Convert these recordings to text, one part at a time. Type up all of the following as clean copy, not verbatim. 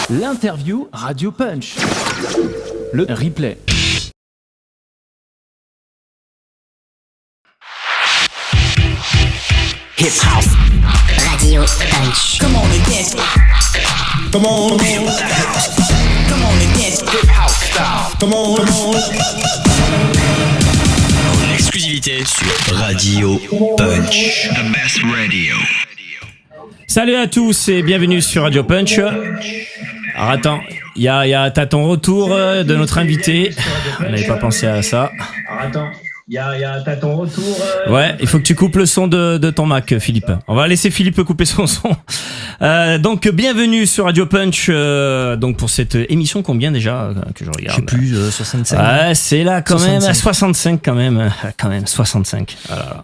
L'interview Radio Punch. Le replay. Hip House Radio Punch. Come on and dance. Come on, come on and dance. Hip House style. Come on. En exclusivité sur Radio Punch. The best radio. Salut à tous et bienvenue sur Radio Punch. Alors attends, t'as ton retour de notre invité. On n'avait pas pensé à ça. Alors attends. T'as ton retour. Ouais, il faut que tu coupes le son de ton Mac, Philippe. On va laisser Philippe couper son son. Donc, bienvenue sur Radio Punch. Donc, pour cette émission, combien déjà que je regarde? Je sais plus, 65. Ouais, c'est là quand 65. Même, à 65 quand même. Quand même, 65. Voilà.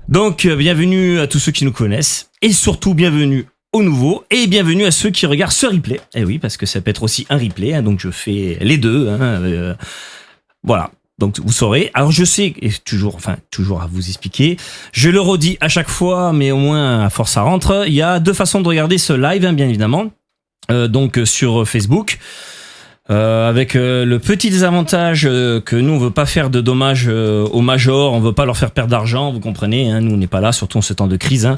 Donc, bienvenue à tous ceux qui nous connaissent. Et surtout, bienvenue aux nouveaux. Et bienvenue à ceux qui regardent ce replay. Eh oui, parce que ça peut être aussi un replay. Hein, donc, je fais les deux. Voilà. Donc vous saurez. Alors je sais, et toujours à vous expliquer, je le redis à chaque fois, mais au moins à force ça rentre. Il y a deux façons de regarder ce live, hein, bien évidemment. Donc sur Facebook, avec le petit désavantage que nous on veut pas faire de dommages aux majors, on veut pas leur faire perdre d'argent, vous comprenez. Hein, nous on n'est pas là, surtout en ce temps de crise. Hein.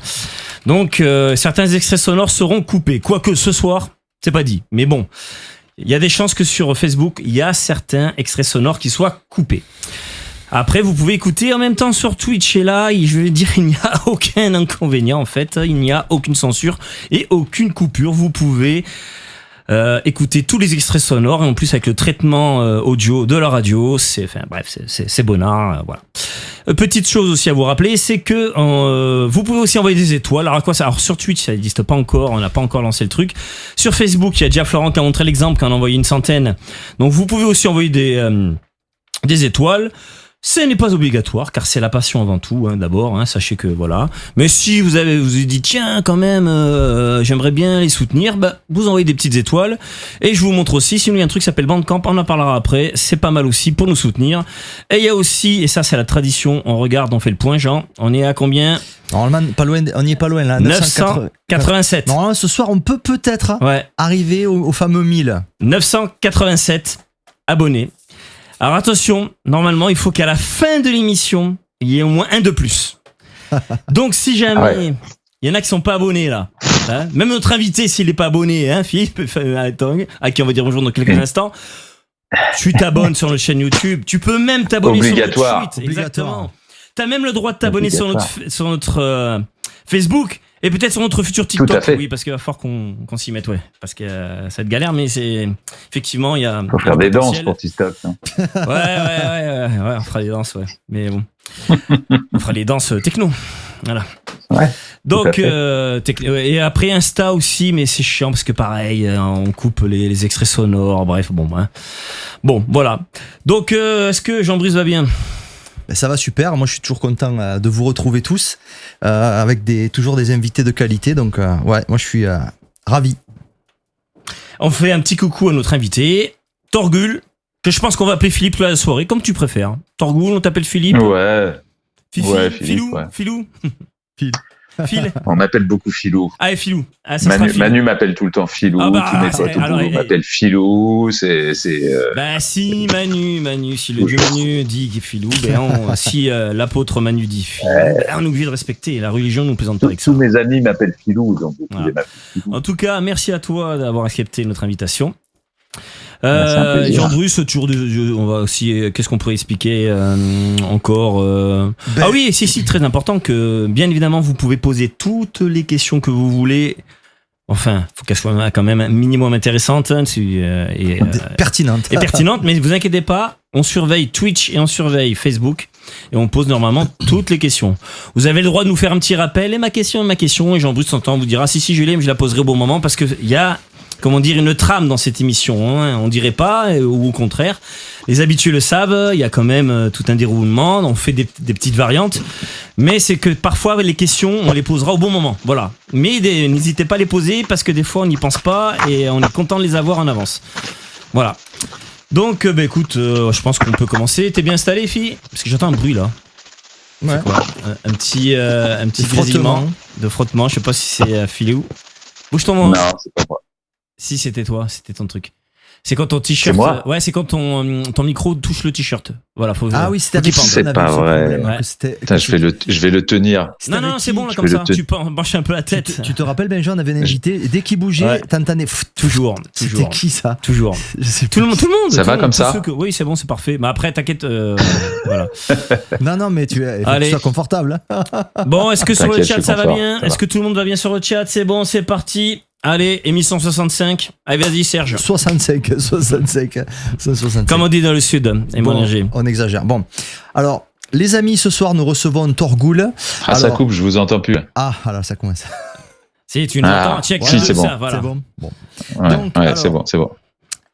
Donc certains extraits sonores seront coupés, quoique ce soir, c'est pas dit. Mais bon. Il y a des chances que sur Facebook, il y a certains extraits sonores qui soient coupés. Après, vous pouvez écouter en même temps sur Twitch. Et là, je vais dire, il n'y a aucun inconvénient en fait. Il n'y a aucune censure et aucune coupure. Vous pouvez écouter tous les extraits sonores et en plus avec le traitement audio de la radio. C'est bonnard. Voilà. Petite chose aussi à vous rappeler, c'est que vous pouvez aussi envoyer des étoiles. Alors à quoi ça? Alors sur Twitch, ça n'existe pas encore, on n'a pas encore lancé le truc. Sur Facebook, il y a déjà Florent qui a montré l'exemple, qui en a envoyé une centaine. Donc vous pouvez aussi envoyer des étoiles. Ce n'est pas obligatoire, car c'est la passion avant tout, hein, d'abord, hein, sachez que voilà. Mais si vous avez dit tiens quand même, j'aimerais bien les soutenir, vous envoyez des petites étoiles. Et je vous montre aussi, sinon il y a un truc qui s'appelle Bandcamp, on en parlera après, c'est pas mal aussi pour nous soutenir. Et il y a aussi, et ça c'est la tradition, on regarde, on fait le point, Jean, on est à combien? Normalement, pas loin, on n'y est pas loin là. 987. Normalement, ce soir, on peut peut-être arriver au fameux 1000. 987 abonnés. Alors attention, normalement, il faut qu'à la fin de l'émission, il y ait au moins un de plus. Donc si jamais il y en a qui sont pas abonnés là, hein, même notre invité s'il est pas abonné, hein, Philippe, à qui on va dire bonjour dans quelques instants, tu t'abonnes sur notre chaîne YouTube, tu peux même t'abonner sur notre tweet, exactement. T'as même le droit de t'abonner sur notre Facebook. Et peut-être sur notre futur TikTok, oui, parce qu'il va falloir qu'on s'y mette, parce que ça va être galère, mais c'est effectivement il y a. Faut faire des danses pour TikTok. Hein. Ouais, on fera des danses, mais bon, on fera les danses techno, voilà. Ouais. Donc et après Insta aussi, mais c'est chiant parce que pareil, on coupe les extraits sonores, bref, bon, voilà. Donc est-ce que Jean-Brice va bien? Ça va super, moi je suis toujours content de vous retrouver tous avec toujours des invités de qualité, donc moi je suis ravi. On fait un petit coucou à notre invité, Torgul, que je pense qu'on va appeler Philippe la soirée, comme tu préfères. Torgul, on t'appelle Philippe? Ouais. Philippe, Philou. Phil. On m'appelle beaucoup Philou. Ah, et Philou. Ah, Manu m'appelle tout le temps Philou. Tous mes potes au boulot m'appellent Philou. Si Manu, si le dieu Manu dit Philou, si l'apôtre Manu dit Philou, on est obligé de respecter. La religion nous plaisante pas avec ça. Tous mes amis m'appellent Philou, donc Philou. En tout cas, merci à toi d'avoir accepté notre invitation. Jean-Bruce, on va aussi, qu'est-ce qu'on pourrait expliquer encore Ah oui, si, très important que bien évidemment vous pouvez poser toutes les questions que vous voulez. Enfin, faut qu'elles soient quand même un minimum intéressantes et pertinentes. Mais vous inquiétez pas, on surveille Twitch et on surveille Facebook et on pose normalement toutes les questions. Vous avez le droit de nous faire un petit rappel et ma question et Jean-Bruce s'entend vous dira si je l'ai, mais je la poserai au bon moment parce que il y a une trame dans cette émission, hein. On dirait pas, ou au contraire. Les habitués le savent, il y a quand même tout un déroulement, on fait des petites variantes, mais c'est que parfois les questions, on les posera au bon moment, voilà. Mais n'hésitez pas à les poser, parce que des fois on n'y pense pas, et on est content de les avoir en avance. Voilà. Donc, écoute, je pense qu'on peut commencer. T'es bien installé, fille? Parce que j'entends un bruit, là. Ouais. C'est quoi? Un petit grésillement de frottement, je sais pas si c'est Philou. Bouge ton mot. Non, c'est pas moi. Si c'était toi, c'était ton truc. C'est quand ton t-shirt. C'est moi Ouais, c'est quand ton micro touche le t-shirt. Voilà, faut. Ah oui, c'était avec C'est pas vrai. Putain, je vais le tenir. Non, c'est bon là comme ça. Tu peux pencher un peu la tête. Tu te rappelles, Benjamin, on avait un invité, et dès qu'il bougeait, t'entendais. Toujours. C'était qui ça? Toujours. Tout le monde. Ça va comme ça? Oui, c'est bon, c'est parfait. Mais après, t'inquiète. Voilà. Non, mais tu sois confortable. Bon, est-ce que sur le chat ça va bien? Ça Est-ce que tout le monde va bien sur le chat? C'est bon, c'est parti. Allez, émission 65. Allez, vas-y, Serge. 65. Comme on dit dans le sud, énergie. On exagère. Bon, alors, les amis, ce soir, nous recevons Torgoul. Ça coupe, je vous entends plus. Ah, alors ça commence. Si, tu nous entends, check. Si, c'est bon. Ça, voilà. C'est bon. Ouais, Donc, ouais, alors, c'est bon.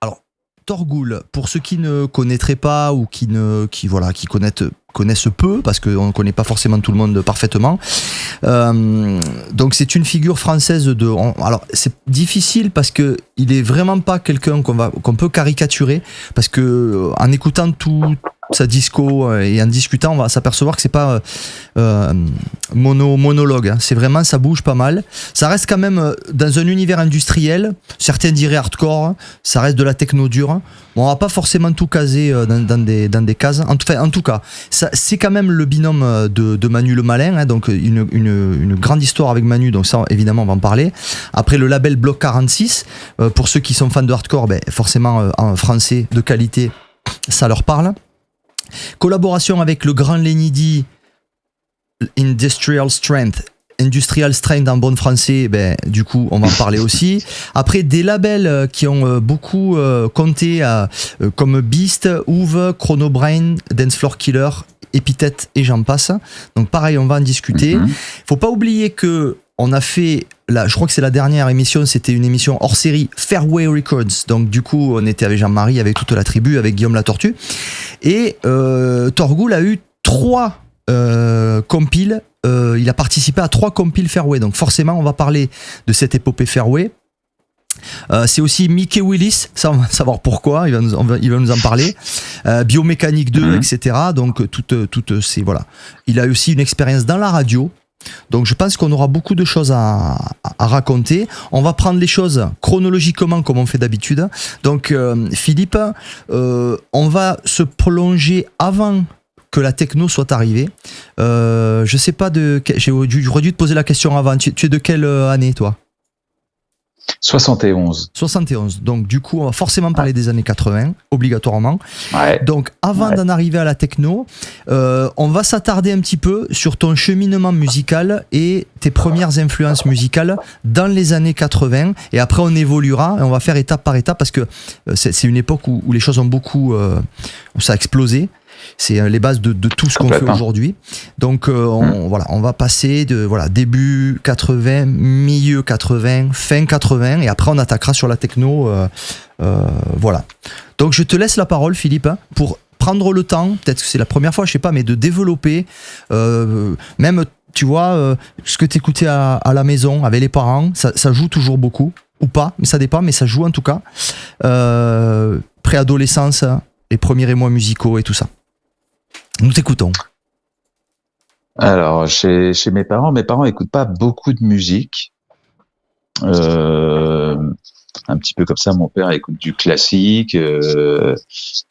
Alors, Torgoul, pour ceux qui ne connaîtraient pas ou qui connaissent peu, parce qu'on ne connaît pas forcément tout le monde parfaitement. Donc c'est une figure française alors c'est difficile parce que il est vraiment pas quelqu'un qu'on peut caricaturer, parce que en écoutant tout sa disco et en discutant, on va s'apercevoir que c'est pas monologue, hein. C'est vraiment, ça bouge pas mal. Ça reste quand même dans un univers industriel. Certains diraient hardcore. Ça reste de la techno dure. Bon, on va pas forcément tout caser dans des cases. En tout cas, ça, c'est quand même le binôme de Manu le Malin, hein. Donc une grande histoire avec Manu. Donc ça, évidemment, on va en parler. Après, le label Bloc 46. Pour ceux qui sont fans de hardcore, forcément en français de qualité, ça leur parle. Collaboration avec le grand Lenny D, Industrial Strength en bon français, du coup on va en parler aussi. Après, des labels qui ont beaucoup compté comme Beast, Ouve, Chronobrain, Dance Floor Killer, Epithète et j'en passe. Donc pareil, on va en discuter. Faut pas oublier que on a fait, je crois que c'est la dernière émission, c'était une émission hors série Fairway Records. Donc du coup, on était avec Jean-Marie, avec toute la tribu, avec Guillaume la Tortue. Et Torgoul a eu 3 compiles. Il a participé à 3 compiles Fairway. Donc forcément, on va parler de cette épopée Fairway. C'est aussi Mickey Willis, ça on va savoir pourquoi, il va nous en parler. Biomécanique 2, etc. Donc toutes ces, voilà. Il a aussi une expérience dans la radio. Donc je pense qu'on aura beaucoup de choses à raconter. On va prendre les choses chronologiquement comme on fait d'habitude. Donc Philippe, on va se plonger avant que la techno soit arrivée. Je sais pas j'aurais dû te poser la question avant. Tu es de quelle année, toi? 71. Donc du coup, on va forcément parler des années 80, obligatoirement. Ouais. Donc avant d'en arriver à la techno, on va s'attarder un petit peu sur ton cheminement musical et tes premières influences musicales dans les années 80. Et après, on évoluera et on va faire étape par étape, parce que c'est une époque où les choses ont beaucoup... où ça a explosé. C'est les bases de tout ce qu'on fait aujourd'hui. Donc on va passer de début 80, milieu 80, fin 80, et après on attaquera sur la techno. Voilà. Donc je te laisse la parole, Philippe, pour prendre le temps, peut-être que c'est la première fois, je sais pas, mais de développer même, tu vois, ce que tu écoutais à la maison avec les parents, ça joue toujours beaucoup, ou pas, mais ça dépend, mais ça joue en tout cas. Préadolescence, les premiers émois musicaux et tout ça. Nous t'écoutons. Alors, chez mes parents écoutent pas beaucoup de musique. Un petit peu comme ça, mon père écoute du classique.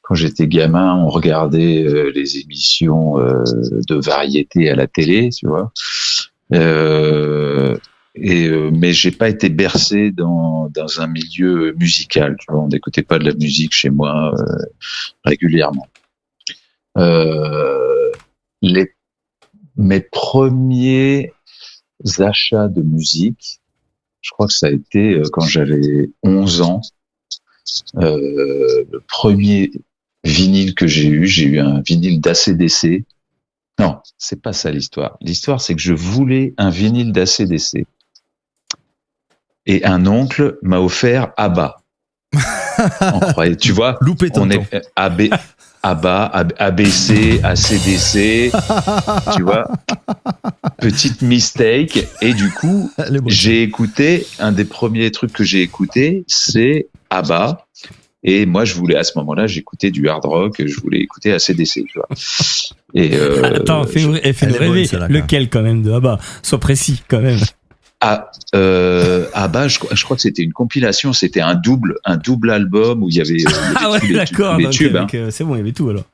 Quand j'étais gamin, on regardait les émissions de variété à la télé, tu vois. Mais j'ai pas été bercé dans un milieu musical, tu vois. On n'écoutait pas de la musique chez moi régulièrement. Mes premiers achats de musique, je crois que ça a été quand j'avais 11 ans. Le premier vinyle que j'ai eu un vinyle d'ACDC. Non, c'est pas ça l'histoire. L'histoire, c'est que je voulais un vinyle d'ACDC. Et un oncle m'a offert ABBA. Tu vois, loupé on est ABBA, ABC, ACDC, tu vois, petite mistake. Et du coup, j'ai écouté, un des premiers trucs que j'ai écouté, c'est ABBA. Et moi, je voulais, à ce moment-là, j'écoutais du hard rock, je voulais écouter ACDC, tu vois. Et attends, fais-nous rêver. Lequel, quand même, de ABBA? Sois précis, quand même. Je crois que c'était une compilation, c'était un double album où il y avait d'accord, les tubes. Hein. C'est bon, il y avait tout alors.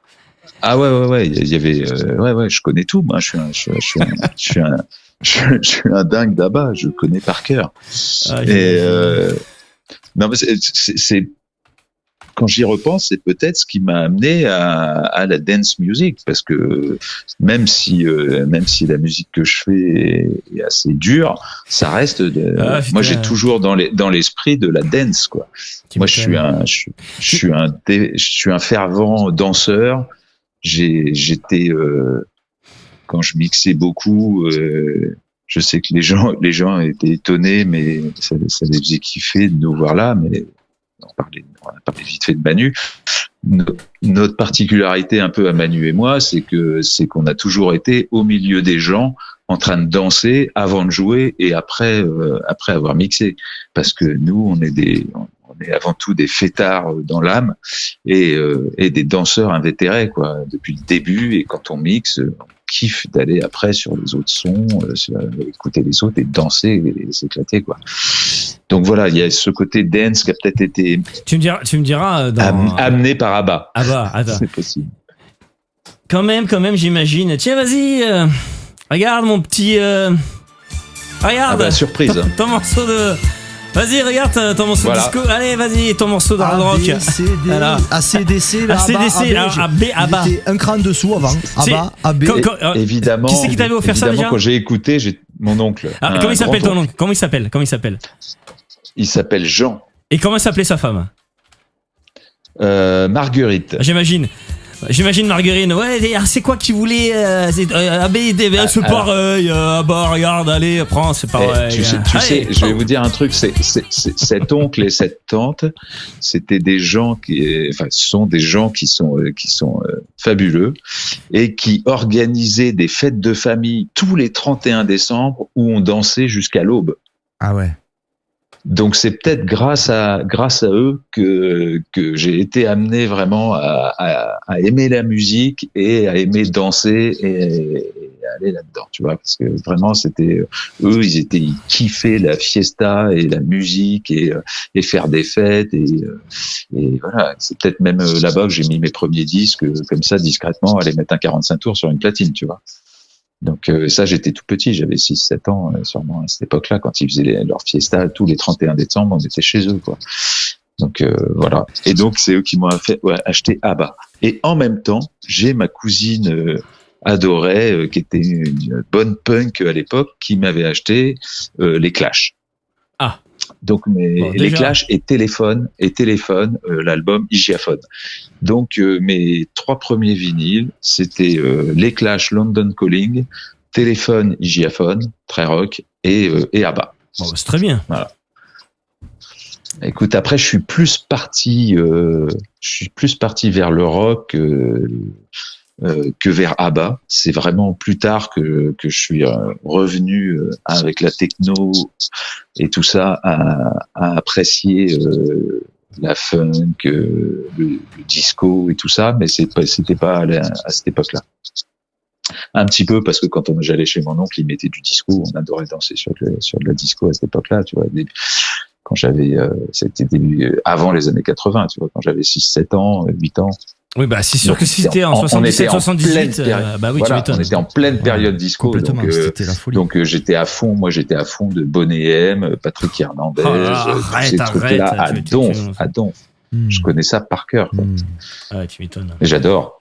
Ah ouais, il y avait je connais tout. Moi, je suis un dingue d'ABBA, je connais par cœur. Non, mais c'est quand j'y repense, c'est peut-être ce qui m'a amené à la dance music, parce que même si la musique que je fais est assez dure, ça reste moi j'ai toujours dans l'esprit de la dance, quoi. Moi je suis un fervent danseur. J'étais quand je mixais beaucoup, je sais que les gens étaient étonnés, mais ça les faisait kiffer de nous voir là, mais on a parlé vite fait de Manu. Notre particularité un peu à Manu et moi, c'est qu'on a toujours été au milieu des gens, en train de danser avant de jouer et après avoir mixé. Parce que nous, on est avant tout des fêtards dans l'âme et des danseurs invétérés, quoi, depuis le début. Et quand on mixe, on kiffe d'aller après sur les autres sons, écouter les autres et danser et s'éclater, quoi. Donc voilà, il y a ce côté dance qui a peut-être été. Tu me diras amené par ABBA. ABBA, attends. C'est possible. Quand même, j'imagine. Tiens, vas-y, regarde mon petit. Regarde. Surprise. Ton morceau de. Vas-y, regarde ton morceau de disco. Allez, vas-y, ton morceau de hard rock. ACDC, ABBA. Il était un cran dessous avant. ABBA, AB. Évidemment. Qui c'est qui t'avait offert ça déjà ? Quand j'ai écouté, mon oncle. Comment il s'appelle ton oncle ? Comment il s'appelle ? Il s'appelle Jean. Et comment s'appelait sa femme ? Marguerite. J'imagine Marguerite. Ouais, c'est quoi qu'il voulait c'est pareil. Regarde, allez, prends, c'est pareil. Tu sais, je vais vous dire un truc. C'est cet oncle et cette tante, c'était des gens sont des gens qui sont fabuleux et qui organisaient des fêtes de famille tous les 31 décembre où on dansait jusqu'à l'aube. Ah ouais. Donc c'est peut-être grâce à eux que j'ai été amené vraiment à aimer la musique et à aimer danser et à aller là-dedans, tu vois, parce que vraiment c'était ils kiffaient la fiesta et la musique et faire des fêtes et voilà, c'est peut-être même là-bas que j'ai mis mes premiers disques comme ça discrètement, aller mettre un 45 tours sur une platine, tu vois. Donc ça, j'étais tout petit, j'avais 6-7 ans sûrement à cette époque-là, quand ils faisaient leur fiesta tous les 31 décembre, on était chez eux, quoi. Donc voilà. Et donc c'est eux qui m'ont fait acheter ABBA. Et en même temps, j'ai ma cousine adorée, qui était une bonne punk à l'époque, qui m'avait acheté les Clash. Ah. Donc les Clash et Téléphone, l'album Hygiaphone. Donc mes 3 premiers vinyles, c'était les Clash, London Calling, Téléphone, Hygiaphone, très rock et ABBA. Bon, c'est très bien. Voilà. Écoute, après je suis plus parti vers le rock que vers ABBA. C'est vraiment plus tard que je suis revenu avec la techno et tout ça à apprécier la funk, le disco et tout ça, mais c'était pas à cette époque-là. Un petit peu parce que quand j'allais chez mon oncle, il mettait du disco, on adorait danser sur de la disco à cette époque-là, tu vois. Quand j'avais, c'était avant les années 80, tu vois, quand j'avais 6-7 ans, 8 ans. Oui, bah, c'est sûr que si c'était en 77, 78, bah oui, voilà, tu m'étonnes. On était en pleine période disco, donc j'étais à fond de Boney M, Patrick Hernandez, ces trucs-là à donf. Je connais ça par cœur, quoi. Ah, tu m'étonnes. Et j'adore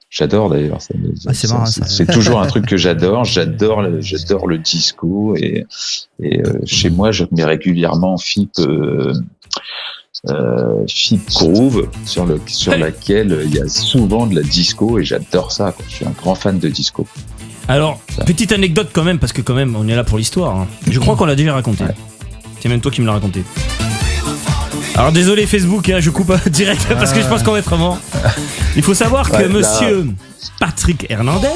d'ailleurs. C'est marrant, ça. C'est toujours un truc que j'adore. J'adore le disco et chez moi, je mets régulièrement Fip Groove sur laquelle il y a souvent de la disco et j'adore ça, quoi. Je suis un grand fan de disco. Alors, petite anecdote quand même, parce que quand même on est là pour l'histoire, hein. Je crois qu'on l'a déjà raconté. Ouais. C'est même toi qui me l'as raconté. Alors désolé Facebook, hein, je coupe direct parce que je pense qu'on va être mort. Il faut savoir que monsieur Patrick Hernandez,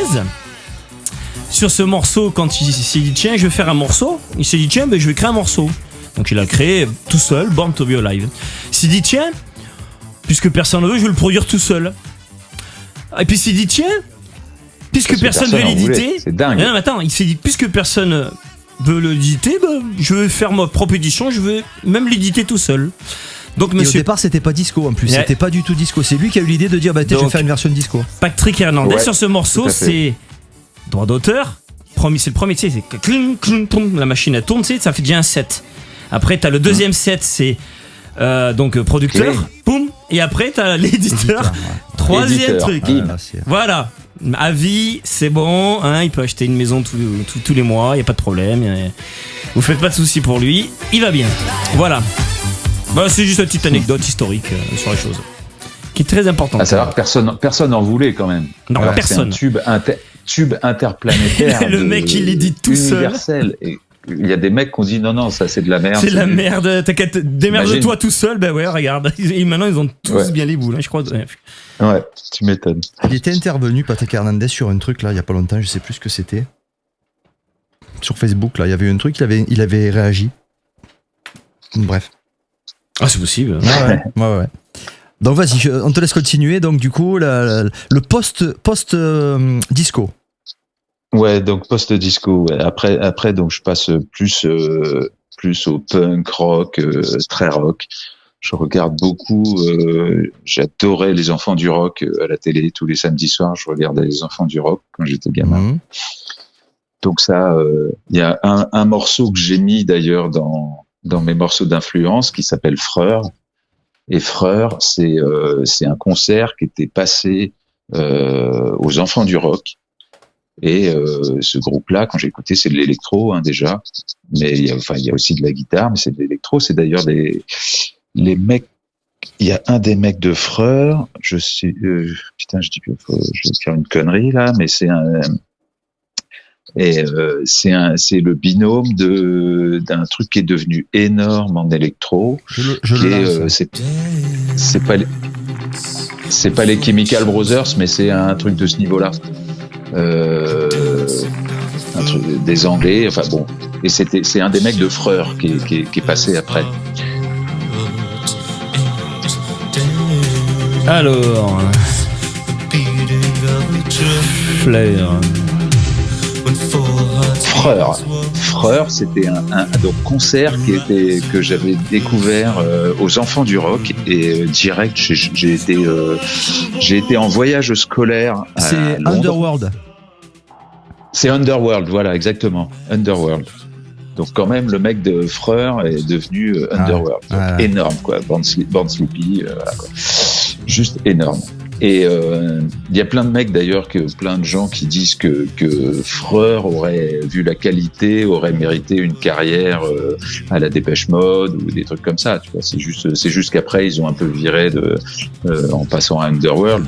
sur ce morceau, quand il s'est dit tiens je vais faire un morceau, il s'est dit tiens je vais créer un morceau. Donc il a créé tout seul Born to Be Alive. Il s'est dit tiens, puisque personne ne veut, je vais le produire tout seul. Et puis il s'est dit tiens, puisque personne ne veut l'éditer. C'est dingue. Non mais attends, il s'est dit puisque personne veut l'éditer, je vais faire ma propre édition, je vais même l'éditer tout seul. Donc, Et au départ, c'était pas disco en plus, c'était pas du tout disco. C'est lui qui a eu l'idée de dire, je vais faire une version disco. Patrick Hernandez sur ce morceau, c'est droit d'auteur. C'est le premier, tu sais, c'est cling, cling, cling, la machine elle tourne, tu sais, ça fait déjà un set. Après, t'as le deuxième set, c'est donc producteur, boum, et après t'as l'éditeur. Troisième truc. Voilà. À vie, c'est bon, hein, il peut acheter une maison tous les mois, y a pas de problème. Vous faites pas de soucis pour lui, il va bien. Voilà. C'est juste une petite anecdote historique sur les choses, qui est très importante. À savoir que personne n'en voulait quand même. Non, personne. C'est un tube interplanétaire. Le mec, il l'édite tout universel. Et il y a des mecs qui ont dit non, ça c'est de la merde. C'est de la merde, t'inquiète, démerde-toi tout seul. Regarde. Maintenant, ils ont tous bien les boules, je crois. Ouais, tu m'étonnes. Il était intervenu, Patrick Hernandez, sur un truc là, il y a pas longtemps, je sais plus ce que c'était. Sur Facebook, là, il y avait un truc, il avait réagi. Bref. Ah, c'est possible. Ouais. Donc vas-y, on te laisse continuer. Donc du coup, le post-disco. Ouais, donc post-disco. Ouais. Après, donc je passe plus au punk rock, très rock. Je regarde beaucoup. J'adorais les Enfants du rock à la télé tous les samedis soirs. Je regardais les Enfants du rock quand j'étais gamin. Donc ça, il y a un morceau que j'ai mis d'ailleurs dans mes morceaux d'influence qui s'appelle Freur. Et Freur, c'est un concert qui était passé aux Enfants du rock. Et ce groupe-là, quand j'ai écouté, c'est de l'électro déjà, mais il y a aussi de la guitare, mais c'est de l'électro. C'est d'ailleurs les mecs. Il y a un des mecs de Freur. Je sais, putain, je vais faire une connerie là, mais c'est c'est le binôme d'un truc qui est devenu énorme en électro. C'est pas les Chemical Brothers, mais c'est un truc de ce niveau-là. Un truc des Anglais, enfin bon. Et c'est un des mecs de Freur qui est passé après. Alors, Freur, c'était un concert que j'avais découvert aux Enfants du rock et direct j'ai été en voyage scolaire à C'est Londres. Underworld. C'est Underworld, voilà, exactement. Underworld. Donc quand même, le mec de Freur est devenu Underworld. Donc, énorme, quoi. Born Sleepy, voilà, quoi. Juste énorme. Et il y a plein de mecs d'ailleurs, plein de gens qui disent que Freur aurait vu la qualité, aurait mérité une carrière à la Dépêche Mode ou des trucs comme ça. Tu vois, c'est juste qu'après ils ont un peu viré en passant à Underworld,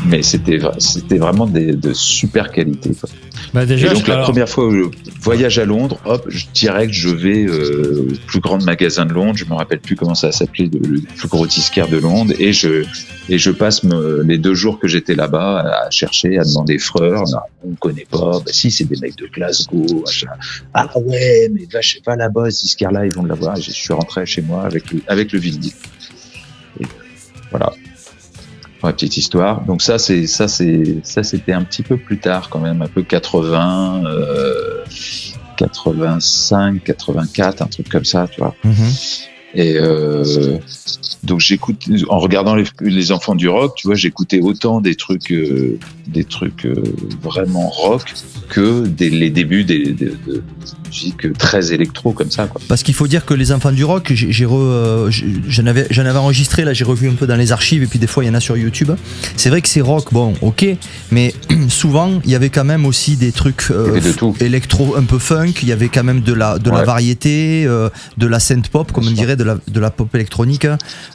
mais c'était vraiment de super qualité, quoi. Déjà, et donc la première fois où je voyage à Londres, direct je vais au plus grand magasin de Londres, je me rappelle plus comment ça s'appelait, le plus gros disquaire de Londres, et je passe les 2 jours que j'étais là-bas à chercher, à demander Freur. Non, on connaît pas. Si, c'est des mecs de Glasgow, machin. Ah ouais, mais va là-bas, ce disquaire-là, ils vont l'avoir. Je suis rentré chez moi avec le vinyle. Et voilà. Pour la petite histoire. Donc ça c'était un petit peu plus tard quand même, un peu 80, 85, 84, un truc comme ça, tu vois. Et donc j'écoute, en regardant les Enfants du rock, tu vois, j'écoutais autant des trucs vraiment rock que les débuts de musique très électro comme ça, quoi. Parce qu'il faut dire que les Enfants du rock, j'en avais enregistré, là j'ai revu un peu dans les archives, et puis des fois il y en a sur YouTube. C'est vrai que c'est rock, bon, ok, mais souvent il y avait quand même aussi des trucs électro, un peu funk. Il y avait quand même de la variété, de la synth pop, comme on dirait, de la pop électronique.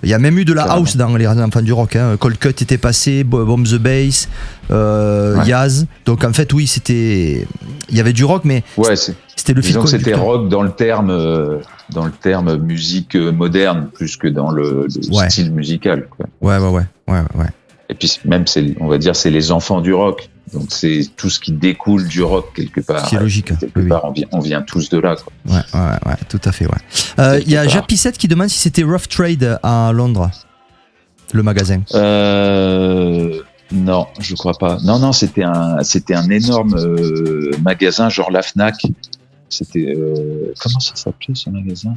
Il y a même eu de la house dans les Enfants du rock, hein. Cold Cut était passé, Bomb the Bass, Yaz. Donc en fait, oui, il y avait du rock, mais c'était le fil conducteur. C'était rock dans le terme musique moderne plus que dans le style musical, quoi. Ouais. Et puis même on va dire c'est les enfants du rock. Donc c'est tout ce qui découle du rock quelque part. C'est logique. Quelque part, on vient tous de là, quoi. Ouais, tout à fait, ouais. Il y a Jacques Pissette qui demande si c'était Rough Trade à Londres, le magasin. Non, je crois pas. Non, c'était un énorme magasin, genre la Fnac. C'était comment ça s'appelait ce magasin?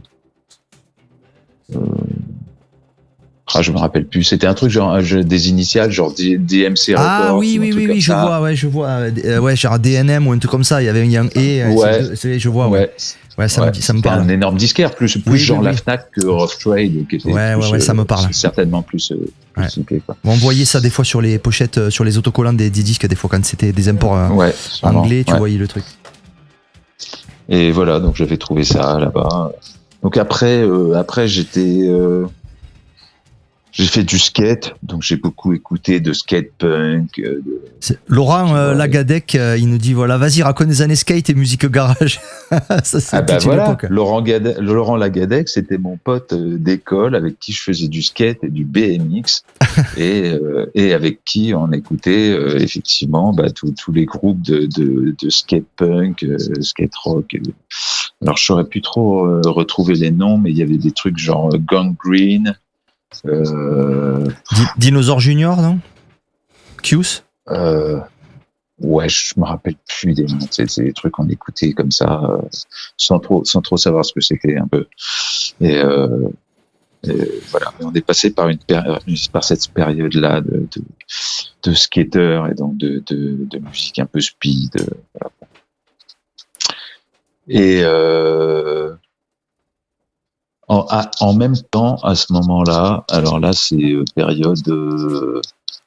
Je me rappelle plus. C'était un truc genre des initiales, genre DMC Records. Ah oui, je vois. Ouais, genre DNM ou un truc comme ça. Il y avait un je vois. Ouais, ça me parle. Un énorme disquaire, plus la Fnac que Rough Trade, qui était plus, ça me parle. Certainement plus. Okay, quoi. On voyait ça des fois sur les pochettes, sur les autocollants des disques, des fois quand c'était des imports anglais, tu voyais le truc. Et voilà, donc j'avais trouvé ça là-bas. Donc après j'ai fait du skate, donc j'ai beaucoup écouté de skate punk. Laurent Lagadec, il nous dit voilà, vas-y, raconte des années skate et musique garage. Ça, c'est voilà. époque. Laurent Lagadec, c'était mon pote d'école avec qui je faisais du skate et du BMX et avec qui on écoutait effectivement tous les groupes de skate punk, skate rock. Alors je saurais plus trop retrouver les noms, mais il y avait des trucs genre Gang Green. Dinosaur Junior, non? Q's? Ouais, je me rappelle plus des noms. C'est des trucs qu'on écoutait comme ça, sans trop savoir ce que c'était un peu. Et voilà. On est passé par cette période-là de skater et donc de musique un peu speed. Voilà. Et en même temps, à ce moment-là, alors là, c'est période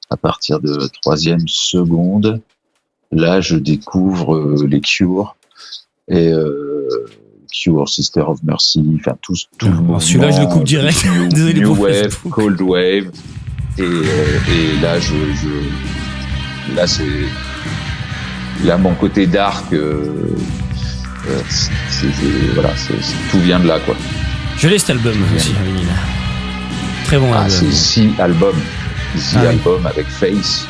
à partir de 3e seconde. Là, je découvre les Cure et Cure, Sister of Mercy, enfin tout le mouvement. Celui-là, je le coupe direct. Désolé New pour Wave, Facebook. Cold Wave, et là, là, c'est là mon côté dark. Voilà, tout vient de là, quoi. Je l'ai cet album aussi, vinyle. Très bon album. C'est 6 albums. 6 albums avec Face.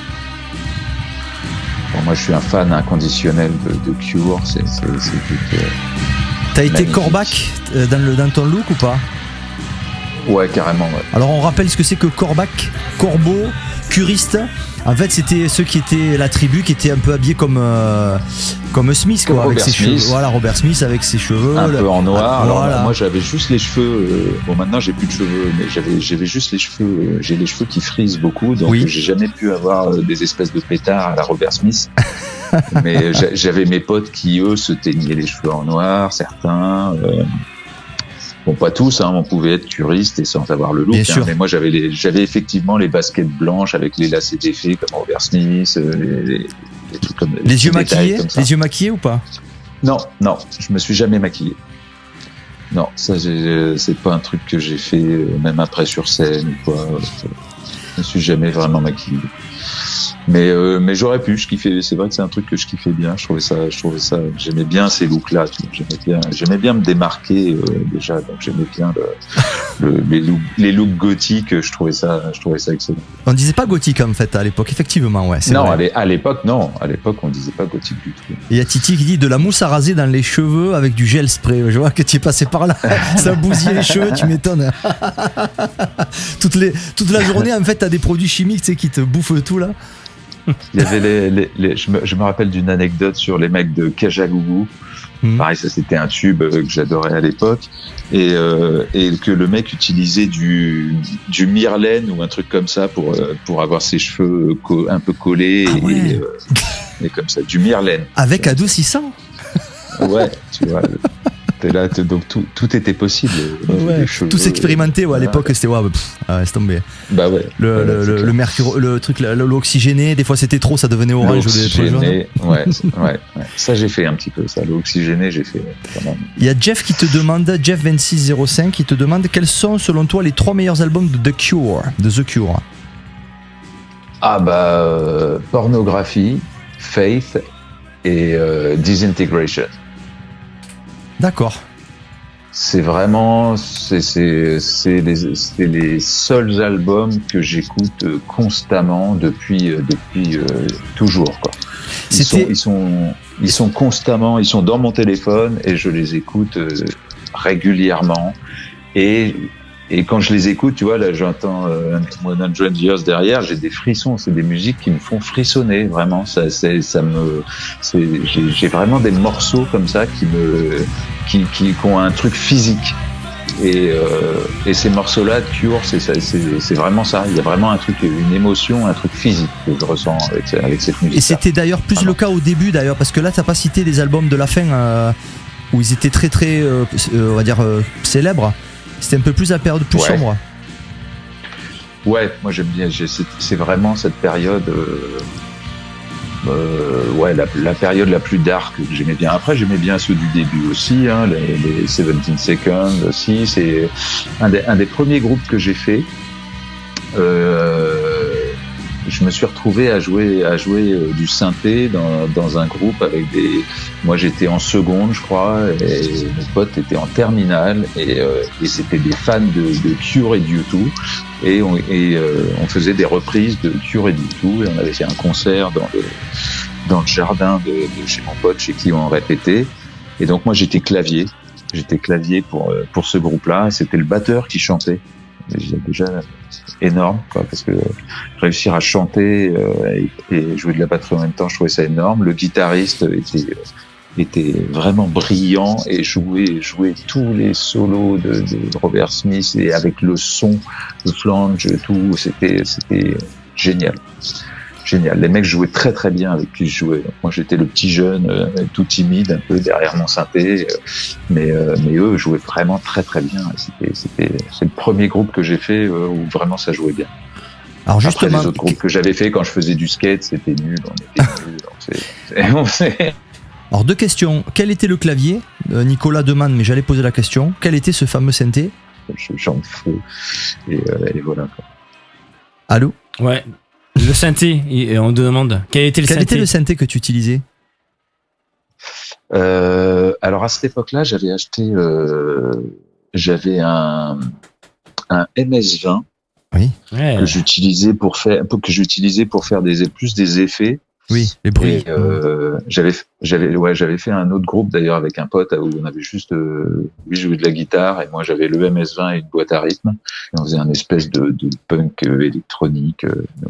Bon, moi, je suis un fan inconditionnel de Cure. C'est T'as été Corbac dans ton look ou pas? Ouais, carrément. Ouais. Alors, on rappelle ce que c'est que Corbac, Corbeau, Curiste. En fait, c'était ceux qui étaient la tribu qui était un peu habillés comme Smith, quoi, avec ses cheveux. Voilà, Robert Smith avec ses cheveux. Un peu en noir. Alors voilà. moi, j'avais juste les cheveux. Bon, maintenant, j'ai plus de cheveux, mais j'avais juste les cheveux. J'ai les cheveux qui frisent beaucoup, donc j'ai jamais pu avoir des espèces de pétards à la Robert Smith. Mais j'avais mes potes qui eux se teignaient les cheveux en noir, certains. Bon, pas tous, hein, on pouvait être curiste et sans avoir le look. Bien sûr. Mais moi, j'avais effectivement les baskets blanches avec les lacets défaits comme Robert Smith, les trucs comme les yeux maquillés, les yeux maquillés ou pas? Non, je me suis jamais maquillé. Non, ça, c'est pas un truc que j'ai fait, même après sur scène ou quoi. Je me suis jamais vraiment maquillé. Mais j'aurais pu, je kiffais. C'est vrai que c'est un truc que je kiffais bien. Je trouvais ça. J'aimais bien ces looks-là. J'aimais bien me démarquer déjà. Donc j'aimais bien les looks gothiques. Je trouvais ça excellent. On disait pas gothique en fait à l'époque. Effectivement, ouais. Non, vrai. à l'époque non. À l'époque on disait pas gothique du tout. Et il y a Titi qui dit de la mousse à raser dans les cheveux avec du gel spray. Je vois que tu es passé par là. Ça bousille les cheveux, tu m'étonnes. Toute la journée en fait t'as des produits chimiques, tu sais, qui te bouffent tout là. Il y avait je me rappelle d'une anecdote sur les mecs de Kajagougou. Pareil, ça c'était un tube que j'adorais à l'époque et que le mec utilisait du Myrlène ou un truc comme ça pour avoir ses cheveux un peu collés et comme ça, du Myrlène. Avec adoucissant. Ouais, tu vois. T'es là, donc tout était possible. Ouais, tout s'expérimentait. À l'époque, c'était c'est tombé. Bah ouais. Le mercure, le truc, l'oxygéné. Des fois, c'était trop, ça devenait orange. L'oxygéné, ouais. Ça, j'ai fait un petit peu. Ça, l'oxygéné, j'ai fait. Il y a Jeff qui te demande, Jeff2605, qui te demande quels sont, selon toi, les 3 meilleurs albums de The Cure. Ah Pornographie, Faith et Disintegration. D'accord. C'est vraiment, c'est les seuls albums que j'écoute constamment depuis toujours, quoi. Ils sont constamment, ils sont dans mon téléphone et je les écoute régulièrement et Et quand je les écoute, tu vois, là, j'entends 100 Years derrière, j'ai des frissons. C'est des musiques qui me font frissonner, vraiment. J'ai vraiment des morceaux comme ça qui ont un truc physique. Et ces morceaux-là de Cure, c'est vraiment ça. Il y a vraiment un truc, une émotion, un truc physique que je ressens avec cette musique. Et c'était d'ailleurs plus le cas au début, d'ailleurs, parce que là, t'as pas cité les albums de la fin où ils étaient très, très, on va dire, célèbres. C'était un peu plus la période plus sombre. Ouais, moi j'aime bien. C'est vraiment cette période. La période la plus dark que j'aimais bien. Après, j'aimais bien ceux du début aussi, hein, les 17 Seconds aussi. C'est un des premiers groupes que j'ai fait. Je me suis retrouvé à jouer du synthé dans un groupe avec moi j'étais en seconde, je crois, et mes potes étaient en terminale, et c'était des fans de Cure et d'U2, et on faisait des reprises de Cure et d'U2, et on avait fait un concert dans le jardin de chez mon pote, chez qui on répétait. Et donc moi j'étais clavier pour ce groupe-là. C'était le batteur qui chantait. Déjà énorme, quoi, parce que réussir à chanter et jouer de la batterie en même temps, je trouvais ça énorme. Le guitariste était vraiment brillant et jouait tous les solos de Robert Smith, et avec le son, le flange, tout, c'était génial. Génial. Les mecs jouaient très très bien avec qui je jouais. Moi j'étais le petit jeune, tout timide, un peu derrière mon synthé, mais eux jouaient vraiment très très bien. C'est le premier groupe que j'ai fait où vraiment ça jouait bien. Alors justement, après, les autres groupes que j'avais fait quand je faisais du skate, c'était nul. On était nuls. Alors deux questions. Quel était le clavier ? Nicolas demande, mais j'allais poser la question. Quel était ce fameux synthé ? J'en fous. Et voilà. Quoi. Allô ? Ouais. Le synthé, on te demande quel était le synthé que tu utilisais ? Alors à cette époque-là, j'avais un MS-20 que j'utilisais pour faire plus des effets. Oui, les bruits. Et, j'avais fait un autre groupe d'ailleurs avec un pote où on avait juste lui jouait de la guitare et moi j'avais le MS-20 et une boîte à rythme. Et on faisait un espèce de punk électronique. On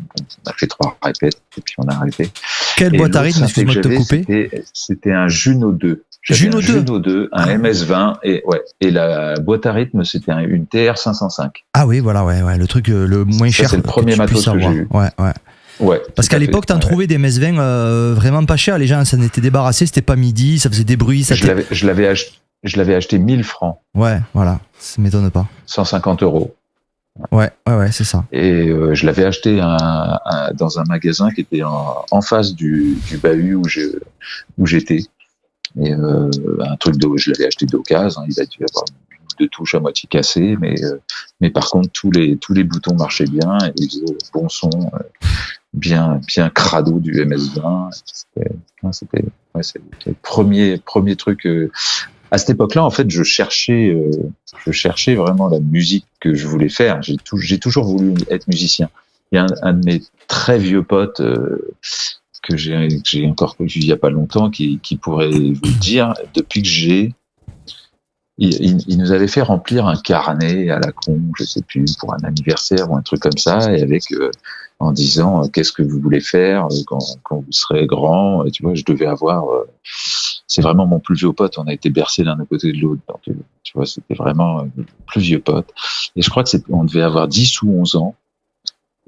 a fait 3 répètes et puis on a arrêté. Quelle boîte à rythme, excuse-moi de te couper. C'était un Juno 2. Juno 2, un MS-20 et la boîte à rythme c'était une TR-505. Ah oui, voilà, ouais, le truc le moins cher. C'est le premier matos que j'ai eu. Ouais, parce qu'à l'époque, t'en trouvais des MS-20 vraiment pas chers. Les gens s'en étaient débarrassés, c'était pas midi, ça faisait des bruits. Je l'avais acheté 1000 francs. Ouais, voilà, ça m'étonne pas. 150 €. Ouais, c'est ça. Et je l'avais acheté dans un magasin qui était en face du bahut où j'étais. Et un truc je l'avais acheté d'occasion. Il a dû avoir de touches à moitié cassées, mais par contre tous les boutons marchaient bien et il faisait bon son, bien crado du MS-20. C'était le premier truc. À cette époque-là, en fait, je cherchais vraiment la musique que je voulais faire. J'ai toujours voulu être musicien. Il y a un de mes très vieux potes que j'ai encore vu il y a pas longtemps qui pourrait vous le dire. Depuis que il nous avait fait remplir un carnet à la con, je sais plus, pour un anniversaire ou un truc comme ça, et avec en disant qu'est-ce que vous voulez faire quand vous serez grand. Et tu vois, je devais avoir. C'est vraiment mon plus vieux pote. On a été bercés l'un à côté de l'autre. Donc, tu vois, c'était vraiment le plus vieux pote. Et je crois que on devait avoir 10 ou 11 ans.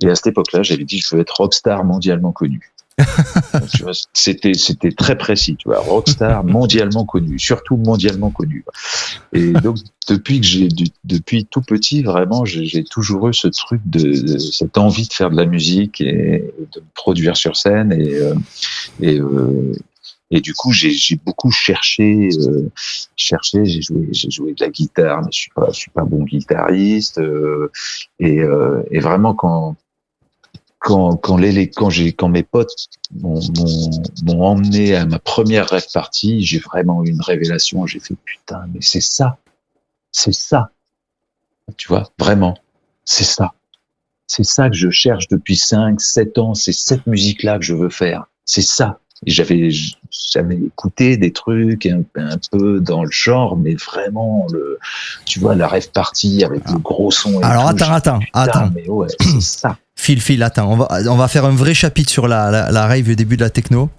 Et à cette époque-là, j'avais dit je veux être rockstar mondialement connu. Donc, tu vois, c'était très précis, tu vois, rockstar mondialement connu, surtout mondialement connu. Et donc depuis tout petit, vraiment, j'ai toujours eu ce truc de cette envie de faire de la musique et de me produire sur scène et du coup j'ai beaucoup cherché, j'ai joué de la guitare, mais je suis pas bon guitariste et vraiment quand mes potes m'ont emmené à ma première rave party, j'ai vraiment eu une révélation. J'ai fait putain, mais c'est ça, tu vois, vraiment, c'est ça que je cherche depuis 5-7 ans. C'est cette musique-là que je veux faire, c'est ça. j'avais écouté des trucs un peu dans le genre, mais vraiment tu vois, la rave party avec le gros son. Alors attends. Mais ouais, c'est ça. Phil, attends, on va faire un vrai chapitre sur la rave au début de la techno.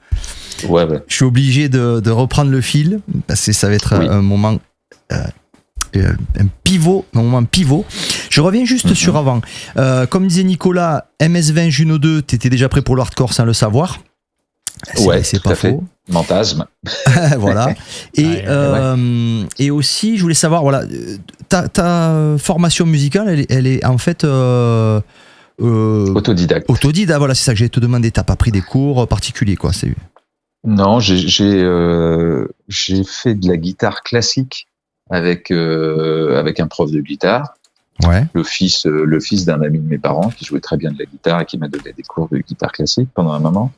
Ouais. Je suis obligé de reprendre le fil parce que ça va être un moment. Un moment pivot. Je reviens juste sur avant. Comme disait Nicolas, MS20 Juno 2, t'étais déjà prêt pour le hardcore sans le savoir. C'est pas faux. Fantasme. Voilà. Et aussi, je voulais savoir, voilà, ta formation musicale, elle est en fait autodidacte. Autodidacte, voilà, c'est ça que j'allais te demander. T'as pas pris des cours particuliers, quoi. Non, j'ai fait de la guitare classique avec un prof de guitare. Ouais. Le fils d'un ami de mes parents qui jouait très bien de la guitare et qui m'a donné des cours de guitare classique pendant un moment.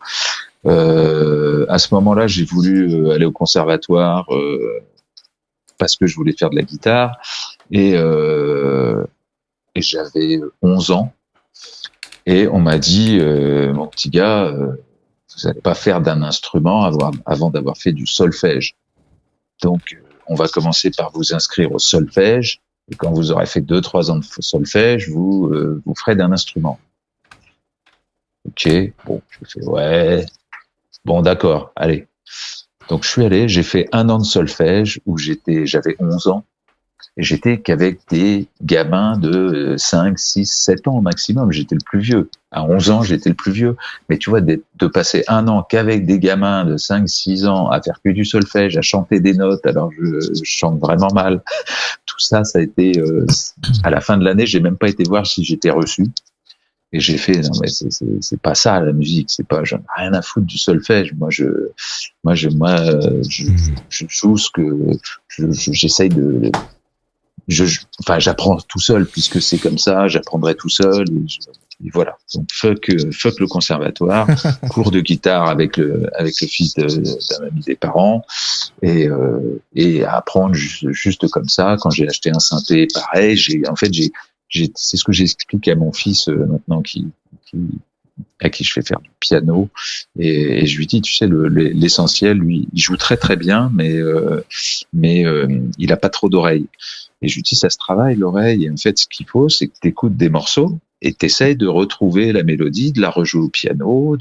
À ce moment-là, j'ai voulu aller au conservatoire parce que je voulais faire de la guitare et j'avais 11 ans et on m'a dit mon petit gars, vous n'allez pas faire d'un instrument avant d'avoir fait du solfège. Donc on va commencer par vous inscrire au solfège. Et quand vous aurez fait 2-3 ans de solfège, vous ferez d'un instrument. Ok, bon, je fais ouais. Bon, d'accord, allez. Donc je suis allé, j'ai fait 1 an de solfège où j'avais 11 ans et j'étais qu'avec des gamins de 5, 6, 7 ans au maximum. J'étais le plus vieux. À 11 ans, j'étais le plus vieux. Mais tu vois, de passer 1 an qu'avec des gamins de 5, 6 ans à faire que du solfège, à chanter des notes, alors je chante vraiment mal. Tout ça a été, à la fin de l'année, j'ai même pas été voir si j'étais reçu. Et j'ai fait, non mais c'est pas ça la musique, c'est pas, j'en ai rien à foutre du solfège. Moi je joue ce que j'essaye de, j'apprends tout seul puisque c'est comme ça, j'apprendrai tout seul. Et voilà. Donc fuck le conservatoire, cours de guitare avec le fils d'un ami des parents et apprendre juste comme ça. Quand j'ai acheté un synthé, pareil, c'est ce que j'explique à mon fils maintenant à qui je fais faire du piano et je lui dis, tu sais, l'essentiel, lui, il joue très très bien, mais il a pas trop d'oreilles. Et je lui dis, ça se travaille l'oreille. Et en fait, ce qu'il faut, c'est que tu écoutes des morceaux et t'essayes de retrouver la mélodie, de la rejouer au piano.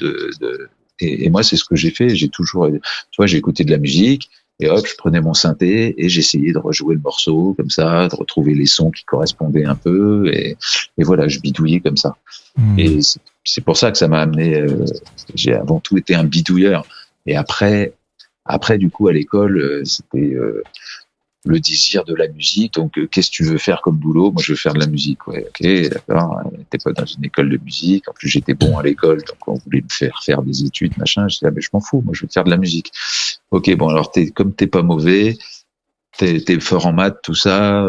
Et moi, c'est ce que j'ai fait. J'ai toujours, tu vois, j'ai écouté de la musique. Et hop, je prenais mon synthé et j'essayais de rejouer le morceau comme ça, de retrouver les sons qui correspondaient un peu. Et voilà, je bidouillais comme ça. Et c'est pour ça que ça m'a amené. J'ai avant tout été un bidouilleur. Et après, du coup, à l'école, c'était le désir de la musique. Donc, qu'est-ce que tu veux faire comme boulot? Moi, je veux faire de la musique. Ouais, ok, d'accord. T'es pas dans une école de musique. En plus, j'étais bon à l'école, donc on voulait me faire des études, machin. Je disais, ah, mais je m'en fous. Moi, je veux faire de la musique. Ok, bon, alors comme t'es pas mauvais, t'es fort en maths, tout ça,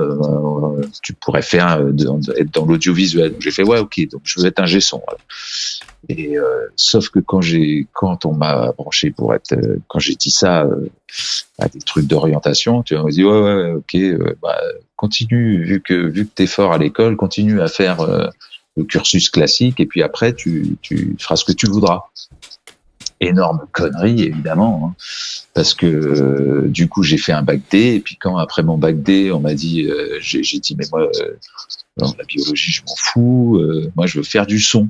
tu pourrais être dans l'audiovisuel. J'ai fait ouais, ok, donc je veux être ingé son. Et sauf que quand on m'a branché quand j'ai dit ça à des trucs d'orientation, tu vois, on m'a dit ouais, ok, continue, vu que t'es fort à l'école, continue à faire le cursus classique et puis après tu feras ce que tu voudras. Énorme connerie évidemment, hein, parce que du coup j'ai fait un bac D et puis quand après mon bac D on m'a dit j'ai dit mais moi non, la biologie je m'en fous, moi je veux faire du son.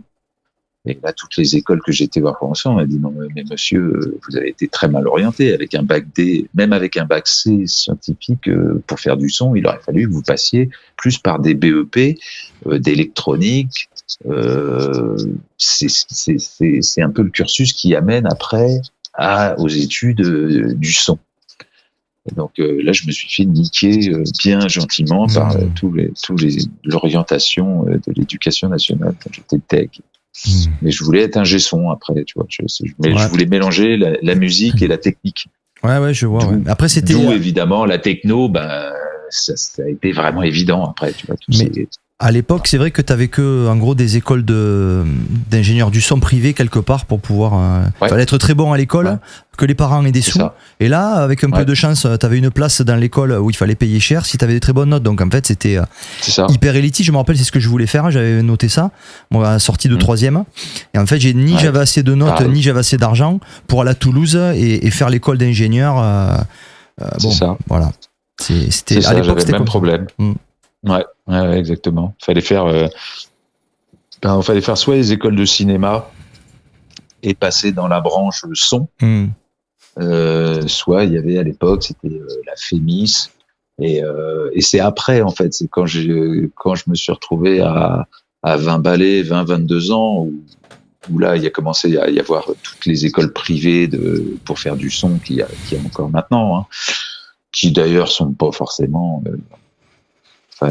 Et là toutes les écoles que j'ai été voir pour ça on m'a dit non mais monsieur vous avez été très mal orienté avec un bac D, même avec un bac C scientifique pour faire du son il aurait fallu que vous passiez plus par des BEP d'électronique. C'est un peu le cursus qui amène après aux études du son. Et donc là, je me suis fait niquer bien gentiment par l'orientation de l'éducation nationale quand j'étais tech. Mais je voulais être ingé son après, tu vois. Je voulais mélanger la musique et la technique. Ouais, je vois. Ouais. Après, c'était d'où évidemment la techno, ça a été vraiment évident après, tu vois. À l'époque, c'est vrai que tu avais que, en gros, des écoles d'ingénieurs du son privés quelque part pour pouvoir. Fallait être très bon à l'école, que les parents aient des sous. Et là, avec un peu de chance, tu avais une place dans l'école où il fallait payer cher si tu avais des très bonnes notes. Donc en fait, c'était hyper élitiste. Je me rappelle, c'est ce que je voulais faire. J'avais noté ça, moi, à la sortie de 3e. Et en fait, j'avais assez de notes, ni j'avais assez d'argent pour aller à Toulouse et faire l'école d'ingénieur. C'est ça. Voilà. C'était, à l'époque, c'était le même problème. Ouais, exactement. Fallait faire soit les écoles de cinéma et passer dans la branche son. Soit il y avait à l'époque, c'était la FEMIS. Et c'est après, en fait, c'est quand je me suis retrouvé à 22 ans, où là, il a commencé à y avoir toutes les écoles privées pour faire du son qu'il y a encore maintenant, hein, qui d'ailleurs sont pas forcément...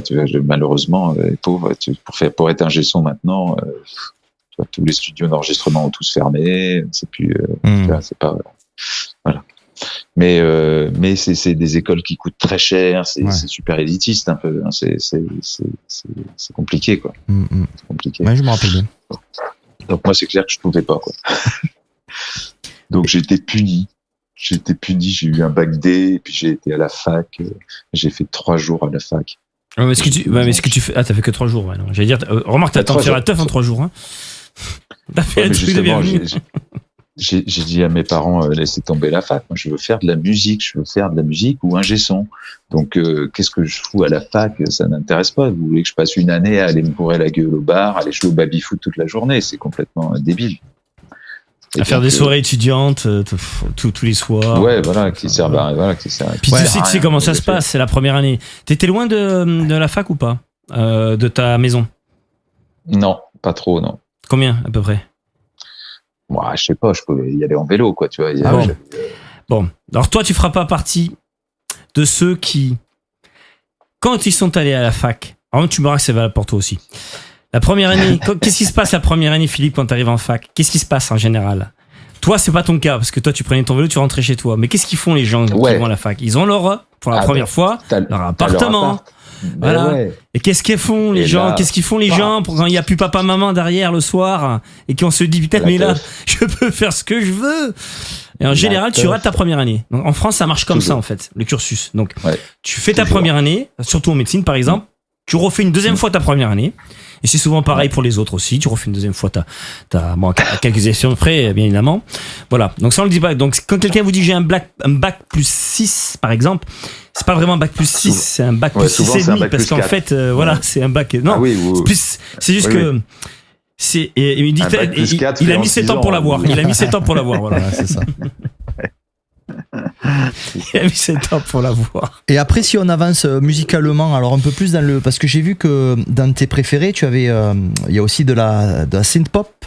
tu vois, malheureusement, pour être ingé son maintenant, tu vois, tous les studios d'enregistrement ont tous fermé. C'est plus, tu vois, c'est pas, voilà. Mais c'est des écoles qui coûtent très cher. C'est super élitiste un peu. Hein, c'est compliqué, quoi. C'est compliqué. Ouais, je me rappelle bien. Donc moi, c'est clair que je pouvais pas, quoi. Donc j'étais puni. J'ai eu un bac D, et puis j'ai été à la fac. J'ai fait 3 jours à la fac. Ouais, mais ce que tu fais, t'as fait que 3 jours, ouais, non. J'allais dire, remarque, t'as tenté de faire la teuf en 3 jours, hein. T'as fait un truc de bienvenue. J'ai dit à mes parents, laissez tomber la fac. Moi, je veux faire de la musique. Je veux faire de la musique ou ingé son. Donc, qu'est-ce que je fous à la fac? Ça n'intéresse pas. Vous voulez que je passe une année à aller me bourrer la gueule au bar, aller jouer au baby-foot toute la journée? C'est complètement débile. À faire des soirées étudiantes tous les soirs. Ouais, voilà, qui servent à rien. Puis tu sais comment ça se passe, c'est la première année. T'étais loin de la fac ou pas, de ta maison? Non, pas trop, non. Combien à peu près? Moi, je sais pas, je pouvais y aller en vélo, quoi, tu vois. Bon, alors toi, tu feras pas partie de ceux qui, quand ils sont allés à la fac, alors tu me diras que c'est valable pour toi aussi. La première année, qu'est-ce qui se passe la première année, Philippe, quand tu arrives en fac? Qu'est-ce qui se passe en général? Toi, c'est pas ton cas, parce que toi, tu prenais ton vélo, tu rentrais chez toi. Mais qu'est-ce qu'ils font les gens qui vont à la fac? Ils ont pour la première fois, leur appartement. Voilà. Ouais. Et qu'est-ce qu'ils font les gens? Qu'est-ce qu'ils font les gens pour quand il n'y a plus papa, maman derrière le soir et qu'on se dit putain, mais là, je peux faire ce que je veux. Et en général, tu rates ta première année. Donc, en France, ça marche comme ça, en fait, le cursus. Donc, tu fais ta première année, surtout en médecine, par exemple. Tu refais une deuxième fois ta première année. Et c'est souvent pareil pour les autres aussi. Tu refais une deuxième fois bon, à quelques exceptions près, bien évidemment. Voilà. Donc, ça, on le dit pas. Donc, quand quelqu'un vous dit j'ai un bac plus 6, par exemple, c'est pas vraiment un bac plus 6, c'est un bac plus 6,5, parce qu'en fait, voilà, c'est un bac, non. C'est juste que, il a mis 7 ans pour l'avoir. Il a mis 7 ans pour l'avoir, voilà, c'est ça. Il a mis 7 ans pour l'avoir. Et après, si on avance musicalement, alors un peu plus parce que j'ai vu que dans tes préférés, tu avais, il y a aussi de la synth-pop,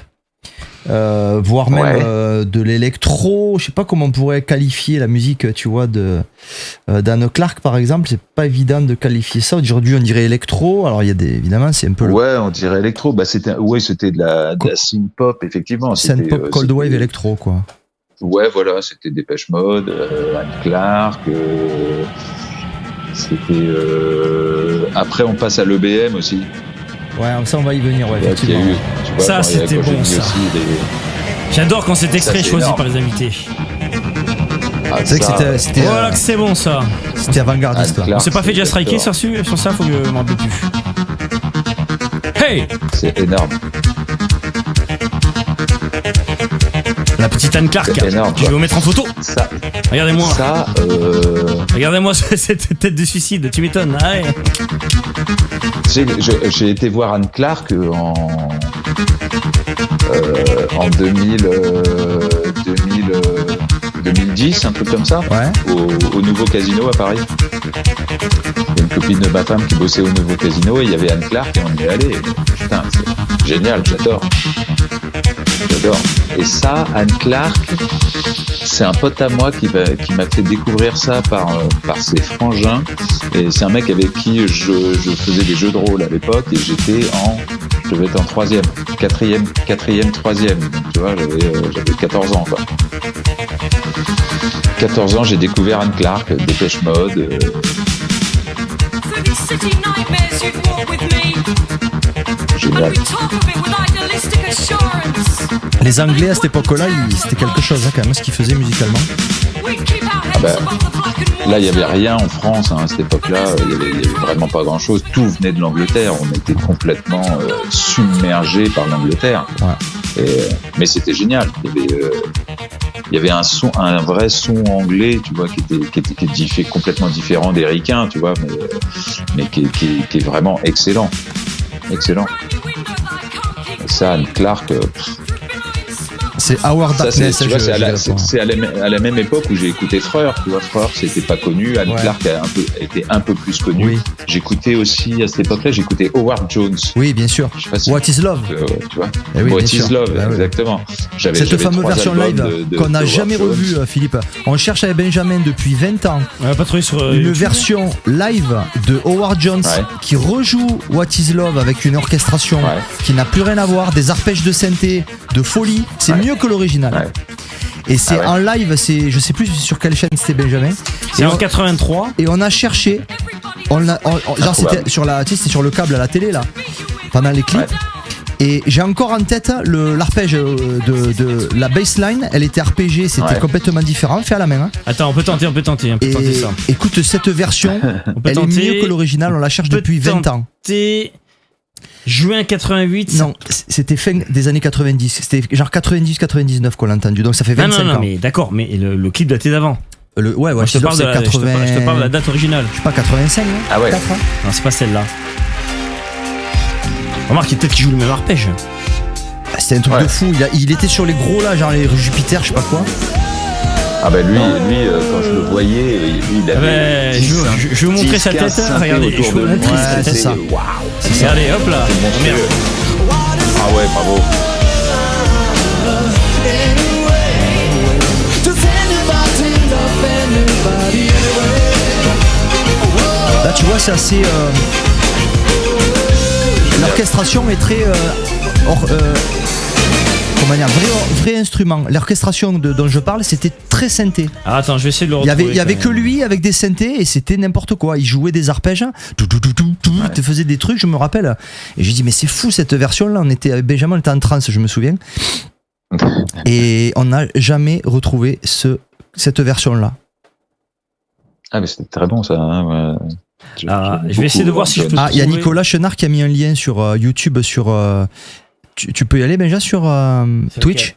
voire même de l'électro. Je sais pas comment on pourrait qualifier la musique, tu vois, d'Anne Clark par exemple. C'est pas évident de qualifier ça. Aujourd'hui, on dirait électro. Alors il y a évidemment, c'est un peu. Ouais, on dirait électro. Bah c'était de la synth-pop effectivement. Synth-pop, cold wave, électro quoi. Ouais, voilà, c'était Dépêche Mode, Anne Clark. C'était. Après, on passe à l'EBM aussi. Ouais, ça on va y venir, effectivement. Ça, c'était bon, ça. J'adore quand c'est extrait choisi par les invités. C'est vrai que c'était. Voilà que c'est bon, ça. C'était avant-gardiste. On s'est pas fait déjà striker sur ça, faut que je m'en rappelle plus. Hey! C'est énorme. La petite Anne Clark, je vais vous mettre en photo. Ça, regardez-moi. Regardez-moi cette tête de suicide, tu m'étonnes. Ah ouais. J'ai été voir Anne Clark en 2010, un truc comme ça, au Nouveau Casino à Paris. Il y a une copine de ma femme qui bossait au Nouveau Casino et il y avait Anne Clark et on y est allé. Putain, c'est génial, j'adore. Et ça, Anne Clark, c'est un pote à moi qui m'a fait découvrir ça par ses frangins. Et c'est un mec avec qui je faisais des jeux de rôle à l'époque et je devais être en 3e, 4e, 3e. Donc, tu vois, j'avais 14 ans, quoi. 14 ans, j'ai découvert Anne Clark, Dépêche Mode. Génial. Les Anglais à cette époque-là, c'était quelque chose quand même, ce qu'ils faisaient musicalement. Là, il n'y avait rien en France à cette époque-là. Il y avait vraiment pas grand-chose. Tout venait de l'Angleterre. On était complètement submergés par l'Angleterre. Ouais. Mais c'était génial. Il y avait un vrai son anglais, tu vois, qui était complètement différent des ricains, tu vois, mais qui est vraiment excellent. Excellent. Ça, Anne Clark. C'est Howard Darkness. C'est à la même époque où j'ai écouté Freur. Tu vois, Freur, c'était pas connu. Anne Clark était un peu plus connue. Oui. J'écoutais aussi, à cette époque-là, j'écoutais Howard Jones. Oui, bien sûr. What is Love. Tu vois. Oui, What is Love, exactement. Cette fameuse version live qu'on n'a jamais revue, Philippe. On cherche avec Benjamin depuis 20 ans. On va pas trouver sur une YouTube. Version live de Howard Jones qui rejoue What is Love avec une orchestration qui n'a plus rien à voir, des arpèges de synthé, de folie. C'est mieux que l'original. Et c'est en live, je sais plus sur quelle chaîne c'était, Benjamin. C'est en 83. Et on a cherché, genre c'était sur le câble à la télé là, pendant les clips. Et j'ai encore en tête l'arpège de la bassline, elle était arpégée, c'était complètement différent, fait à la main. Hein. Attends, on peut tenter ça. Écoute, cette version, elle est mieux que l'original, on la cherche depuis 20 ans. Juin 88. Non, c'était fin des années 90. C'était genre 90-99 qu'on l'a entendu. Donc ça fait 25 ans. Non, mais d'accord, mais le clip datait d'avant. Ouais, je te parle de la date originale. Je sais pas, 85. Hein, ah ouais. 4, hein. Non, c'est pas celle-là. Remarque, peut-être qu'il joue le même arpège. C'était un truc de fou. Il était sur les gros là, genre les Jupiter, je sais pas quoi. Ah bah lui, quand je le voyais, il avait. Je vais vous montrer sa tête. Regardez, je vous montre sa tête. C'est ça. Regardez, hop là. Merde. Ah ouais, bravo. Là, tu vois, c'est assez. L'orchestration est très. Comment dire, vrai instrument. L'orchestration dont je parle, c'était très synthé. Ah, attends, je vais essayer de le retrouver. Il y avait que lui avec des synthés et c'était n'importe quoi. Il jouait des arpèges, il te faisait des trucs, je me rappelle. Et j'ai dit, mais c'est fou cette version-là. Avec Benjamin, on était en transe, je me souviens. Et on n'a jamais retrouvé cette version-là. Ah, mais c'était très bon ça. Hein, je vais essayer de voir si je peux. Il y a Nicolas Chenard qui a mis un lien sur YouTube sur. Tu peux y aller, Benja, sur Twitch.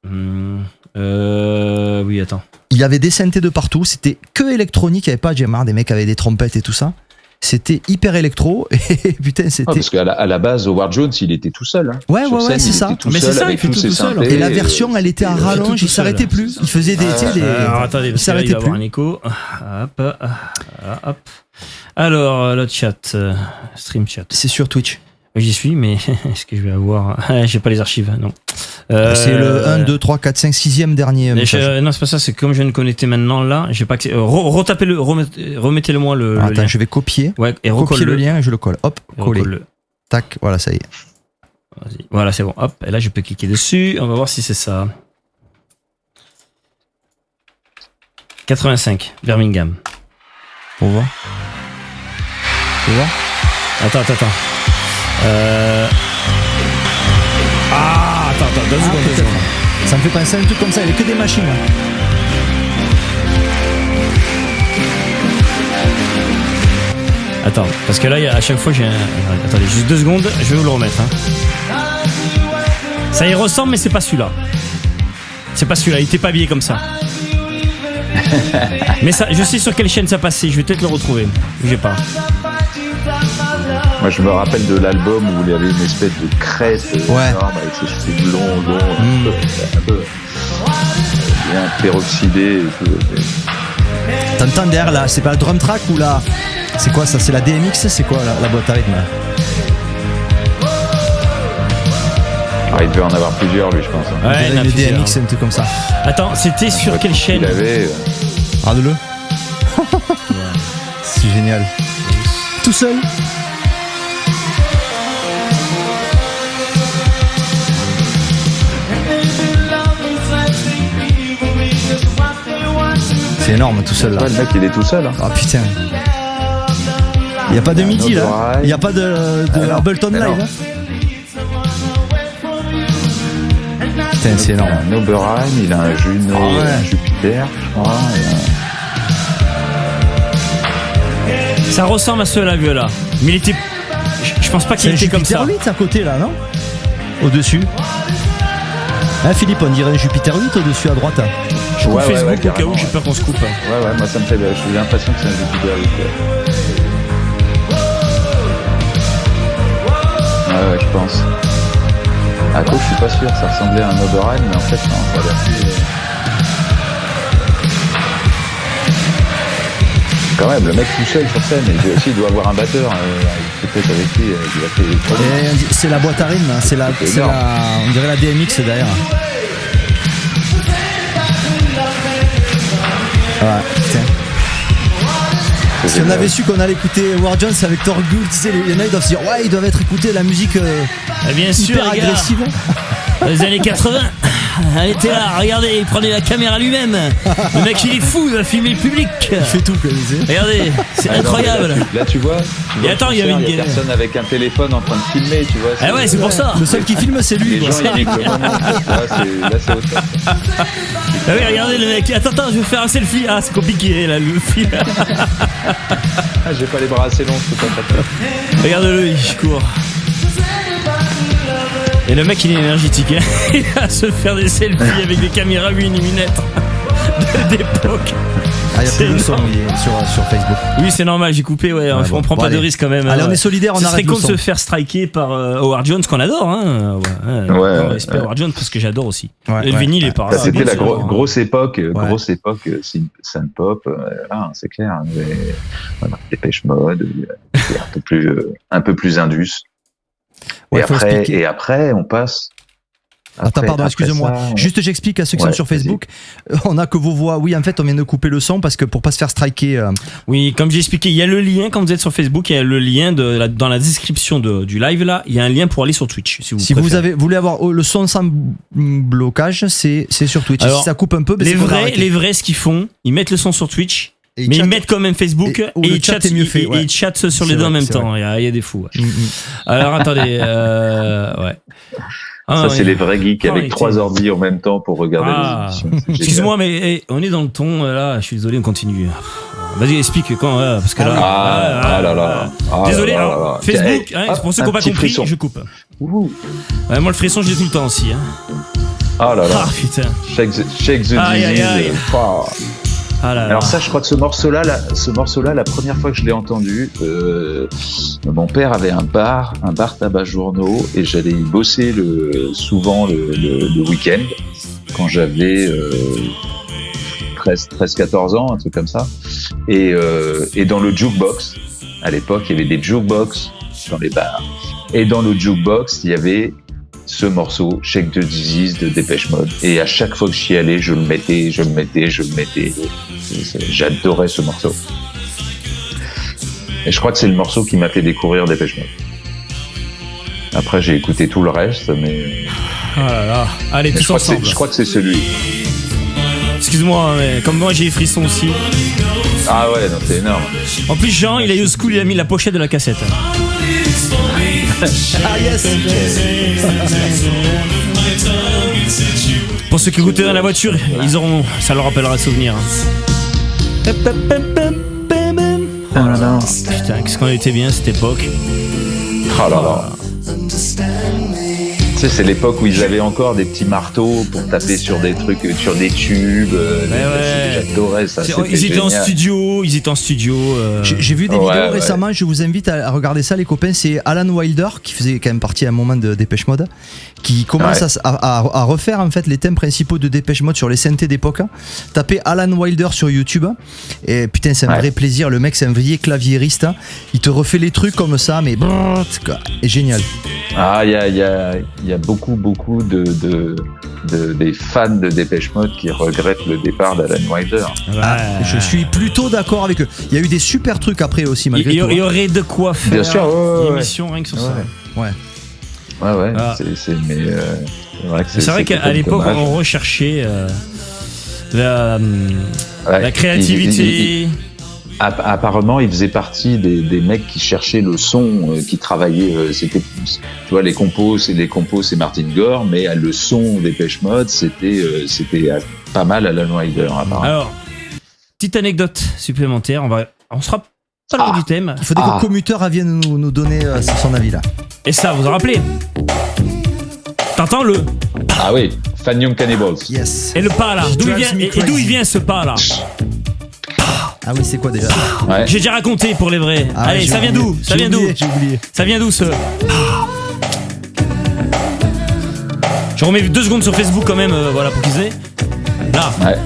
Oui, attends. Il y avait des synthés de partout, c'était que électronique, il n'y avait pas de jammer, des mecs avaient des trompettes et tout ça. C'était hyper électro et putain, c'était. Parce qu'à la base, Howard Jones, il était tout seul. Hein. Ouais, c'est ça. Mais c'est ça, il fait tout seul. Et la version, elle était à rallonge, il s'arrêtait plus. Il faisait des. Alors, attendez, il s'arrêtait plus. Un écho. Hop. Alors, le chat, stream chat. C'est sur Twitch. J'y suis, mais est-ce que je vais avoir. J'ai pas les archives, non. C'est le 1, 2, 3, 4, 5, 6e dernier message. Non, c'est pas ça, c'est comme je viens de connecter maintenant là, j'ai pas accès. Remettez-le moi le Attends, lien. Je vais copier. Ouais, et copier le lien et je le colle. Hop, coller. Tac, voilà, ça y est. Vas-y. Voilà, c'est bon. Hop, et là je peux cliquer dessus. On va voir si c'est ça. 85, Birmingham. On voit. Tu vois ? Attends. Attends, 2 secondes. Ça me fait penser à un truc comme ça, il n'y a que des machines. Attends, parce que là, à chaque fois, j'ai un. Attendez, juste 2 secondes, je vais vous le remettre. Ça y ressemble, mais c'est pas celui-là. Il était pas habillé comme ça. Mais ça, je sais sur quelle chaîne ça passait, je vais peut-être le retrouver. Bougez pas. Moi, je me rappelle de l'album où il y avait une espèce de crête énorme avec ses cheveux longs, un peu bien peroxydé et tout. T'entends derrière là, c'est pas la drum track ou là. C'est quoi ça? C'est la DMX? C'est quoi la boîte à rythme? Il devait en avoir plusieurs, lui, je pense. Ouais, il y en a le plusieurs. DMX, c'est un truc comme ça. Attends, c'était sur quelle chaîne? Il avait. Regarde-le. C'est génial. Tout seul. C'est énorme tout seul là. Ouais, le mec il est tout seul. Hein. Ah putain. Il n'y a pas de midi là. Oberheim. Il n'y a pas de Ableton mais Live. non. Hein. Putain, c'est énorme. Un Oberheim, il a un Juno, un Jupiter, je crois. Ça ressemble à ce live là. Mais il était. Je pense pas qu'il était comme ça. Jupiter 8 à côté là, non? Au-dessus. Hein, Philippe, on dirait un Jupiter 8 au-dessus à droite. Je coupe Facebook au cas où j'ai peur qu'on se coupe. Ouais, moi ça me fait. J'ai l'impression que c'est un Jupiter 8. Ouais, je pense. À cause, je suis pas sûr, ça ressemblait à un Oberheim, mais en fait, non, ça a l'air plus. Quand même, le mec tout seul sur scène, il doit avoir un batteur, peut-être avec lui, il a fait les premiers. C'est la boîte à rythme, hein, on dirait la DMX derrière. Ouais, putain. Si on avait su qu'on allait écouter War Jones avec Thorgood, tu sais, il y en a, ils doivent se dire, ouais, ils doivent être écoutés la musique bien sûr, hyper agressive. Dans les années 80, elle était là, regardez, il prenait la caméra lui-même. Le mec, il est fou, il va filmer le public. Il fait tout, quoi. Regardez, c'est incroyable. Là, tu vois. Et attends, il y avait une personne avec un téléphone en train de filmer, tu vois. Ah ouais, c'est pour ça. Le seul qui filme, c'est lui. Les gens, ils niquent le moment. Là, c'est autre chose. Ah oui, regardez le mec. Attends, je vais faire un selfie. Ah, c'est compliqué, là, le fil. J'ai pas les bras assez longs, je peux pas faire. Regarde-le, il court. Et le mec, il est énergétique. Hein. Il va se faire des selfies avec des caméras 8 mm d'époque. Ah, il y a plus de son sur Facebook. Oui, c'est normal, j'ai coupé. Ouais, on prend pas de risque quand même. Allez, on est solidaires, on arrête le son. C'est con de se faire striker par Howard Jones, qu'on adore. Hein. Respect Howard Jones, parce que j'adore aussi. Et le vinyle est par là. C'était la grosse époque Sun Pop. Là, c'est clair. Voilà, Dépêche Mode, un peu plus indus. Ouais, et après, on passe. Attends, pardon, excusez-moi. Juste, j'explique à ceux qui sont sur Facebook. On a que vos voix. Oui, en fait, on vient de couper le son parce que pour pas se faire striker. Oui, comme j'ai expliqué, il y a le lien quand vous êtes sur Facebook. Il y a le lien dans la description du live là. Il y a un lien pour aller sur Twitch. Si vous voulez avoir le son sans blocage, c'est sur Twitch. Alors, si ça coupe un peu, les vrais, ce qu'ils font, ils mettent le son sur Twitch. Mais ils mettent quand même Facebook et ils chattent sur les deux en même temps. Il y a des fous. Ouais. Alors attendez, ouais. C'est les vrais geeks avec 3 ordi en même temps pour regarder les émissions. Excuse-moi, mais on est dans le ton là. Je suis désolé, on continue. Vas-y, explique quand, parce que là. Désolé, Facebook. C'est pour ceux qui n'ont pas compris, je coupe. Moi, le frisson, je l'ai tout le temps aussi. Ah là là. Ah putain. Shake the disease. Alors ça, je crois que ce morceau-là, la première fois que je l'ai entendu, mon père avait un bar tabac journaux, et j'allais y bosser souvent le week-end quand j'avais 13-14 ans, un truc comme ça. Et dans le jukebox, à l'époque, il y avait des jukebox dans les bars, et dans le jukebox, il y avait ce morceau, Shake the Disease de Dépêche Mode. Et à chaque fois que j'y allais, je le mettais. J'adorais ce morceau. Et je crois que c'est le morceau qui m'a fait découvrir Dépêche Mode. Après, j'ai écouté tout le reste, mais... Oh là là. Allez, tous ensemble. Je crois que c'est celui. Excuse-moi, mais comme moi, j'ai les frissons aussi. Ah ouais, non, c'est énorme. En plus, Jean, il a eu school, il a mis la pochette de la cassette. Ah yes. Pour ceux qui écoutaient dans la voiture, ça leur rappellera de souvenirs. Oh là là. Putain, qu'est-ce qu'on était bien cette époque. Oh là là. Tu sais, c'est l'époque où ils avaient encore des petits marteaux pour taper sur des trucs, sur des tubes. J'adorais ça. Ils étaient en studio. J'ai vu des vidéos récemment. Je vous invite à regarder ça, les copains. C'est Alan Wilder qui faisait quand même partie à un moment de Dépêche Mode, qui commence à refaire en fait les thèmes principaux de Dépêche Mode sur les synthés d'époque. Tapez Alan Wilder sur YouTube et putain, c'est un vrai plaisir. Le mec, c'est un vrai claviériste. Il te refait les trucs comme ça, mais est génial. Ah, il y a beaucoup des fans de Dépêche Mode qui regrettent le départ d'Alan Wilder. Je suis plutôt d'accord avec eux. Il y a eu des super trucs après aussi, malgré tout. Il y aurait de quoi faire. Bien sûr, une émission rien que sur ça. Ouais. C'est vrai qu'à l'époque, on recherchait la créativité. apparemment, il faisait partie des mecs qui cherchaient le son, qui travaillaient. C'était, tu vois, les compos, c'est Martin Gore, mais le son des Depeche Mode, c'était pas mal à Alan Wilder. Apparemment. Alors, petite anecdote supplémentaire. On sera pas loin du thème. Il faudrait que Commuteur vienne nous donner son avis là. Et ça, vous en rappelez? T'entends le? Ah oui, Fan Young Cannibals. Yes. Et le pas là. D'où il vient ce pas là? Ah oui, c'est quoi déjà? Ouais. J'ai déjà raconté pour les vrais. Allez, ça vient d'où? Ça vient d'où? J'ai oublié. Ça vient d'où ce? Je remets 2 secondes sur Facebook quand même, voilà, pour qu'ils aient. Là. Ouais.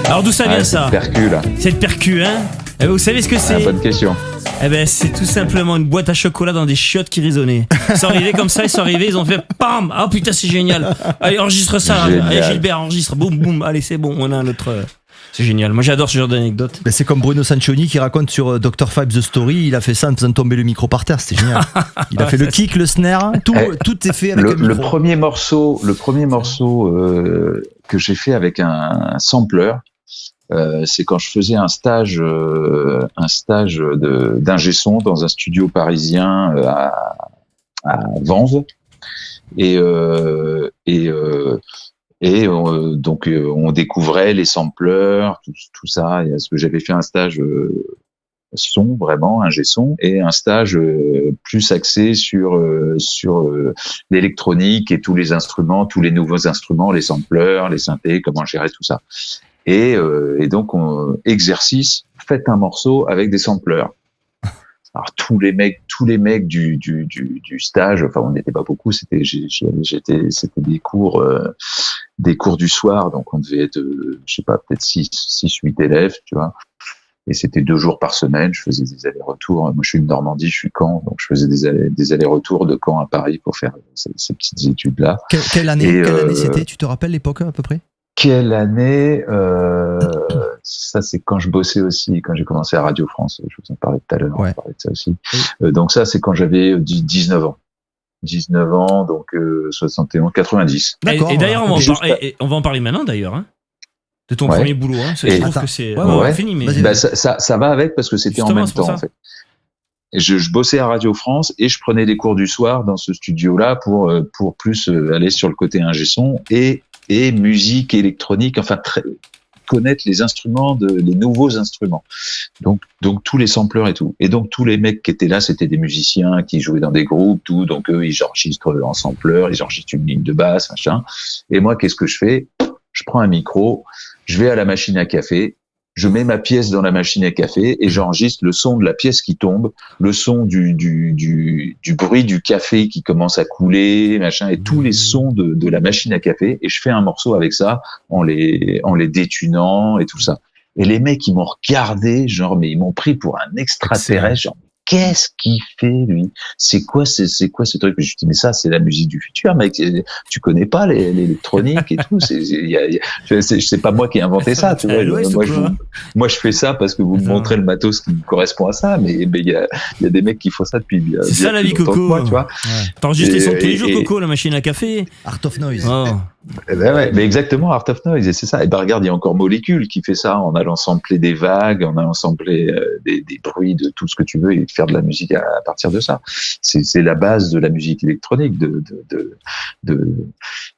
Alors d'où ça vient ça? C'est le percu là. C'est le percu, hein? Et vous savez ce que c'est? Bonne question. Eh ben, c'est tout simplement une boîte à chocolat dans des chiottes qui résonnaient. Ils sont arrivés comme ça, ils ont fait PAM! Ah putain, c'est génial! Allez, enregistre ça! Allez, Gilbert, enregistre! Boum, boum! Allez, c'est bon, on a notre. C'est génial. Moi, j'adore ce genre d'anecdote. Ben, c'est comme Bruno Sancioni qui raconte sur Dr. Five The Story. Il a fait ça en faisant tomber le micro par terre. C'était génial. Il a fait le kick, le snare, tout est fait avec un micro. Le premier morceau que j'ai fait avec un sampler, c'est quand je faisais un stage d'ingé son dans un studio parisien à Vanves donc on découvrait les sampleurs, tout ça. Parce que j'avais fait un stage son, vraiment ingé son, et un stage plus axé sur l'électronique et tous les instruments, tous les nouveaux instruments, les sampleurs, les synthés, comment gérer tout ça. Et donc exercice, faites un morceau avec des sampleurs. Alors tous les mecs du stage, enfin on n'était pas beaucoup, c'était des cours du soir, donc on devait être je sais pas, peut-être 6-8 élèves, tu vois. Et c'était 2 jours par semaine, je faisais des allers-retours. Moi je suis de Normandie, je suis Caen, donc je faisais des allers-retours de Caen à Paris pour faire ces petites études là. Quelle année c'était? Tu te rappelles l'époque à peu près? Quelle année ça, c'est quand je bossais aussi, quand j'ai commencé à Radio France. Je vous en parlais tout à l'heure, ouais. On parlait de ça aussi. Donc ça, c'est quand j'avais 19 ans. 19 ans, donc 71, 90. Et d'ailleurs, on va en parler maintenant, d'ailleurs. Hein, de ton premier boulot. Hein, je trouve que c'est fini. Mais ça va avec parce que c'était justement, en même temps, en fait. Je bossais à Radio France et je prenais des cours du soir dans ce studio-là pour plus aller sur le côté ingé son et musique électronique, enfin connaître les instruments, les nouveaux instruments. Donc tous les sampleurs et tout. Et donc tous les mecs qui étaient là, c'était des musiciens qui jouaient dans des groupes, tout. Donc eux, ils enregistrent en sampleur, ils enregistrent une ligne de basse, machin. Et moi, qu'est-ce que je fais? Je prends un micro, je vais à la machine à café, je mets ma pièce dans la machine à café et j'enregistre le son de la pièce qui tombe, le son du bruit du café qui commence à couler, machin, et tous les sons de la machine à café, et je fais un morceau avec ça en les détunant et tout ça. Et les mecs, ils m'ont regardé, genre, mais ils m'ont pris pour un extraterrestre, genre, qu'est-ce qu'il fait, lui? C'est quoi ce truc? Je me dis, mais ça, c'est la musique du futur, mec. Tu connais pas l'électronique et tout. C'est pas moi qui ai inventé ça, tu vois. Moi, je fais ça parce que vous me montrez le matos qui correspond à ça, mais il y a des mecs qui font ça depuis bien. C'est ça la vie, Coco. Moi, tu vois. T'enregistres les sons tous les jours, Coco, la machine à café. Art of Noise. Oh. Mais exactement, Art of Noise, et c'est ça. Et regarde, il y a encore Molécule qui fait ça en allant sampler des vagues, en allant sampler des bruits, de tout ce que tu veux, et faire de la musique à partir de ça. C'est la base de la musique électronique,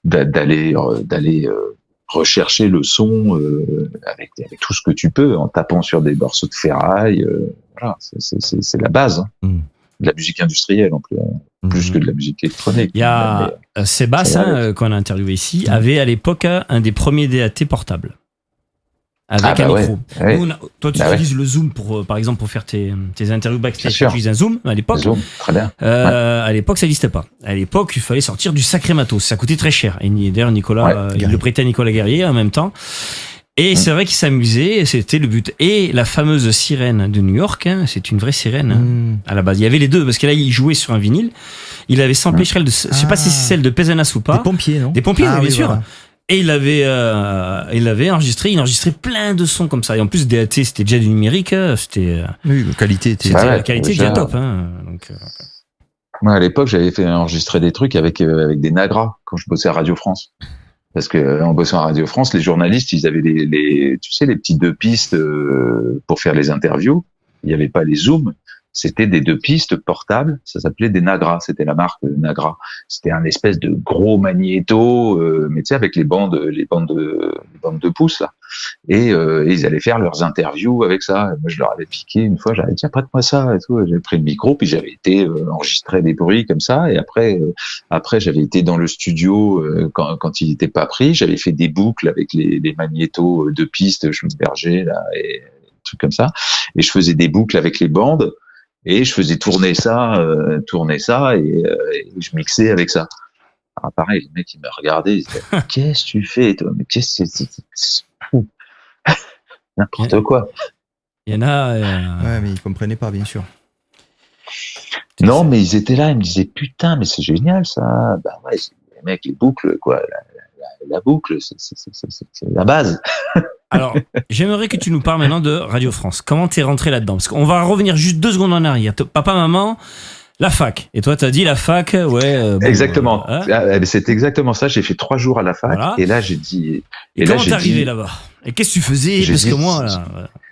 d'aller rechercher le son avec tout ce que tu peux, en tapant sur des morceaux de ferraille. Voilà, c'est la base. Hein. De la musique industrielle en plus que de la musique électronique. Il y a Sébastien, qu'on a interviewé ici, avait à l'époque un des premiers DAT portables. Avec un micro. Ouais. Toi, tu utilises le Zoom par exemple, pour faire tes interviews backstage. Tu utilises un Zoom à l'époque. Zoom, très bien. À l'époque, ça n'existait pas. À l'époque, il fallait sortir du sacré matos. Ça coûtait très cher. Et d'ailleurs, Nicolas, il le prêtait à Nicolas Guerrier en même temps. Et c'est vrai qu'il s'amusait, c'était le but. Et la fameuse sirène de New York, hein, c'est une vraie sirène à la base. Il y avait les deux, parce que là, il jouait sur un vinyle. Il avait samplé, je sais pas si c'est celle de Pezenas ou pas. Des pompiers, non? Des pompiers, bien sûr. Voilà. Et il avait enregistré, plein de sons comme ça. Et en plus, DAT, c'était déjà du numérique, c'était. Oui, la qualité était. La qualité était top, hein. Donc. Moi, à l'époque, j'avais fait enregistrer des trucs avec des Nagra quand je bossais à Radio France. Parce que en bossant à Radio France, les journalistes, ils avaient tu sais, les petites 2 pistes pour faire les interviews. Il n'y avait pas les zooms. C'était des 2 pistes portables. Ça s'appelait des Nagra. C'était la marque Nagra. C'était un espèce de gros magnéto, mais tu sais, avec les bandes de pouces là. Et ils allaient faire leurs interviews avec ça. Et moi, je leur avais piqué une fois. J'avais dit, tiens, prête-moi ça et tout. J'avais pris le micro, puis j'avais été enregistrer des bruits comme ça. Et après, j'avais été dans le studio quand il n'était pas pris. J'avais fait des boucles avec les magnétos de pistes, Schmidt-Berger là, et des trucs comme ça. Et je faisais des boucles avec les bandes. Et je faisais tourner ça, et je mixais avec ça. Alors pareil, les mecs, ils me regardaient, ils disaient, qu'est-ce que tu fais, toi? Mais qu'est-ce que c'est fou. N'importe quoi. Il y en a... Ouais, mais ils comprenaient pas, bien sûr. Non, mais ils étaient là, ils me disaient, putain, mais c'est génial, ça. Bah ouais, les mecs, les boucles, quoi. La boucle, c'est la base. Alors, j'aimerais que tu nous parles maintenant de Radio France. Comment t'es rentré là-dedans? Parce qu'on va revenir juste 2 secondes en arrière. Papa, maman, la fac. Et toi, t'as dit la fac, ouais. Bon, exactement. C'est exactement ça. J'ai fait 3 jours à la fac. Voilà. Et là, j'ai dit. Et comment t'es arrivé là-bas? Et qu'est-ce que tu faisais? Parce que moi,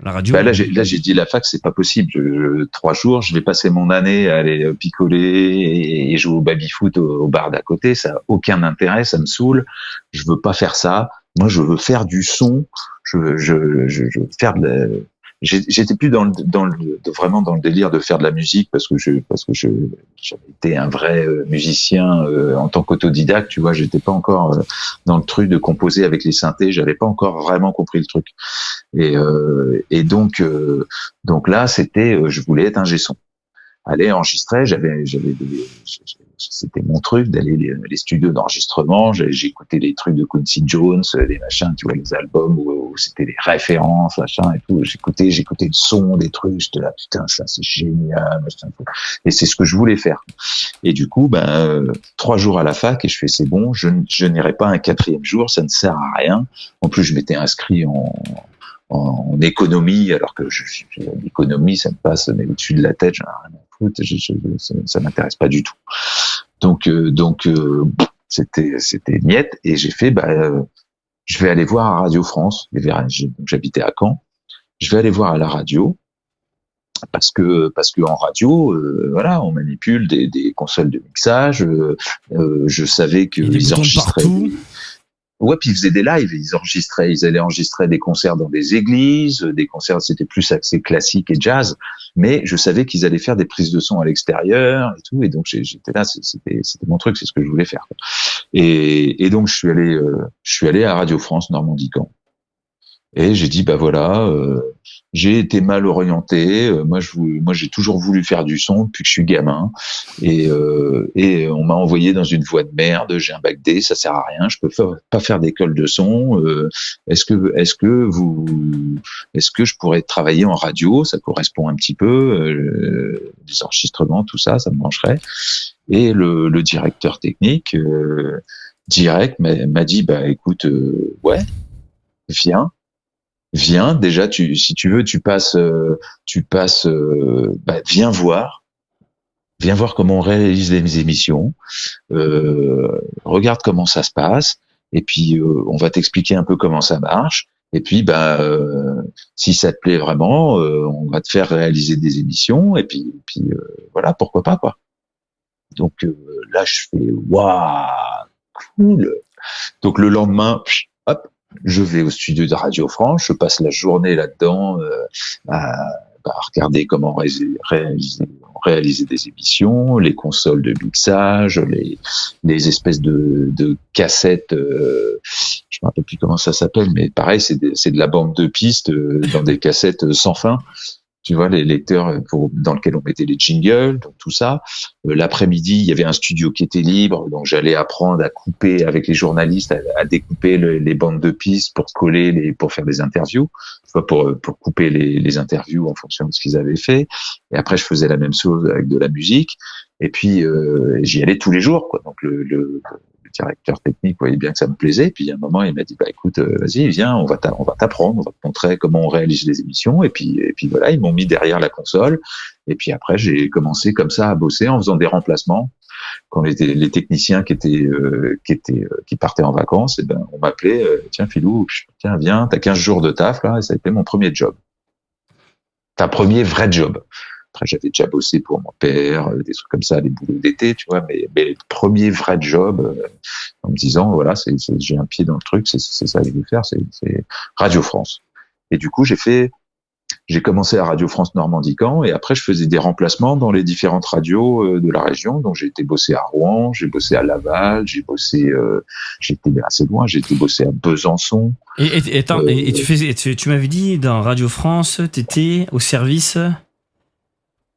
la radio. Bah là, j'ai dit la fac, c'est pas possible. 3 jours, je vais passer mon année à aller picoler et jouer au baby-foot au bar d'à côté. Ça a aucun intérêt, ça me saoule. Je veux pas faire ça. Moi, je veux faire du son. Je veux faire de j'étais plus vraiment dans le délire de faire de la musique parce que j'avais été un vrai musicien en tant qu'autodidacte, tu vois, j'étais pas encore dans le truc de composer avec les synthés, j'avais pas encore vraiment compris le truc. Et donc là, c'était je voulais être ingé son. Aller enregistrer, c'était mon truc d'aller les studios d'enregistrement, j'écoutais les trucs de Quincy Jones, les machins, tu vois, les albums où c'était les références, machin et tout, j'écoutais le son des trucs, j'étais là, putain, ça c'est génial, machin, et c'est ce que je voulais faire. Et du coup, 3 jours à la fac et je fais c'est bon, je n'irai pas un 4e jour, ça ne sert à rien. En plus, je m'étais inscrit en économie, alors que l'économie, ça me passe mais au-dessus de la tête, j'en ai rien à foutre, ça m'intéresse pas du tout. Donc c'était niette, et j'ai fait, je vais aller voir à Radio France, j'habitais à Caen, je vais aller voir à la radio, parce que en radio, voilà, on manipule des consoles de mixage, je savais qu'ils enregistraient. Ouais, puis ils faisaient des lives, ils allaient enregistrer des concerts dans des églises, des concerts, c'était plus axé classique et jazz, mais je savais qu'ils allaient faire des prises de son à l'extérieur et tout, et donc j'étais là, c'était mon truc, c'est ce que je voulais faire. Et donc je suis allé à Radio France Normandie-Caen. Et j'ai dit, voilà, j'ai été mal orienté. Moi, j'ai toujours voulu faire du son depuis que je suis gamin. Et on m'a envoyé dans une voie de merde. J'ai un bac D, ça sert à rien. Je peux pas faire d'école de son. Est-ce que je pourrais travailler en radio? Ça correspond un petit peu, des enregistrements, tout ça, ça me brancherait. Et le directeur technique, direct, m'a dit, écoute, ouais, viens, déjà, si tu veux, viens voir comment on réalise les émissions, regarde comment ça se passe, et puis on va t'expliquer un peu comment ça marche, et puis si ça te plaît vraiment, on va te faire réaliser des émissions, et puis voilà, pourquoi pas, quoi. Donc là, je fais waouh, cool. Donc le lendemain, hop, je vais au studio de Radio France, je passe la journée là-dedans à regarder comment réaliser des émissions, les consoles de mixage, les espèces de cassettes, je me rappelle plus comment ça s'appelle, mais pareil, c'est de la bande de pistes dans des cassettes sans fin. Tu vois, les lecteurs dans lesquels on mettait les jingles, donc tout ça. L'après-midi, il y avait un studio qui était libre, donc j'allais apprendre à couper avec les journalistes, à découper les bandes de pistes pour pour faire des interviews, pour couper les interviews en fonction de ce qu'ils avaient fait. Et après, je faisais la même chose avec de la musique. Et puis, j'y allais tous les jours, quoi. Donc le directeur technique voyait bien que ça me plaisait, puis à un moment il m'a dit écoute, vas-y, viens, on va t'apprendre, on va te montrer comment on réalise les émissions, et puis voilà, ils m'ont mis derrière la console, et puis après j'ai commencé comme ça à bosser en faisant des remplacements. quand les techniciens qui partaient en vacances, et ben on m'appelait, tiens Philou, tiens viens, t'as 15 jours de taf là, et ça a été mon premier job. Un premier vrai job. Après, j'avais déjà bossé pour mon père, des trucs comme ça, des boulots d'été, tu vois, mais le premier vrai job, en me disant, voilà, j'ai un pied dans le truc, c'est ça que je veux faire, c'est Radio France. Et du coup, j'ai commencé à Radio France Normandie-Caen, et après, je faisais des remplacements dans les différentes radios de la région. Donc, j'ai été bossé à Rouen, j'ai bossé à Laval, j'étais assez loin, j'ai été bossé à Besançon. Et tu m'avais dit, dans Radio France, t'étais au service...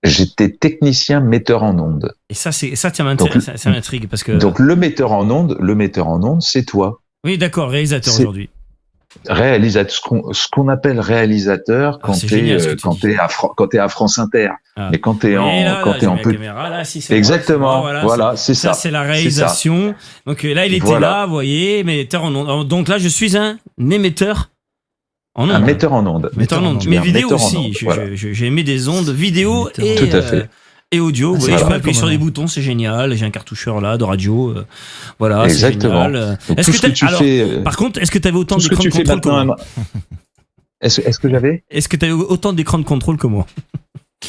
J'étais technicien metteur en ondes. Et ça m'intrigue parce que. Donc le metteur en ondes, c'est toi. Oui, d'accord, réalisateur aujourd'hui. Réalisateur, ce qu'on appelle réalisateur quand t'es à France Inter. Ah. Mais quand t'es en peu. Exactement. Voilà, c'est ça. Ça c'est la réalisation. Donc là il était là, vous voyez, metteur en ondes. Donc là je suis un émetteur. Un metteur en ondes. Mais vidéo aussi. J'ai aimé des ondes vidéo et audio. Je peux appuyer sur des boutons, c'est génial. J'ai un cartoucheur là de radio. Voilà, exactement. C'est génial. Par contre, est-ce que tu avais autant d'écrans de contrôle que moi? Est-ce que j'avais? Est-ce que tu avais autant d'écrans de contrôle que moi?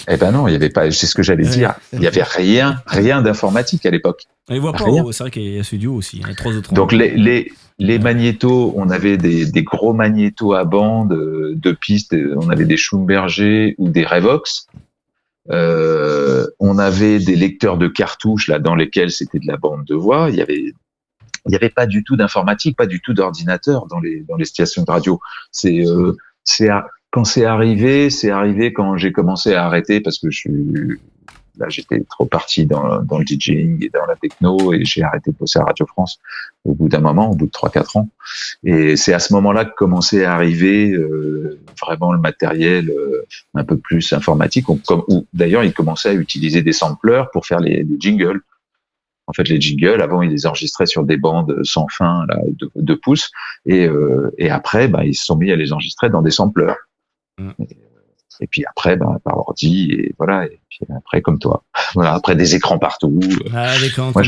Eh ben non, il y avait pas. C'est ce que j'allais dire. Il y avait rien d'informatique à l'époque. On les voit pas. C'est vrai qu'il y a ce duo aussi. Il y a 3 autres. Donc les magnétos, on avait des gros magnétos à bande de pistes. On avait des Schlumberger ou des Revox. On avait des lecteurs de cartouches là dans lesquels c'était de la bande de voix. Il y avait pas du tout d'informatique, pas du tout d'ordinateur dans les stations de radio. Quand c'est arrivé quand j'ai commencé à arrêter parce que j'étais trop parti dans le DJing et dans la techno et j'ai arrêté de bosser à Radio France au bout d'un moment, au bout de 3-4 ans. Et c'est à ce moment-là que commençait à arriver vraiment le matériel un peu plus informatique. Où d'ailleurs, ils commençaient à utiliser des sampleurs pour faire les jingles. En fait, les jingles, avant, ils les enregistraient sur des bandes sans fin, là, de 2 pouces. Et après, ils se sont mis à les enregistrer dans des sampleurs. Et puis après, par ordi, et voilà. Et puis après, comme toi. Voilà, après des écrans partout. Moi,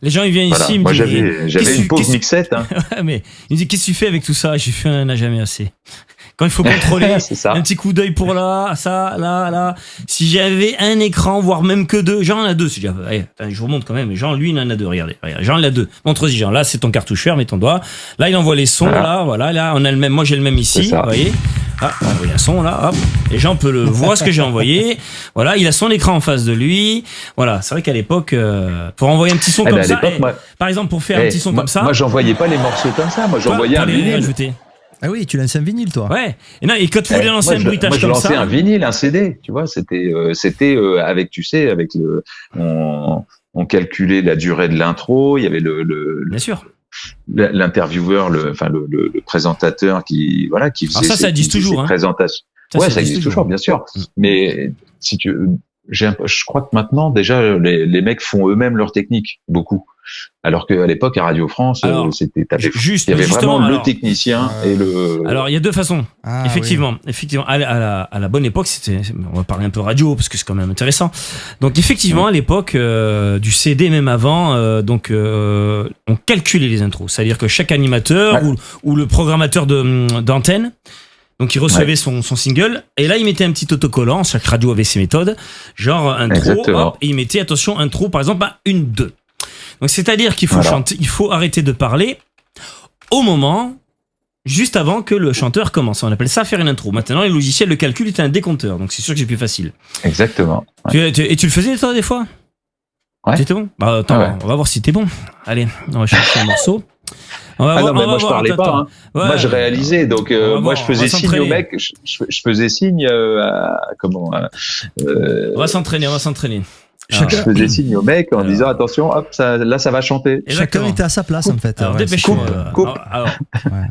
les gens, ils viennent ici, ils me disent. J'avais une pauvre mixette, hein. Mais ils me disent, qu'est-ce que tu fais avec tout ça? J'ai fait un n'a jamais assez. Quand il faut contrôler, un petit coup d'œil pour là. Si j'avais un écran, voire même que 2, Jean en a 2. Je vous montre quand même. Jean, lui, il en a 2. Regardez. Jean, il en a 2. Montre-y, Jean. Là, c'est ton cartoucheur, mets ton doigt. Là, il envoie les sons. Voilà. Là, on a le même. Moi, j'ai le même ici. Vous voyez? On envoie un son là. Hop. Et Jean peut le voir ce que j'ai envoyé. Voilà, il a son écran en face de lui. Voilà, c'est vrai qu'à l'époque, pour envoyer un petit son comme ça, par exemple, pour faire un petit son comme ça. Moi, j'envoyais pas les morceaux comme ça. Moi, j'envoyais un vinyle. Ah oui, tu lançais un vinyle, toi. Ouais. Et quand tu voulais lancer un bruitage comme ça. Moi, je lançais un vinyle, un CD. Tu vois, c'était avec, tu sais, avec on calculait la durée de l'intro. Il y avait Bien sûr. L'intervieweur, le présentateur qui faisait ça existe toujours, hein. Présentations. Ça existe toujours, bien sûr. Mais si je crois que maintenant, déjà, les mecs font eux-mêmes leur technique, beaucoup. Alors qu'à l'époque, à Radio France, il y avait vraiment le technicien et le... Alors, il y a 2 façons. Effectivement. À la bonne époque, on va parler un peu radio, parce que c'est quand même intéressant. Donc, effectivement, à l'époque, du CD, même avant, on calculait les intros. C'est-à-dire que chaque animateur ou le programmateur d'antenne, donc il recevait son single, et là il mettait un petit autocollant, chaque radio avait ses méthodes, genre intro, et il mettait, attention, intro par exemple à 1-2. Donc c'est-à-dire qu'il faut chanter, il faut arrêter de parler au moment, juste avant que le chanteur commence. On appelle ça faire une intro. Maintenant les logiciels le calculent, c'est un décompteur, donc c'est sûr que c'est plus facile. Exactement. Et tu le faisais toi des fois? C'était bon? Attends, on va voir si t'es bon. Allez, on va chercher un morceau. Moi je parlais pas. Hein. Moi je réalisais, donc moi je faisais signe au mec, je faisais signe on va s'entraîner. Je faisais signe au mec en disant attention, hop, ça va chanter. Chacun était à sa place en fait. Alors, dépêche-toi. Coupe.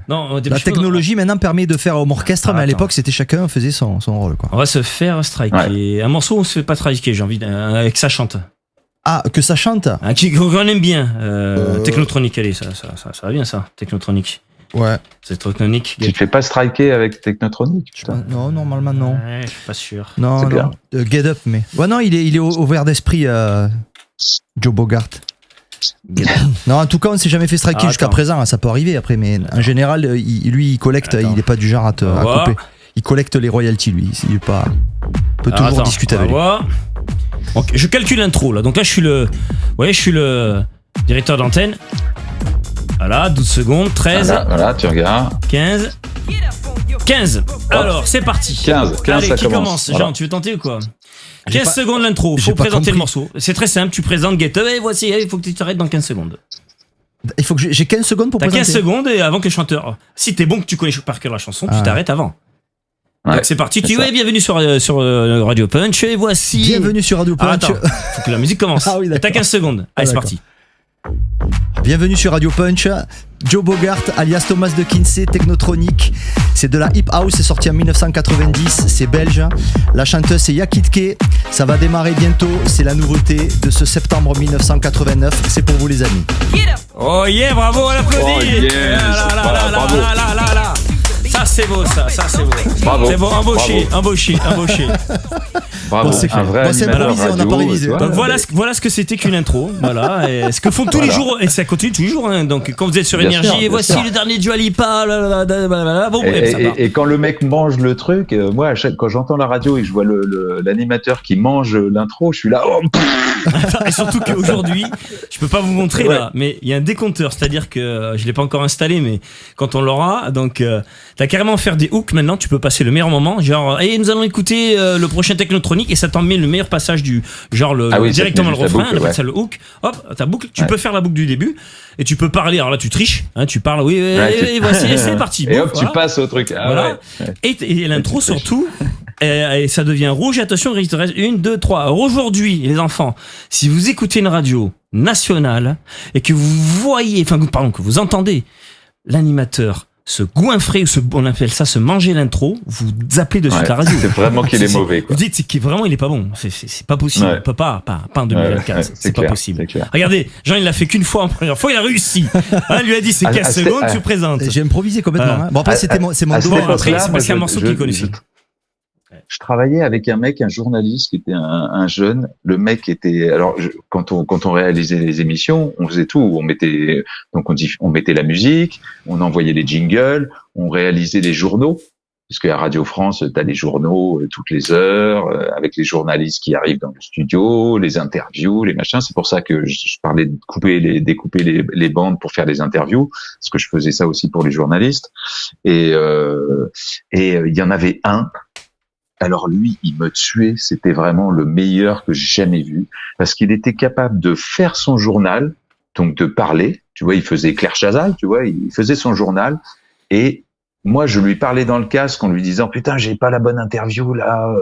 Non, la technologie maintenant permet de faire homme orchestre, mais à l'époque c'était chacun faisait son rôle, quoi. On va se faire striker. Un morceau où on se fait pas striker, j'ai envie avec ça chante. Ah, que ça chante. Qu'on aime bien. Technotronique, allez, ça va bien ça, Technotronique. Ouais. C'est Technotronique. Tu te fais pas striker avec Technotronique, putain. Non, normalement non. Ouais, je suis pas sûr. Non. Get Up, mais. Ouais, non, il est ouvert d'esprit. Joe Bogart. Non, en tout cas, on s'est jamais fait striker jusqu'à présent. Hein, ça peut arriver après, mais en général, il collecte. Il n'est pas du genre à couper. Il collecte les royalties, lui. Il est pas. On peut toujours discuter avec lui. Donc, je calcule l'intro là. Donc là, je suis le directeur d'antenne. Voilà, 12 secondes, 13. Voilà, tu regardes. 15. Alors, c'est parti. 15, allez, ça qui commence voilà. Jean, tu veux tenter ou quoi? 15 secondes l'intro, faut présenter le morceau. C'est très simple, tu présentes Get Up et voici, il faut que tu t'arrêtes dans 15 secondes. Il faut que j'ai 15 secondes pour présenter. T'as 15 secondes et avant que le chanteur. Si t'es bon que tu connais par cœur la chanson, tu t'arrêtes avant. Ouais, donc c'est parti, bienvenue sur Radio Punch et voici. Bienvenue sur Radio Punch. Attends, faut que la musique commence. Ah oui, t'as 15 secondes. Allez, c'est parti. Bienvenue sur Radio Punch. Joe Bogart, alias Thomas de Kinsey, Technotronic. C'est de la hip house, c'est sorti en 1990, c'est belge. La chanteuse c'est Yakitke. Ça va démarrer bientôt, c'est la nouveauté de ce septembre 1989. C'est pour vous les amis. Oh yeah, bravo, on applaudit. Oh yes, bravo. Ça c'est beau, ça c'est beau. Bravo. C'est bon, embauché. Bravo, bon, c'est un vrai c'est animateur improvisé, on n'a pas révisé. Donc voilà ce que c'était qu'une intro. Voilà, et ce que font tous les jours, et ça continue toujours. Hein. Donc quand vous êtes sur Énergie, et voici le dernier Dua Lipa, bon, et quand le mec mange le truc, moi, quand j'entends la radio et que je vois l'animateur qui mange l'intro, je suis là. Oh, et surtout qu'aujourd'hui, je peux pas vous montrer là, mais il y a un décompteur, c'est-à-dire que je l'ai pas encore installé, mais quand on l'aura, donc t'as carrément faire des hooks maintenant, tu peux passer le meilleur moment, genre, et nous allons écouter le prochain Technotronic et ça t'en met le meilleur passage du genre directement le refrain, on appelle ça le hook. Hop, ta boucle, tu peux faire la boucle du début et tu peux parler. Alors là, tu triches, hein, tu parles, et voici, c'est parti. Et hop, tu passes au truc. Voilà. Et l'intro surtout. Et ça devient rouge. Attention, il te reste 1, 2, 3. Alors aujourd'hui, les enfants, si vous écoutez une radio nationale et que que vous entendez l'animateur se goinfrer, on appelle ça se manger l'intro, vous appelez de suite la radio. C'est vraiment qu'il est mauvais, quoi. Vous dites c'est vraiment il est pas bon. C'est pas possible. On peut pas en 2024. C'est pas possible. Regardez, Jean il l'a fait qu'une fois en première fois, il a réussi. Il lui a dit c'est 15 secondes, tu présentes. J'ai improvisé complètement. Bon après c'est mon dos. Après c'est parce qu'il y a un morceau qu'il connaît. Je travaillais avec un journaliste qui était un jeune. Le mec était, alors quand on réalisait les émissions, on faisait tout. On mettait la musique, on envoyait les jingles, on réalisait les journaux. Parce qu'à Radio France, t'as les journaux toutes les heures, avec les journalistes qui arrivent dans le studio, les interviews, les machins. C'est pour ça que je parlais de découper les bandes pour faire les interviews, parce que je faisais ça aussi pour les journalistes. Et il y en avait un. Alors lui, il me tuait, c'était vraiment le meilleur que j'ai jamais vu, parce qu'il était capable de faire son journal, donc de parler, tu vois, il faisait Claire Chazal, tu vois, il faisait son journal, et moi je lui parlais dans le casque en lui disant putain j'ai pas la bonne interview là,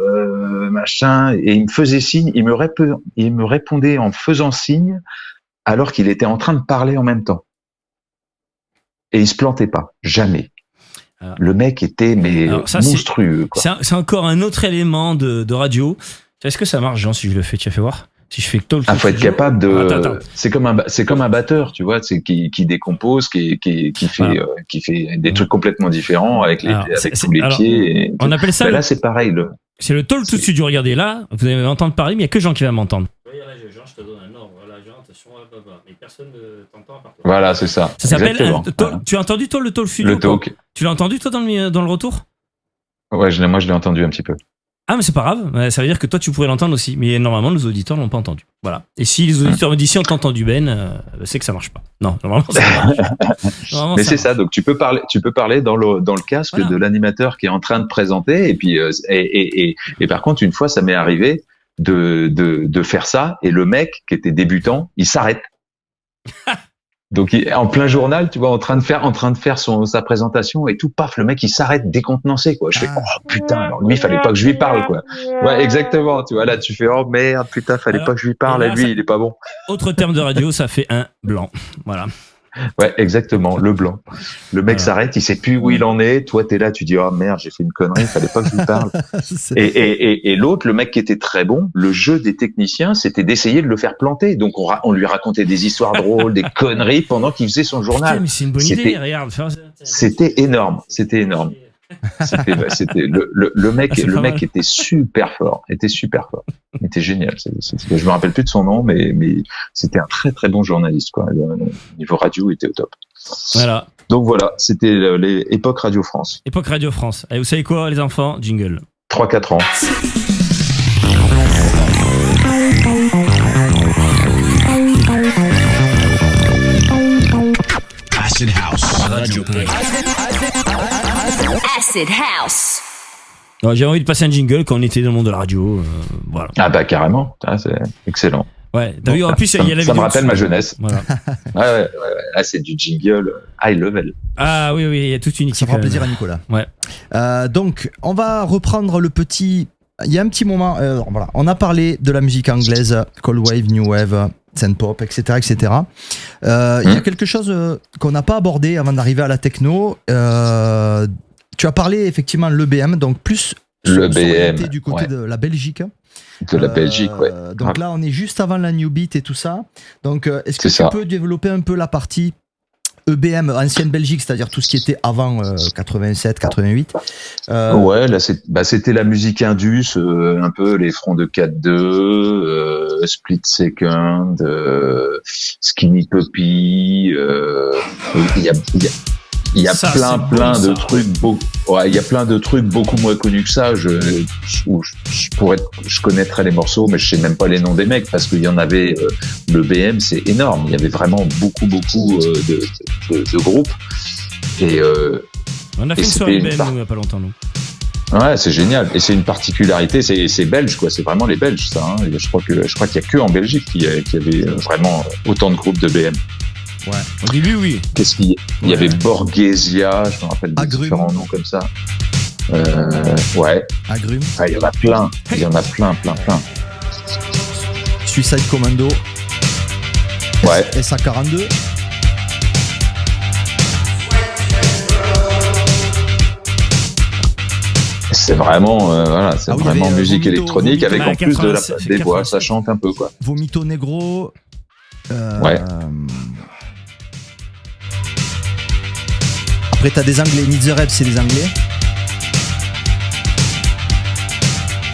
machin, et il me faisait signe, il me répondait en faisant signe, alors qu'il était en train de parler en même temps, et il se plantait pas, jamais. Le mec était monstrueux. Quoi. C'est encore un autre élément de radio. Est-ce que ça marche, Jean, si je le fais? Tu as fait voir? Si je fais talk. Faut être capable de. Attends. C'est comme un batteur, tu vois, c'est qui décompose, qui fait des trucs complètement différents avec tous les pieds. On appelle ça. Là, c'est pareil. C'est le talk tout de suite. Regardez là, vous allez m'entendre parler, mais il y a que Jean qui va m'entendre. Jean, je te donne un ordre. Voilà, Jean, attention, mais personne ne t'entend à part toi. Voilà, c'est ça. Ça s'appelle. Tu as entendu toi le talk studio? Le talk. Tu l'as entendu toi dans le retour? Ouais, moi je l'ai entendu un petit peu. Ah mais c'est pas grave, ça veut dire que toi tu pourrais l'entendre aussi, mais normalement nos auditeurs l'ont pas entendu. Voilà. Et si les auditeurs me disent si on t'a entendu c'est que ça marche pas. Non, normalement ça marche. Mais c'est ça, donc tu peux parler dans le casque de l'animateur qui est en train de présenter, et puis et par contre une fois ça m'est arrivé de faire ça, et le mec qui était débutant, il s'arrête. Donc en plein journal, tu vois, en train de faire sa présentation et tout, paf, le mec il s'arrête décontenancé, quoi. Je fais oh putain, alors lui il fallait pas que je lui parle, quoi. Ouais, exactement, tu vois, là tu fais oh merde, putain, fallait pas que je lui parle, et lui il est pas bon. Autre terme de radio, ça fait un blanc. Voilà. Ouais, exactement, le blanc. Le mec s'arrête, il sait plus où il en est. Toi, t'es là, tu dis, oh merde, j'ai fait une connerie, fallait pas que je lui parle. Et l'autre, le mec qui était très bon, le jeu des techniciens, c'était d'essayer de le faire planter. Donc, on lui racontait des histoires drôles, des conneries pendant qu'il faisait son journal. Putain, mais c'est une bonne idée, regarde. C'était énorme, C'était le mec était super fort, était génial. Je me rappelle plus de son nom, mais c'était un très très bon journaliste, quoi. Le niveau radio était au top. Voilà. Donc voilà, c'était l'époque Radio France. Époque Radio France. Et vous savez quoi, les enfants? Jingle. 3-4 ans. Acid House. Radio Acid House. Alors, j'ai envie de passer un jingle quand on était dans le monde de la radio. Voilà. Ah bah carrément, c'est excellent. Ouais, t'as vu, en plus, il y a la vidéo. Ça me rappelle ma jeunesse. Voilà. Ouais. Là, c'est du jingle high level. Ah oui, il y a toute une équipe. Ça fera plaisir à Nicolas. Ouais. Donc, on va reprendre le petit. Il y a un petit moment. Voilà, on a parlé de la musique anglaise, cold wave, new wave, synth pop, etc., etc. Il y a quelque chose qu'on n'a pas abordé avant d'arriver à la techno. Tu as parlé effectivement de l'EBM, donc plus l'EBM du côté de la Belgique. De la Belgique, ouais. Donc là, on est juste avant la New Beat et tout ça. Donc, est-ce que tu peux développer un peu la partie EBM, ancienne Belgique, c'est-à-dire tout ce qui était avant 87, 88 Ouais, là, c'était la musique indus, un peu les fronts de 4-2, Split Second, Skinny Puppy, il y a plein de trucs il y a plein de trucs beaucoup moins connus que ça. Je connaîtrais les morceaux, mais je sais même pas les noms des mecs parce qu'il y en avait. Le BM, c'est énorme. Il y avait vraiment beaucoup de groupes. Et on a fait une soirée BM il y a pas longtemps, nous. Ouais, c'est génial. Et c'est une particularité. C'est belge, quoi. C'est vraiment les Belges, ça. Hein. Je crois qu'il y a que en Belgique qui avait vraiment autant de groupes de BM. Ouais. Au début, oui. Qu'est-ce qu'il y a? Il y avait Borghesia, je me rappelle des différents noms comme ça. Ouais. Agrumes. Ah, il y en a plein. Il y en a plein. Suicide Commando. Ouais. SA42. C'est vraiment, voilà, c'est vraiment musique électronique avec en plus des voix, ça chante un peu, quoi. Vomito Negro. Ouais. Après, t'as des Anglais. Need the Rep, c'est des Anglais.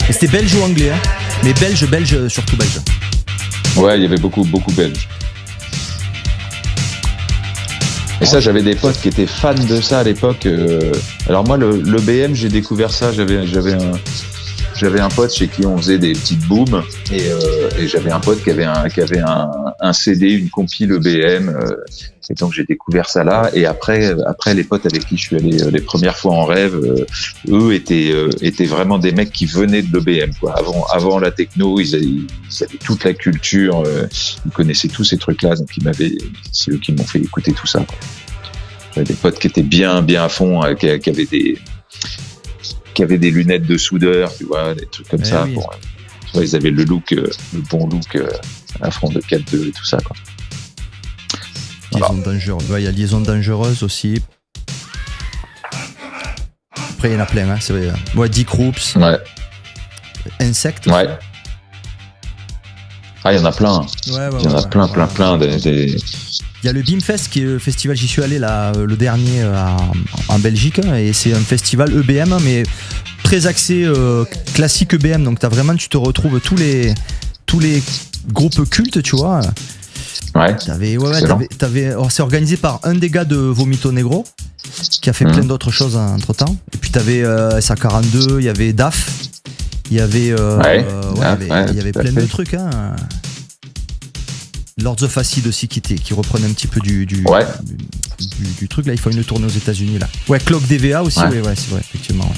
Et c'était belge ou anglais, hein. Mais belge, surtout belge. Ouais, il y avait beaucoup belges. Et ça, j'avais des potes qui étaient fans de ça à l'époque. Alors moi, le BM, j'ai découvert ça. J'avais un pote chez qui on faisait des petites booms et j'avais un pote qui avait un CD, une compile EBM. Et donc j'ai découvert ça là. Et après les potes avec qui je suis allé les premières fois en rêve, eux étaient vraiment des mecs qui venaient de l'EBM, quoi. Avant la techno, ils avaient toute la culture, ils connaissaient tous ces trucs-là. Donc c'est eux qui m'ont fait écouter tout ça, quoi. J'avais des potes qui étaient bien à fond, qui avaient des lunettes de soudeur, tu vois, des trucs comme ça. Oui. Ils avaient le bon look à front de 4-2 et tout ça, quoi. Liaison dangereuse. Ouais, il y a Liaison dangereuse aussi. Après, il y en a plein, hein, c'est vrai. Ouais, Dick Roops. Ouais. Insectes. Ouais. Ah, il y en a plein. Il y en a plein. Il y a le Beamfest qui est le festival, j'y suis allé là, le dernier en Belgique, et c'est un festival EBM, mais très axé classique EBM. Donc tu te retrouves tous les groupes cultes, tu vois. Ouais. C'est organisé par un des gars de Vomito Negro qui a fait plein d'autres choses entre temps. Et puis t'avais SA42, il y avait DAF, il y avait il y avait plein de trucs, hein. Lords of Acid aussi qui reprenait un petit peu du truc. Là, ils font une tournée aux États-Unis là. Ouais, Clock DVA aussi. Ouais, c'est vrai, effectivement. Ouais.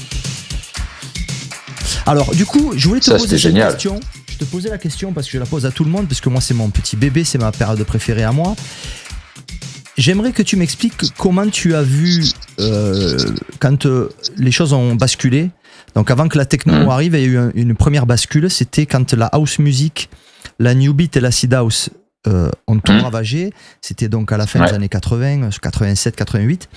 Alors, du coup, je voulais te poser cette question. Je te posais la question parce que je la pose à tout le monde, parce que moi, c'est mon petit bébé, c'est ma période préférée à moi. J'aimerais que tu m'expliques comment tu as vu quand les choses ont basculé. Donc, avant que la techno arrive, il y a eu une première bascule. C'était quand la house music, la new beat et l'acid house ont tout ravagé. C'était donc à la fin des années 80, 87, 88.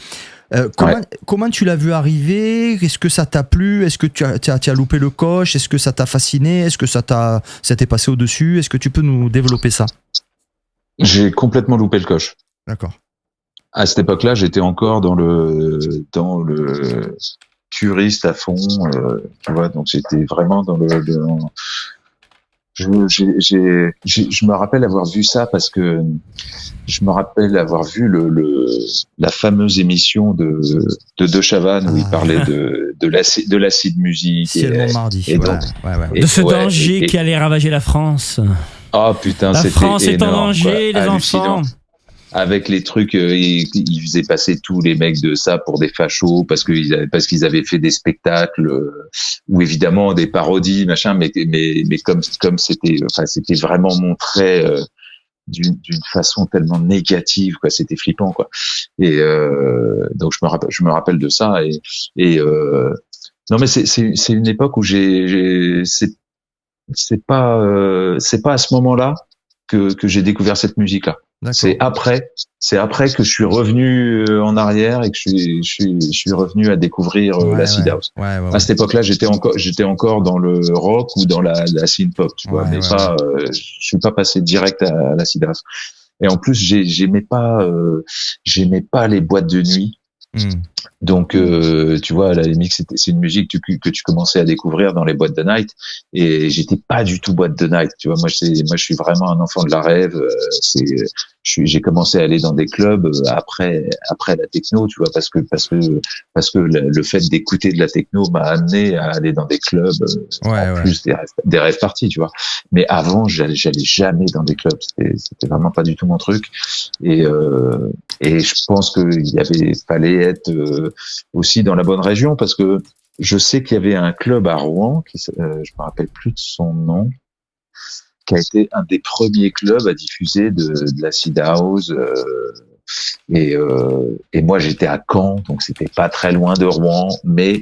Comment tu l'as vu arriver? Est-ce que ça t'a plu? Est-ce que tu as loupé le coche? Est-ce que ça t'a fasciné? Est-ce que ça t'est passé au-dessus? Est-ce que tu peux nous développer ça? J'ai complètement loupé le coche. D'accord. À cette époque-là, j'étais encore dans le puriste à fond, tu vois. Donc j'étais vraiment dans je me rappelle avoir vu ça parce que je me rappelle avoir vu la fameuse émission de Chavannes où il parlait de l'acide musique. Ciel Montmardi. Et donc, de ce danger qui allait ravager la France. Oh putain, c'était énorme. La France est en danger, quoi. Les enfants. Avec les trucs, ils faisaient passer tous les mecs de ça pour des fachos parce qu'ils avaient fait des spectacles ou évidemment des parodies machin, mais comme c'était vraiment montré d'une façon tellement négative, quoi. C'était flippant, quoi. Et donc je me rappelle de ça et non mais c'est une époque où c'est pas à ce moment-là que j'ai découvert cette musique-là. C'est après que je suis revenu en arrière et que je suis revenu à découvrir l'acid house. À cette époque-là, j'étais encore dans le rock ou dans la synth pop, tu vois, mais pas je suis pas passé direct à l'acid house. Et en plus, j'aimais pas les boîtes de nuit. Donc, tu vois, à la limite, c'est une musique que tu commençais à découvrir dans les boîtes de night, et j'étais pas du tout boîte de night. Tu vois, moi, je suis vraiment un enfant de la rêve. J'ai commencé à aller dans des clubs après la techno, tu vois, parce que le fait d'écouter de la techno m'a amené à aller dans des clubs, plus des rêves parties, tu vois. Mais avant, j'allais jamais dans des clubs. C'était vraiment pas du tout mon truc. Et je pense qu'il fallait être aussi dans la bonne région, parce que je sais qu'il y avait un club à Rouen je me rappelle plus de son nom, qui a été un des premiers clubs à diffuser de l'acid house, et moi j'étais à Caen, donc c'était pas très loin de Rouen, mais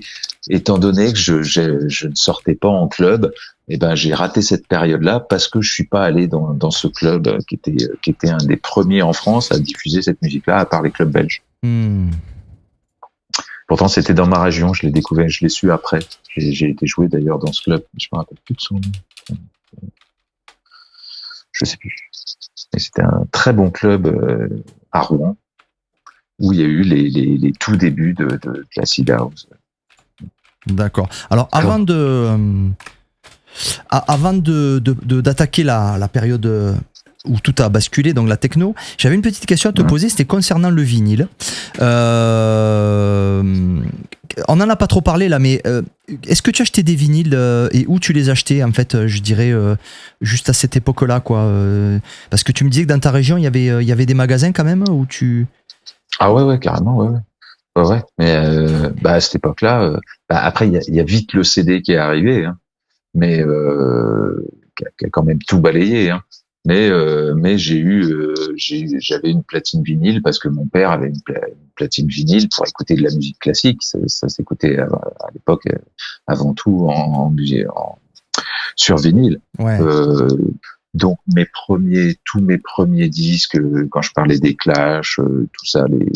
étant donné que je ne sortais pas en club, et ben j'ai raté cette période-là parce que je suis pas allé dans ce club qui était un des premiers en France à diffuser cette musique-là, à part les clubs belges. Pourtant, c'était dans ma région, je l'ai découvert, je l'ai su après. J'ai été joué d'ailleurs dans ce club, je me rappelle plus de son nom. Je sais plus. Et c'était un très bon club à Rouen, où il y a eu les tout débuts de l'acid house. D'accord. Alors, avant d'attaquer la période où tout a basculé, donc la techno, j'avais une petite question à te poser, c'était concernant le vinyle. On n'en a pas trop parlé là, mais est-ce que tu achetais des vinyles et où tu les achetais, en fait, je dirais, juste à cette époque-là, quoi, parce que tu me disais que dans ta région, il y avait des magasins quand même où tu... Ah ouais, carrément, ouais. Mais à cette époque-là, après, il y a vite le CD qui est arrivé, hein, mais qui a quand même tout balayé, hein. Mais j'avais une platine vinyle parce que mon père avait une platine vinyle pour écouter de la musique classique. Ça s'écoutait à l'époque avant tout sur vinyle. Ouais. Donc tous mes premiers disques, quand je parlais des Clash, tout ça, les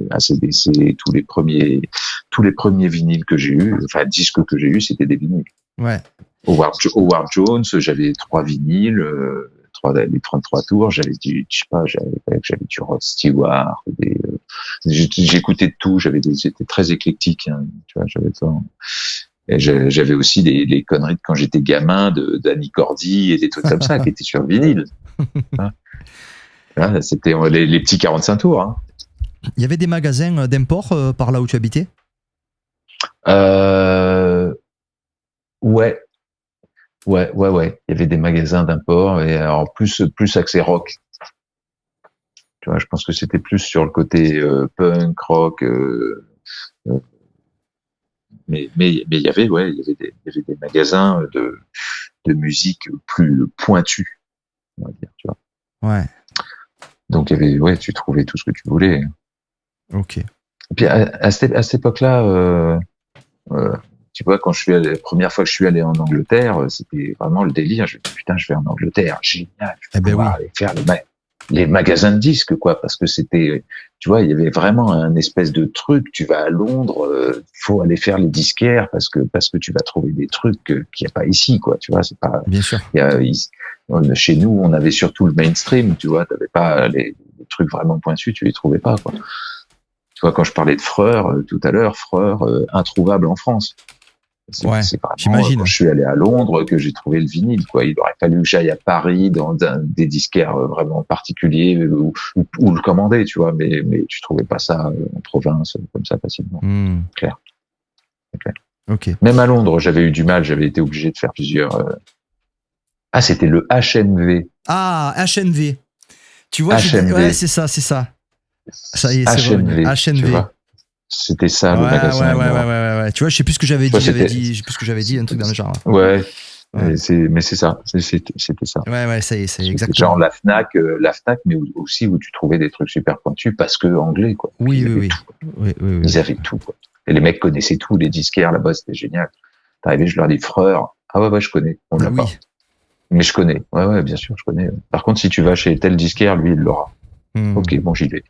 AC/DC, tous les premiers vinyles que j'ai eu, enfin disques que j'ai eu, c'était des vinyles. Ouais. Howard Jones, j'avais 3 vinyles. Les 33 tours, j'avais du Rod Stewart, j'écoutais de tout, j'étais très éclectique, hein, tu vois, j'avais aussi les conneries de quand j'étais gamin d'Annie Cordy et des trucs comme ça qui étaient sur vinyle. Hein, c'était les petits 45 tours, hein. Il y avait des magasins d'import par là où tu habitais? Ouais. Ouais. Il y avait des magasins d'import, et alors plus axé rock. Tu vois, je pense que c'était plus sur le côté punk, rock. Mais il y avait des magasins de musique plus pointus, on va dire, tu vois. Ouais. Donc il y avait, tu trouvais tout ce que tu voulais. Ok. Et puis à cette époque-là. Tu vois, la première fois que je suis allé en Angleterre, c'était vraiment le délire. Je me dis, putain, je vais en Angleterre, génial. Je vais pouvoir aller faire les magasins de disques, quoi, parce que c'était, tu vois, il y avait vraiment un espèce de truc. Tu vas à Londres, faut aller faire les disquaires parce que tu vas trouver des trucs qu'il n'y a pas ici, quoi. Tu vois, c'est pas. Bien sûr. Chez nous, on avait surtout le mainstream, tu vois. T'avais pas les trucs vraiment pointus, tu les trouvais pas, quoi. vois, quand je parlais de Freur tout à l'heure, Freur introuvable en France. C'est vraiment j'imagine. Quand je suis allé à Londres que j'ai trouvé le vinyle, quoi. Il aurait fallu que j'aille à Paris dans des disquaires vraiment particuliers ou le commander, tu vois. Mais tu trouvais pas ça en province comme ça facilement. Clair. Ok. Même à Londres, j'avais eu du mal. J'avais été obligé de faire plusieurs. Ah, c'était le HNV. Ah, HNV. Tu vois, HNV. Ouais, c'est ça. Ça y est, c'est HNV. HNV. Tu vois, c'était ça le magasin. Ouais. Tu vois, je sais plus ce que j'avais dit. Je sais plus ce que j'avais dit, un truc dans le genre. Ouais. Mais c'est ça. C'était ça. Ouais, ça y est, c'est exactement. Genre la Fnac, mais aussi où tu trouvais des trucs super pointus parce que anglais, quoi. Oui. Ils avaient tout, quoi. Et les mecs connaissaient tout, les disquaires là-bas, c'était génial. T'arrivais, je leur dis Freur. Ah ouais, je connais. On l'a pas. Mais je connais. Ouais, bien sûr, je connais. Par contre, si tu vas chez tel disquaire, lui, il l'aura. Ok, bon, j'y vais.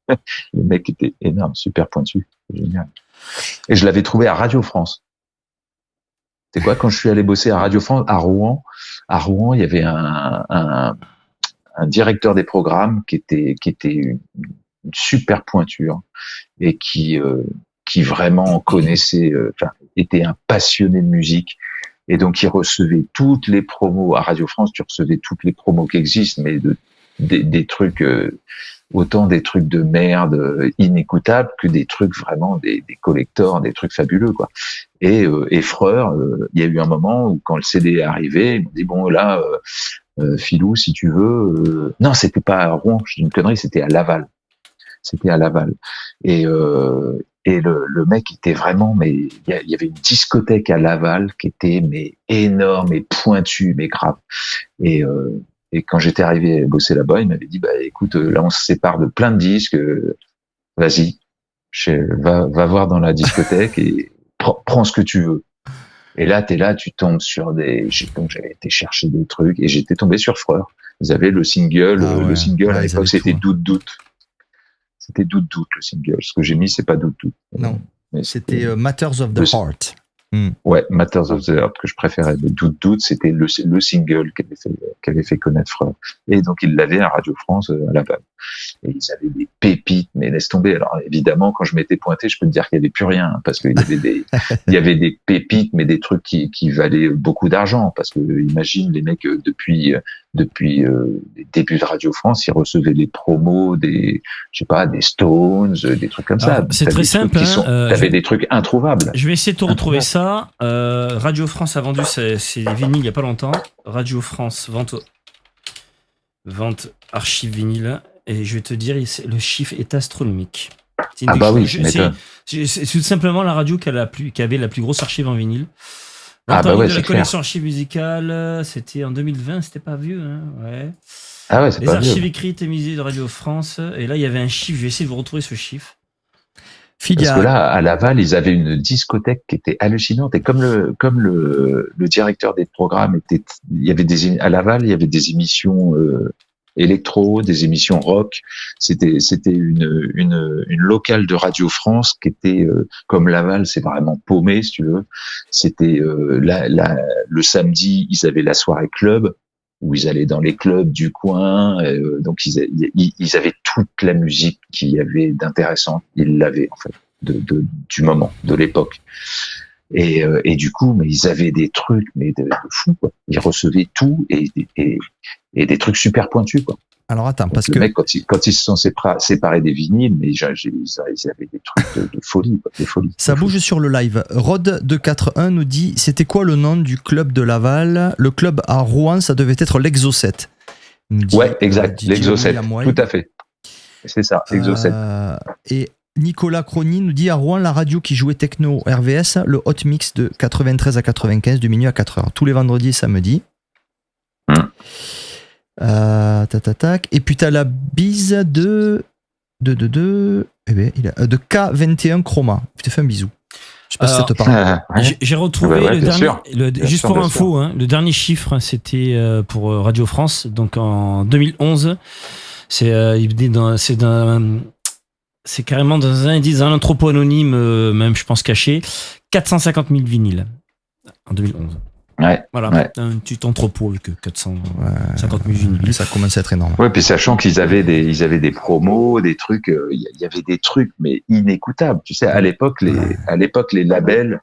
Le mec était énorme, super pointu. Génial. Et je l'avais trouvé à Radio France. C'est quoi, quand je suis allé bosser à Radio France, à Rouen, il y avait un directeur des programmes qui était une super pointure et qui vraiment connaissait, était un passionné de musique. Et donc, il recevait toutes les promos à Radio France. Tu recevais toutes les promos qui existent, mais des trucs, autant des trucs de merde inécoutables que des trucs vraiment des collectors, des trucs fabuleux, quoi. Et Freur, il y a eu un moment où quand le CD est arrivé, ils m'ont dit bon là, Philou, si tu veux, non, c'était pas à Rouen, je dis une connerie, c'était à Laval. Et le mec était vraiment, mais il y avait une discothèque à Laval qui était énorme et pointue, mais grave. Et quand j'étais arrivé à bosser là-bas, il m'avait dit écoute, là on se sépare de plein de disques, vas-y, va voir dans la discothèque et prends ce que tu veux. Et là tu tombes sur donc j'avais été chercher des trucs et j'étais tombé sur Freur. Ils avaient le single, à l'époque c'était Doute. C'était Doute le single. Ce que j'ai mis, c'est pas Doute. Non, mais c'était Matters of the Heart. Ouais, Matters of the Heart que je préférais. Mais Doute, c'était le single qu'avait fait connaître Freur. Et donc il l'avait à Radio France à Laval. Et ils avaient des pépites, mais laisse tomber. Alors évidemment, quand je m'étais pointé, je peux te dire qu'il y avait plus rien, parce qu'il y avait des pépites, mais des trucs qui valaient beaucoup d'argent. Parce que imagine les mecs depuis les débuts de Radio France, ils recevaient les promos des Stones, des trucs comme ça. C'est très simple. T'avais des trucs introuvables. Je vais essayer de te retrouver ça. Radio France a vendu ses vinyles il y a pas longtemps. Radio France vente archive vinyle. Et je vais te dire, le chiffre est astronomique. C'est tout simplement la radio qui avait la plus grosse archive en vinyle. De la collection archive musicale, c'était en 2020, c'était pas vieux, hein, ouais. Ah ouais, c'est les pas archives vieux. écrites et musées de Radio France, et là il y avait un chiffre, je vais essayer de vous retrouver ce chiffre. Parce que là, à Laval, ils avaient une discothèque qui était hallucinante, et comme le directeur des programmes à Laval, il y avait des émissions électro, des émissions rock. C'était une locale de Radio France qui était comme Laval, c'est vraiment paumé, si tu veux. C'était le samedi, ils avaient la soirée club où ils allaient dans les clubs du coin. Donc ils avaient toute la musique qu'il y avait d'intéressant. Ils l'avaient en fait du moment, de l'époque. Et du coup, mais ils avaient des trucs, mais de fou, quoi. Ils recevaient tout et des trucs super pointus, quoi. Alors attends, parce que le mec, quand ils se sont séparés des vinyles, mais ils avaient des trucs de folie, quoi, des folies. Ça bouge sur le live. Rod 241 nous dit, c'était quoi le nom du club de Laval? Le club à Rouen, ça devait être l'Exo 7. Ouais, exact, l'Exo 7, tout à fait. C'est ça, l'Exo 7. Et Nicolas Crony nous dit à Rouen, la radio qui jouait techno RVS, le hot mix de 93 à 95, de minuit à 4h. Tous les vendredis et samedis. Et puis t'as la bise de K21 Chroma. Je te fais un bisou. Je sais pas si ça te parle. J'ai retrouvé le dernier, juste pour info, hein, le dernier chiffre, c'était pour Radio France, donc en 2011. C'est carrément dans un entrepôt anonyme, même je pense caché, 450 000 vinyles en 2011. Ouais. Voilà, ouais. un petit entrepôt avec 450 000 vinyles. Ça commence à être énorme. Ouais, puis sachant qu'ils avaient des promos, des trucs, il y avait des trucs mais inécoutables. Tu sais, à l'époque les labels,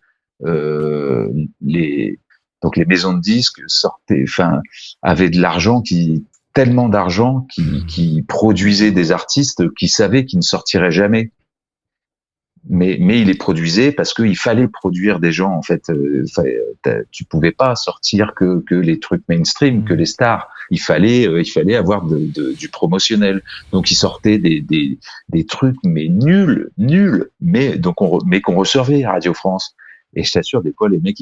donc les maisons de disques avaient de l'argent tellement d'argent qui produisaient des artistes qui savaient qu'ils ne sortiraient jamais. Mais il les produisait parce qu'il fallait produire des gens, en fait. Tu pouvais pas sortir que les trucs mainstream, que les stars. Il fallait avoir du promotionnel. Donc ils sortaient des trucs mais nuls, mais qu'on recevait à Radio France. Et je t'assure, des fois les mecs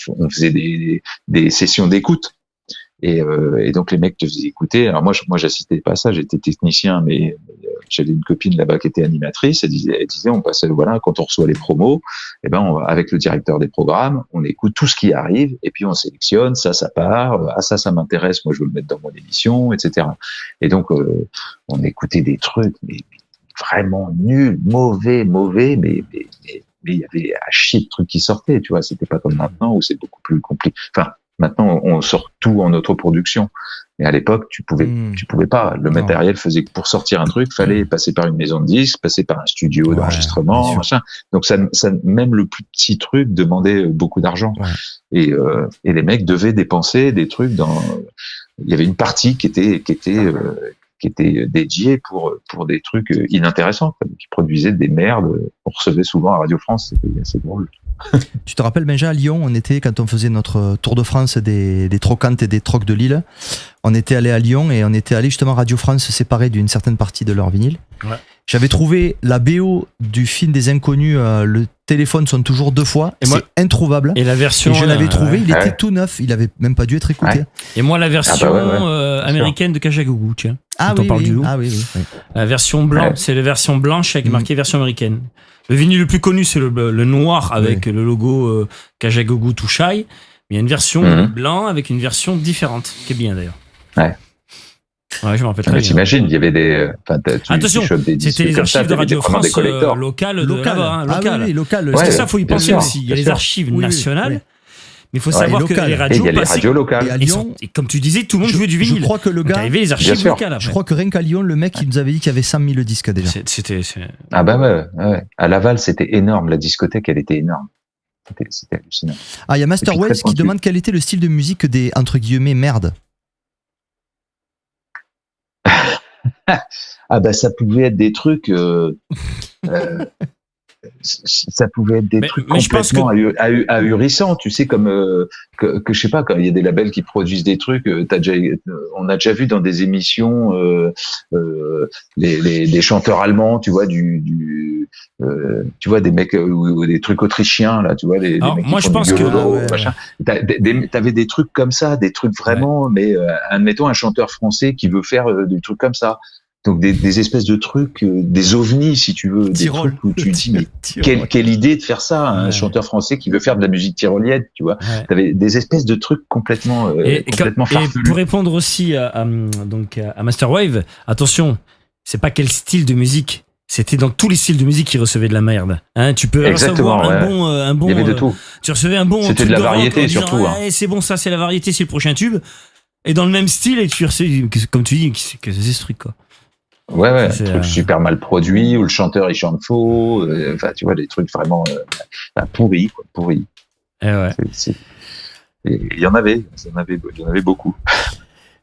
on faisait des sessions d'écoute. Et donc les mecs te faisaient écouter. Alors moi j'assistais pas à ça, j'étais technicien, mais j'avais une copine là-bas qui était animatrice. Elle disait on passait, voilà, quand on reçoit les promos, et ben avec le directeur des programmes, on écoute tout ce qui arrive et puis on sélectionne, ça part, ça m'intéresse, moi je veux le mettre dans mon émission, etc. Et donc on écoutait des trucs mais vraiment nuls, mauvais, mais il y avait à chier de trucs qui sortaient, tu vois. C'était pas comme maintenant où c'est beaucoup plus compliqué. Enfin, maintenant, on sort tout en autoproduction. Mais à l'époque, tu pouvais pas. Le matériel faisait que pour sortir un truc, fallait passer par une maison de disques, passer par un studio d'enregistrement, machin. Donc ça, même le plus petit truc demandait beaucoup d'argent. Ouais. Et les mecs devaient dépenser des trucs il y avait une partie qui était dédiée pour des trucs inintéressants, qui produisaient des merdes. On recevait souvent à Radio France, c'était assez drôle. Tu te rappelles, Benja, à Lyon, quand on faisait notre Tour de France des trocantes et des trocs de Lille, on était allé à Lyon et on était allé justement Radio France se séparer d'une certaine partie de leur vinyle. Ouais. J'avais trouvé la BO du film des Inconnus, le téléphone sonne toujours 2 fois, et c'est introuvable. Et la version, et je l'avais trouvé, il était tout neuf, il avait même pas dû être écouté. Ouais. Et moi la version américaine de Kajagougou, tiens. Oui. La version blanche, c'est la version blanche avec marqué version américaine. Le vinyle le plus connu, c'est le noir avec le logo Kajagougou Touchai. Mais il y a une version blanc avec une version différente, qui est bien d'ailleurs. Ouais, je me rappelle très bien. T'imagines, il y avait des. Attention, c'était les archives de Radio France locales de là-bas. Local. Parce que ça, faut y penser aussi. Il y a les archives nationales. Mais il faut savoir que les radios passaient. Les radios locales. Et à Lyon, et comme tu disais, tout le monde jouait du vinyle. Je crois que le gars. T'avais les archives locales. Je crois que rien qu'à Lyon, le mec, il nous avait dit qu'il y avait 100 000 disques déjà. Ah bah ouais. À Laval, c'était énorme. La discothèque, elle était énorme. C'était hallucinant. Ah, il y a Master Waves qui demande quel était le style de musique des, entre guillemets, merdes. Ah bah ça pouvait être des trucs. Ça pouvait être des trucs complètement ahurissants, tu sais, comme que je sais pas, quand il y a des labels qui produisent des trucs, on a déjà vu dans des émissions les chanteurs allemands, tu vois, tu vois des mecs ou des trucs autrichiens là, tu vois, les mecs moi qui je font pense du violon, machin. T'avais des trucs comme ça, des trucs vraiment, mais admettons un chanteur français qui veut faire des trucs comme ça. Donc des espèces de trucs, des ovnis si tu veux, des trucs où tu dis mais quelle idée de faire ça, un chanteur français qui veut faire de la musique tyrolienne, tu vois. T'avais des espèces de trucs complètement farfelus. Et pour répondre aussi à Master Wave, attention, c'est pas quel style de musique. C'était dans tous les styles de musique qui recevaient de la merde. Hein, tu peux recevoir un bon. Il y avait de tout. Tu recevais un bon. C'était de la variété surtout. C'est bon, ça, c'est la variété, c'est le prochain tube. Et dans le même style, et tu recevais, comme tu dis, que c'est ce truc quoi. Ouais, un truc super mal produit, où le chanteur il chante faux, tu vois, des trucs vraiment pourris. Et ouais. Il y en avait beaucoup.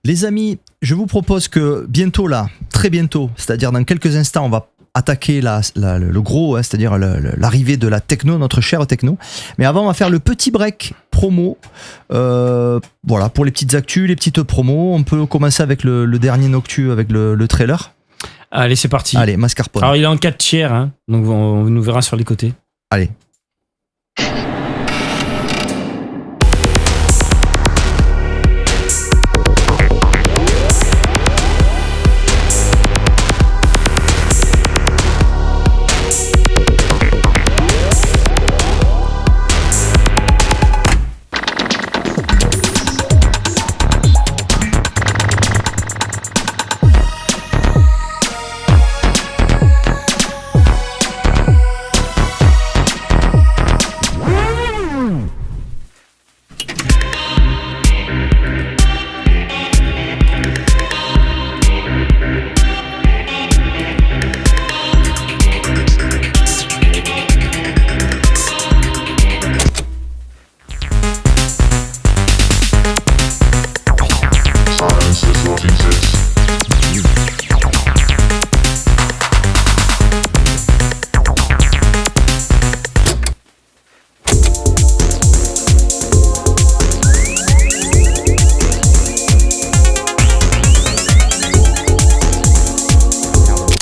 Les amis, je vous propose que bientôt là, très bientôt, c'est-à-dire dans quelques instants, on va attaquer le gros, c'est-à-dire l'arrivée de la techno, notre chère techno. Mais avant, on va faire le petit break promo. Voilà, pour les petites actus, les petites promos. On peut commencer avec le dernier Noctu, avec le trailer. Allez, c'est parti. Allez, Mascarpone. Alors, il est en 4 tiers, hein, donc on nous verra sur les côtés. Allez.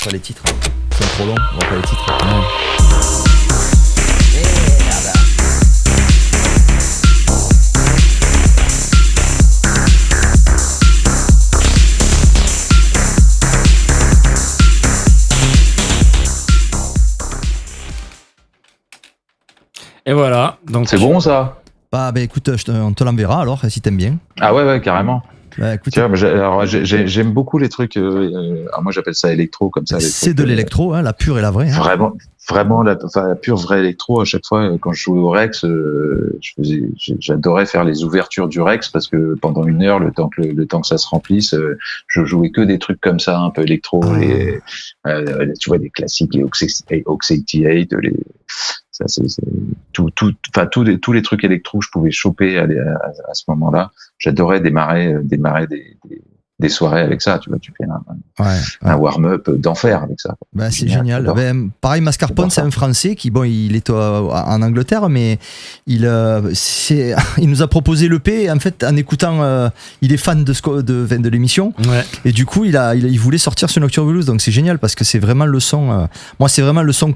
pas les titres. C'est trop long, on voit pas les titres. Ouais. Et voilà. Donc c'est bon ça. Bah écoute, on te l'enverra alors si t'aimes bien. Ah ouais carrément. Bah, écoute, tu vois, j'aime beaucoup les trucs. Moi j'appelle ça électro comme ça. C'est de l'électro, hein, la pure et la vraie. Hein. Vraiment la pure vraie électro. À chaque fois quand je jouais au Rex, j'adorais faire les ouvertures du Rex parce que pendant 1 heure, le temps que ça se remplisse, je jouais que des trucs comme ça, un peu électro. Tu vois, des classiques, les Ox88, ça, c'est tous les trucs électro que je pouvais choper à ce moment-là. J'adorais démarrer des soirées avec ça, tu vois, tu fais un warm-up d'enfer avec ça. Bah, c'est génial. Ben, pareil, Mascarpone, c'est un Français qui, il est en Angleterre, mais il nous a proposé l'EP. En fait, en écoutant, il est fan de l'émission, et du coup, il voulait sortir ce Nocturne Blues. Donc c'est génial parce que c'est vraiment le son. Moi, c'est vraiment le son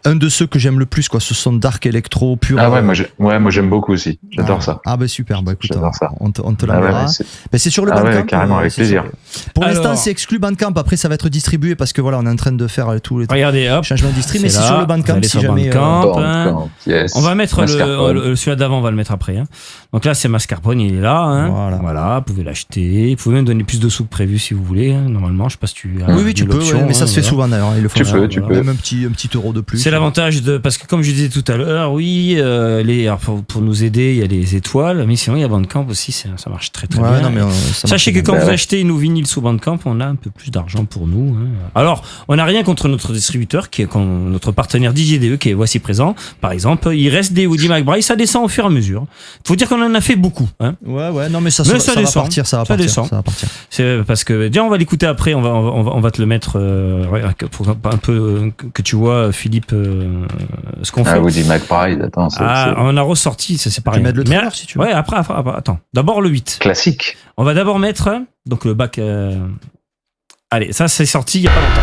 un de ceux que j'aime le plus, quoi, ce son dark électro pur. Ah ouais, moi j'aime beaucoup aussi. J'adore ça. Ah bah super, écoute, ça. on te l'enverra. C'est sur le Bandcamp. Ouais, carrément, avec plaisir. Pour l'instant, c'est exclu Bandcamp. Après, ça va être distribué parce que voilà, on est en train de faire tous les changements de distrib, mais c'est sur le Bandcamp si jamais. Bandcamp, yes. On va mettre celui-là d'avant, on va le mettre après. Hein. Donc là, c'est Mascarpone, il est là. Hein. Voilà, vous pouvez l'acheter. Vous pouvez même donner plus de sous que prévu si vous voulez. Hein. Normalement, je sais pas si tu as. Oui, tu peux, mais ça se fait souvent d'ailleurs. Tu peux. Même un petit euro de plus. C'est l'avantage parce que comme je disais tout à l'heure, pour nous aider, il y a les étoiles, mais sinon il y a Bandcamp aussi, ça marche très bien. Non, mais sachez que quand vous achetez nos vinyles sous Bandcamp, on a un peu plus d'argent pour nous. Hein. Alors, on n'a rien contre notre distributeur, notre partenaire DJDE, qui est voici présent. Par exemple, il reste des Woody McBride, ça descend au fur et à mesure. Faut dire qu'on en a fait beaucoup. Hein. Ouais, non, mais ça va partir, ça va partir. C'est parce que, on va l'écouter après, on va te le mettre pour un peu que tu vois, Philippe. Ce qu'on fait. Woody McBride, attends. On a ressorti, c'est pareil. Tu mets le trailer si tu veux. Ouais, après, attends. D'abord le 8. Classique. On va d'abord mettre, donc le bac. Allez, ça c'est sorti il n'y a pas longtemps.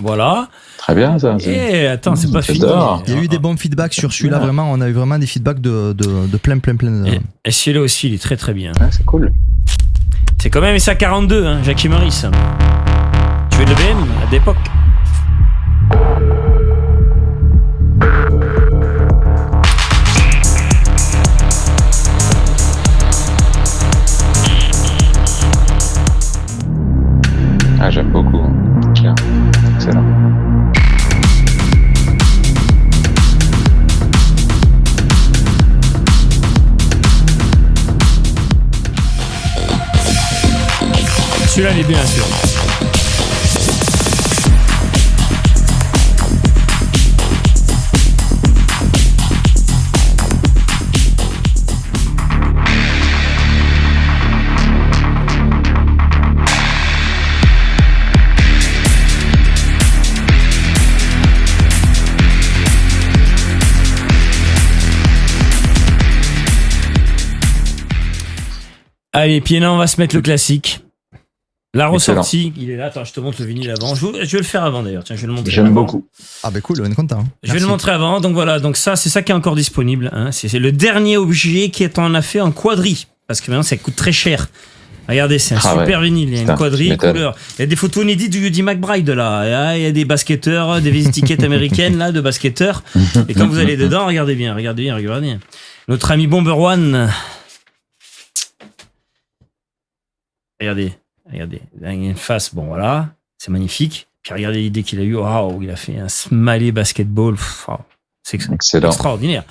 Voilà. Très bien ça. Attends, c'est pas fini. Il y a eu des bons feedbacks sur celui-là, vraiment. On a eu vraiment des feedbacks de plein. Et celui-là aussi, il est très très bien. C'est cool. C'est quand même SA42, hein, Jackie Maurice. Tu es le BM à l'époque. J'aime beaucoup. Tiens, excellent. Celui-là, il est bien sûr. Allez, puis là, on va se mettre le classique. La ressortie, il est là. Attends, je te montre le vinyle avant. Je vais le faire avant d'ailleurs. Tiens, je vais le montrer. J'aime beaucoup. Ah ben cool, on est content. Je vais le montrer avant. Donc voilà, donc ça, c'est ça qui est encore disponible. Hein. C'est le dernier objet qui en a fait en quadri, parce que maintenant ça coûte très cher. Regardez, c'est un super vinyle. Il y a une quadri couleur. Il y a des photos inédites du Woody McBride là. Il y a des basketteurs, des étiquettes américaines là de basketteurs. Et quand vous allez dedans, regardez bien. Notre ami Bomber One. regardez. Il y a une face, bon voilà, c'est magnifique. Puis regardez l'idée qu'il a eue, waouh, il a fait un smiley basketball. C'est excellent. Extraordinaire.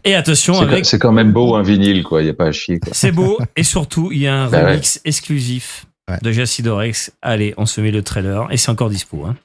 Et attention, c'est quand même beau un vinyle, quoi. Il n'y a pas à chier, quoi. C'est beau, et surtout, il y a un remix exclusif de Jacidorex. Allez, on se met le trailer, et c'est encore dispo. Hein.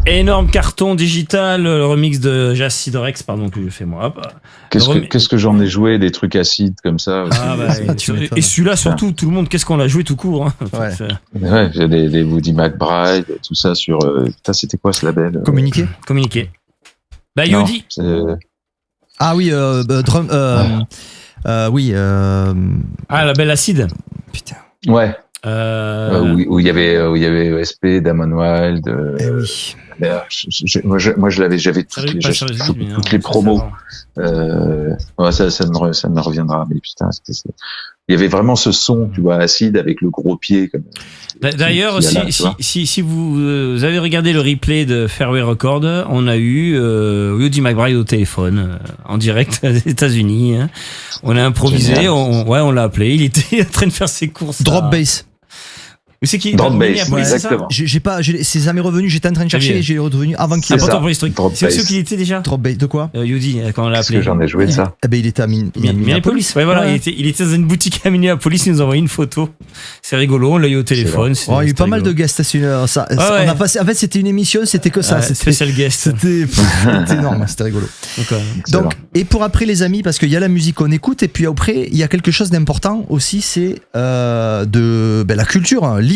Énorme carton digital, le remix de Jacidorex, pardon, que je fais moi. Qu'est-ce que j'en ai joué, des trucs acides comme ça. Ah bah, et celui-là, surtout, tout le monde, qu'est-ce qu'on l'a joué tout court. Hein. Ouais, j'ai les Woody McBride, tout ça sur. C'était quoi ce label Communiqué. Bah, Yodi. Ah oui, drum. Oui. Ah, label acide. Putain. Ouais. Où il y avait ESP, Damon Wild. Oui. Moi, j'avais toutes les promos. Ça me reviendra. Mais putain, il y avait vraiment ce son, tu vois, acide avec le gros pied. Comme, d'ailleurs, si vous avez regardé le replay de Fairway Record, on a eu Woody McBride au téléphone, en direct des États-Unis. Hein. On a improvisé, on l'a appelé. Il était en train de faire ses courses. Drop bass. Mais c'est qui? Drop bass, exactement. C'est jamais revenu, j'étais en train de chercher et j'ai revenu avant qu'il. C'est important pour l'historique. C'est sûr qu'il était déjà. Drop bass, de quoi? Yodi, quand on l'a appelé. Parce que j'en ai joué de ça. Eh ben, il était à Minneapolis. Ouais, voilà, il était dans une boutique à Minneapolis, il nous a envoyé une photo. C'est rigolo, on l'a eu au téléphone. Il y a eu pas mal de guests. On a passé, en fait, c'était une émission, c'était que ça. C'était spécial guest. C'était énorme, c'était rigolo. Donc, et pour après, les amis, parce qu'il y a la musique qu'on écoute, et puis après, il y a quelque chose d'important aussi, c'est la culture, lire.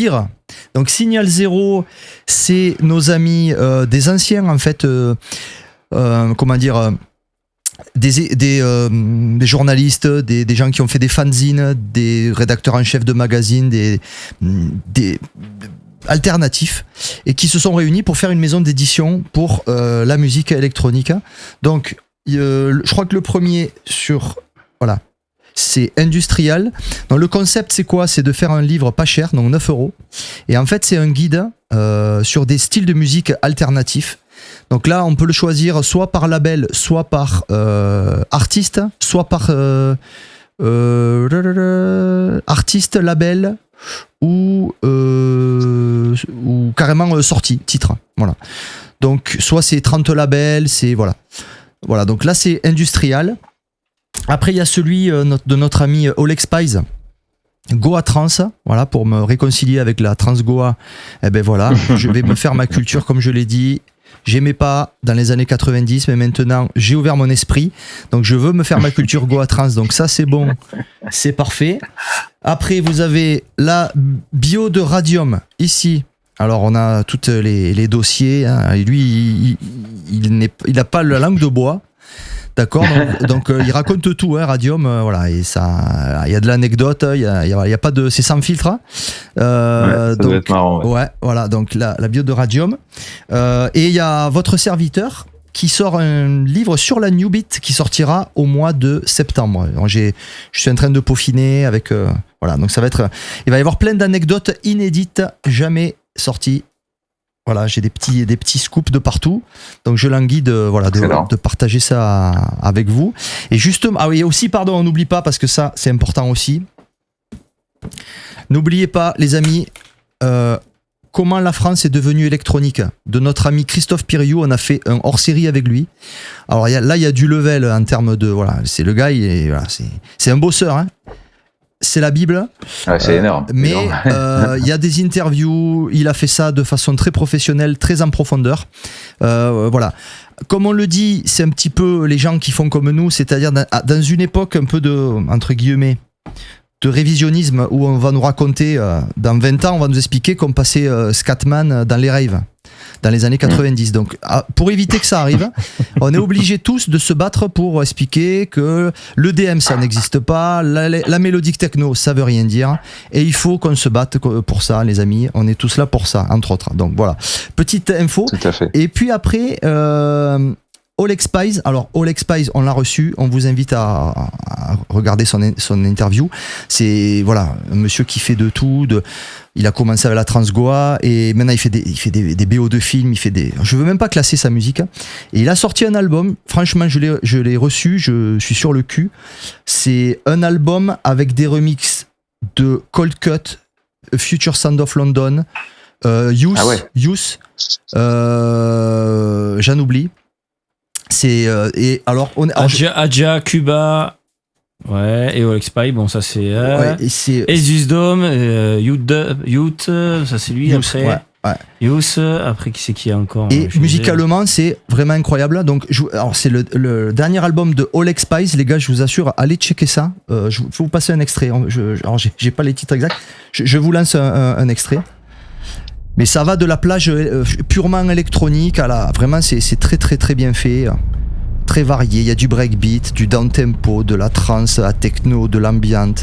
Donc Signal Zéro, c'est nos amis des anciens en fait, des journalistes, des gens qui ont fait des fanzines, des rédacteurs en chef de magazines, des alternatifs et qui se sont réunis pour faire une maison d'édition pour la musique électronique. Donc je crois que le premier c'est Industrial. Donc le concept c'est quoi? C'est de faire un livre pas cher, donc 9 €. Et en fait c'est un guide sur des styles de musique alternatifs. Donc là on peut le choisir soit par label, soit par artiste, soit par artiste, label ou carrément sortie, titre. Voilà. Donc soit c'est 30 labels, c'est voilà. Donc là c'est Industrial. Après, il y a celui de notre ami Oleg Spies, Goa Trance, voilà, pour me réconcilier avec la trance Goa. Eh ben voilà, je vais me faire ma culture, comme je l'ai dit. J'aimais pas dans les années 90, mais maintenant, j'ai ouvert mon esprit. Donc, je veux me faire ma culture Goa Trance. Donc, ça, c'est bon. C'est parfait. Après, vous avez la bio de Radium, ici. Alors, on a tous les dossiers. Hein. Et lui, il n'a pas la langue de bois. D'accord, donc il raconte tout, hein, Radium, voilà, et ça, il y a de l'anecdote, il y a pas de, c'est sans filtre. Ça doit être marrant. Ouais, voilà, donc la bio de Radium, et il y a votre serviteur qui sort un livre sur la New Beat qui sortira au mois de septembre. Donc, je suis en train de peaufiner avec, voilà, donc ça va être, il va y avoir plein d'anecdotes inédites, jamais sorties. Voilà, j'ai des petits scoops de partout. Donc, je languis de partager ça avec vous. Et justement, ah oui, aussi, pardon, on n'oublie pas, parce que ça, c'est important aussi. N'oubliez pas, les amis, comment la France est devenue électronique. De notre ami Christophe Piriou, on a fait un hors-série avec lui. Alors, il y a du level en termes de, voilà, c'est le gars, c'est un bosseur, hein. C'est la Bible. Ouais, c'est énorme. Mais il y a des interviews, il a fait ça de façon très professionnelle, très en profondeur. Voilà. Comme on le dit, c'est un petit peu les gens qui font comme nous, c'est-à-dire dans une époque un peu de, entre guillemets, de révisionnisme où on va nous raconter, dans 20 ans, on va nous expliquer qu'on passait Scatman dans les raves, dans les années 90. Donc, pour éviter que ça arrive, on est obligés tous de se battre pour expliquer que l'EDM, ça n'existe pas, la mélodique techno, ça veut rien dire, et il faut qu'on se batte pour ça, les amis. On est tous là pour ça, entre autres. Donc, voilà. Petite info. Tout à fait. Et puis après... Oleg Spies, alors Oleg Spies, on l'a reçu, on vous invite à regarder son interview. C'est voilà, un monsieur qui fait de tout, il a commencé avec la trance Goa et maintenant il fait des BO de films, je veux même pas classer sa musique. Et il a sorti un album, franchement je l'ai reçu, je suis sur le cul. C'est un album avec des remixes de Cold Cut, Future Sound of London, Youth, j'en oublie. Et alors Adja, Cuba, ouais, et Oleg Spy, bon ça c'est Asus Dome, Youth, ça c'est lui. Youth, après Youth, après qui c'est qui a encore. Et musicalement c'est vraiment incroyable. Donc alors c'est le dernier album de Oleg Spies, les gars, je vous assure, allez checker ça. Je vais vous passer un extrait. Alors j'ai pas les titres exacts. Je vous lance un extrait. Mais ça va de la plage purement électronique à la... Vraiment, c'est très très très bien fait. Très varié. Il y a du breakbeat, du down-tempo, de la trance, la techno, de l'ambient.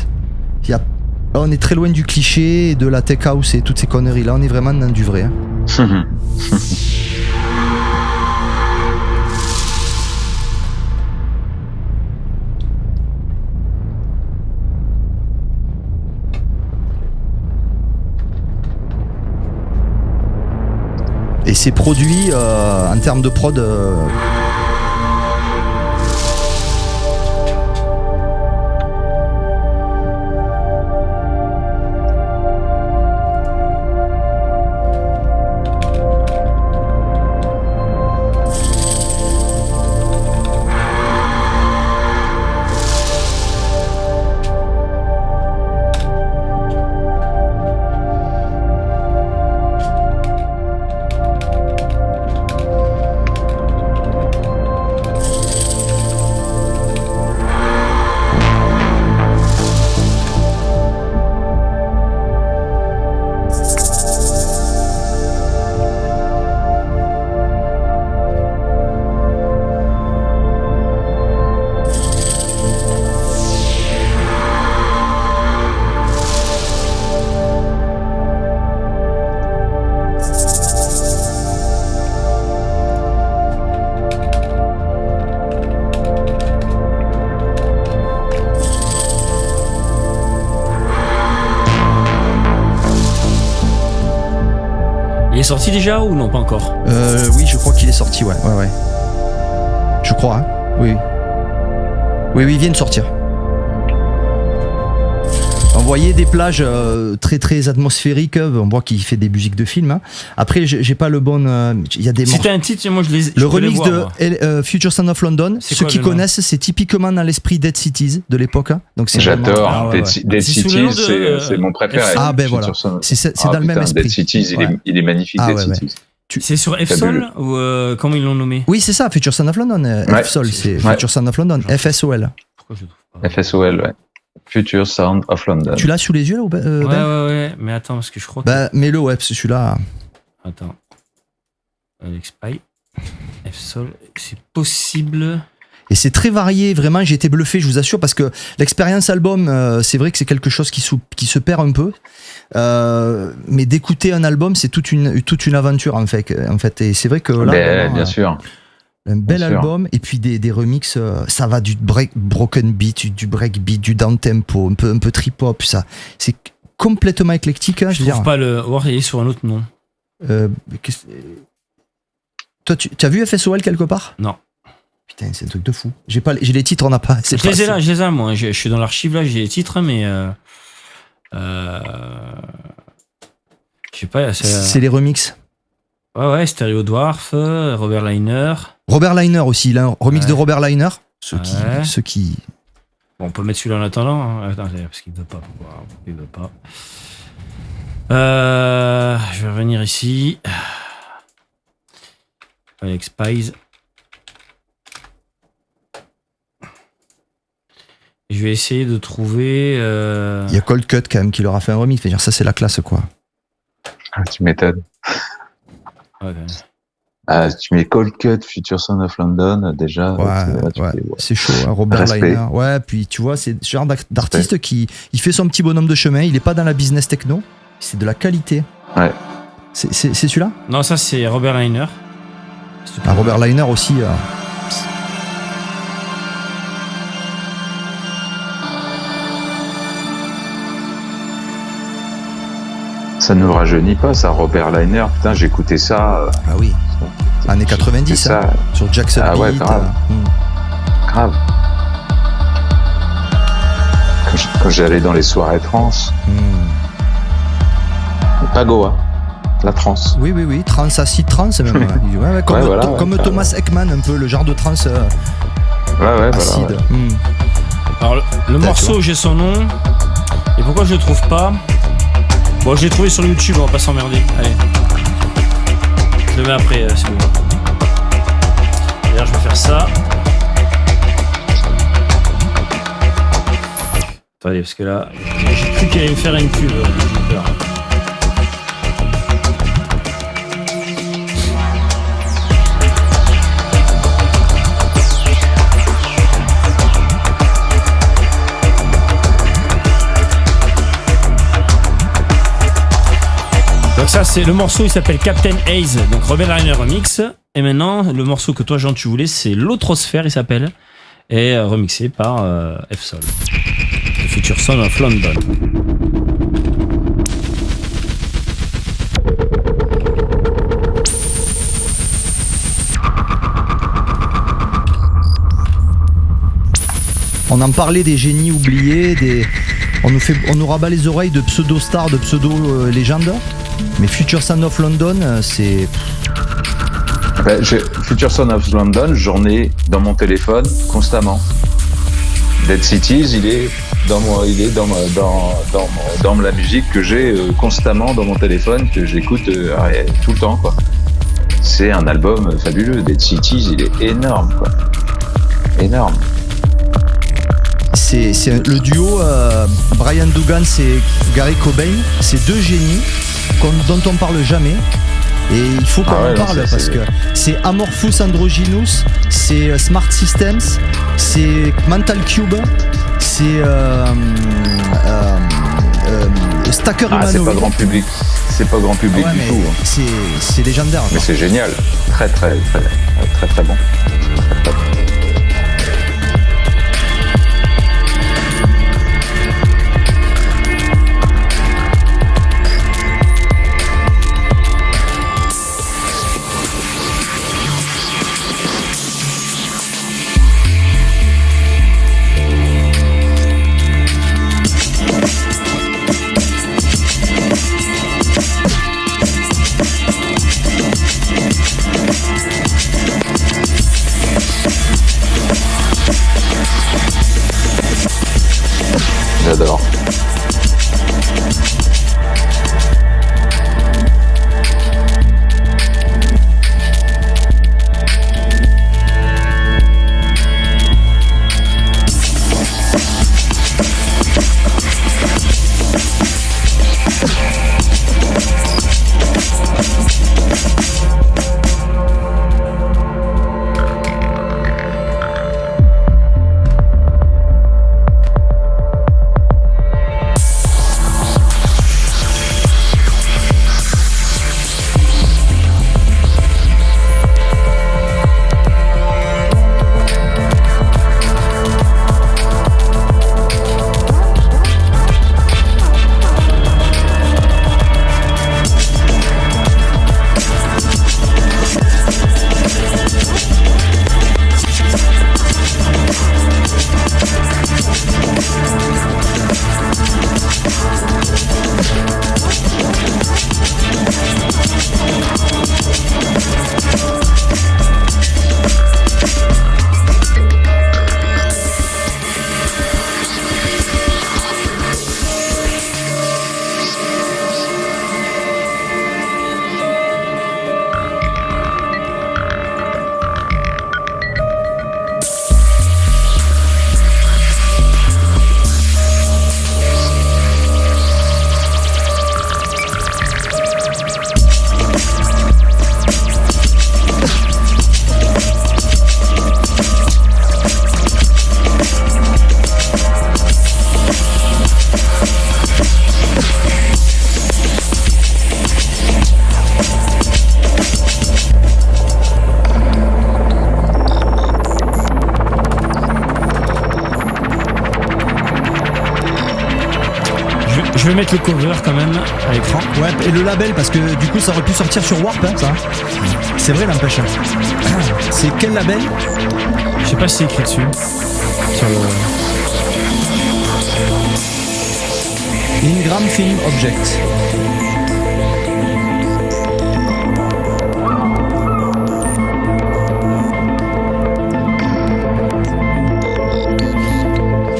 On est très loin du cliché, de la tech house et toutes ces conneries. Là, on est vraiment dans du vrai. Hein. Et c'est produit en termes de prod. Il est sorti déjà ou non, pas encore? Oui, je crois qu'il est sorti, ouais. Je crois, hein. Oui, il vient de sortir. On voyait des plages très très atmosphériques. On voit qu'il fait des musiques de films. Hein. Après, j'ai pas le bon. Il y a des. C'était un titre, moi je les. Le remix de Future Sound of London. Ceux qui connaissent, c'est typiquement dans l'esprit Dead Cities de l'époque. Hein. Donc c'est j'adore. Dead Cities, c'est mon préféré. Ah ben voilà. C'est dans le même esprit. Dead Cities, il est magnifique. Dead Cities. C'est sur F-Sol ou comment ils l'ont nommé? Oui, c'est ça. Future Sound of London. F-Sol, c'est Future Sound of London. FSOL. Pourquoi je trouve pas? FSOL, ouais. Future Sound of London. Tu l'as sous les yeux là Ben ouais, mais attends, parce que je crois que. Bah, mets-le, ouais, parce que celui-là. Attends. Alex Pie. F-Sol, c'est possible. Et c'est très varié, vraiment, j'ai été bluffé, je vous assure, parce que l'expérience album, c'est vrai que c'est quelque chose qui se perd un peu. Mais d'écouter un album, c'est toute une aventure, en fait. Et c'est vrai que là. Bien sûr. Un bel album, et puis des remixes, ça va du broken beat, du breakbeat, du down-tempo, un peu trip-hop, ça. C'est complètement éclectique. Hein, je trouve pas le. Voir, il est sur un autre nom. Toi, tu as vu FSOL quelque part? Non. Putain, c'est un truc de fou. J'ai les titres, on n'a pas. Je les ai, moi. Je suis dans l'archive là, j'ai les titres, mais. Je sais pas. C'est les remixes. Ouais, Stereo Dwarf, Robert Liner. Robert Liner aussi, il a un remix de Robert Liner. Ceux qui. Bon, on peut mettre celui-là en attendant. Hein. Attends, parce qu'il veut pas. Il veut pas. Je vais revenir ici. Alex Pies. Je vais essayer de trouver. Il y a Cold Cut quand même qui leur a fait un remix. Ça, c'est la classe, quoi. Ah, tu m'étonnes. Ouais. Ah, tu mets Cold Cut, Future Son of London, déjà. Ouais. C'est chaud, hein, Robert Respect. Liner. Ouais, puis tu vois, c'est ce genre d'artiste qui il fait son petit bonhomme de chemin. Il est pas dans la business techno. C'est de la qualité. Ouais. C'est celui-là? Non, ça c'est Robert Liner. Robert Liner aussi. Ça ne rajeunit pas, ça, Robert Liner. Putain, j'écoutais ça. Ah oui. Années 90, ça. Hein, sur Jackson Ah ouais, Beat. grave. Grave. Quand j'allais dans les soirées trans. Pas Goa. La trans. Oui, trans, acid trans même. Ouais, comme Thomas Ekman, un peu le genre de trans acide. Voilà, Alors le morceau, j'ai son nom. Et pourquoi je le trouve pas? Bon, je l'ai trouvé sur YouTube, on va pas s'emmerder. Allez. Je le mets après, c'est bon. D'ailleurs, je vais faire ça. Attendez, parce que là, j'ai cru qu'il allait me faire une pub. J'ai peur. Donc ça c'est le morceau, il s'appelle Captain Haze, donc Robert Liner remix. Et maintenant le morceau que toi Jean tu voulais, c'est L'Autrosphère, il s'appelle, et remixé par F-Sol, The Future Son of London. On en parlait des génies oubliés, on nous rabat les oreilles de pseudo-stars, de pseudo-légendes. Mais Future Son of London, c'est... Future Son of London, j'en ai dans mon téléphone constamment. Dead Cities, il est dans la musique que j'ai constamment dans mon téléphone, que j'écoute tout le temps, quoi. C'est un album fabuleux. Dead Cities, il est énorme, quoi. Énorme. C'est le duo Brian Dugan et Gary Cobain, c'est deux génies dont on parle jamais. Et il faut qu'on en parle parce que c'est Amorphous Androgynous, c'est Smart Systems, c'est Mental Cube, c'est Stacker Humanoid. C'est pas grand public. C'est pas grand public du tout. Hein. C'est légendaire. Mais c'est génial. Très bon. Très bon. J'adore. je vais mettre le cover quand même à l'écran. Ouais, et le label, parce que du coup, ça aurait pu sortir sur Warp, hein, ça. C'est vrai, n'empêche. C'est quel label? Je sais pas si c'est écrit dessus. Sur le... Ingram Film Object.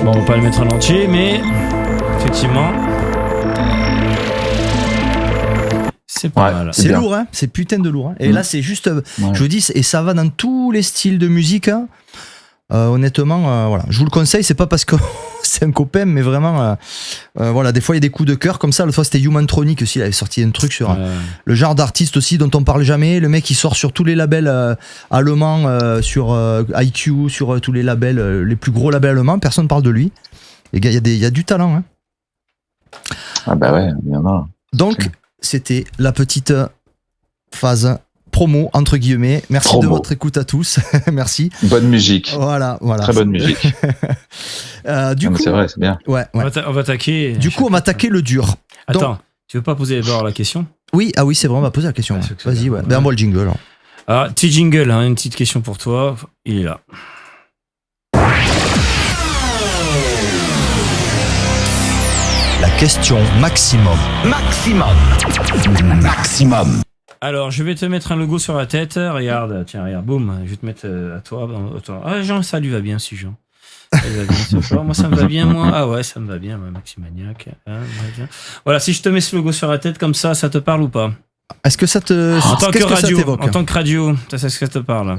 Bon, on va pas le mettre en entier, mais effectivement, c'est pas mal. C'est bien. lourd, hein. C'est putain de lourd. Hein. Et là, c'est juste, je vous dis, et ça va dans tous les styles de musique. Hein. Honnêtement, voilà. Je vous le conseille, c'est pas parce que c'est un copain, mais vraiment, voilà, des fois il y a des coups de cœur comme ça. L'autre fois c'était Human Tronic aussi, il avait sorti un truc sur le genre d'artiste aussi dont on parle jamais. Le mec il sort sur tous les labels allemands, sur IQ, sur tous les labels, les plus gros labels allemands. Personne parle de lui. Les gars, il y a du talent. Hein. Ah bah ouais, il y en a. Donc c'était la petite phase promo entre guillemets. Merci Promo. de votre écoute à tous. Merci. Bonne musique. Voilà. Très bonne musique. Du coup, C'est vrai, c'est bien. ouais. On va attaquer. Du coup, on va attaquer le dur. Attends, tu veux pas poser d'abord la question? Oui, c'est vrai, on va poser la question. Ouais, Ouais. c'est que c'est Vas-y, bien. ouais. Ben, moi le jingle. Alors. Ah, petit jingle, hein, une petite question pour toi. Il est là. La question maximum. Maximum. Alors, je vais te mettre un logo sur la tête. Regarde, tiens, regarde, boum. Je vais te mettre à toi. Ah, Jean, ça lui va bien, si Jean. Ça lui va bien, ce soir. Moi, ça me va bien, moi. Ah ouais, ça me va bien, moi, Maximaniac. Hein, voilà, si je te mets ce logo sur la tête comme ça te parle ou pas? Est-ce que ça te. En tant que qu'est-ce que ça radio, t'évoque en tant que radio, ça c'est ce que ça te parle.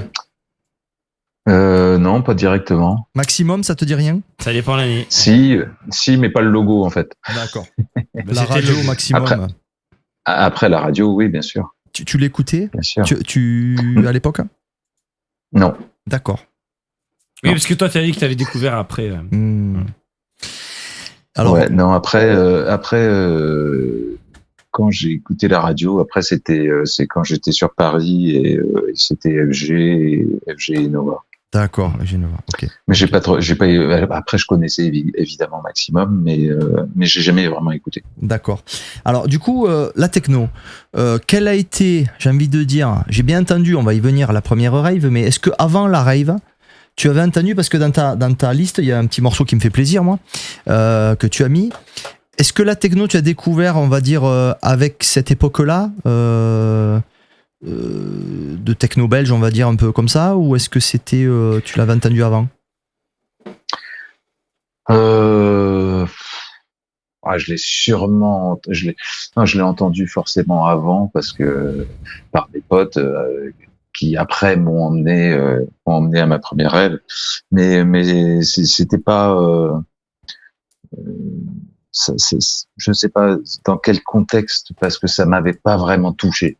Non, pas directement. Maximum, ça te dit rien? Ça dépend de l'année. Si, mais pas le logo en fait. D'accord. Bah, La c'était radio le- maximum. Après la radio, oui, bien sûr. Tu l'écoutais Bien sûr. à l'époque? Non. D'accord. Oui, parce que toi, tu as dit que tu avais découvert après. Alors, Ouais, non, après, quand j'ai écouté la radio, après c'est quand j'étais sur Paris et c'était FG et Nova. d'accord, Genova. Ok. Mais j'ai pas après je connaissais évidemment Maximum, mais j'ai jamais vraiment écouté. D'accord. Alors, du coup, la techno, quelle a été, j'ai envie de dire, j'ai bien entendu, on va y venir à la première rave, mais est-ce que avant la rave, tu avais entendu, parce que dans ta liste, il y a un petit morceau qui me fait plaisir, moi, que tu as mis. Est-ce que la techno, tu as découvert, on va dire, avec cette époque-là, de techno belge, on va dire, un peu comme ça, ou est-ce que c'était, tu l'avais entendu avant? Je l'ai sûrement, je l'ai entendu forcément avant parce que par des potes qui après m'ont emmené à ma première rêve, mais c'était pas, je sais pas dans quel contexte parce que ça m'avait pas vraiment touché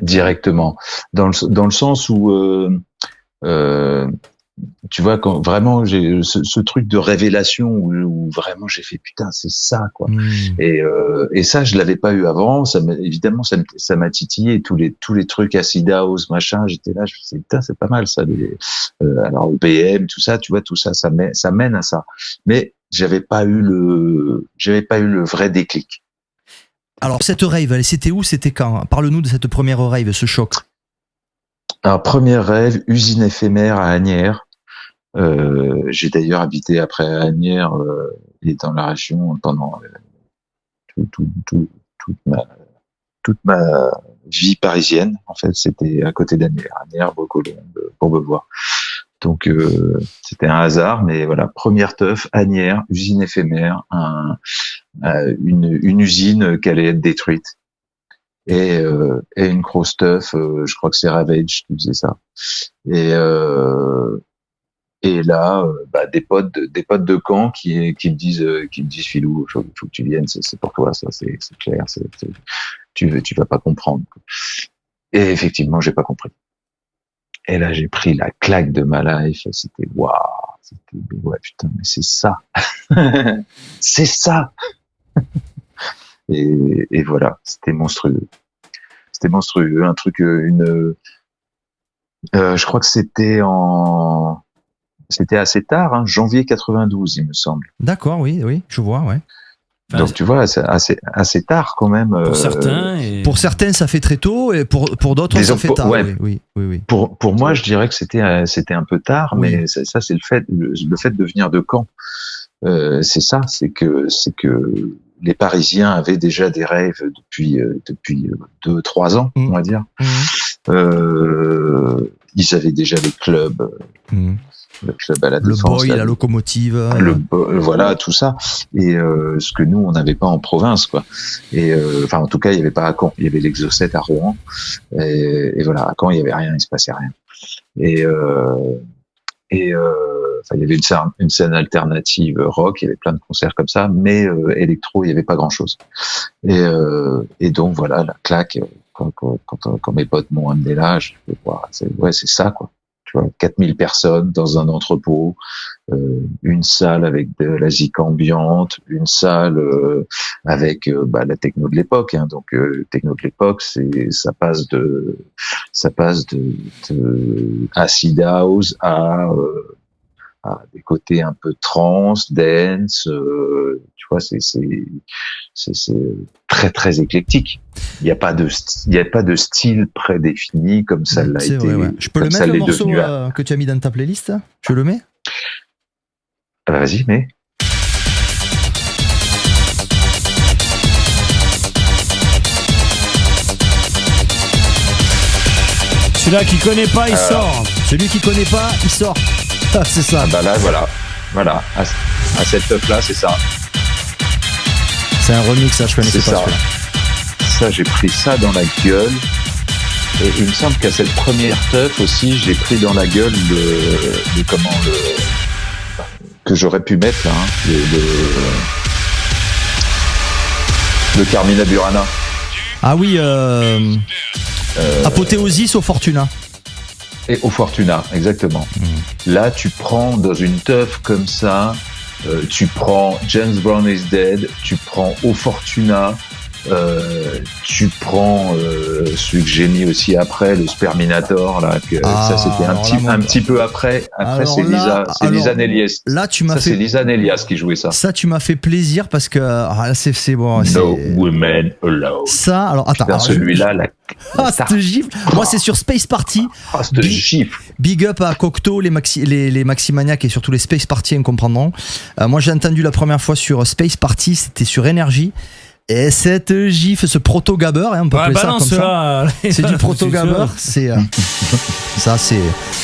directement dans le sens où tu vois, quand vraiment j'ai ce truc de révélation où vraiment j'ai fait putain, c'est ça quoi. Et ça je l'avais pas eu avant, évidemment ça m'a titillé tous les trucs acid house machin, j'étais là, je me disais putain, c'est pas mal ça, alors EPM tout ça, tu vois, tout ça ça mène à ça. Mais j'avais pas eu le vrai déclic. Alors, cette rave, c'était où, c'était quand? Parle-nous de cette première rave, ce choc. Alors, première rêve, usine éphémère à Asnières. J'ai d'ailleurs habité après à Asnières et dans la région pendant toute ma vie parisienne. En fait, c'était à côté d'Asnières, Beaucolombe, Courbevoie. Donc c'était un hasard, mais voilà, première teuf, Asnières, usine éphémère, une usine qui allait être détruite. Et une grosse teuf, je crois que c'est Ravage qui faisait ça. Et là, des potes de Caen qui me disent Philou, faut que tu viennes, c'est pour toi, ça, c'est clair, tu vas pas comprendre. Et effectivement, j'ai pas compris. Et là, j'ai pris la claque de ma life, c'était waouh, ouais putain, mais c'est ça. C'est ça. Et voilà, c'était monstrueux. Un truc, je crois que c'était assez tard, hein, janvier 92, il me semble. D'accord, oui, je vois, ouais. Enfin, donc tu vois, c'est assez tard quand même. Pour certains, ça fait très tôt, et pour d'autres, ça fait tard. Ouais. Oui. Pour moi, je dirais que c'était un peu tard, mais ça c'est le fait de venir de Caen. C'est ça, c'est que les Parisiens avaient déjà des rêves depuis 2-3 ans, on va dire. Ils avaient déjà les clubs. Le club à la Défense, le boy, la locomotive, voilà, tout ça, et ce que nous on n'avait pas en province, quoi. Et enfin, en tout cas, il y avait pas à Caen, il y avait l'Exocet à Rouen, et voilà, à Caen il y avait rien, il se passait rien. Et enfin, il y avait une scène alternative rock, il y avait plein de concerts comme ça, mais électro, il y avait pas grand chose. Et donc voilà, la claque, quand mes potes m'ont amené là, je fais, c'est ça, quoi. Tu vois, 4000 personnes dans un entrepôt, une salle avec de la zik ambiante, une salle avec la techno de l'époque. Hein. Donc techno de l'époque, ça passe de acid house à des côtés un peu trance, dance. Tu vois, c'est très très écléctique. Il n'y a pas de style prédéfini comme ça l'a été. Vrai. Je peux le mettre, le morceau que tu as mis dans ta playlist? Je le mets? Vas-y, mets. Celui-là qui connaît pas, il sort. Celui qui connaît pas, il sort. Ah, c'est ça. Ah bah là, voilà. À cette teuf-là, c'est ça. C'est un remix, ça, je connaissais pas. Ça, j'ai pris ça dans la gueule. Et il me semble qu'à cette première teuf aussi, j'ai pris dans la gueule que j'aurais pu mettre là, hein, le Carmina Burana. Ah oui, Apothéosis au Fortuna. Et au Fortuna, exactement. Là, tu prends dans une teuf comme ça, tu prends James Brown is Dead, tu prends au Fortuna, tu prends celui que j'ai mis aussi après, le Sperminator, là, ça c'était un petit peu après. Après, c'est Lisa Néliès. Là, c'est Lisa Néliès qui jouait ça. Ça, tu m'as fait plaisir parce que c'est bon. No Women Allowed. Ça, alors attends. Putain, celui-là, cette gifle. Moi, c'est sur Space Party. Cette gifle. Big up à Cocteau, les Maximaniacs et surtout les Space Party comprendront. Moi, j'ai entendu la première fois sur Space Party, c'était sur Énergie. Et cette gifle, ce proto-gabber, hein, on peut appeler ça comme ça. C'est du proto-gabber. C'est ça, c'est.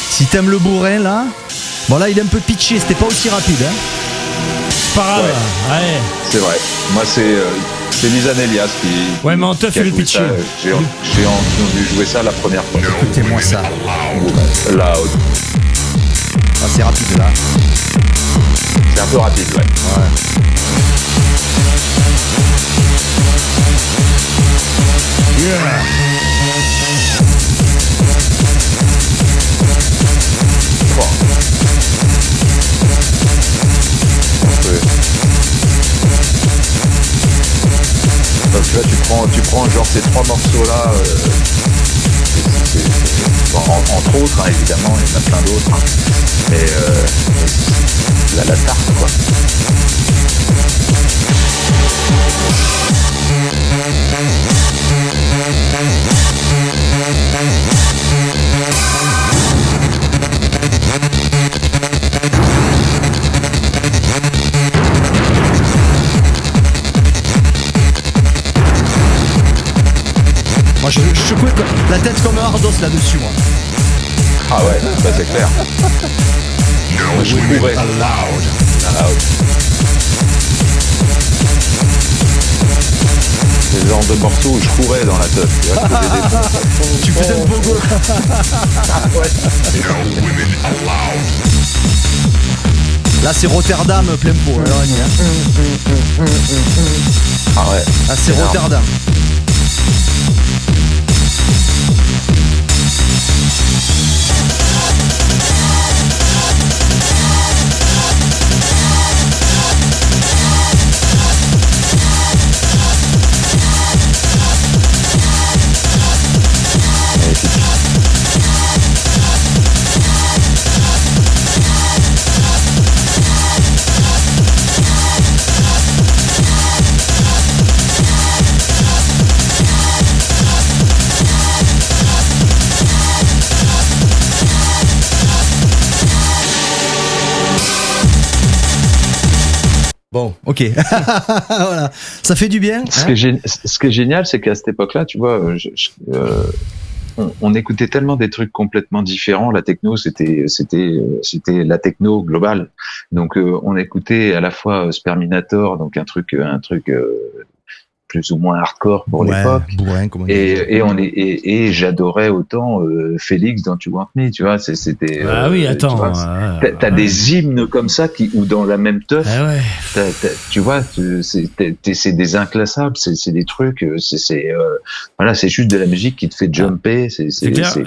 Si t'aimes le bourrin là, bon là il est un peu pitché, c'était pas aussi rapide. Hein. C'est pas grave. Ouais. C'est vrai. Moi c'est Lisa Néliès qui. Ouais, mais en teuf il est pitché. J'ai entendu jouer ça la première fois. Écoutez-moi ça. Loud. Ah, c'est rapide là. C'est un peu rapide, ouais. Yeah. Donc là, tu prends genre ces trois morceaux là, entre autres, hein, évidemment, il y en a plein d'autres, hein. Mais la tarte, quoi. Moi je coupe la tête comme un hardos là-dessus, moi. Ah ouais, ça c'est clair. Moi, je courais. C'est le genre de morceau où je courais dans la teuf. Tu faisais le bogo. Là c'est Rotterdam plein pot. Ah ouais. Là c'est Rotterdam. Bon, ok. Voilà. Ça fait du bien. Ce qui est génial, c'est qu'à cette époque-là, tu vois, on écoutait tellement des trucs complètement différents. La techno, c'était la techno globale. Donc, on écoutait à la fois Sperminator, donc un truc plus ou moins hardcore pour l'époque. Bourrin, comme on dit. Et j'adorais autant Félix Don't You Want Me, tu vois. C'était. Ah oui, attends. T'as des hymnes comme ça ou dans la même teuf. Ah ouais. Tu vois, c'est des inclassables, c'est des trucs, voilà, c'est juste de la musique qui te fait jumper.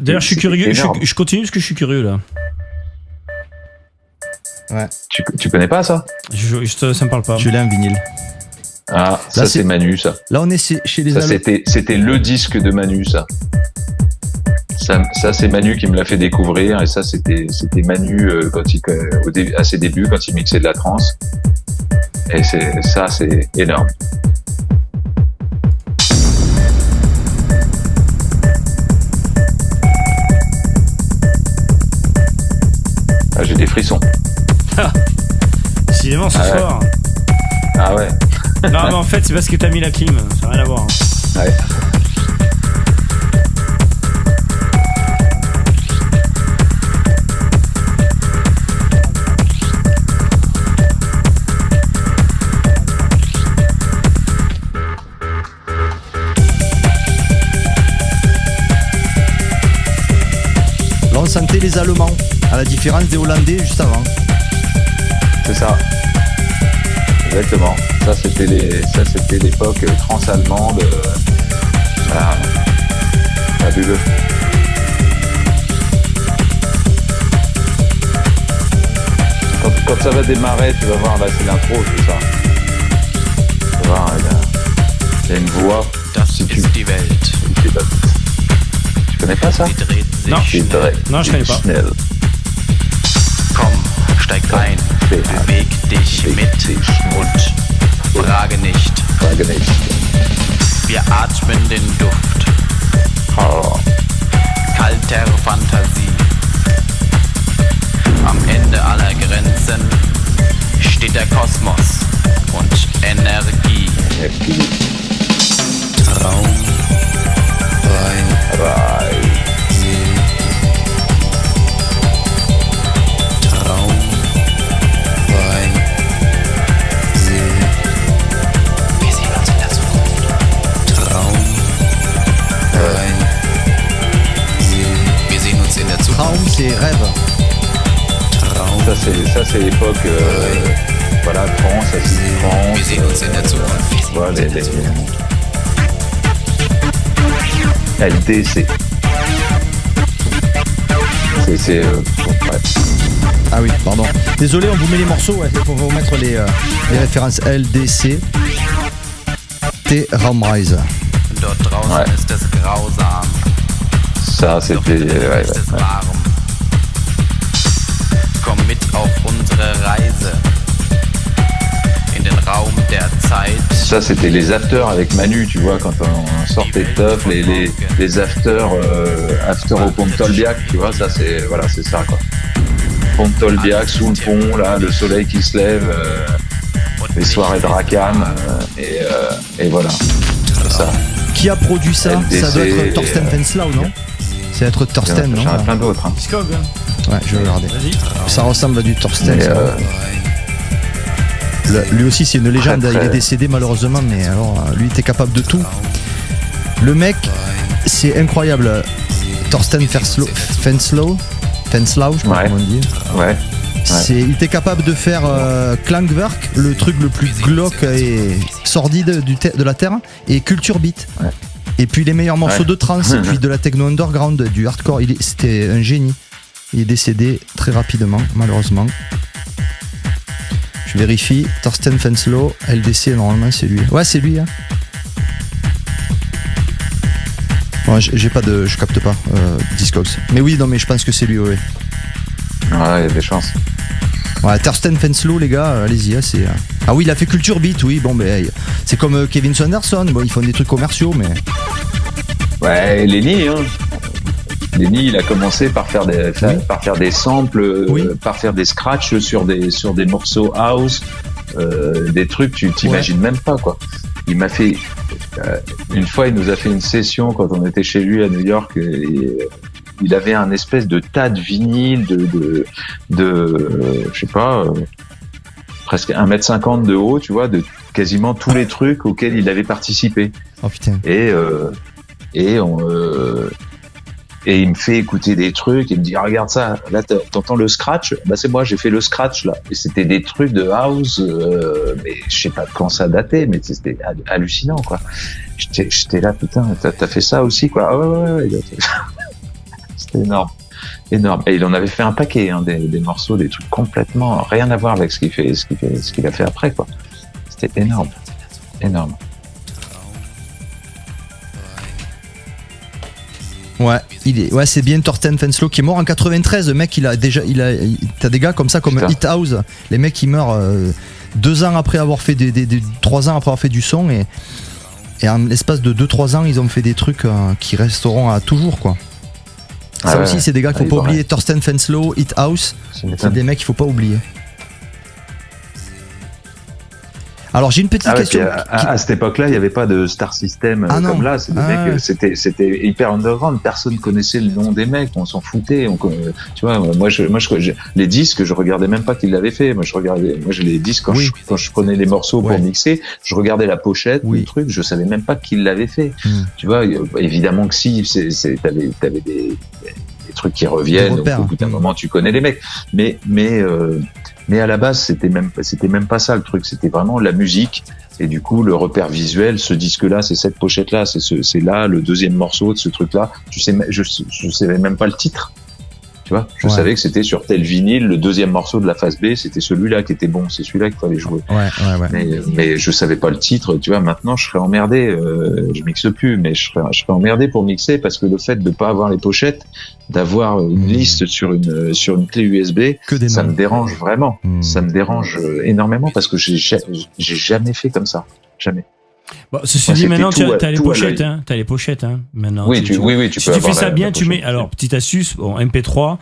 D'ailleurs, je suis curieux. Je continue parce que je suis curieux là. Ouais. Tu connais pas ça? Ça me parle pas. Je l'ai en vinyle. Ah, là, ça c'est Manu, ça. Là, on est chez les ça, c'était le disque de Manu, ça. Ça c'est Manu qui me l'a fait découvrir, et ça c'était Manu à ses débuts, quand il mixait de la trance. Et c'est énorme. Ah, j'ai des frissons. Décidément ce soir. Ah ouais. Non, mais en fait, c'est parce que t'as mis la clim, ça n'a rien à voir. Ouais. Là, on sentait les Allemands, à la différence des Hollandais juste avant. C'est ça. Exactement. Ça c'était l'époque transallemande. Fabuleux. Quand ça va démarrer, tu vas voir, là c'est l'intro, tout ça. Tu vas voir, il y a une voix. Das ist die Welt. Tu connais pas ça? Non, je connais pas. Schnell. Komm, steig ein, beweg dich mit und frage nicht. Wir atmen den Duft kalter Fantasie. Am Ende aller Grenzen steht der Kosmos und Energie. Traum, rein, Traum, rein, wir sehen uns in der Zukunft. Traum, rein, wir sehen uns in der Zukunft. Traum, c'est rêve. Traum, Ça c'est l'époque, voilà, France, wir sehen uns in der Zukunft. Voilà, LDC. C'est ouais. Ah oui, pardon. Désolé, on vous met les morceaux, ouais, pour vous mettre les références LDC. T-Raumreise. Dort draußen Ouais. ist es grausam. Ça c'était ouais. Ist es warm. Komm mit auf unsere Reise in den Raum der Zeit. Ça c'était les afters avec Manu, tu vois, quand on sortait de teuf, les afters after au pont de Tolbiac, tu vois, ça c'est voilà, c'est ça quoi. Pont de Tolbiac, sous le pont, là, le soleil qui se lève, les soirées de Rackham, et voilà, c'est ça. Qui a produit ça? LDC, Ça doit être Thorsten Fenslau, non? C'est être Thorsten, non? J'en ai plein d'autres. Hein. Discog. Ouais, je vais regarder. Vas-y. Ça ressemble à du Thorsten. Mais, ça. Lui aussi, c'est une légende. Très, très... Il est décédé malheureusement, mais alors, lui était capable de tout. Le mec, c'est incroyable. Thorsten Fenslau, je sais pas comment on dit. Ouais. Il était capable de faire Klangwerk, le truc le plus glauque et sordide de la Terre, et Culture Beat. Ouais. Et puis les meilleurs morceaux Ouais. de trance, et puis de la techno underground, du hardcore. C'était un génie. Il est décédé très rapidement, malheureusement. Je vérifie. Thorsten Fenslau, LDC, normalement c'est lui. Ouais, c'est lui. Hein. Ouais, je capte pas Discogs. Mais oui, non, mais je pense que c'est lui. Ouais, Ouais, il y a des chances. ouais, Thorsten Fenslau, les gars, allez-y. Hein, c'est. Ah oui, il a fait Culture Beat, oui. Bon, ben, c'est comme Kevin Saunderson. Bon, ils font des trucs commerciaux, mais. Ouais, Lenny, hein. Lenny, il a commencé par faire des samples, Oui. par faire des scratchs sur des morceaux house. des trucs tu t'imagines même pas quoi. Il m'a fait une fois, il nous a fait une session quand on était chez lui à New York. Et il avait un espèce de tas de vinyles de je sais pas, presque 1m50 de haut, tu vois, de quasiment tous les trucs auxquels il avait participé. Oh putain. Et il me fait écouter des trucs, il me dit regarde ça, là t'entends le scratch, bah c'est moi, j'ai fait le scratch là. Et c'était des trucs de house, mais je sais pas de quand ça datait, mais c'était hallucinant quoi. J'étais là putain, t'as fait ça aussi quoi. Ah ouais. C'était énorme. Et il en avait fait un paquet, hein, des morceaux, des trucs complètement rien à voir avec ce qu'il a fait après quoi. C'était énorme. Ouais, c'est bien Thorsten Fenslow qui est mort en 93. Le mec, t'as des gars comme ça, comme Hit House. Les mecs, ils meurent 2 ans après avoir fait 3 ans après avoir fait du son et en l'espace de 2-3 ans, ils ont fait des trucs qui resteront à toujours, quoi. Ça aussi, c'est des gars qu'il faut pas oublier. Thorsten Fenslow, Hit House, c'est des mecs qu'il faut pas oublier. Alors j'ai une petite question. À cette époque-là, il n'y avait pas de Star System comme là. C'est des mecs, c'était hyper underground. Personne connaissait le nom des mecs. On s'en foutait. Tu vois, moi, les disques, je regardais même pas qu'ils l'avaient fait. Moi, les disques quand je prenais les morceaux pour mixer, je regardais la pochette, le truc. Je savais même pas qu'ils l'avaient fait. Tu vois, évidemment que si, t'avais des trucs qui reviennent. Donc, au bout d'un moment, tu connais les mecs. Mais à la base, c'était même pas ça le truc. C'était vraiment la musique. Et du coup, le repère visuel, ce disque-là, c'est cette pochette-là, c'est là, le deuxième morceau de ce truc-là. Je savais même pas le titre. Tu vois, je savais que c'était sur tel vinyle, le deuxième morceau de la phase B, c'était celui-là qui était bon, c'est celui-là qu'il fallait jouer. Mais je savais pas le titre, tu vois, maintenant je serais emmerdé, je mixe plus, mais je serais emmerdé pour mixer parce que le fait de pas avoir les pochettes, d'avoir une liste sur une clé USB, ça me dérange vraiment. Ça me dérange énormément parce que j'ai jamais fait comme ça. Jamais. Bon, ceci dit, maintenant, t'as les pochettes, hein. T'as les pochettes, hein. Maintenant. Oui, tu si peux tu fais ça bien, tu mets, alors, petite astuce, bon, MP3,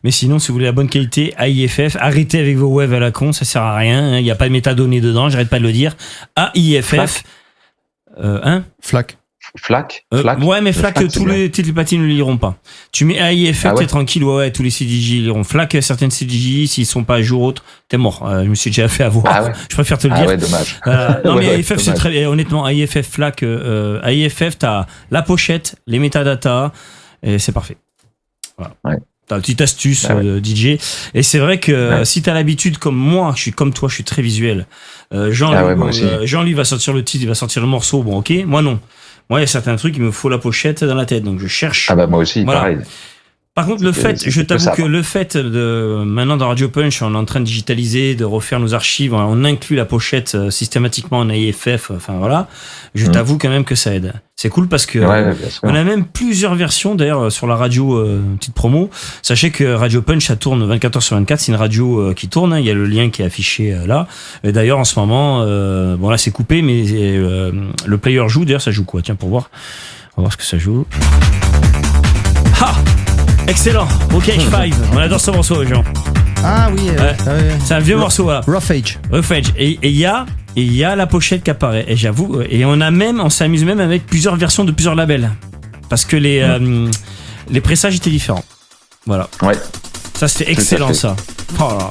mais sinon, si vous voulez la bonne qualité, AIFF, arrêtez avec vos waves à la con, ça sert à rien, il n'y a pas de métadonnées dedans, j'arrête pas de le dire. AIFF, FLAC. Ouais, mais FLAC, tous les télépathies ne le liront pas. Tu mets AIFF, t'es tranquille, ouais, tous les CDJ liront. FLAC, certaines CDJ, s'ils sont pas à jour autres, t'es mort. Je me suis déjà fait avoir. Je préfère te le dire. Ouais, dommage. Non, mais AIFF, c'est très bien. Honnêtement, AIFF, FLAC, AIFF, t'as la pochette, les métadatas, et c'est parfait. Voilà. Ouais. T'as une petite astuce DJ. Et c'est vrai que si t'as l'habitude, comme moi, je suis comme toi, je suis très visuel. Jean, lui, va sortir le titre, il va sortir le morceau. Bon, ok. Moi, non. Moi, il y a certains trucs, il me faut la pochette dans la tête, donc je cherche. Ah bah moi aussi, voilà. Pareil. Par contre, je t'avoue que le fait de maintenant dans Radio Punch, on est en train de digitaliser, de refaire nos archives, on inclut la pochette systématiquement en AIFF. Enfin voilà, je t'avoue quand même que ça aide. C'est cool parce que on a même plusieurs versions d'ailleurs sur la radio. Petite promo. Sachez que Radio Punch, ça tourne 24 heures sur 24. C'est une radio qui tourne. Il y a le lien qui est affiché là. Et d'ailleurs en ce moment, bon là c'est coupé, mais le player joue. D'ailleurs ça joue quoi? Tiens pour voir. On va voir ce que ça joue. Ha! Excellent, OK 5, on adore ce morceau, Jean. Ah oui, c'est un vieux morceau, voilà. Rough Age. Et il y a la pochette qui apparaît. Et j'avoue, et on s'amuse même avec plusieurs versions de plusieurs labels, parce que les pressages étaient différents. Voilà. Ouais. Ça c'était excellent ça. Oh là,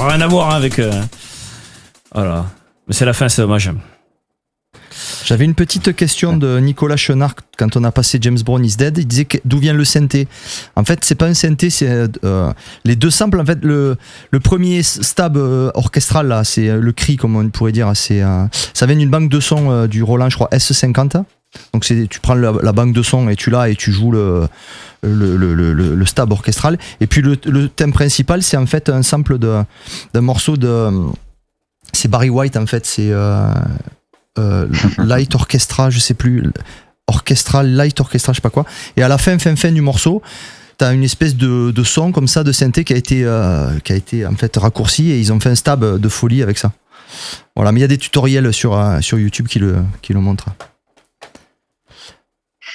rien à voir avec. Voilà. Mais c'est la fin, c'est dommage. J'avais une petite question de Nicolas Chenard quand on a passé James Brown is Dead. Il disait d'où vient le synthé. En fait, c'est pas un synthé, c'est les deux samples. En fait, le premier stab orchestral là, c'est le cri, comme on pourrait dire. C'est ça vient d'une banque de sons du Roland, je crois S50. Donc tu prends la banque de sons et tu l'as et tu joues le stab orchestral. Et puis le thème principal, c'est en fait un sample d'un morceau de. C'est Barry White en fait. C'est Light Orchestra, je sais plus, Light Orchestra, je sais pas quoi. Et à la fin du morceau, t'as une espèce de son comme ça, de synthé qui a été en fait raccourci et ils ont fait un stab de folie avec ça. Voilà, mais il y a des tutoriels sur YouTube qui le montrent.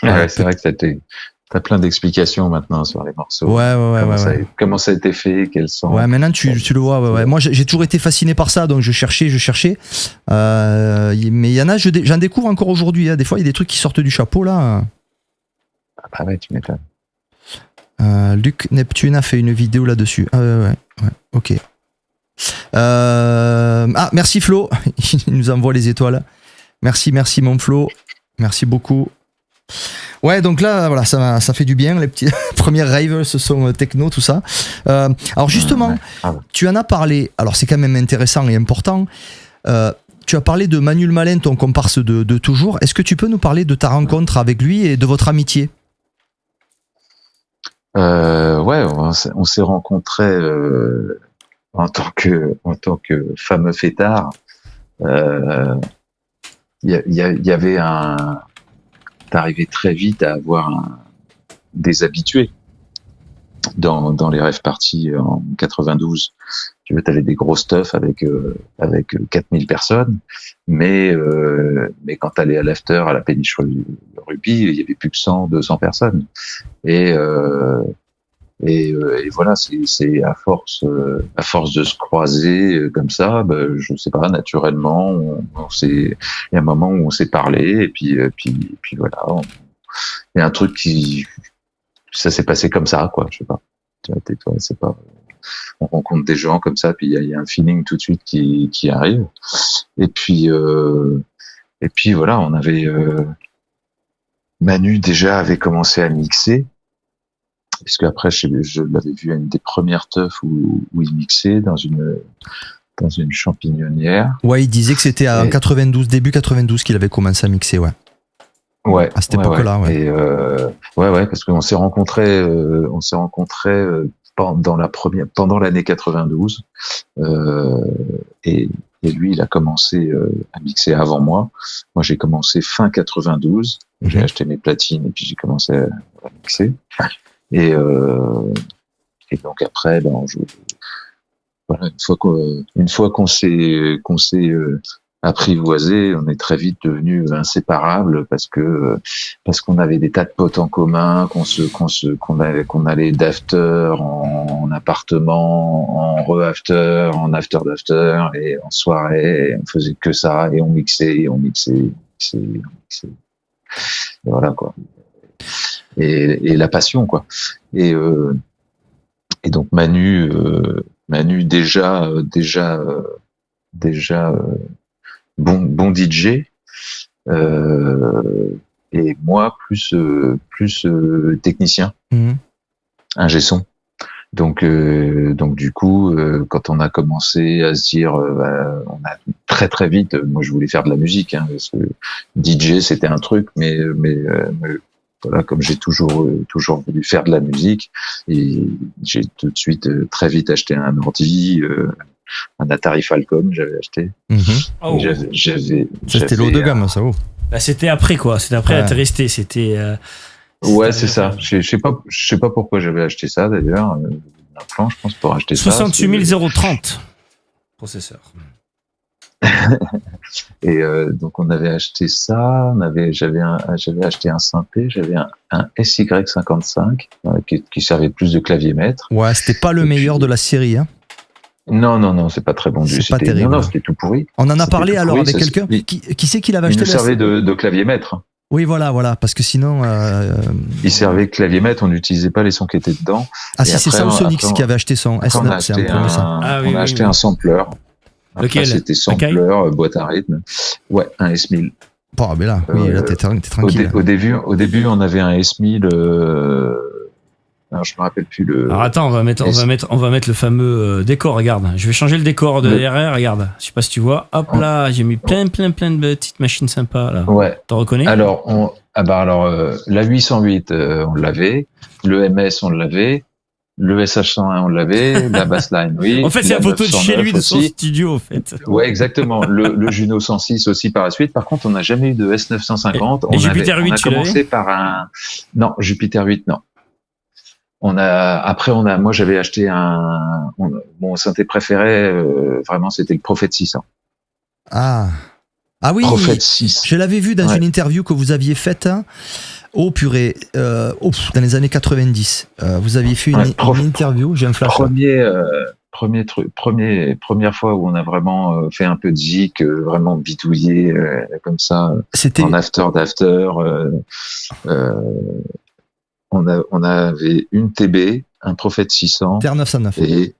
Ouais, c'est vrai que T'as plein d'explications maintenant sur les morceaux. Ouais. Comment ça a été fait, quels sont. Ouais, maintenant tu le vois. Ouais. Moi, j'ai toujours été fasciné par ça, donc je cherchais. Mais il y en a, j'en découvre encore aujourd'hui. Hein. Des fois, il y a des trucs qui sortent du chapeau là. Ah ouais, tu m'étonnes. Luc Neptune a fait une vidéo là-dessus. Ah ouais, ok. Merci Flo, il nous envoie les étoiles. Merci mon Flo, merci beaucoup. Ouais, donc là, voilà, ça fait du bien, les petits premières raves, ce sont techno, tout ça. Alors justement, tu en as parlé, alors c'est quand même intéressant et important. Tu as parlé de Manu le Malin, ton comparse de toujours. Est-ce que tu peux nous parler de ta rencontre avec lui et de votre amitié ? Ouais, on s'est rencontrés en tant que fameux fêtard. Il y avait t'arrivais très vite à avoir des habitués dans les rave parties en 92. Tu vois, t'avais des gros stuff avec 4000 personnes, mais quand t'allais à l'after à la péniche Ruby, il y avait plus que 100-200 personnes. Et voilà, c'est à force de se croiser comme ça, je sais pas, naturellement, il y a un moment où on s'est parlé, et puis voilà, il y a un truc ça s'est passé comme ça, quoi, je sais pas. Tais-toi, c'est pas, on rencontre des gens comme ça, puis il y a un feeling tout de suite qui arrive, et puis voilà, on avait, Manu déjà avait commencé à mixer, puisque après je l'avais vu à une des premières teufs où il mixait dans une champignonnière. Ouais, il disait que c'était en 92, début 92 qu'il avait commencé à mixer, ouais. Ouais. À cette époque-là, ouais. Et parce qu'on s'est rencontrés pendant l'année 92, et lui il a commencé à mixer avant moi. Moi j'ai commencé fin 92, j'ai acheté mes platines et puis j'ai commencé à mixer. Et donc après, voilà, une fois qu'on s'est apprivoisé, on est très vite devenus inséparables parce qu'on avait des tas de potes en commun, qu'on allait d'after en appartement, en re-after, en after d'after et en soirée, et on faisait que ça et on mixait. Et voilà, quoi. Et la passion, quoi. Et donc Manu déjà bon DJ, et moi plus technicien, ingé son. Donc du coup, quand on a commencé à se dire, on a très très vite, moi je voulais faire de la musique, hein, parce que DJ c'était un truc, mais voilà, comme j'ai toujours voulu faire de la musique, et j'ai tout de suite très vite acheté un ordi, un Atari Falcon, j'avais acheté. Oh. C'était l'eau de gamme, ça. Bah, c'était après, quoi. C'était après la resté. C'était. Ouais, c'est ça. Je sais pas pourquoi j'avais acheté ça d'ailleurs. Un plan, je pense, pour acheter 68030 processeur. Et donc on avait acheté ça. J'avais acheté un synthé. J'avais un SY55 qui servait plus de clavier maître. Ouais, c'était pas le meilleur de la série, hein. Non, c'est pas très bon. C'est pas terrible. Non, c'était tout pourri. On en a parlé alors avec quelqu'un. Qui c'est qui l'avait acheté? Il servait de clavier maître. Oui, voilà, parce que sinon. Il servait clavier maître, on n'utilisait pas les sons qui étaient dedans. Ah, si, c'est Soulsonix qui avait acheté son S9, c'est un peu ça. On a acheté un sampler. Lequel? C'était sampler, boîte à rythme. Ouais, un S1000. Bon, mais là, oui, là, t'es tranquille. Au début, on avait un S1000. Alors, je me rappelle plus le. Alors attends, on va mettre le fameux décor. Regarde, je vais changer le décor de RR. Regarde, je sais pas si tu vois. Hop là, j'ai mis plein de petites machines sympas là. Ouais. T'en reconnais? Alors, la 808, on l'avait. Le MS, on l'avait. Le SH101, on l'avait. La bassline, oui. En fait, c'est la photo de chez lui, de son studio, en fait. Ouais, exactement. Le Juno 106 aussi par la suite. Par contre, on n'a jamais eu de S950. Et Jupiter 8, on a commencé par non, Jupiter 8, non. Moi j'avais acheté mon synthé préféré, vraiment c'était le Prophet 600. Ah. Ah oui, Prophet 6. je l'avais vu dans une interview que vous aviez faite. Oh purée, dans les années 90. Vous aviez fait une interview, j'ai un flash. Première fois où on a vraiment fait un peu de zik, vraiment bidouillé comme ça, c'était en after d'after. On avait une TB, un Prophet 600 TR909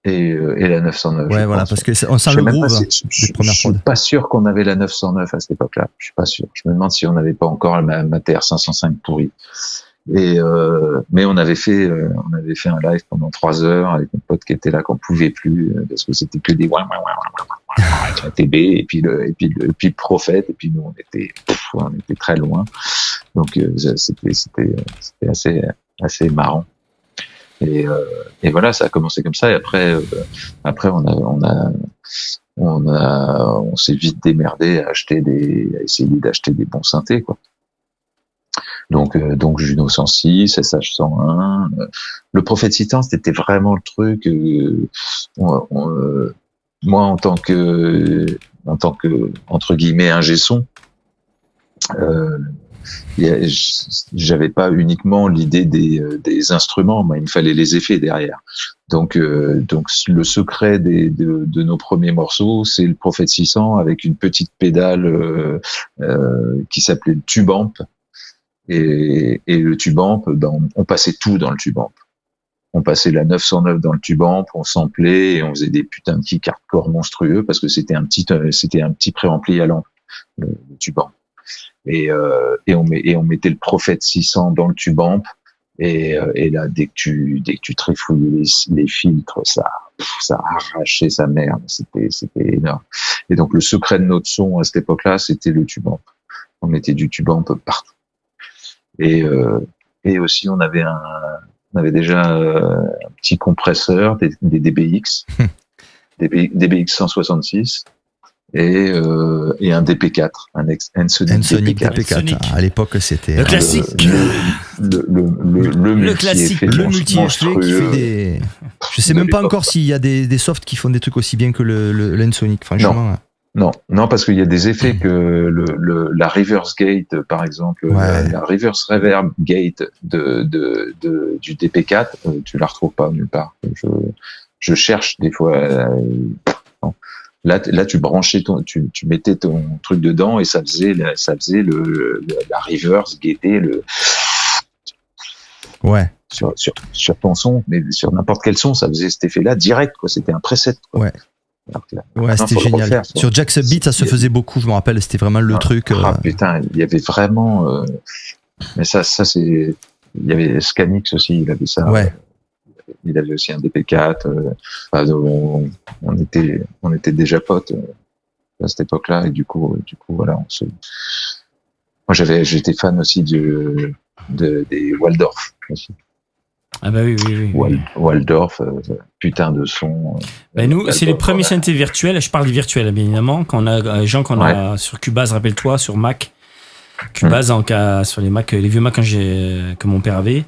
et la 909. Ouais, voilà, parce que on sent le groove. Je suis pas sûr qu'on avait la 909 à cette époque-là. Je suis pas sûr. Je me demande si on n'avait pas encore ma TR505 pourrie. Mais on avait fait un live pendant 3 heures avec un pote qui était là qu'on pouvait plus parce que c'était que des la TB et puis le prophète et puis nous on était très loin. Donc c'était assez marrant. Et voilà, ça a commencé comme ça et après on s'est vite démerdé à essayer d'acheter des bons synthés, quoi. Donc Juno 106, SH 101, le Prophet 600, c'était vraiment le truc. Moi, en tant que entre guillemets ingé son, j'avais pas uniquement l'idée des instruments, moi il me fallait les effets derrière. Donc le secret de nos premiers morceaux, c'est le Prophet 600 avec une petite pédale qui s'appelait le tube amp. Et le tube amp, on passait tout dans le tube amp. On passait la 909 dans le tube amp, on samplait et on faisait des putains de petits hardcore monstrueux parce que c'était un petit préampli à lampe, le tube amp. Et on mettait le Prophet 600 dans le tube amp et là dès que tu trifouillais les filtres, ça arrachait sa merde, c'était énorme. Et donc le secret de notre son à cette époque-là, c'était le tube amp. On mettait du tube amp partout. Et aussi on avait déjà un petit compresseur, des DBX, DBX 166 et un DP4, un Ensoniq DP4. À l'époque, c'était le classique, le classique, le multi-effet qui fait des. Je sais même pas encore s'il y a des softs qui font des trucs aussi bien que l'Ensoniq, franchement. Non, parce qu'il y a des effets que la reverse gate, par exemple, la reverse reverb gate du DP4, tu la retrouves pas nulle part. Je cherche des fois. Non. Là, tu branchais tu mettais ton truc dedans et ça faisait la reverse gater sur ton son, mais sur n'importe quel son, ça faisait cet effet-là direct, quoi. C'était un preset, quoi. Ouais. Ouais, c'était génial. Sur Jackson Beat, ça se faisait beaucoup, je me rappelle, c'était vraiment le truc. Putain, il y avait vraiment. Mais ça c'est. Il y avait Scanix aussi, il avait ça. Ouais. Il avait aussi un DP4. On était déjà potes à cette époque-là, et du coup, voilà, Moi, j'étais fan aussi des Waldorf aussi. Ah bah oui. Waldorf, putain de son. Nous, c'est les premiers synthés virtuels. Je parle des virtuels, bien évidemment. Quand on a gens qu'on a sur Cubase, rappelle-toi, sur Mac. Cubase sur les Mac, les vieux Mac que mon père avait.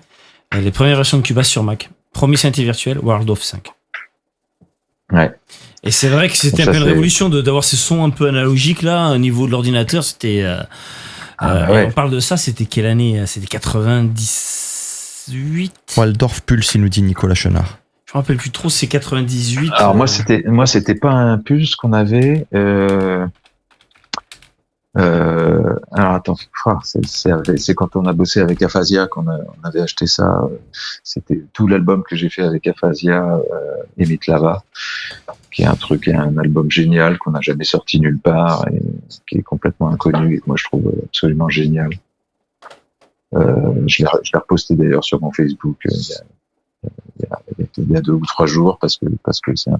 Les premières versions de Cubase sur Mac. Premier synthé virtuel, Waldorf 5. Ouais. Et c'est vrai que c'était un peu une révolution d'avoir ces sons un peu analogiques là, au niveau de l'ordinateur. C'était. On parle de ça. C'était quelle année ? C'était 98. Waldorf Pulse, il nous dit Nicolas Chenard. Je me rappelle plus trop, c'est 98. Alors moi c'était pas un Pulse qu'on avait. Alors attends, c'est quand on a bossé avec Aphasia qu'on avait acheté ça. C'était tout l'album que j'ai fait avec Aphasia et Mitlava, qui est un album génial qu'on n'a jamais sorti nulle part et qui est complètement inconnu et que moi je trouve absolument génial. Je l'ai reposté d'ailleurs sur mon Facebook il y a 2 ou 3 jours parce que c'est un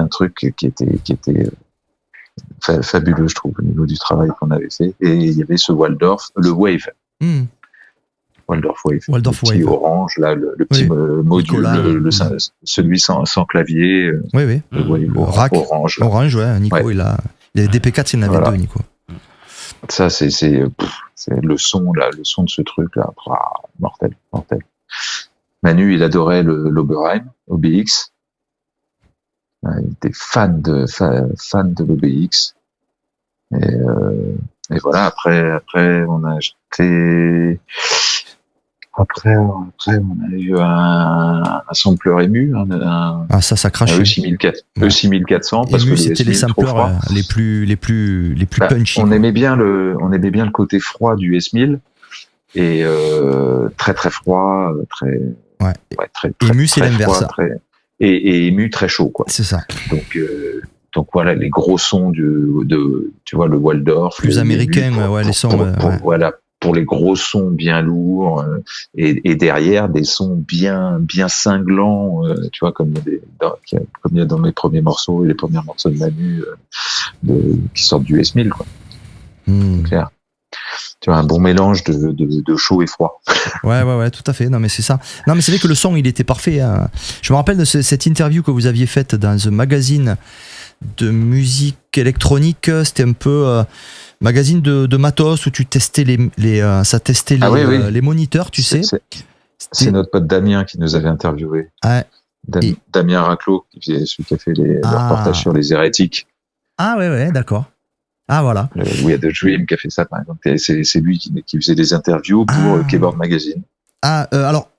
truc qui était fabuleux, je trouve, au niveau du travail qu'on avait fait. Et il y avait ce Waldorf, le Wave. Waldorf Wave. Le petit orange, là, le petit module, celui sans clavier. Oui. Le Wave orange. Là. Orange, ouais. Nico, ouais. il a des DP4, il en avait 2, Nico. Ça, c'est le son, là, le son de ce truc, là. Mortel. Manu, il adorait l'Oberheim, OBX. Il était fan de l'OBX. Et voilà, après, on a acheté, après, on a eu un sampler EMU, ça crache. Un E6400, parce EMU, que c'était les samplers les plus punchy. On aimait bien le côté froid du S1000, et très très froid, très EMU, c'est l'inverse. Et EMU très chaud, quoi. C'est ça. Donc voilà, les gros sons tu vois, le Waldorf, plus américain, les sons. Voilà, pour les gros sons bien lourds, et derrière des sons bien cinglants, tu vois, comme il y a dans mes premiers morceaux, et les premiers morceaux de Manu qui sortent du S1000, quoi. C'est clair. Tu vois, un bon mélange de chaud et froid. Ouais, tout à fait. Non, mais c'est ça. Non, mais c'est vrai que le son, il était parfait. Hein. Je me rappelle de cette interview que vous aviez faite dans un magazine de musique électronique. C'était un peu magazine de matos où tu testais ça testait les moniteurs, tu sais. C'est notre pote Damien qui nous avait interviewé. Ouais. Damien Raclot, celui qui a fait les reportages sur les hérétiques. Ah ouais, d'accord. Ah voilà. Oui, il y a de Dream qui a fait ça, par exemple. Et c'est lui qui faisait des interviews pour Keyboard Magazine. Alors,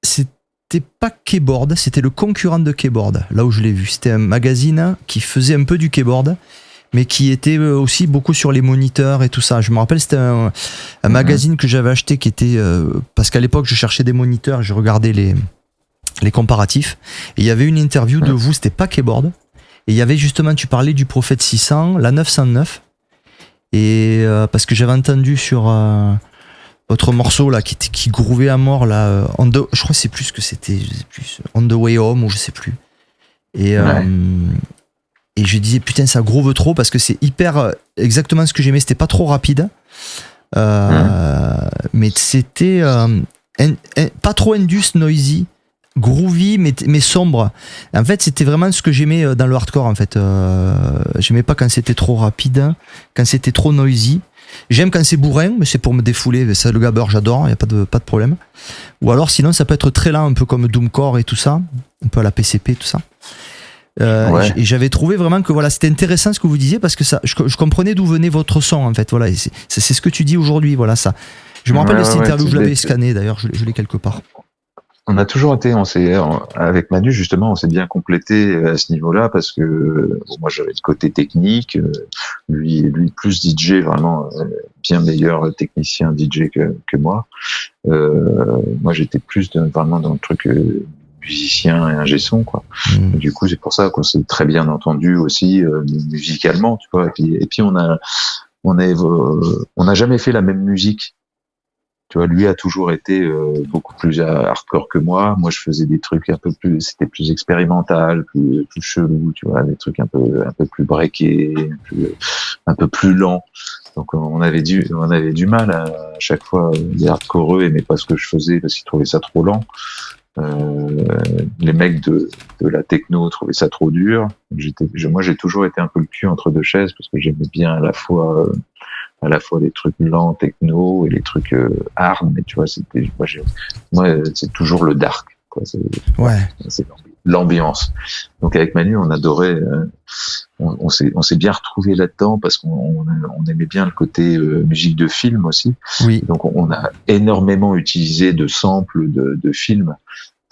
c'était pas Keyboard, c'était le concurrent de Keyboard, là où je l'ai vu. C'était un magazine qui faisait un peu du keyboard, mais qui était aussi beaucoup sur les moniteurs et tout ça. Je me rappelle, c'était un magazine que j'avais acheté qui était... parce qu'à l'époque, je cherchais des moniteurs, je regardais les comparatifs. Et il y avait une interview de vous, c'était pas Keyboard. Et il y avait justement, tu parlais du Prophet 600, la 909. Et parce que j'avais entendu sur votre morceau là qui groovait à mort là, je crois que c'est plus que c'était, plus On the Way Home ou je sais plus. Et je disais putain, ça groove trop parce que c'est hyper exactement ce que j'aimais. C'était pas trop rapide, mais c'était pas trop indus, noisy, groovy mais sombre. En fait, c'était vraiment ce que j'aimais dans le hardcore. En fait, j'aimais pas quand c'était trop rapide, quand c'était trop noisy. J'aime quand c'est bourrin, mais c'est pour me défouler. Ça, le gabber, j'adore, y a pas de problème. Ou alors, sinon, ça peut être très lent, un peu comme Doomcore et tout ça, un peu à la PCP, tout ça. Et j'avais trouvé vraiment que voilà, c'était intéressant ce que vous disiez parce que ça, je comprenais d'où venait votre son en fait. Voilà, c'est ce que tu dis aujourd'hui. Voilà ça. Je me rappelle de cette interview, je l'avais scanné d'ailleurs, je l'ai quelque part. On a toujours été, avec Manu justement, on s'est bien complété à ce niveau-là parce que moi j'avais le côté technique, lui plus DJ, vraiment bien meilleur technicien DJ que moi. Moi j'étais plus vraiment dans le truc musicien et ingé son, quoi. Du coup c'est pour ça qu'on s'est très bien entendu aussi musicalement, tu vois. Et puis on n'a jamais fait la même musique. Tu vois, lui a toujours été beaucoup plus hardcore que moi. Moi, je faisais des trucs c'était plus expérimental, plus chelou, tu vois, des trucs un peu plus breakés, un peu plus lent. Donc, on avait du mal à chaque fois. Les hardcoreux aimaient pas ce que je faisais parce qu'ils trouvaient ça trop lent. Les mecs de la techno trouvaient ça trop dur. Moi, j'ai toujours été un peu le cul entre deux chaises parce que j'aimais bien à la fois les trucs lents techno et les trucs hard, mais tu vois, moi c'est toujours le dark, quoi. C'est l'ambiance. Donc avec Manu, on adorait, on s'est bien retrouvé là-dedans parce qu'on aimait bien le côté musique de film aussi. Oui. Donc on a énormément utilisé de samples de films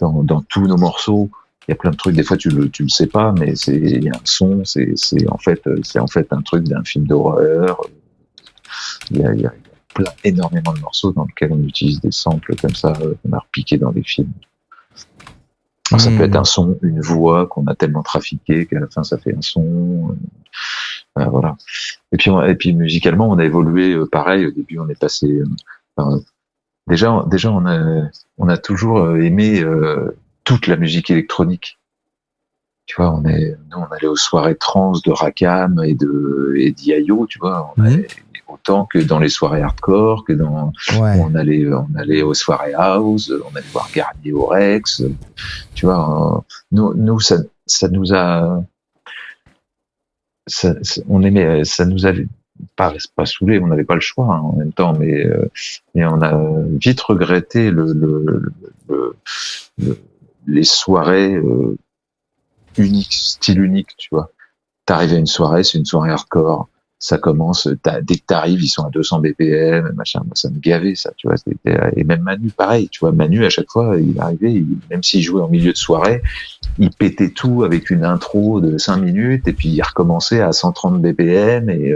dans tous nos morceaux. Il y a plein de trucs, des fois tu le sais pas, mais il y a un son, c'est en fait un truc d'un film d'horreur. Il y a énormément de morceaux dans lesquels on utilise des samples comme ça qu'on a repiqués dans des films. Alors, ça peut être un son, une voix qu'on a tellement trafiqué qu'à la fin ça fait un son. Voilà. Et puis musicalement on a évolué pareil. Au début on est passé. Déjà on a toujours aimé toute la musique électronique. Tu vois, nous on allait aux soirées trans de Rakam et d'IO, tu vois. Autant que dans les soirées hardcore, que on allait aux soirées house, on allait voir Garnier au Rex, tu vois. Nous ça nous a, on aimait, ça nous avait pas saoulé, on n'avait pas le choix en même temps, mais on a vite regretté les soirées style unique, tu vois. T'arrives à une soirée, c'est une soirée hardcore. ça commence, dès que t'arrives, ils sont à 200 BPM, machin, moi, ça me gavait, ça, tu vois, et même Manu, pareil, tu vois, Manu, à chaque fois, il arrivait, même s'il jouait en milieu de soirée, il pétait tout avec une intro de 5 minutes, et puis il recommençait à 130 BPM, et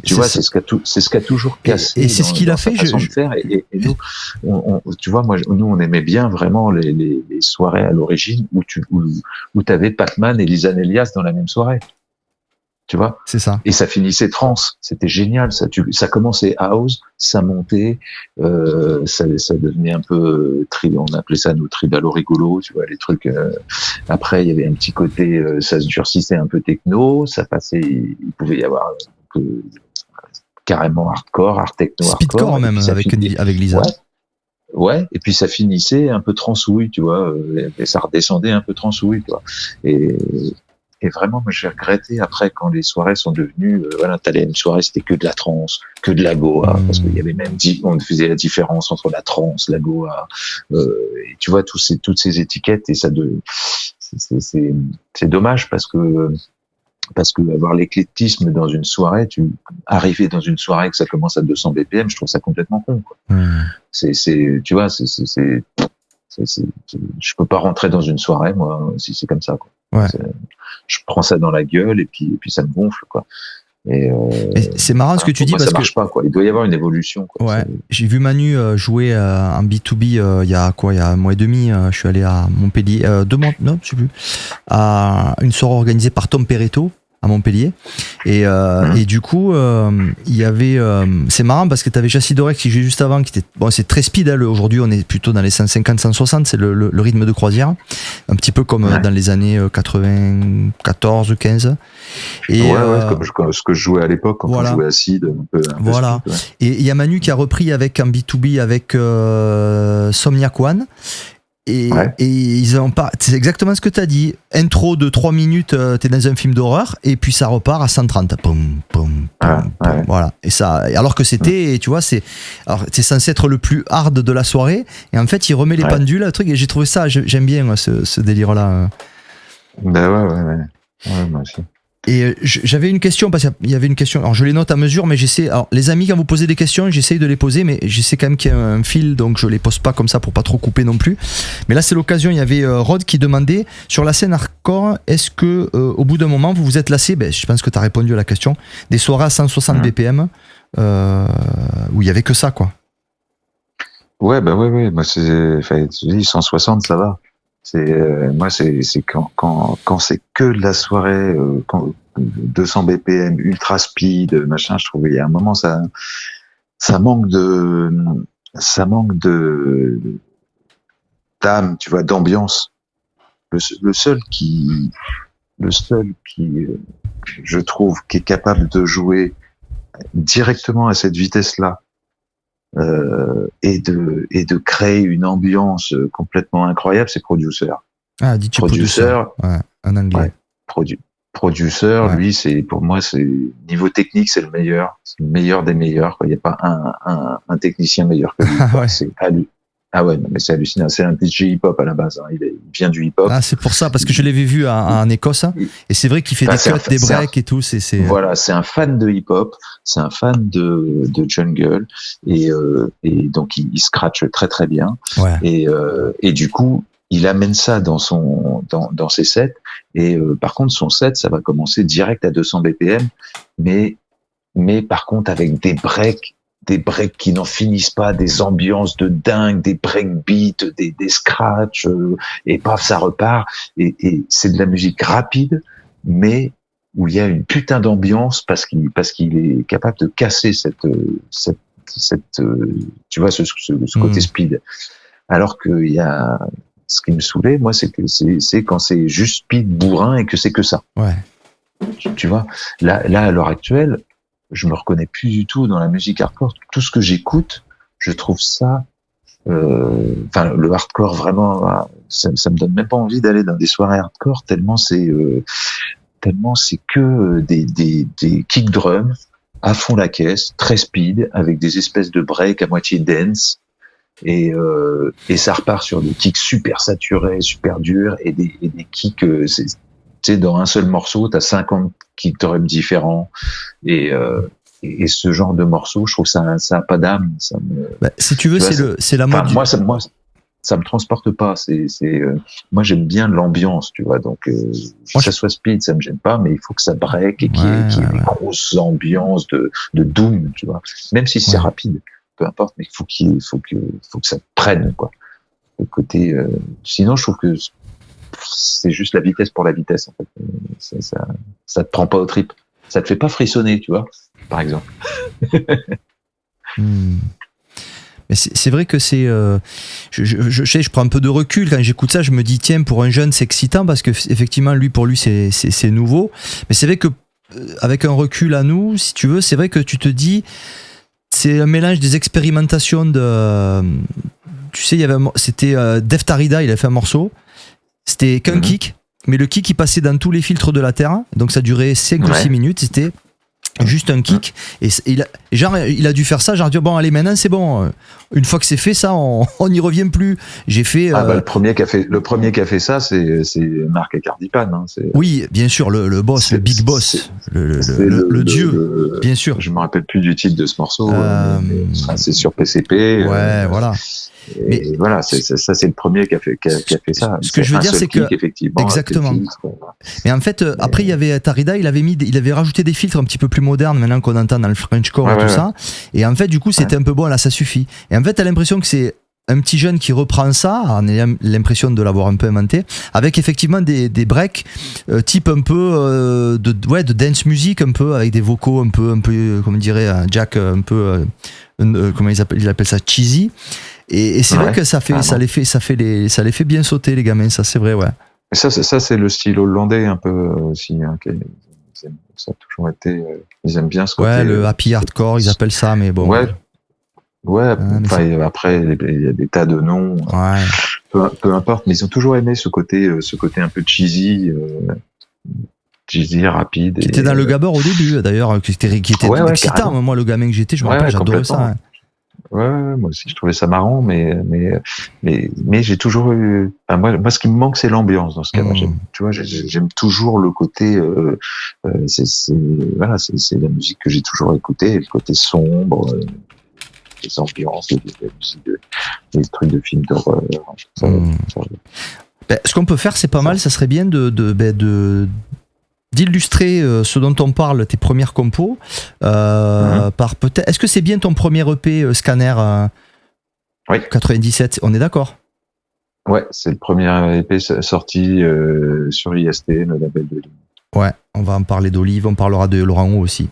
tu vois, c'est ce qu'a toujours cassé. Et c'est ce qu'il a fait, de faire, et nous, tu vois, nous, on aimait bien vraiment les soirées à l'origine où t'avais Pac-Man et Lisan Elias dans la même soirée. Tu vois, c'est ça. Et ça finissait trance, c'était génial. Ça commençait house, ça montait, ça devenait un peu on appelait ça nous tribalo rigolo, tu vois, les trucs. Après, il y avait un petit côté, ça se durcissait un peu techno, ça passait, il pouvait y avoir carrément hardcore, art techno, speedcore même avec Lisa. Ouais, et puis ça finissait un peu transouille, tu vois, et ça redescendait un peu transouille, tu vois. Et vraiment, moi, j'ai regretté après quand les soirées sont devenues, t'allais à une soirée, c'était que de la trance, que de la goa, parce qu'il y avait même on faisait la différence entre la trance, la goa, et tu vois, toutes ces étiquettes, et c'est dommage parce que avoir l'éclectisme dans une soirée, arriver dans une soirée que ça commence à 200 BPM, je trouve ça complètement con, quoi. Tu vois, je peux pas rentrer dans une soirée, moi, si c'est comme ça, quoi. Ouais. Je prends ça dans la gueule et puis ça me gonfle, quoi. Et c'est marrant ce que tu dis, parce ça marche pas, quoi. Il doit y avoir une évolution, quoi. Ouais. J'ai vu Manu jouer en B2B il y a un mois et demi. Je suis allé à Montpellier, 2 mois, non, je sais plus, à une soirée organisée par Tom Perretto à Montpellier, et du coup il y avait c'est marrant parce que t'avais Chassis Dorec qui jouait juste avant, qui était c'est très speed, hein, aujourd'hui on est plutôt dans les 150-160, c'est le rythme de croisière, un petit peu comme dans les années 94-15, et comme ce que je jouais à l'époque quand on jouait acide, un peu voilà speed, et il y a Manu qui a repris avec un B2B avec Somniac One. Et ils ont pas, c'est exactement ce que t'as dit. Intro de 3 minutes, t'es dans un film d'horreur, et puis ça repart à 130. Voilà. Et ça, alors que c'était, tu vois, c'est censé être le plus hard de la soirée, et en fait, il remet les pendules, le truc, et j'ai trouvé ça, j'aime bien, moi, ce délire-là. Ben ouais, moi aussi. Et j'avais une question, parce qu'il y avait une question, alors je les note à mesure, mais alors les amis, quand vous posez des questions, j'essaye de les poser, mais j'essaie quand même qu'il y a un fil, donc je les pose pas comme ça pour pas trop couper non plus. Mais là c'est l'occasion, il y avait Rod qui demandait, sur la scène hardcore, est-ce que au bout d'un moment vous vous êtes lassé, je pense que tu as répondu à la question, des soirées à 160 BPM où il y avait que ça, quoi. Ouais, moi tu dis 160, ça va. Moi c'est quand c'est que de la soirée, quand 200 BPM ultra speed, machin, je trouve il y a un moment ça manque de d'âme, tu vois, d'ambiance. Le seul qui je trouve qui est capable de jouer directement à cette vitesse-là, et de créer une ambiance complètement incroyable, c'est Producer. Ah, DJ Producer. Ouais, en anglais. Ouais, Producer, lui, pour moi, c'est niveau technique, c'est le meilleur des meilleurs, quoi. Il n'y a pas un technicien meilleur que lui. C'est à lui. Ah ouais, non, mais c'est hallucinant. C'est un DJ hip-hop à la base, hein. Il vient du hip-hop. Ah, c'est pour ça, parce que je l'avais vu en Écosse, et c'est vrai qu'il fait des cuts, des breaks et tout. Voilà, c'est un fan de hip-hop, c'est un fan de jungle, et donc il scratch très très bien. Ouais. Et du coup, il amène ça dans ses sets, et par contre son set, ça va commencer direct à 200 BPM, mais par contre avec des breaks qui n'en finissent pas, des ambiances de dingue, des breakbeats, des scratchs, et paf, ça repart. Et c'est de la musique rapide, mais où il y a une putain d'ambiance parce qu'il est capable de casser cette tu vois, ce côté speed. Alors que ce qui me saoulait, moi, c'est quand c'est juste speed bourrin et que c'est que ça. Ouais. Tu vois, là, à l'heure actuelle, je me reconnais plus du tout dans la musique hardcore. Tout ce que j'écoute, je trouve ça, le hardcore vraiment, ça me donne même pas envie d'aller dans des soirées hardcore tellement c'est que des kick drums à fond la caisse, très speed, avec des espèces de breaks à moitié dance, et ça repart sur des kicks super saturés, super durs, et des kicks, tu sais, dans un seul morceau, t'as 50 kick-drums différents et ce genre de morceau, je trouve ça a pas d'âme. Si tu veux, c'est la mode. Moi, ça me transporte pas. Moi, j'aime bien l'ambiance, tu vois. Donc, que ça soit speed, ça me gêne pas, mais il faut que ça break et qu'il y ait des grosses ambiances de doom, tu vois. Même si c'est rapide, peu importe, mais il faut que ça prenne, quoi. Le côté, sinon, je trouve que c'est juste la vitesse pour la vitesse, en fait. Ça te prend pas aux tripes. Ça te fait pas frissonner, tu vois, par exemple. Mais c'est vrai que c'est, je prends un peu de recul quand j'écoute ça, je me dis tiens, pour un jeune c'est excitant parce que effectivement pour lui c'est nouveau, mais c'est vrai que avec un recul à nous, si tu veux, c'est vrai que tu te dis c'est un mélange des expérimentations de, tu sais, c'était Def Tarida, il a fait un morceau, c'était qu'un kick, mais le kick il passait dans tous les filtres de la terre, donc ça durait 5 ou 6 minutes, c'était juste un kick, et il a dû faire ça, genre dire bon allez maintenant c'est bon, une fois que c'est fait ça on n'y revient plus. J'ai fait le premier qui a fait ça c'est Marc Cardipan, hein, oui bien sûr, le boss, le big boss, le dieu, bien sûr. Je me rappelle plus du titre de ce morceau, c'est sur PCP, voilà. Mais voilà, ça c'est le premier qui a fait ça. Ce que je veux dire, c'est que effectivement, exactement. Mais en fait, après il y avait Tarida, il avait rajouté des filtres un petit peu plus modernes maintenant qu'on entend dans le Frenchcore et tout ça. Et en fait, du coup, c'était un peu bon. Là, ça suffit. Et en fait, t'as l'impression que c'est un petit jeune qui reprend ça, on a l'impression de l'avoir un peu inventé, avec effectivement des breaks type un peu de dance music, un peu avec des vocaux un peu comme dirait Jack, un peu comment il appelle ça, cheesy. Et c'est vrai que ça les fait bien sauter les gamins, ça c'est vrai, ouais. Et ça c'est le style hollandais un peu aussi, hein, ça a toujours été, ils aiment bien ce côté. Ouais, le happy hardcore, ils appellent ça, mais bon. Après il y a des tas de noms. Peu importe, mais ils ont toujours aimé ce côté un peu cheesy, rapide. Qui était dans le gabber au début, d'ailleurs, qui était excitant. Carrément. Moi, le gamin que j'étais, je me rappelle, j'adorais ça. Hein. Ouais, moi aussi, je trouvais ça marrant, mais j'ai toujours eu, moi, ce qui me manque, c'est l'ambiance dans ce cas-là. J'aime toujours le côté, c'est la musique que j'ai toujours écoutée, le côté sombre, les ambiances, les trucs de films d'horreur. Ce qu'on peut faire, c'est pas mal, ça serait bien d'illustrer ce dont on parle, tes premières compos, par peut-être. Est-ce que c'est bien ton premier EP Scanner 97? On est d'accord? Ouais, c'est le premier EP sorti sur IST, le label d'Olive. Ouais, on va en parler d'Olive, on parlera de Laurent O aussi.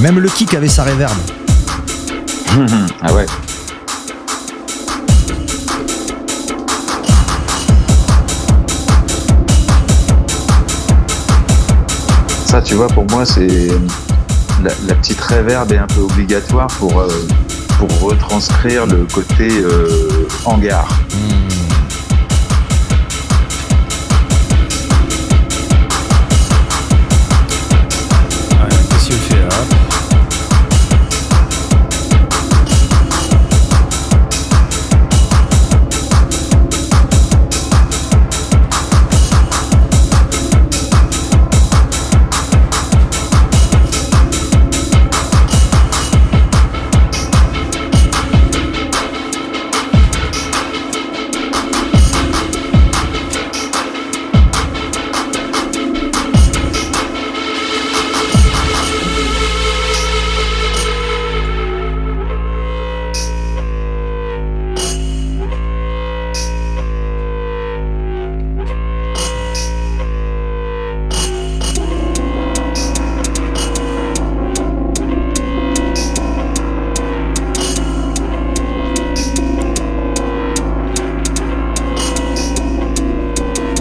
Même le kick avait sa reverb. Ah ouais. Ça, tu vois, pour moi, c'est la petite reverb est un peu obligatoire pour retranscrire le côté hangar. Qu'est-ce qu'il fait là?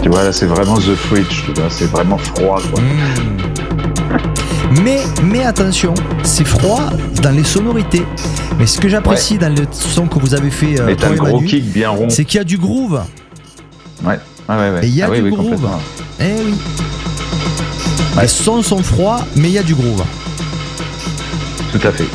Tu vois, là, c'est vraiment The Fridge, tu vois, c'est vraiment froid, quoi. Mais attention, c'est froid dans les sonorités. Mais ce que j'apprécie dans le son que vous avez fait, Mais t'as toi un et gros Manu, kick bien rond. c'est qu'il y a du groove. Ouais. Et il y a Ah du oui, groove. complètement. Eh oui. Les sons sont froids, mais il y a du groove. Tout à fait.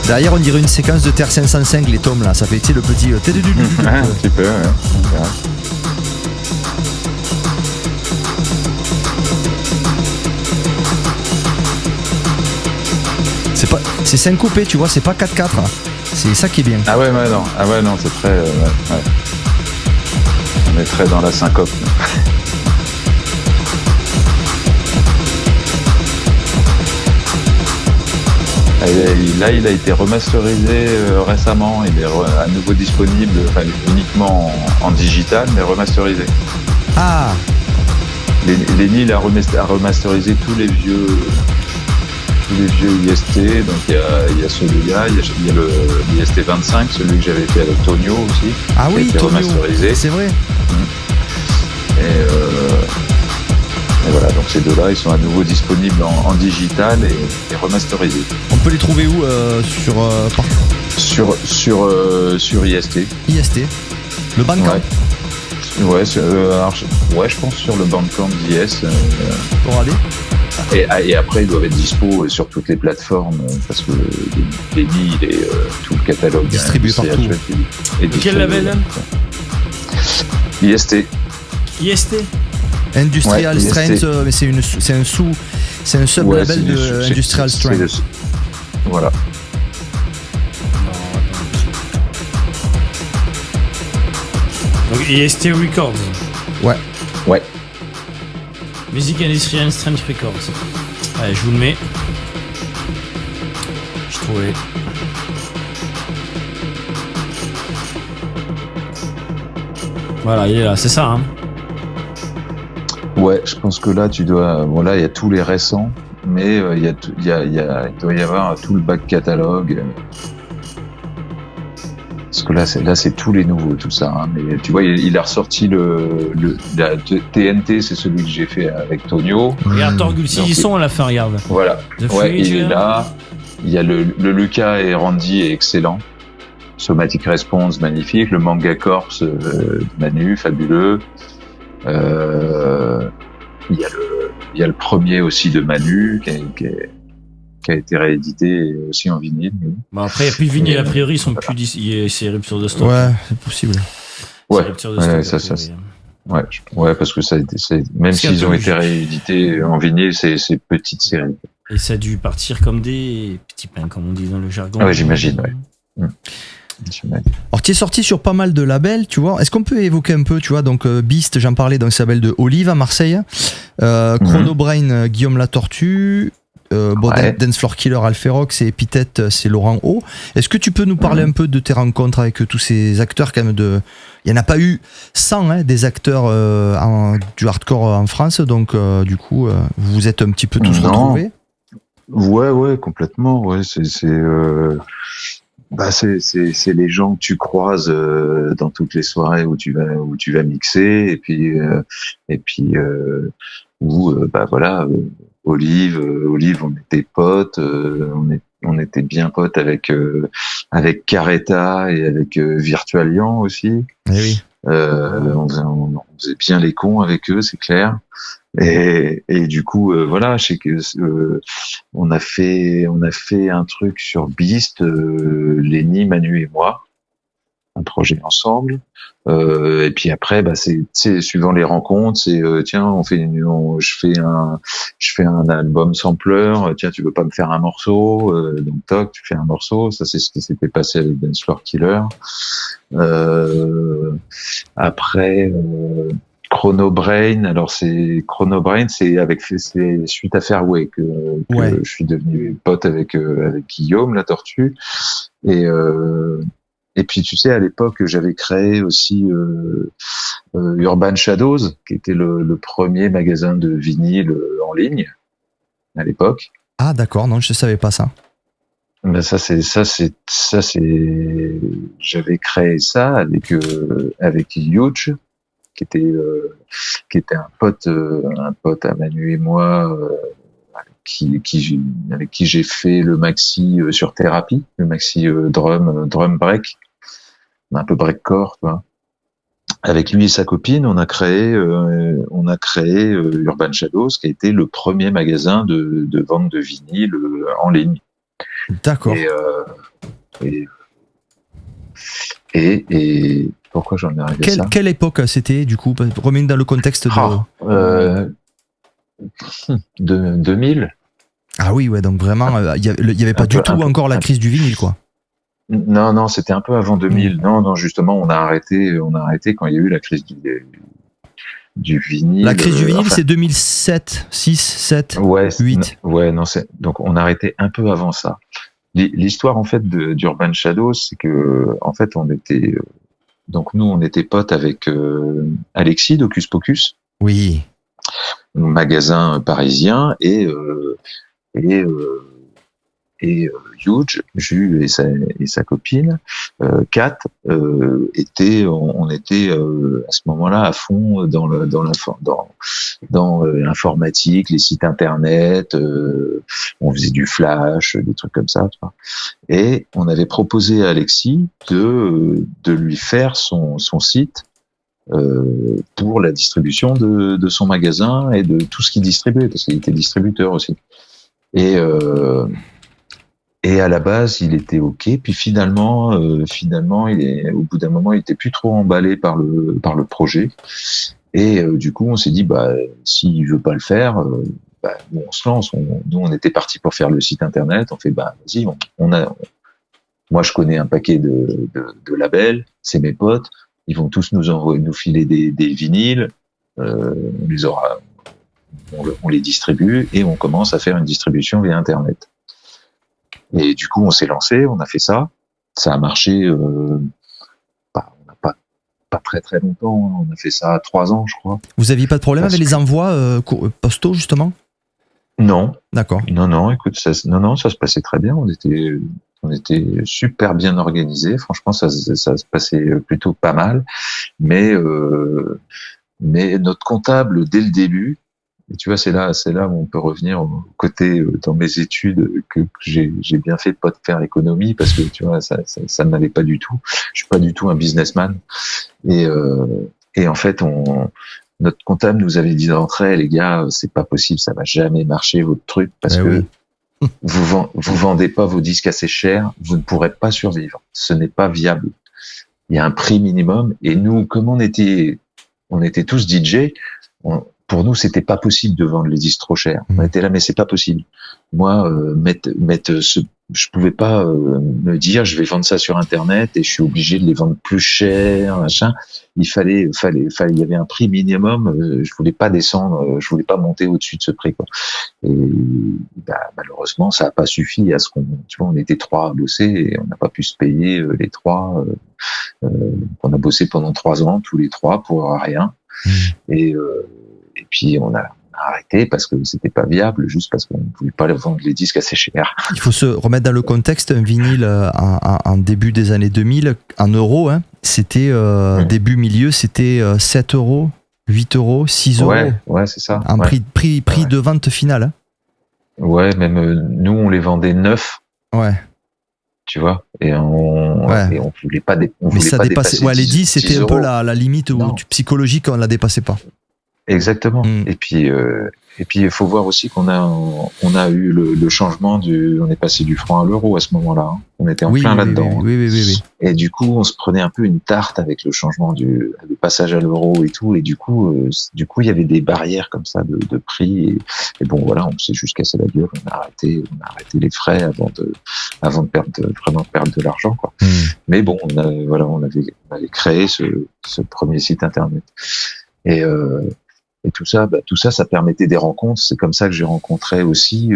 Derrière, on dirait une séquence de Terre 505, les tomes là. Ça fait, tu sais, le petit. Un petit peu, ouais. C'est syncopé, tu vois, c'est pas 4-4. C'est ça qui est bien. Ah ouais, non, c'est très. Ouais. On est très dans la syncope. Là, il a été remasterisé récemment. Il est à nouveau disponible, enfin, uniquement en digital, mais remasterisé. Ah, Lenny, il a remasterisé tous les vieux IST. Donc il y a celui-là, il y a le IST 25, celui que j'avais fait avec Tonio aussi. ah qui a oui, été Tonio, remasterisé. c'est vrai. Et voilà, donc ces deux-là, ils sont à nouveau disponibles en digital et remasterisés. On peut les trouver où Sur IST. IST. Le Bandcamp. Ouais, je pense sur le Bandcamp d'IS. Pour aller. Et après, ils doivent être dispo sur toutes les plateformes parce que Lenny, il est tout le catalogue distribué partout. Quel label? IST. IST. Industrial Ouais, Strength, mais c'est un sub-label de Industrial Strength. Voilà. Donc IST Records. Ouais. Music Industrial Strength Records. Allez, je vous le mets. Je trouvais. Voilà, il est là, c'est ça, hein. Ouais, je pense que là, tu dois. Bon, là, il y a tous les récents, mais il doit y avoir tout le back catalogue. Parce que là, c'est tous les nouveaux, tout ça. Hein. Mais tu vois, il a ressorti la TNT, c'est celui que j'ai fait avec Tonio. Regarde, Torgul, s'ils y sont à la fin, regarde. Voilà. The Ouais, Fridge, il est là. Il y a le Lucas et Randy est excellent. Somatic Response, magnifique. Le Manga Corps de Manu, fabuleux. Il y a le premier aussi de Manu qui a été réédité aussi en vinyle. Bon, après, il n'y a plus de vinyle, a priori, ils sont plus c'est rupture de stock. Ouais, c'est possible. Ouais, Rupture de stock, ça. a priori. Ouais, parce que même s'ils ont été réédités en vinyle, c'est petites séries. Et ça a dû partir comme des petits pains, comme on dit dans le jargon. Ouais, j'imagine, ouais. Alors, tu es sorti sur pas mal de labels, tu vois. Est-ce qu'on peut évoquer un peu, tu vois, donc Beast, j'en parlais, donc ça s'appelle de Olive à Marseille. Chronobrain, Guillaume la Tortue. Dance Floor Killer, Alphérox et Epithète, c'est Laurent O. Est-ce que tu peux nous parler un peu de tes rencontres avec tous ces acteurs quand même Il n'y en a pas eu 100 des acteurs du hardcore en France, donc du coup, vous vous êtes un petit peu tous retrouvés? Ouais, complètement. Ouais, c'est les gens que tu croises dans toutes les soirées où tu vas mixer, et puis voilà. Olive, on était potes, on était bien potes avec Caretta et avec Virtualian aussi. Eh oui. On faisait bien les cons avec eux, c'est clair. Et du coup, voilà, je sais que on a fait un truc sur Beast, Lenny, Manu et moi, un projet ensemble. Et puis après, c'est suivant les rencontres, c'est tiens, je fais un album sampler, tiens, tu veux pas me faire un morceau, donc toc, tu fais un morceau. Ça, c'est ce qui s'était passé avec Dance Floor Killer. Après Chronobrain, alors c'est suite à Fairway que je suis devenu pote avec Guillaume la Tortue. Et puis tu sais, à l'époque, j'avais créé aussi Urban Shadows, qui était le premier magasin de vinyle en ligne à l'époque. Ah d'accord, non, je savais pas ça. Ben j'avais créé ça avec Huge, qui était un pote à Manu et moi, avec qui j'ai fait le maxi sur Thérapie, le maxi drum break, un peu breakcore, tu vois. Avec lui et sa copine, on a créé Urban Shadows, qui a été le premier magasin de vente de vinyle en ligne. D'accord. Et pourquoi j'en ai arrivé à ça ? Quelle époque c'était, du coup ? Remets dans le contexte de 2000. Ah oui, ouais, donc vraiment, il y avait pas du tout encore la crise du vinyle, quoi. Non, c'était un peu avant 2000. Non, justement, on a arrêté quand il y a eu la crise du vinyle. La crise du vinyle, c'est 2007, 6, 7, 8. Ouais, non, donc on a arrêté un peu avant ça. L'histoire, en fait, d'Urban Shadows, c'est que, en fait, on était potes avec Alexis d'Hocus Pocus. Oui. Magasin parisien, et Huge, Jus et sa copine, Kat, on était à ce moment-là à fond dans l'informatique, les sites internet, on faisait du flash, des trucs comme ça, tu vois. Et on avait proposé à Alexis de lui faire son site pour la distribution de son magasin et de tout ce qu'il distribuait, parce qu'il était distributeur aussi. Et à la base, il était OK. Puis finalement, au bout d'un moment, il était plus trop emballé par le projet. Et du coup, on s'est dit, s'il veut pas le faire, on se lance. Nous, on était parti pour faire le site internet. On fait, vas-y, moi, je connais un paquet de labels. C'est mes potes. Ils vont tous nous filer des vinyles. On les distribue et on commence à faire une distribution via internet. Et du coup, on s'est lancé, on a fait ça. Ça a marché, pas très très longtemps. On a fait ça 3 ans, je crois. Vous aviez pas de problème avec les envois postaux, justement ? Non. D'accord. Non, écoute, ça se passait très bien. On était super bien organisés. Franchement, ça se passait plutôt pas mal. Mais notre comptable, dès le début, et tu vois, c'est là où on peut revenir au côté dans mes études que j'ai bien fait de pas faire l'économie, parce que tu vois, ça ne m'allait pas du tout. Je suis pas du tout un businessman. Et en fait, notre comptable nous avait dit d'entrée, les gars, c'est pas possible, ça va jamais marcher votre truc, parce que vous vendez pas vos disques assez cher, vous ne pourrez pas survivre. Ce n'est pas viable. Il y a un prix minimum. Et nous, comme on était tous DJ, pour nous, c'était pas possible de vendre les disques trop chers. On était là, mais c'est pas possible. Moi, mettre je pouvais pas me dire je vais vendre ça sur internet et je suis obligé de les vendre plus cher, machin. Il y avait un prix minimum. Je voulais pas descendre, je voulais pas monter au-dessus de ce prix, quoi. Et malheureusement, ça a pas suffi à ce qu'on, tu vois, on était 3 à bosser et on n'a pas pu se payer les 3. On a bossé pendant 3 ans tous les 3 pour rien. Et puis on a arrêté parce que c'était pas viable, juste parce qu'on ne pouvait pas vendre les disques assez cher. Il faut se remettre dans le contexte, un vinyle en début des années 2000, en euros, hein, c'était début milieu, c'était 7 euros, 8 euros, 6 euros. Ouais, c'est ça. Un prix de vente finale. Hein. Ouais, même nous on les vendait neufs. Ouais. Tu vois, et on voulait pas mais ça dépassait. Ouais, les 10 c'était un peu la limite où psychologique, on la dépassait pas. Exactement. Et puis il faut voir aussi qu'on a eu le changement on est passé du franc à l'euro à ce moment-là. Hein. On était en plein là-dedans. Oui. Et du coup, on se prenait un peu une tarte avec le changement le passage à l'euro et tout. Et du coup, il y avait des barrières comme ça de prix. Et bon, voilà, on s'est juste cassé la gueule. On a arrêté les frais avant de perdre de l'argent, quoi. Mais bon, on avait créé ce premier site internet. Et tout ça, ça permettait des rencontres. C'est comme ça que j'ai rencontré aussi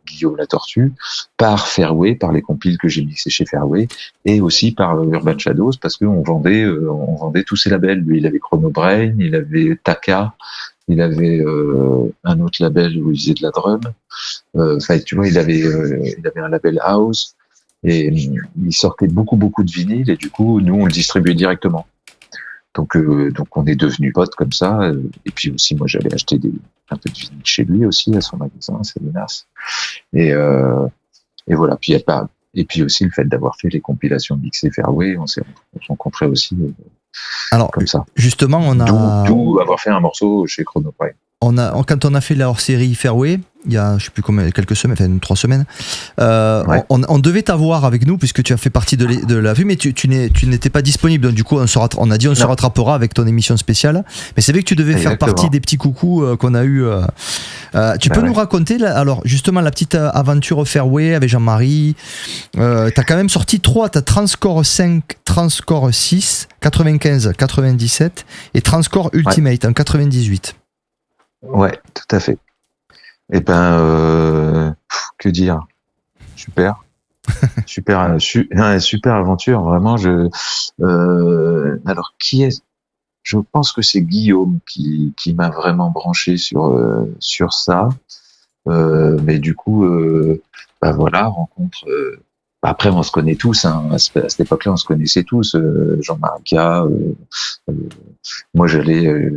Guillaume La Tortue par Fairway, par les compiles que j'ai mixés chez Fairway, et aussi par Urban Shadows, parce qu'on vendait tous ces labels. Lui, il avait Chronobrain, il avait Taka, il avait un autre label où il faisait de la drum. Enfin, tu vois, il avait un label house, et il sortait beaucoup de vinyles, et du coup, nous, on le distribuait directement. Donc on est devenus potes comme ça. Et puis aussi, moi, j'allais acheter un peu de vinyle chez lui aussi, à son magasin, c'est Menace. Et voilà. Et puis aussi, le fait d'avoir fait les compilations mixées Fairway, on s'est rencontrés aussi. Alors, comme ça. Justement, d'où avoir fait un morceau chez Chronoprime. Quand on a fait la hors-série Fairway, il y a, je sais plus combien, quelques semaines, enfin 3 semaines, on devait t'avoir avec nous puisque tu as fait partie de la vue, mais tu n'étais pas disponible. Donc du coup, on a dit on se rattrapera avec ton émission spéciale. Mais c'est vrai que tu devais faire partie des petits coucous qu'on a eu. Tu peux nous raconter, alors justement, la petite aventure Fairway avec Jean-Marie. T'as quand même sorti 3, t'as Transcore 5, Transcore 6, 95, 97 et Transcore Ultimate en 98. Ouais, tout à fait. Et que dire? Super aventure, vraiment. Alors qui est? Je pense que c'est Guillaume qui m'a vraiment branché sur ça. Mais du coup, rencontre. Après, on se connaît tous. Hein. À cette époque-là, on se connaissait tous. Jean-Marie, moi, j'allais.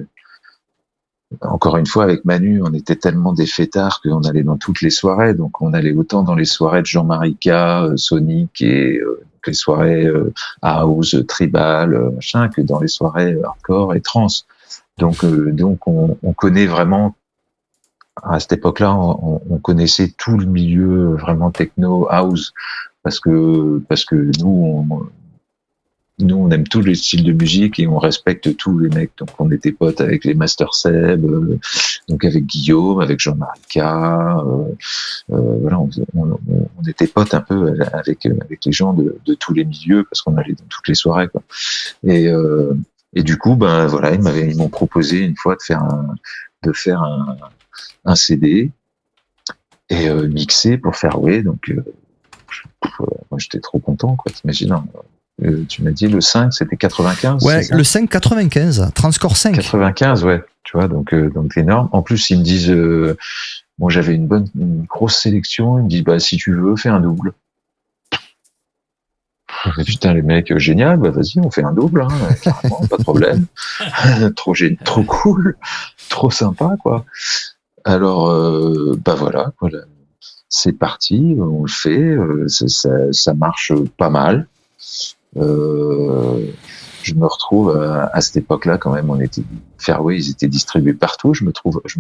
Encore une fois, avec Manu, on était tellement des fêtards qu'on allait dans toutes les soirées. Donc, on allait autant dans les soirées de Jean-Marie Sonic et les soirées house, tribal, machin, que dans les soirées hardcore et trance. Donc, on connaît vraiment. À cette époque-là, on connaissait tout le milieu vraiment techno house parce que nous, on aime tous les styles de musique et on respecte tous les mecs. Donc, on était potes avec les Master Seb, donc avec Guillaume, avec Jean-Marie voilà, on était potes un peu avec les gens de tous les milieux parce qu'on allait dans toutes les soirées, quoi. Et du coup, voilà, ils m'ont proposé une fois de faire un CD et mixer pour Fairway. Donc, moi, j'étais trop content, quoi. T'imagines, hein. Tu m'as dit le 5, c'était 95. Ouais, le 5, 95, Transcore 5. 95, ouais. Tu vois, donc énorme. En plus, ils me disent, j'avais une grosse sélection. Ils me disent, si tu veux, fais un double. Mais putain, les mecs, génial, vas-y, on fait un double, hein, carrément, pas de problème. Trop cool, trop sympa, quoi. Alors, voilà, c'est parti, on le fait, ça marche pas mal. je me retrouve à cette époque-là quand même. Fairway, ils étaient distribués partout. Je me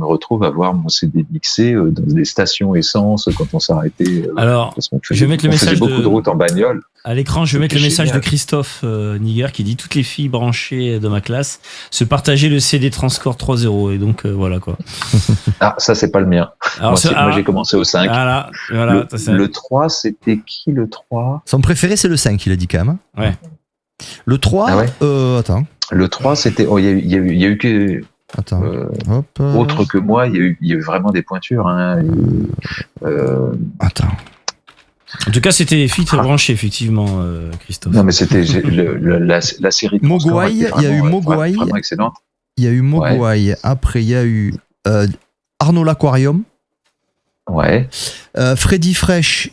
retrouve à voir mon CD mixé dans des stations essence quand on s'arrêtait. Alors, je vais mettre le message beaucoup de routes en bagnole. À l'écran, je vais mettre le message génial. de Christophe Niger qui dit: toutes les filles branchées de ma classe se partageaient le CD Transcore 3.0, et donc voilà quoi. Ah, ça c'est pas le mien. Alors, Moi j'ai commencé au 5. Voilà. Le 3, c'était qui le 3? Son préféré, c'est le 5, il a dit quand même. Ouais. Le 3, Ah ouais. Attends. Le 3, c'était. Oh, il y a eu que. Attends. Hop. Autre que moi, il y a eu vraiment des pointures. Hein. Attends. En tout cas, c'était les filles très branchées, effectivement, Christophe. Non, mais c'était la série de Mogwai, il y a eu Mogwai. Vraiment excellente. Il y a eu Mogwai. Après, il y a eu Arnaud l'Aquarium. Ouais. Freddy Fresh.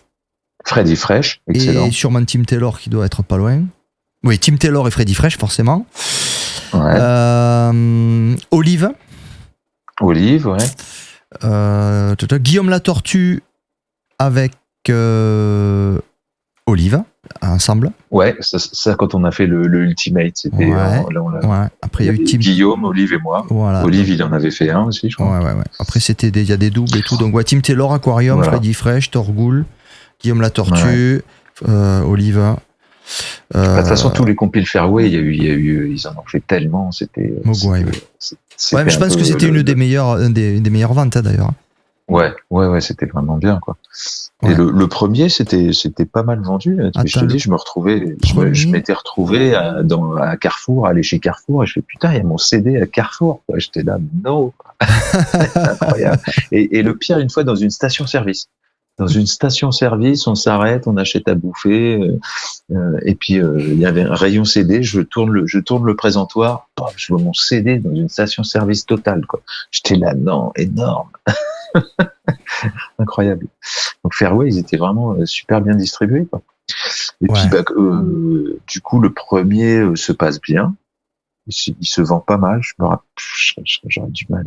Excellent. Et sûrement Tim Taylor qui doit être pas loin. Oui, Tim Taylor et Freddy Fresh, forcément. Ouais. Olive, ouais. Guillaume la Tortue avec Olive, ensemble. Ouais, ça quand on a fait le Ultimate, c'était. Ouais. Ouais. Après, il y a eu Guillaume, Olive et moi. Voilà. Olive, il en avait fait un aussi, je crois. Ouais. Après, il y a des doubles et tout. Donc, ouais, Tim Taylor, Aquarium, Voilà. Freddy Fresh, Torgoul, Guillaume la Tortue, Olive. De toute façon, tous les compiles Fairway, ils en ont fait tellement, c'était. Mogwai. Ouais, mais je pense que c'était une des meilleures ventes, hein, d'ailleurs. Ouais, c'était vraiment bien, quoi. Ouais. Et le premier, c'était pas mal vendu. Attends, Je te dis, je m'étais retrouvé à Carrefour, à aller chez Carrefour, et je fais putain, il y a mon CD à Carrefour, quoi. J'étais là, non. Incroyable. Et le pire, une fois dans une station-service. Dans une station-service, on s'arrête, on achète à bouffer, et puis il y avait un rayon CD. Je tourne le présentoir, paf, je vois mon CD dans une station-service totale, quoi. J'étais là, non, énorme, incroyable. Donc Fairway, ils étaient vraiment super bien distribués, quoi. Et puis du coup, le premier se passe bien. Il se vend pas mal. J'aurais du mal.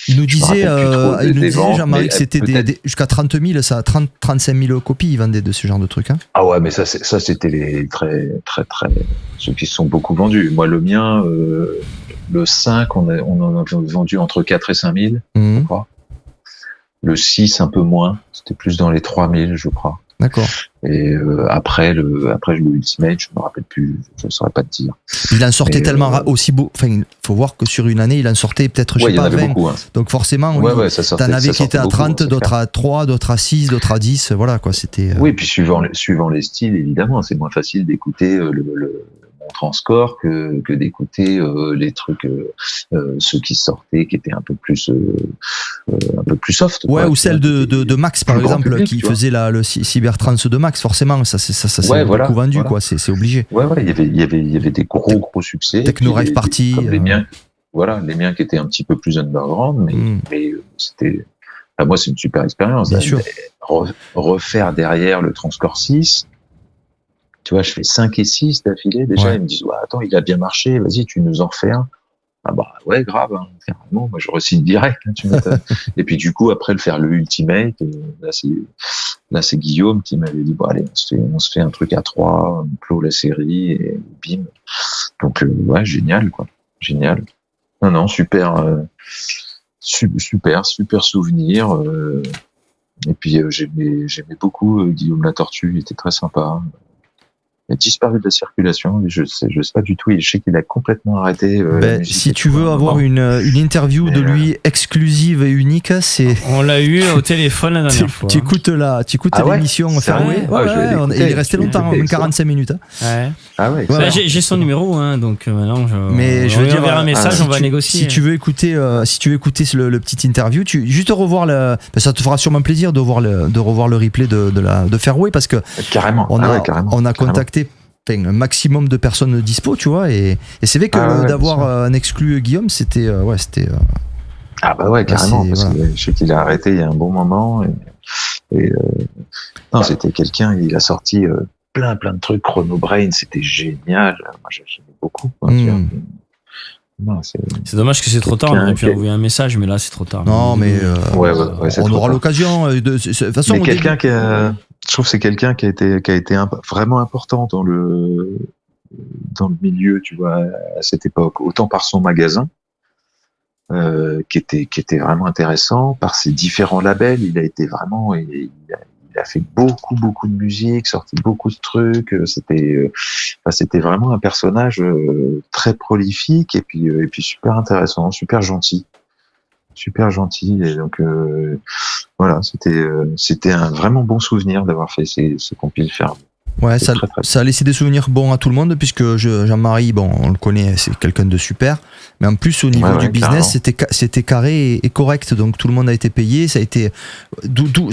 Il nous disait, Jean-Marie, que c'était jusqu'à 30 000, ça, 35 000 copies, ils vendaient de ce genre de trucs. Hein. Ah ouais, mais ça c'était les très, ceux qui se sont beaucoup vendus. Moi, le mien, le 5, on en a vendu entre 4 et 5 000, je crois. Le 6, un peu moins. C'était plus dans les 3 000, je crois. D'accord. Et après le Ultimate, je me rappelle plus, je ne saurais pas te dire. Il en sortait tellement aussi beau. Enfin, il faut voir que sur une année, il en sortait peut-être, je sais pas, 20. Beaucoup, hein. Donc forcément, t'en avais qui étaient à 30, d'autres à 3, d'autres à 6, d'autres à 10. Voilà, quoi, c'était. Oui, puis suivant les styles, évidemment, c'est moins facile d'écouter mon Transcore que d'écouter les trucs, ceux qui sortaient, qui étaient un peu plus soft. Ouais, quoi, ou celle de Max, par exemple, public, qui faisait le Cybertrance de Max, forcément, ça s'est beaucoup vendu, quoi, c'est obligé. Ouais, il y avait des gros succès. Techno Rave Party. Les miens, les miens qui étaient un petit peu plus underground, mais c'était, moi, c'est une super expérience. Bien sûr. Refaire derrière le Transcore 6. Tu vois, je fais 5 et 6 d'affilée. Déjà, ils me disent, attends, il a bien marché, vas-y, tu nous en refais un. Ah bah ouais, grave, hein. Carrément, moi je re-signe direct, hein, tu m'étonnes. Et puis du coup, après faire le Ultimate, là c'est Guillaume qui m'avait dit, bon allez, on se fait un truc à 3, on clôt la série, et bim. Donc ouais, génial, quoi. Génial. Non, super souvenir. Et puis j'aimais beaucoup Guillaume la Tortue, il était très sympa. Il a disparu de la circulation, je sais pas du tout, je sais qu'il a complètement arrêté. Si tu veux avoir une interview de lui exclusive et unique, c'est. On l'a eu au téléphone la dernière fois. Tu écoutes l'émission Fairway. Il est resté longtemps, même 45 minutes. Ouais. Ah ouais. J'ai son numéro, hein, donc maintenant je veux dire, un message, on va négocier. Si tu veux écouter le petit interview, juste revoir ça te fera sûrement plaisir de revoir le replay de Fairway, parce que carrément. On a contacté un maximum de personnes dispo, tu vois, et c'est vrai que d'avoir un exclu Guillaume, c'était ah bah ouais, carrément, parce que je sais qu'il a arrêté il y a un bon moment, non, c'était quelqu'un, il a sorti plein de trucs. Chrono Brain, c'était génial, moi j'aimais beaucoup, quoi, tu vois. Non, c'est dommage que c'est trop tard, on aurait pu envoyer un message, mais là c'est trop tard. Non, mais on aura l'occasion de toute façon. Mais quelqu'un je trouve que c'est quelqu'un qui a été vraiment important dans le milieu, tu vois, à cette époque, autant par son magasin, qui était vraiment intéressant, par ses différents labels. Il a été vraiment, il a fait beaucoup de musique, sorti beaucoup de trucs. C'était vraiment un personnage très prolifique et puis super intéressant, super gentil. Et donc voilà, c'était un vraiment bon souvenir d'avoir fait ces compiles fermes. Ouais, ça a laissé des souvenirs bons à tout le monde, puisque Jean-Marie, bon, on le connaît, c'est quelqu'un de super, mais en plus au niveau du business, c'était carré et correct, donc tout le monde a été payé, ça a été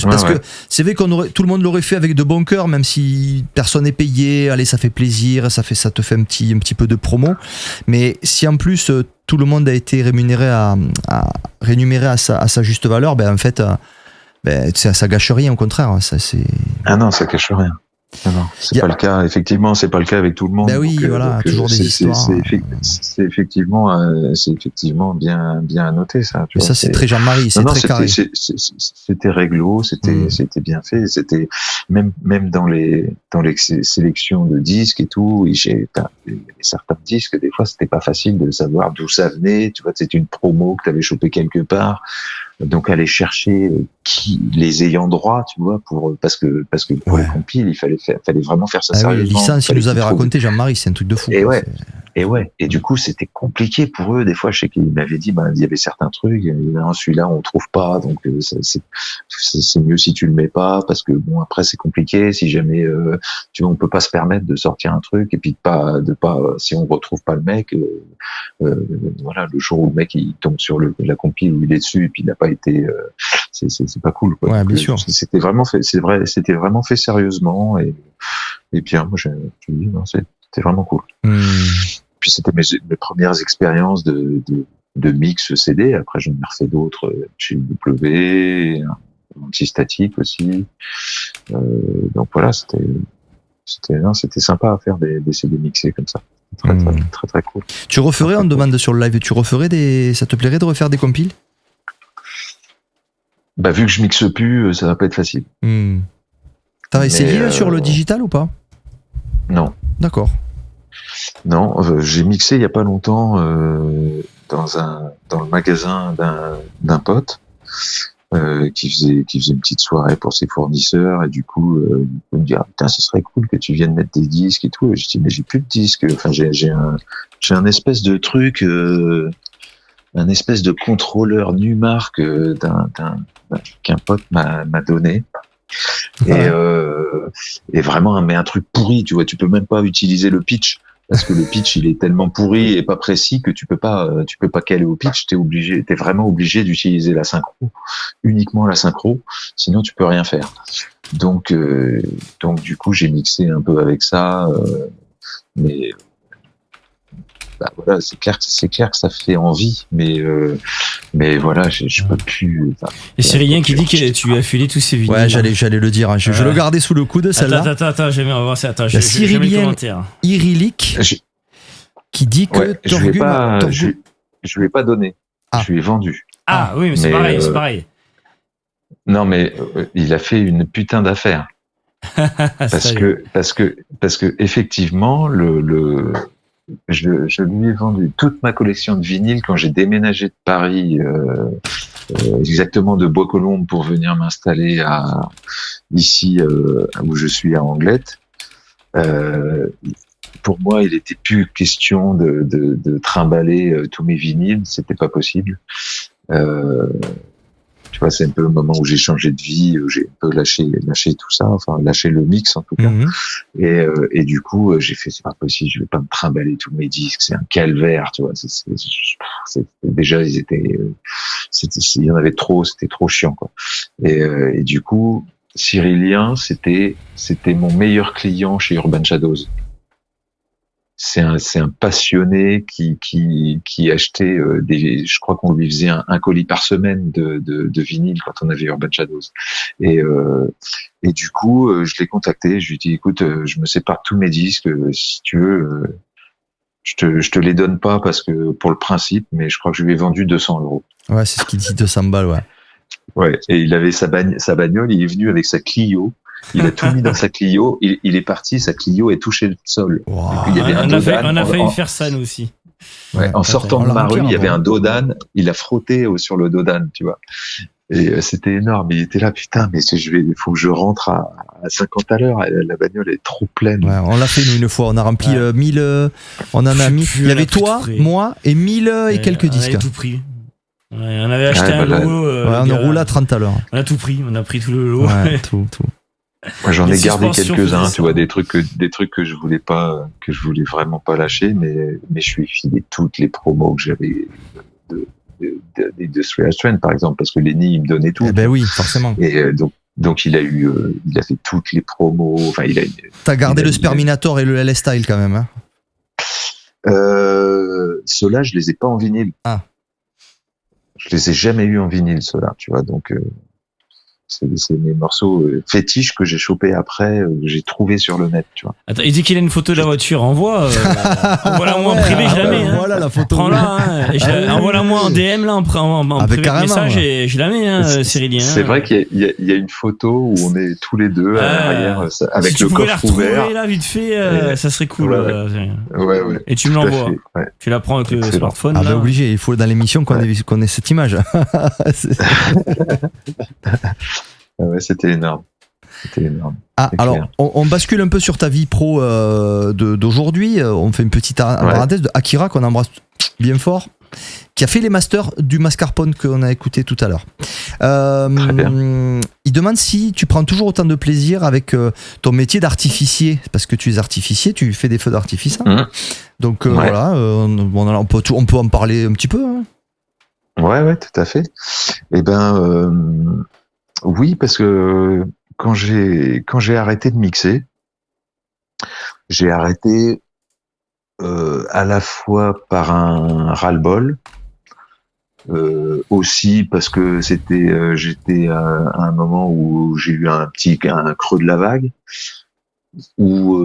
parce que c'est vrai tout le monde l'aurait fait avec de bon cœur, même si personne n'est payé, allez, ça fait plaisir, ça te fait un petit peu de promo, mais si en plus tout le monde a été rémunéré à sa juste valeur, ben en fait, ça gâche rien, au contraire, ça c'est. Ah non, ça gâche rien. Non, c'est pas le cas. Effectivement, c'est pas le cas avec tout le monde. Ben oui, voilà, toujours des histoires. C'est effectivement bien à noter, ça. Mais ça, c'est très Jean-Marie, c'est très carré. C'était réglo, c'était bien fait. C'était même dans les sélections de disques et tout. Il y avait certains disques, des fois, c'était pas facile de savoir d'où ça venait. Tu vois, c'était une promo que t'avais chopé quelque part. Donc aller chercher les ayants droit, tu vois, parce que pour les compiles, il fallait vraiment faire ça sérieusement. Les licences, il nous avait raconté Jean-Marie, c'est un truc de fou. Et du coup, c'était compliqué pour eux. Des fois, je sais qu'ils m'avaient dit, il y avait certains trucs, celui-là, on trouve pas, donc c'est mieux si tu le mets pas, parce que bon, après, c'est compliqué. Si jamais, tu vois, on peut pas se permettre de sortir un truc et puis de pas, si on retrouve pas le mec, voilà, le jour où le mec il tombe sur la compile où il est dessus et puis il n'a pas été, c'est pas cool, quoi. Ouais, bien sûr. C'était vraiment fait, c'est vrai, c'était vraiment fait sérieusement et puis moi, je me dis, non, c'était vraiment cool. Puis c'était mes premières expériences de mix CD. Après, j'en ai refait d'autres chez W, anti-statique aussi. Donc voilà, c'était sympa à faire des CD mixés comme ça. Très cool. Tu referais, on demande sur le live, ça te plairait de refaire des compiles? Bah, vu que je mixe plus, ça va pas être facile. T'as essayé sur le digital ou pas? Non. D'accord. Non, j'ai mixé il y a pas longtemps dans le magasin d'un pote qui faisait une petite soirée pour ses fournisseurs et du coup il me dit putain, ce serait cool que tu viennes mettre des disques et tout. Et je dis mais j'ai plus de disques. Enfin j'ai un espèce de truc, un espèce de contrôleur Numark qu'un pote m'a donné. Et vraiment mais un truc pourri, tu vois, tu peux même pas utiliser le pitch parce que le pitch il est tellement pourri et pas précis que tu peux pas caler au pitch, t'es vraiment obligé d'utiliser la synchro, uniquement la synchro, sinon tu peux rien faire. Donc du coup j'ai mixé un peu avec ça, mais voilà, c'est clair que ça fait envie, mais voilà, je peux plus. Et Cyrillien qui dit que tu lui as filé tous ses vinyles. Ouais, j'allais le dire. Je le gardais sous le coude, celle-là. Attends, je vais avancer. Attends, je mets le commentaire. Irilic qui dit que je lui ai pas donné. Je lui ai vendu. Ah oui, mais c'est pareil. Non, mais il a fait une putain d'affaire. parce que effectivement je lui ai vendu toute ma collection de vinyles quand j'ai déménagé de Paris, exactement de Bois-Colombes pour venir m'installer ici où je suis à Anglette. Pour moi, il était plus question de trimballer tous mes vinyles, c'était pas possible. Tu vois, c'est un peu le moment où j'ai changé de vie, où j'ai un peu lâché tout ça, enfin lâché le mix en tout cas. Et du coup, j'ai fait c'est pas possible, je vais pas me trimballer tous mes disques, c'est un calvaire, tu vois. Déjà il y en avait trop, c'était trop chiant quoi. Et du coup, Cyrillien, c'était mon meilleur client chez Urban Shadows. C'est un passionné qui achetait je crois qu'on lui faisait un colis par semaine de vinyle quand on avait Urban Shadows. Et du coup, je l'ai contacté, je lui ai dit écoute, je me sépare tous mes disques, si tu veux, je te les donne pas parce que pour le principe, mais je crois que je lui ai vendu 200 €. Ouais, c'est ce qu'il dit, 200 balles, ouais. Ouais, et il avait sa bagnole, il est venu avec sa Clio. Il a tout mis dans sa Clio. Il est parti, sa Clio est touchée le sol. Wow. Et puis, il y avait On a failli faire ça, nous aussi. Ouais, en sortant de ma rue, il y avait un dos. Dodan. Il a frotté sur le Dodan, tu vois. Et c'était énorme. Il était là, putain, mais il faut que je rentre à 50 à l'heure. La bagnole est trop pleine. Ouais, on l'a fait nous une fois. On a rempli 1000. On en a mis. Il y avait toi, moi et 1000 et quelques disques. On avait tout pris. Ouais, on avait acheté un lot. On a roulé à 30 à l'heure. On a tout pris. On a pris tout le lot. Ouais, tout. Moi, j'en ai gardé quelques-uns, faisaient tu vois, des trucs que je voulais vraiment pas lâcher, mais je suis filé toutes les promos que j'avais de Three Strand, par exemple, parce que Lenny, il me donnait tout. Eh ben oui, forcément. Et donc il a fait toutes les promos. Enfin, T'as gardé le Sperminator et le LS Style quand même, hein. Ceux-là, je les ai pas en vinyle. Ah. Je les ai jamais eu en vinyle, ceux-là, tu vois, donc. C'est mes morceaux fétiches que j'ai chopés après, que j'ai trouvé sur le net, tu vois. Attends, il dit qu'il a une photo de la voiture. Envoie-la moi en privé, je la mets. Voilà la photo. Prends-la. Envoie-la moi en DM, là, en privé de message, et je la mets, Cyril. C'est vrai qu'il y a une photo où on est tous les deux à l'arrière, avec si le coffre ouvert. Si là, vite fait, ça serait cool. Ouais. Et tu me l'envoies. Ouais. Tu la prends avec le smartphone. Ah, bah obligé, il faut dans l'émission qu'on ait cette image. Ouais, c'était énorme. Ah, alors, on bascule un peu sur ta vie pro d'aujourd'hui. On fait une petite parenthèse de Akira, qu'on embrasse bien fort, qui a fait les masters du mascarpone qu'on a écouté tout à l'heure. Il demande si tu prends toujours autant de plaisir avec ton métier d'artificier, parce que tu es artificier, tu fais des feux d'artifice. Hein. Donc voilà, on peut en parler un petit peu. Hein. Ouais, tout à fait. Eh ben, oui, parce que quand j'ai arrêté de mixer, j'ai arrêté à la fois par un ras-le-bol, aussi parce que j'étais à un moment où j'ai eu un creux de la vague, où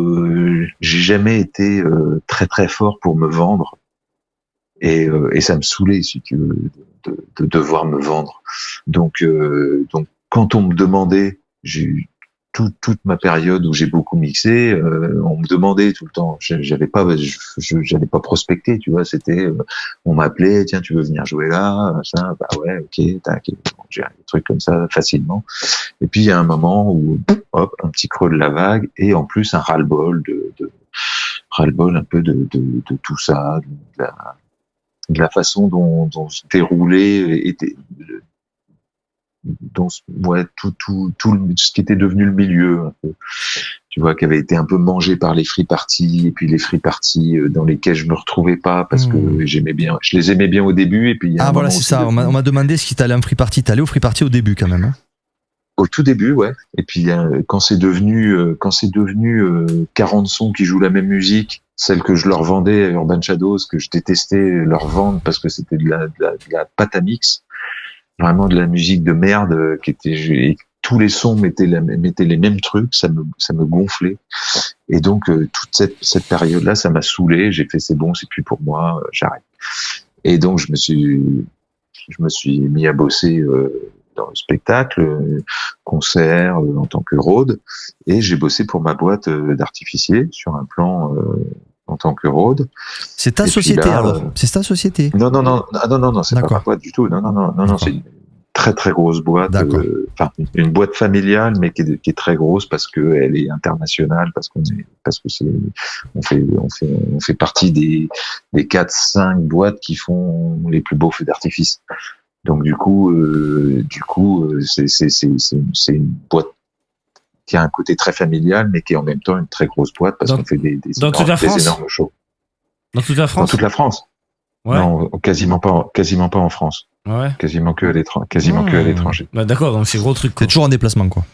j'ai jamais été très très fort pour me vendre, et ça me saoulait, si tu veux, de devoir me vendre. Donc quand on me demandait, j'ai eu toute ma période où j'ai beaucoup mixé, on me demandait tout le temps, j'allais pas prospecter, tu vois, c'était, on m'appelait, tiens, tu veux venir jouer là, ça, bah ouais, ok, tac, j'ai des trucs comme ça facilement. Et puis il y a un moment où, hop, un petit creux de la vague, et en plus un ras-le-bol ras-le-bol un peu de tout ça, de la façon dont se déroulait tout ce qui était devenu le milieu, un peu, tu vois, qui avait été un peu mangé par les free parties, et puis les free parties dans lesquelles je me retrouvais pas, parce que je les aimais bien au début, et puis il y a voilà, c'est ça. On m'a demandé si t'allais en free party. T'allais au free party au début quand même. Hein. Au tout début, ouais. Et puis quand c'est devenu 40 sons qui jouent la même musique, celle que je leur vendais à Urban Shadows, que je détestais leur vendre parce que c'était de la pâte à mix, vraiment de la musique de merde et tous les sons mettaient les mêmes trucs, ça me gonflait. Et donc toute cette période-là, ça m'a saoulé. J'ai fait c'est bon, c'est plus pour moi, j'arrête. Et donc je me suis mis à bosser dans le spectacle, concert, en tant que road, et j'ai bossé pour ma boîte d'artificier sur un plan en tant que road. C'est ta société alors. C'est ta société. Non, c'est pas ma boîte du tout. Non, c'est une très très grosse boîte, une boîte familiale, mais qui est très grosse parce que elle est internationale, parce que on fait partie des 4-5 boîtes qui font les plus beaux feux d'artifice. Donc du coup, c'est une boîte qui a un côté très familial, mais qui est en même temps une très grosse boîte parce qu'on fait des énormes shows. Dans toute la France. Dans toute la France. Ouais. Non, quasiment pas en France. Ouais. Quasiment que à l'étranger. Bah d'accord, donc c'est gros truc. C'est toujours en déplacement, quoi.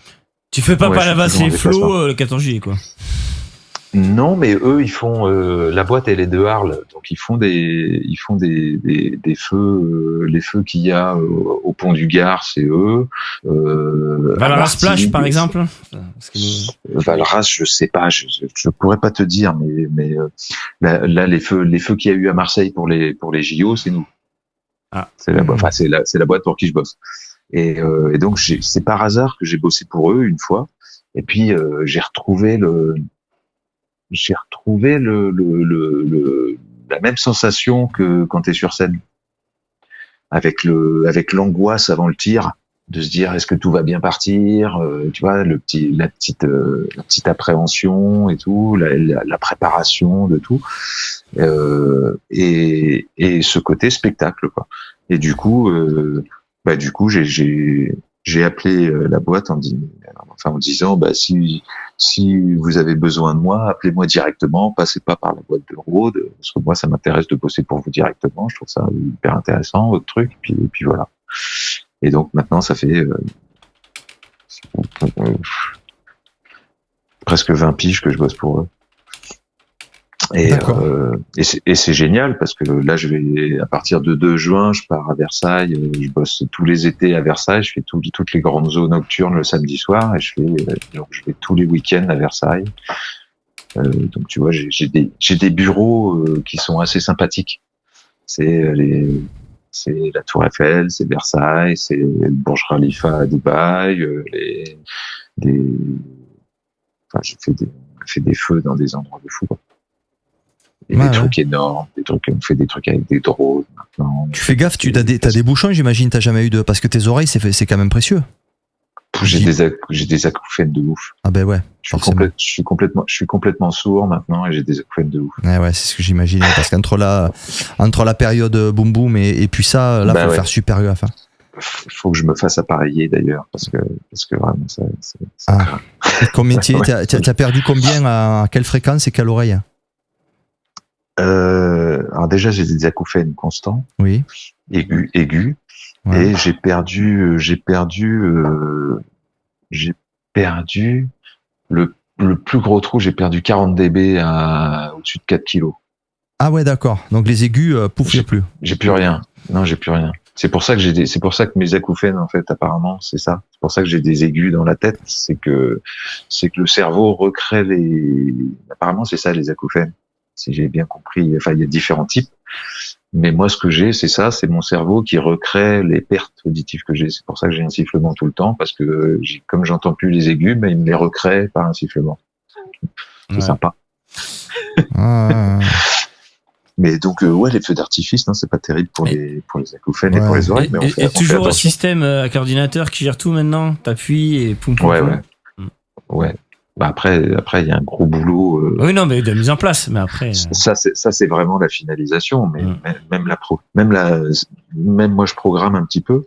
Tu fais pas Palavas et Flo le 14 juillet, quoi. Non, mais eux, ils font la boîte, elle est de Arles, donc ils font des feux, les feux qu'il y a au pont du Gard, c'est eux. Valras Plage, par exemple. Valras, je sais pas, je pourrais pas te dire, mais là les feux qu'il y a eu à Marseille pour les JO, c'est nous. Ah. C'est la boîte, c'est la boîte pour qui je bosse. Et donc c'est par hasard que j'ai bossé pour eux une fois. Et puis j'ai retrouvé la même sensation que quand t'es sur scène, avec l'angoisse avant le tir, de se dire est-ce que tout va bien partir, tu vois, la petite appréhension et tout, la préparation de tout, et ce côté spectacle, quoi. Et du coup j'ai appelé la boîte en disant si vous avez besoin de moi, appelez-moi directement, passez pas par la boîte de Rode, parce que moi ça m'intéresse de bosser pour vous directement, je trouve ça hyper intéressant votre truc, et puis voilà. Et donc maintenant ça fait presque 20 piges que je bosse pour eux. Et c'est génial parce que là à partir de 2 juin, je pars à Versailles, je bosse tous les étés à Versailles, je fais toutes les grandes zones nocturnes le samedi soir, et je vais tous les week-ends à Versailles. Donc tu vois, j'ai des bureaux qui sont assez sympathiques. C'est la Tour Eiffel, c'est Versailles, c'est le Burj Khalifa à Dubaï, j'ai fait des feux dans des endroits de fou, quoi. Et des trucs énormes, on fait des trucs avec des drones maintenant. Tu fais gaffe, t'as des bouchons, j'imagine, t'as jamais eu parce que tes oreilles, c'est quand même précieux. J'ai des acouphènes de ouf. Ah ben ouais. Je suis complètement sourd maintenant et j'ai des acouphènes de ouf. Ouais, c'est ce que j'imaginais, parce qu'entre la période boom boom et puis ça, là, faut faire super gaffe. Faut que je me fasse appareiller d'ailleurs, parce que vraiment ça craint. Combien t'as perdu combien, à quelle fréquence et quelle oreille? Alors déjà j'ai des acouphènes constants, oui, aigus, ouais. Et j'ai perdu le plus gros trou, j'ai perdu 40 dB au-dessus de 4 kilos. Ah ouais, d'accord. Donc les aigus, pouf, il y a plus. J'ai plus rien. Non, j'ai plus rien. C'est pour ça que mes acouphènes, en fait, apparemment, c'est ça. C'est pour ça que j'ai des aigus dans la tête. C'est que le cerveau recrée apparemment, c'est ça, les acouphènes. Si j'ai bien compris. Enfin, il y a différents types. Mais moi, ce que j'ai, c'est ça, c'est mon cerveau qui recrée les pertes auditives que j'ai. C'est pour ça que j'ai un sifflement tout le temps, parce que comme j'entends plus les aigus, il me les recrée par un sifflement. C'est sympa. Mais donc, les feux d'artifice, non, c'est pas terrible pour les acouphènes et pour les oreilles. Mais et toujours un système avec ordinateur qui gère tout maintenant. T'appuies et poum poum. Ouais. Bah après, il y a un gros boulot. Oui, non, mais de mise en place. Mais après. Ça, c'est vraiment la finalisation. Mais même moi, je programme un petit peu.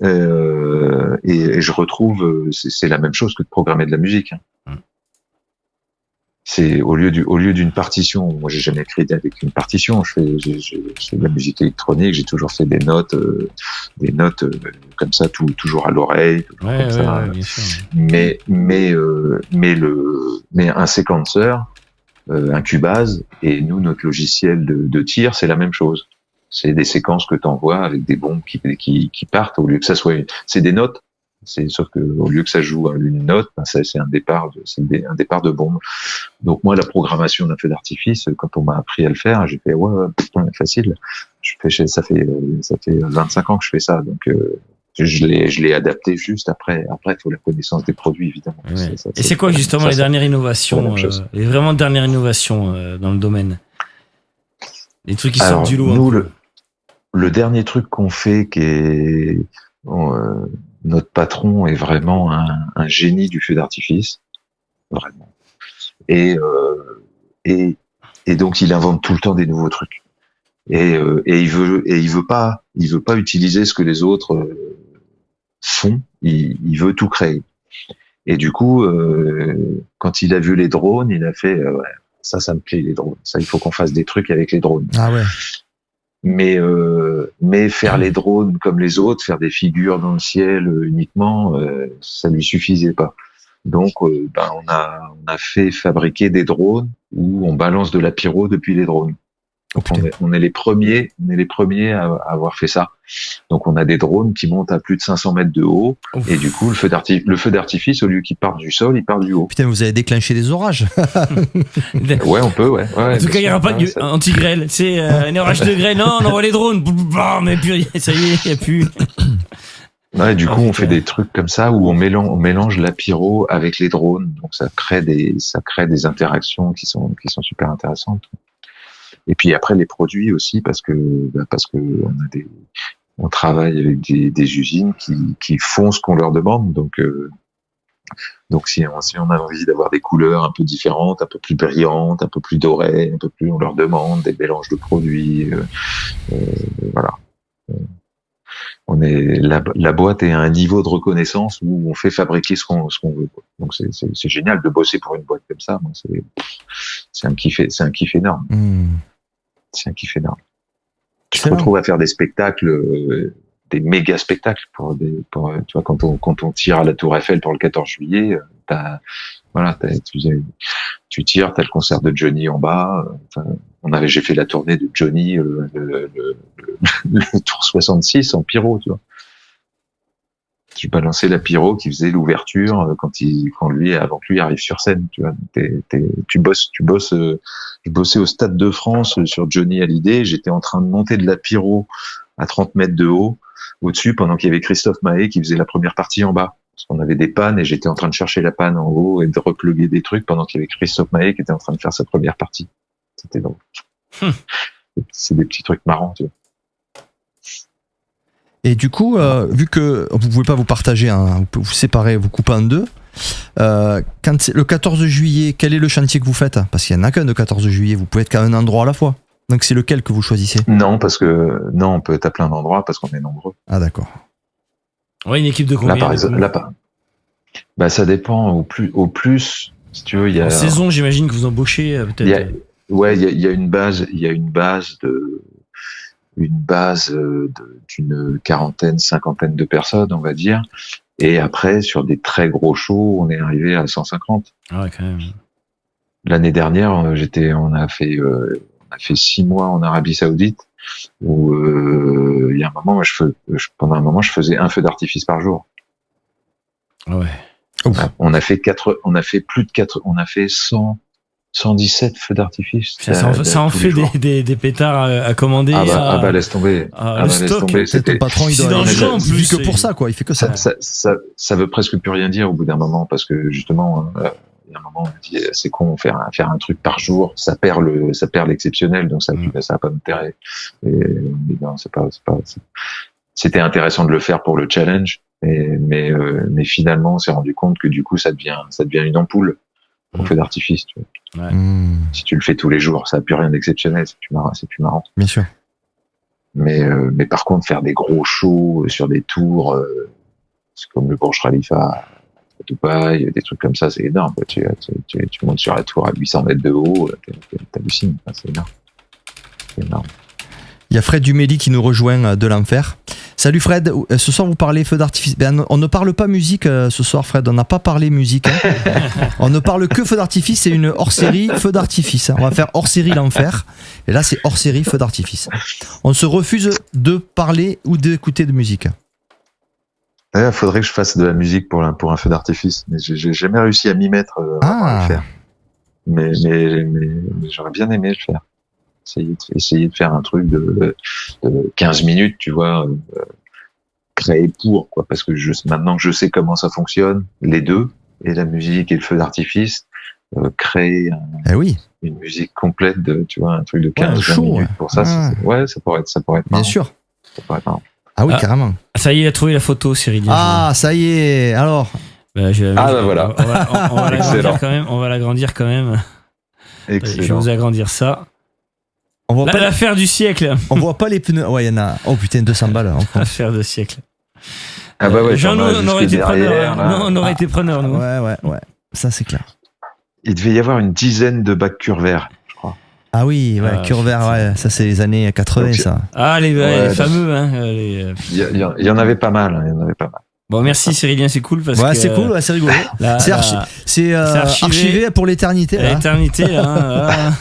Et je retrouve, c'est la même chose que de programmer de la musique. C'est au lieu d'une partition. Moi, j'ai jamais écrit avec une partition. Je fais de la musique électronique. J'ai toujours fait des notes comme ça, toujours à l'oreille. Ouais, bien sûr. Mais un séquenceur, un Cubase, et nous, notre logiciel de tir, c'est la même chose. C'est des séquences que t'envoies avec des bombes qui partent, au lieu que ça soit c'est des notes. Sauf que au lieu que ça joue une note, c'est un départ de bombe. Donc moi, la programmation d'un feu d'artifice, quand on m'a appris à le faire, j'ai fait facile. Ça fait 25 ans que je fais ça, donc je l'ai adapté juste après. Après, il faut la connaissance des produits, évidemment. Ouais. Et c'est quoi justement les dernières innovations, les vraiment dernières innovations dans le domaine? Les trucs qui sortent du lot. Nous, le dernier truc qu'on fait, qui est notre patron est vraiment un génie du feu d'artifice, vraiment. Et donc il invente tout le temps des nouveaux trucs. Et il veut pas utiliser ce que les autres font. Il veut tout créer. Et du coup, quand il a vu les drones, il a fait ça me plaît, les drones. Ça, il faut qu'on fasse des trucs avec les drones. Ah ouais. Mais faire les drones comme les autres, faire des figures dans le ciel uniquement, ça lui suffisait pas. Donc, on a fait fabriquer des drones où on balance de la pyro depuis les drones. Donc, on est les premiers à avoir fait ça. Donc, on a des drones qui montent à plus de 500 mètres de haut. Ouf. Et du coup, le feu d'artifice, au lieu qu'il parte du sol, il part du haut. Putain, vous avez déclenché des orages. Ouais, on peut, ouais. En tout cas, il n'y aura pas de anti-grêle. C'est un orage de grêle. Non, on envoie les drones. Mais puis, ça y est, il n'y a plus. Ouais, du coup, on fait des trucs comme ça où on mélange la pyro avec les drones. Donc, ça crée des interactions qui sont super intéressantes. Et puis après, les produits aussi, parce que on travaille avec des usines qui font ce qu'on leur demande. Donc si on a envie d'avoir des couleurs un peu différentes, un peu plus brillantes, un peu plus dorées, un peu plus, on leur demande des mélanges de produits. Voilà. La boîte est à un niveau de reconnaissance où on fait fabriquer ce qu'on veut. Donc c'est génial de bosser pour une boîte comme ça. Bon, c'est un kiff énorme. C'est un kiff énorme. Tu te retrouves à faire des spectacles, des méga spectacles tu vois, quand on tire à la Tour Eiffel pour le 14 juillet, tu tires, t'as le concert de Johnny en bas. J'ai fait la tournée de Johnny, le Tour 66 en pyro, tu vois. Je balançais la pyro qui faisait l'ouverture avant que lui arrive sur scène, tu vois. Tu bosses. Je bossais au Stade de France sur Johnny Hallyday. J'étais en train de monter de la pyro à 30 mètres de haut au-dessus pendant qu'il y avait Christophe Maé qui faisait la première partie en bas. Parce qu'on avait des pannes et j'étais en train de chercher la panne en haut et de repluguer des trucs pendant qu'il y avait Christophe Maé qui était en train de faire sa première partie. C'était drôle. C'est des petits trucs marrants, tu vois. Et du coup, vu que vous pouvez pas vous partager, vous pouvez vous séparer, vous couper en deux, quand c'est le 14 juillet, quel est le chantier que vous faites? Parce qu'il y en a qu'un de 14 juillet, vous pouvez être qu'à un endroit à la fois. Donc c'est lequel que vous choisissez? Non, on peut être à plein d'endroits parce qu'on est nombreux. Ah d'accord. Ouais, une équipe de combien? Là, par exemple, ça dépend. Au plus, si tu veux, il y a. En saison, j'imagine que vous embauchez peut-être. Il y a une base d'une quarantaine, cinquantaine de personnes, on va dire. Et après, sur des très gros shows, on est arrivé à 150. Ah ouais, quand même. L'année dernière, on a fait 6 mois en Arabie Saoudite, où il y a un moment, pendant un moment, je faisais un feu d'artifice par jour. Ah ouais. On a fait 117 feux d'artifice. Ça en fait des pétards à commander. Laisse tomber. Laisse tomber. C'est ton patron, il vit que pour ça, quoi. Il fait que ça. Ça veut presque plus rien dire au bout d'un moment, parce que justement, il y a un moment, on dit, c'est con, faire un truc par jour, ça perd l'exceptionnel, donc ça a pas d'intérêt. Et non, c'était intéressant de le faire pour le challenge, mais finalement, on s'est rendu compte que du coup, ça devient une ampoule. On fait d'artifice, tu vois. Ouais. Si tu le fais tous les jours, ça n'a plus rien d'exceptionnel, c'est plus marrant. Bien sûr. Mais par contre, faire des gros shows sur des tours, c'est comme le Burj Khalifa à Dubaï, des trucs comme ça, c'est énorme. Tu montes sur la tour à 800 mètres de haut, t'hallucines, c'est énorme. C'est énorme. Il y a Fred Duméli qui nous rejoint de l'enfer. Salut Fred, ce soir vous parlez feu d'artifice. On ne parle pas musique ce soir Fred, on n'a pas parlé musique. On ne parle que feu d'artifice, c'est une hors-série feu d'artifice. On va faire hors-série l'enfer, et là c'est hors-série feu d'artifice. On se refuse de parler ou d'écouter de musique. Il faudrait que je fasse de la musique pour un feu d'artifice, mais j'ai jamais réussi à m'y mettre à le faire. Mais j'aurais bien aimé le faire. Essayer de faire un truc de 15 minutes, tu vois, créé pour, quoi, parce que maintenant que je sais comment ça fonctionne, les deux, et la musique et le feu d'artifice, créer une musique complète tu vois, un truc de 15 minutes pour ça, ça pourrait être marrant. Bien sûr. Ça pourrait être marrant. Ah oui, carrément. Ça y est, il a trouvé la photo, Cyril. Ça y est, alors. Voilà. On va l'agrandir quand même. On va l'agrandir quand même. Excellent. Je vais vous agrandir ça. On voit pas l'affaire du siècle. On voit pas les pneus. Ouais, il y en a. Oh putain, 200 balles. L'affaire du siècle. Ah bah ouais, on aurait été preneur. Non, on aurait été preneur, nous. Ouais. Ça, c'est clair. Il devait y avoir une dizaine de bacs Curvert, je crois. Ah oui, Curvert, ça c'est les années 80, donc, ça. Ah, les fameux, hein. Il y en avait pas mal, Bon, merci Cyrilien, c'est cool parce que. C'est cool, c'est rigolo. C'est archivé pour l'éternité. L'éternité, hein.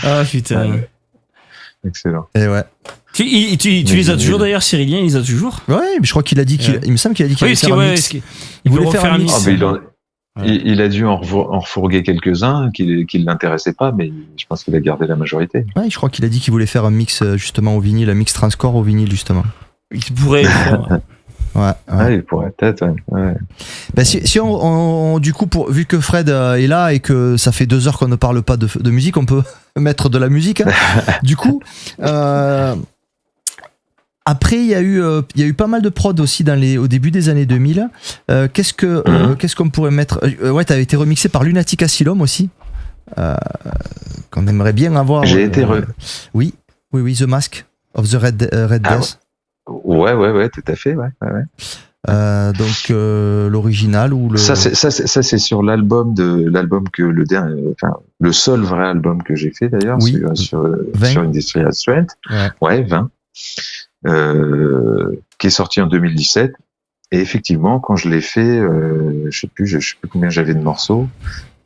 Ah putain. Excellent. Et ouais. Tu les as toujours d'ailleurs, Cyrilien, il les a toujours. Ouais, mais je crois qu'il a dit il me semble qu'il a dit qu'il allait faire un mix. Il voulait faire un mix. Il a dû en refourguer quelques-uns qui l'intéressaient pas, mais je pense qu'il a gardé la majorité. Ouais, je crois qu'il a dit qu'il voulait faire un mix justement au vinyle, un mix transcore au vinyle justement. Il pourrait le faire. Ouais, il pourrait peut-être. Ouais. Ben, si on du coup, vu que Fred est là et que ça fait 2 heures qu'on ne parle pas de musique, on peut mettre de la musique. Hein. Du coup, après, il y a eu pas mal de prod aussi au début des années 2000. Qu'est-ce qu'on pourrait mettre? Ouais, t'avais été remixé par Lunatic Asylum aussi. Qu'on aimerait bien avoir. J'ai été Oui, The Mask of the Red Death. Ouais, tout à fait, ouais. Donc l'original ou le. Ça c'est sur l'album que le seul vrai album que j'ai fait d'ailleurs, oui. sur Industrial Strength. Ouais, 20. Qui est sorti en 2017. Et effectivement, quand je l'ai fait, je sais plus combien j'avais de morceaux.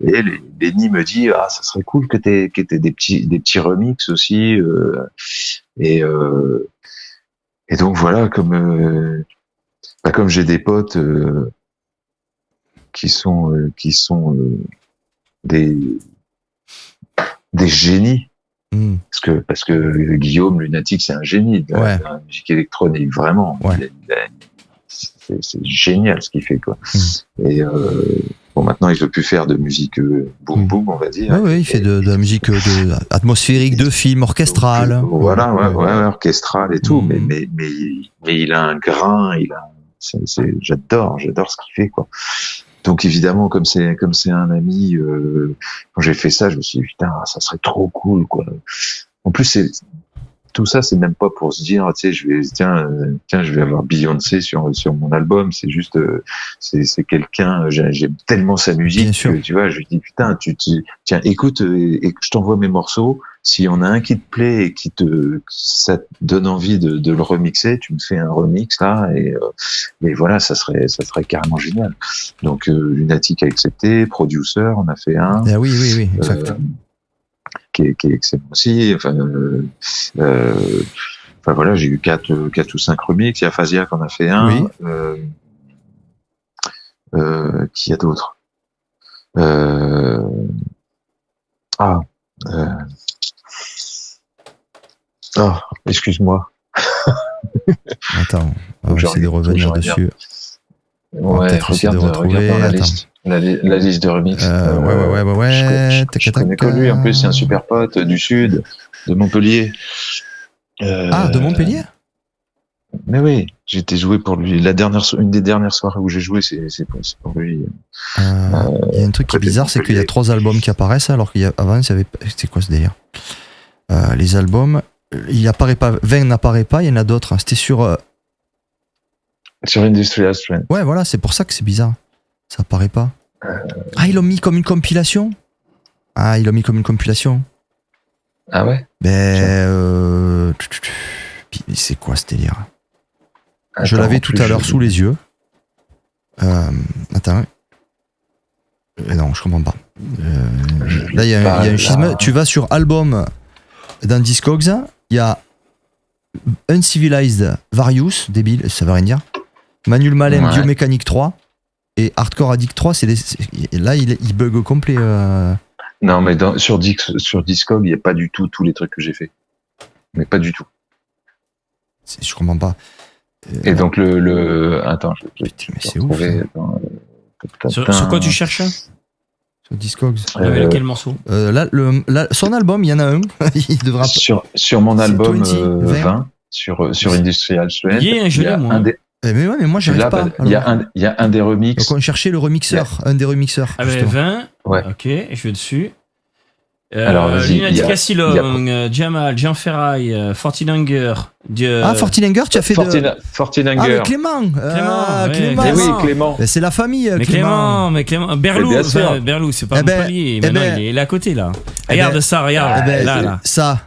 Et Benny me dit, ça serait cool que t'aies des petits remixes aussi. Et donc voilà, comme j'ai des potes qui sont des génies. Parce que Guillaume Lunatic, c'est un génie de la musique électronique, vraiment. Ouais. C'est génial ce qu'il fait, quoi. Et maintenant il veut plus faire de musique boom boom, on va dire. Ouais, il fait de la musique atmosphérique, de film, orchestral. Voilà, orchestral et tout. Mais il a un grain, j'adore ce qu'il fait, quoi. Donc évidemment, comme c'est un ami, quand j'ai fait ça, je me suis dit putain, ça serait trop cool, quoi. En plus, tout ça, c'est même pas pour se dire, tu sais, je vais avoir Beyoncé sur mon album. C'est juste, c'est quelqu'un, j'aime tellement sa musique que, tu vois, je lui dis putain, tiens, écoute, et je t'envoie mes morceaux. S'il y en a un qui te plaît et ça te donne envie de le remixer, tu me fais un remix là et voilà, ça serait carrément génial. Donc Lunatic a accepté, Producer, on a fait un. Ah oui, exact. Qui est excellent aussi. Enfin voilà, j'ai eu 4 ou 5 remixes. Il y a Fazia qu'on a fait un. Qui y a d'autres? Excuse-moi. Attends, on va essayer de revenir dessus. Ouais, regarde dans la liste. La liste de remix. Ouais. Je connais que lui. En plus, c'est un super pote du sud, de Montpellier. De Montpellier? Mais oui, j'ai été joué pour lui. Une des dernières soirées où j'ai joué, c'est pour lui. Il y a un truc qui est bizarre, c'est qu'il y a 3 albums qui apparaissent, alors qu'avant, il y avait. C'était quoi ce délire? Les albums, il apparaît pas. 20 n'apparaît pas, il y en a d'autres. C'était sur Industrial Strength. Ouais, voilà, c'est pour ça que c'est bizarre. Ça apparaît pas. Ils l'ont mis comme une compilation. Ah ouais. C'est quoi ce délire? Je l'avais tout à l'heure sous les yeux. Attends. Non, je comprends pas. Là, il y a un schisme. Tu vas sur album dans Discogs, il y a Uncivilized Various, débile, ça veut rien dire. Manuel Malem, Biomécanique 3 et Hardcore Addict 3, là il bug complet. Non, mais sur Discog, il n'y a pas du tout tous les trucs que j'ai fait. Mais pas du tout. Je comprends pas. Et donc attends, mais c'est ouf. Sur quoi tu cherches? Sur Discogs. Quel morceau? Son album, il y en a un. Il devra. Sur mon album 20 sur Industrial Strength. Je l'ai, moi. Mais moi j'arrive pas. Il y a un des remixes. Donc on cherchait le remixeur, un des remixeurs. Ah ben 20. Ouais. Ok, je vais dessus. Alors vas-y. Lunatic Asylum, Jamal, Jean Ferraille, Fortinanger. Fortinanger, tu as fait Fortinanger. Ah, mais Clément. Clément. Mais oui, Clément. C'est la famille. Mais Clément. Berlou, c'est pas Montpellier. Maintenant, il est à côté là. Regarde ça, regarde. Là. Ça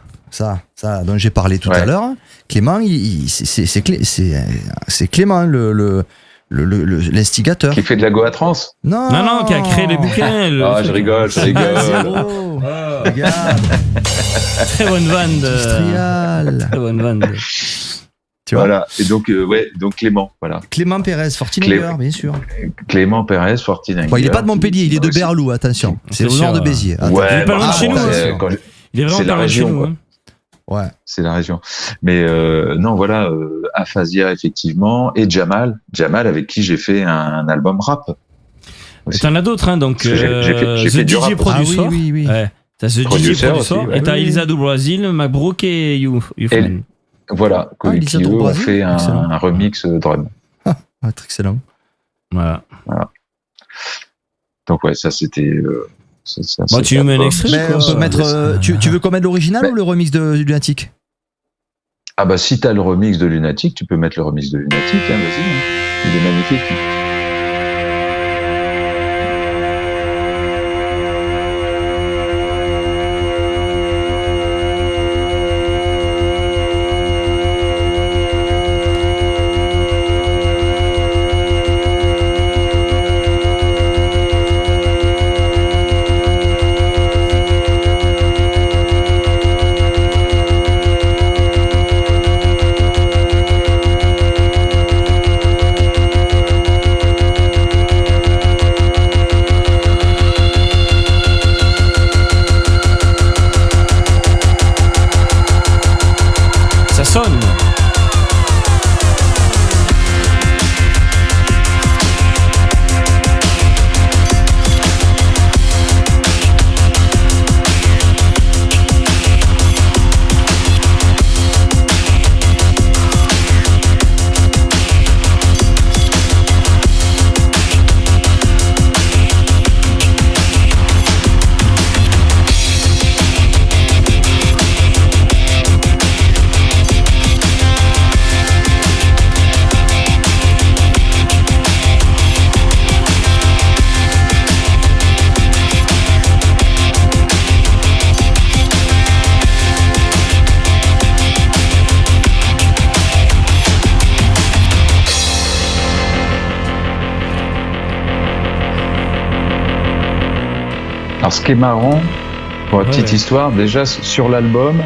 dont j'ai parlé tout à l'heure. Clément, c'est Clément l'instigateur. Qui fait de la Goa-Trance? Non, qui a créé les bouquins. Je rigole. Regarde. Très bonne vanne. Très bonne vanne. Tu vois. Voilà. Et donc, donc Clément, voilà. Clément Pérez, Fortinanger, bien sûr. Clément Pérez, Fortinanger. Bon, il est pas de Montpellier, il est de Berlou, attention. C'est au nord de Béziers. Il est pas loin de chez nous. Il est vraiment pas loin de chez nous. Ouais. C'est la région. Mais non, voilà, Aphasia effectivement, et Jamal avec qui j'ai fait un album rap. Et t'en as d'autres, hein, donc J'ai fait The du DJ rap. Producer. Ah oui. Ouais. T'as The DJ Producer Producer aussi, ouais. et t'as Oui. Elisa do Brasil, Mabrouk et Youfman. Voilà, Elisa qui eux ont Brasil, fait excellent. un remix drum. Ah, très excellent. Voilà. Donc ouais, ça c'était. Bon, tu nous mets un extrait. Mais quoi. on peut mettre. Tu veux qu'on mmette l'original Mais- ou le remix de Lunatic? Ah bah si t'as le remix de Lunatic, tu peux mettre le remix de Lunatic, hein, vas-y. Hein. Il est magnifique. Ça sonne. Alors ce qui est marrant, pour la petite Ouais. histoire, déjà sur l'album,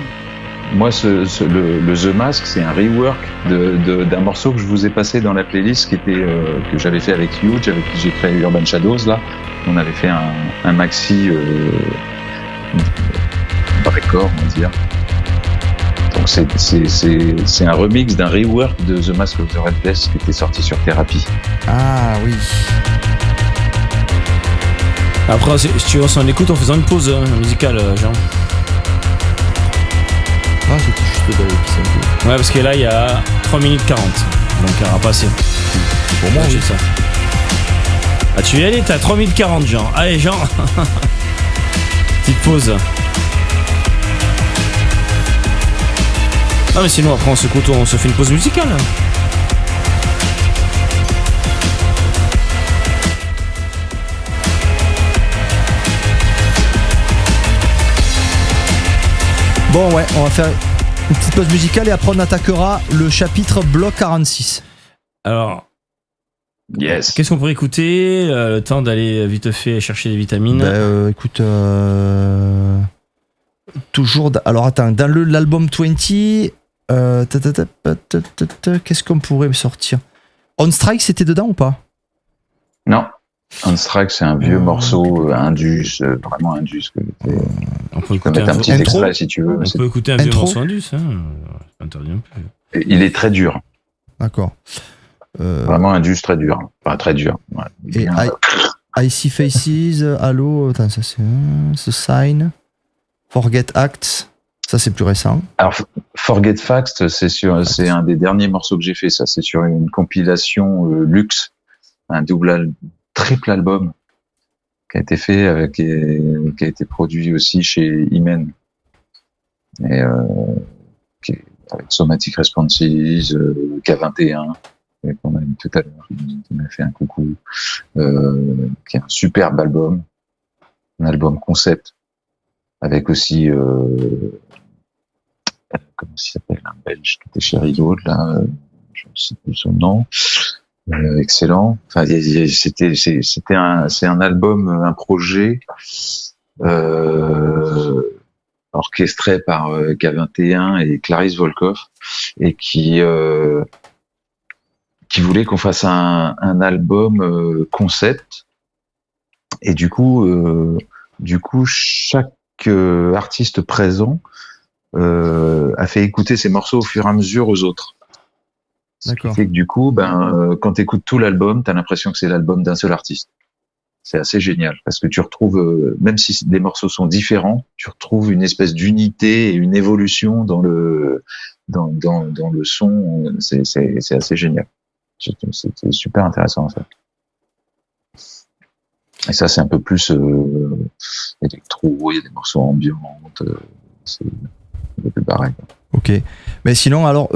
moi le The Mask, c'est un rework d'un morceau que je vous ai passé dans la playlist qui était que j'avais fait avec Huge, avec qui j'ai créé Urban Shadows là. On avait fait un maxi record, on va dire. Donc c'est un remix d'un rework de The Mask of the Red Death qui était sorti sur Therapy. Ah oui. Après, si tu veux, on s'en écoute en faisant une pause musicale, Jean. Ah, c'était juste d'aller pisser un peu. Ouais, parce que là, il y a 3 minutes 40. Donc, il n'y aura pas assez. Pour moi, oui. ça. Ah, tu y allais, t'as 3 minutes 40, Jean. Allez, Jean. Petite pause. Ah, mais sinon, après, on se fait une pause musicale. Bon, ouais, on va faire une petite pause musicale et après on attaquera le chapitre bloc 46. Alors, Yes. qu'est-ce qu'on pourrait écouter le temps d'aller vite fait chercher des vitamines. Écoute, toujours. Alors attends, dans l'album 20, qu'est-ce qu'on pourrait sortir? On Strike, c'était dedans ou pas? Non. On Strike, c'est un vieux morceau, Indus, vraiment Indus. On peut Tu peux écouter mettre un petit intro. extrait si tu veux. On C'est- peut écouter un vieux Intro. morceau indus, hein. C'est pas interdit non plus. Il est très dur. D'accord. Vraiment Indus très dur. Enfin, très dur. Ouais. Et Bien. I See Faces, Halo, attends, ça c'est The Sign, Forget Acts, ça c'est plus récent. Alors, Forget Facts, c'est un des derniers morceaux que j'ai fait. Ça, c'est sur une compilation luxe, un triple album qui a été fait qui a été produit aussi chez Imen et avec Somatic Responses, K21 qu'on a eu tout à l'heure, qui m'a fait un coucou, qui est un superbe album, un album concept avec aussi comment il s'appelle, un Belge qui était chez Rideau, là, je ne sais plus son nom. Excellent. Enfin, c'est un album, un projet orchestré par K21 et Clarisse Volkov et qui voulait qu'on fasse un album concept. Et du coup, chaque artiste présent a fait écouter ses morceaux au fur et à mesure aux autres. D'accord. C'est que du coup, quand tu écoutes tout l'album, tu as l'impression que c'est l'album d'un seul artiste. C'est assez génial parce que tu retrouves, même si des morceaux sont différents, tu retrouves une espèce d'unité et une évolution dans le son. C'est assez génial. C'est super intéressant en fait. Et ça, c'est un peu plus électro. Il y a des morceaux ambiants. C'est un peu plus pareil. Ok. Mais sinon, alors,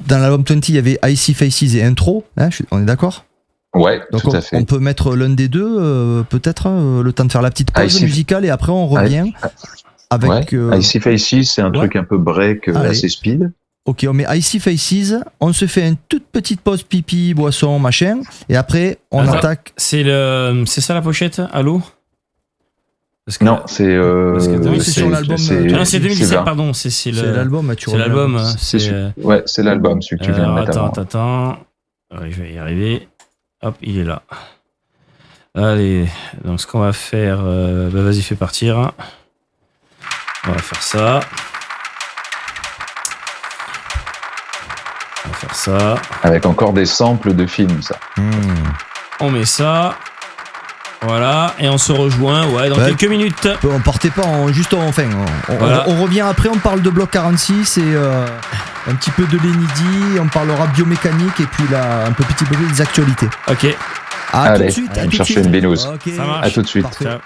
dans l'album 20, il y avait Icy Faces et Intro. Hein, on est d'accord ? Ouais, donc tout à fait. On peut mettre l'un des deux, peut-être, le temps de faire la petite pause musicale et après on revient avec. Icy Faces, c'est un truc un peu break, assez speed. Ok, on met Icy Faces, on se fait une toute petite pause pipi, boisson, machin, et après on attaque. C'est ça la pochette, allô? Non, c'est sur l'album. Non, c'est 2017, pardon. C'est l'album, tu c'est l'album. C'est l'album, celui que tu viens de mettre avant. Attends. Ouais, je vais y arriver. Hop, il est là. Allez, donc ce qu'on va faire, vas-y, fais partir. On va faire ça. Avec encore des samples de films, ça. On met ça. Voilà, et on se rejoint dans quelques minutes. On partait pas, on revient après, on parle de Bloc 46 et un petit peu de Lenny, on parlera biomécanique et puis là, un peu petit peu des actualités. Ok. Allez, tout de suite. On cherche une binouse. Okay. Ça marche. À tout de suite. Parfait. Ciao.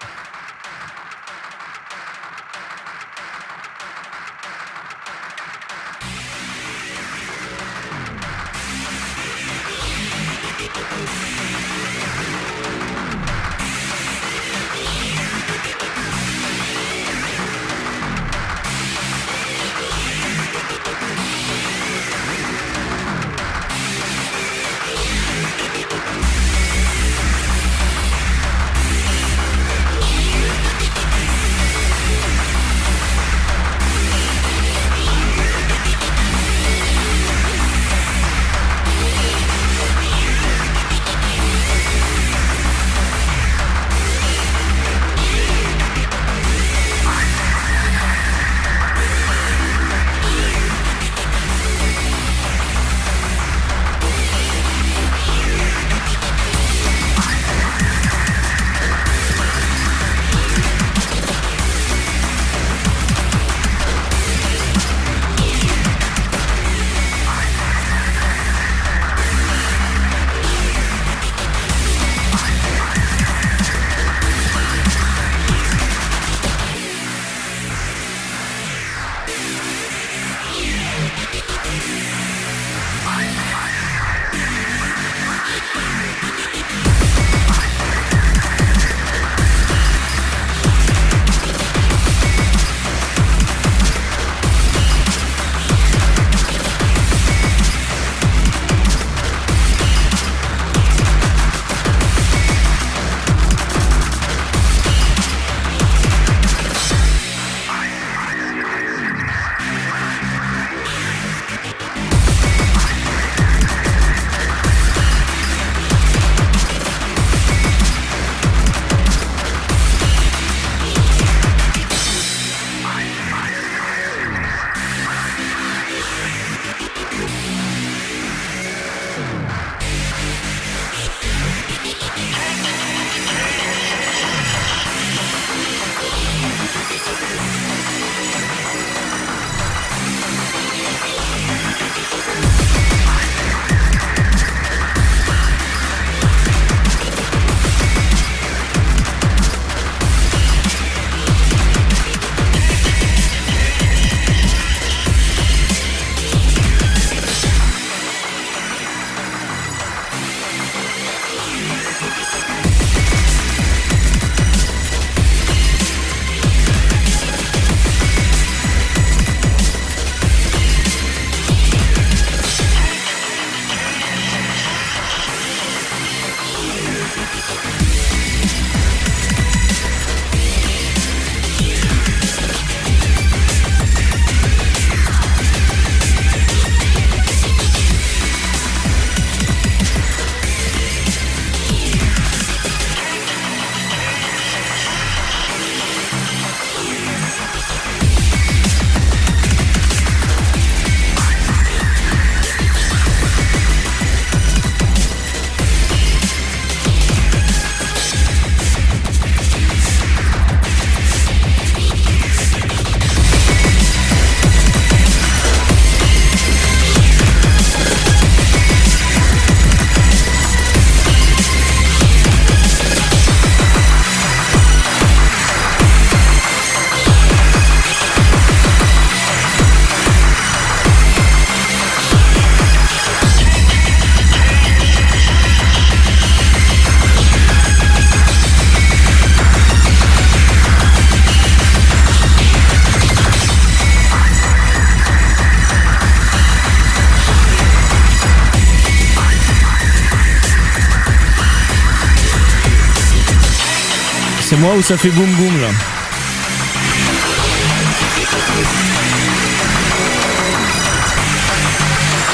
moi où ça fait boum boum là.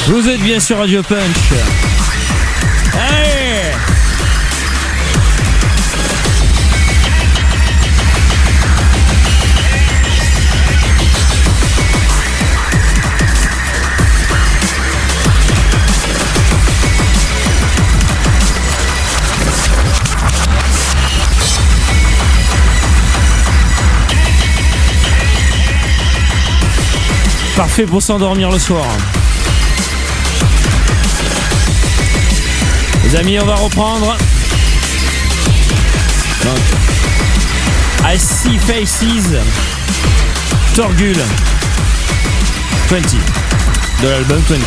Vous êtes bien sur Radio Punch. Allez! Parfait pour s'endormir le soir. Les amis, on va reprendre. Donc, I See Faces, Torgul, 20, de l'album 20.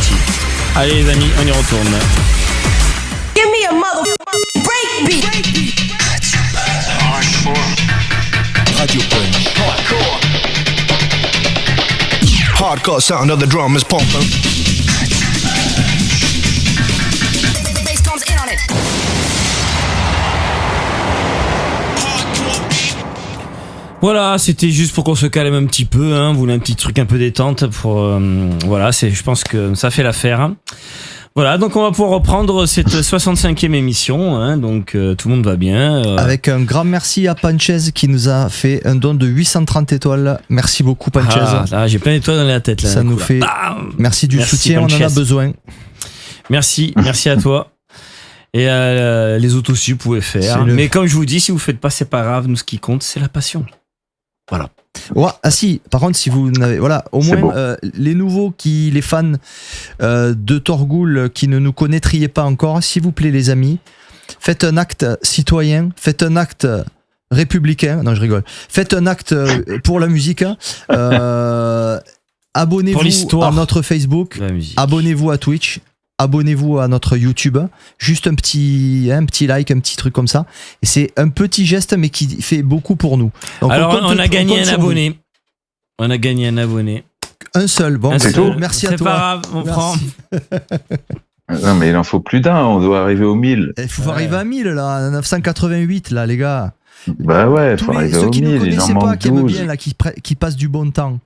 Allez les amis, on y retourne. Give me a mother breakbeat. Radio Punch. Hardcore sound of the drum is pumping. Bass comes in on it. Voilà, c'était juste pour qu'on se calme un petit peu, hein. Vous voulez un petit truc un peu détente pour voilà, je pense que ça fait l'affaire. Voilà, donc on va pouvoir reprendre cette 65e émission, hein, donc tout le monde va bien. Avec un grand merci à Panchez qui nous a fait un don de 830 étoiles. Merci beaucoup Panchez. Là, j'ai plein d'étoiles dans la tête là. Ça nous fait merci du soutien, Panchez. On en a besoin. Merci à toi. Et les autres aussi, vous pouvez faire. Mais comme je vous dis, si vous faites pas, c'est pas grave. Nous, ce qui compte, c'est la passion. Voilà. Ouais, si, par contre, si vous n'avez, voilà, au moins les nouveaux les fans de Torgul qui ne nous connaîtriez pas encore, s'il vous plaît, les amis, faites un acte citoyen, faites un acte républicain. Non, je rigole. Faites un acte pour la musique. Abonnez-vous à notre Facebook. Abonnez-vous à Twitch. Abonnez-vous à notre YouTube, juste un petit like, un petit truc comme ça. Et c'est un petit geste, mais qui fait beaucoup pour nous. Donc alors, on a gagné un abonné. On a gagné un abonné. Un seul, bon, c'est tout. Merci à toi. C'est pas grave, on prend. Non, mais il en faut plus d'un, on doit arriver aux 1000. Il faut arriver à 1000, là, 988, là, les gars. Bah ouais, il faut arriver aux 1000. Ceux qui ne connaissaient pas, qui aiment 12. bien, là, qui passent du bon temps.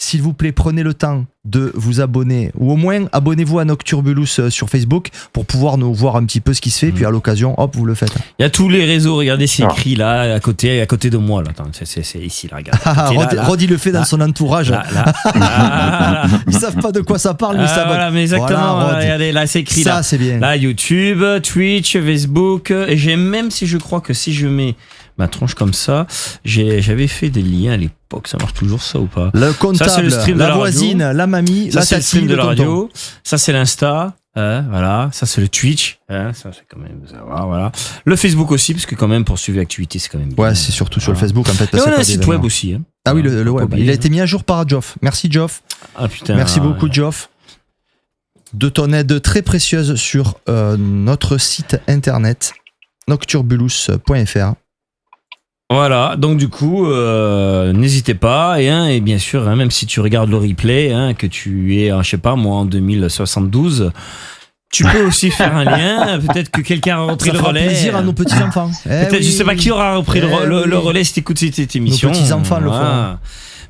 S'il vous plaît, prenez le temps de vous abonner, ou au moins abonnez-vous à Nocturbulus sur Facebook pour pouvoir nous voir un petit peu ce qui se fait, puis à l'occasion, hop, vous le faites. Il y a tous les réseaux, regardez, c'est écrit là, à côté de moi. Là. Attends, c'est ici, là, regarde. Rod, il le fait dans son entourage. Là. Ils savent pas de quoi ça parle, mais ça va. Voilà, mais exactement, voilà, regardez, là, c'est écrit. Ça, là. C'est bien. Là, YouTube, Twitch, Facebook, et j'ai même si je crois que si je mets ma tronche comme ça, j'avais fait des liens à l'époque, ça marche toujours ça ou pas? Le comptable, ça, le stream la de voisine, radio. La mamie, ça, la c'est le stream de la tonton. radio, ça c'est l'Insta, voilà, ça c'est le Twitch, ça c'est quand même, voilà. Le Facebook aussi, parce que quand même pour suivre l'activité, c'est quand même bien. Ouais, c'est surtout sur le Facebook en fait. Et on a un site web aussi. Hein. Ah oui, le web. Il a été mis à jour par Geoff. Merci Geoff. Ah putain. Merci beaucoup Geoff de ton aide très précieuse sur notre site internet nocturbulus.fr. Voilà, donc du coup, n'hésitez pas, et bien sûr, même si tu regardes le replay, que tu es, je sais pas, moi en 2072, tu peux aussi faire un lien, peut-être que quelqu'un aura repris le relais. Ça fera plaisir à nos petits-enfants. Peut-être, je sais pas qui aura repris le relais si t'écoutes cette émission. Nos petits-enfants le font.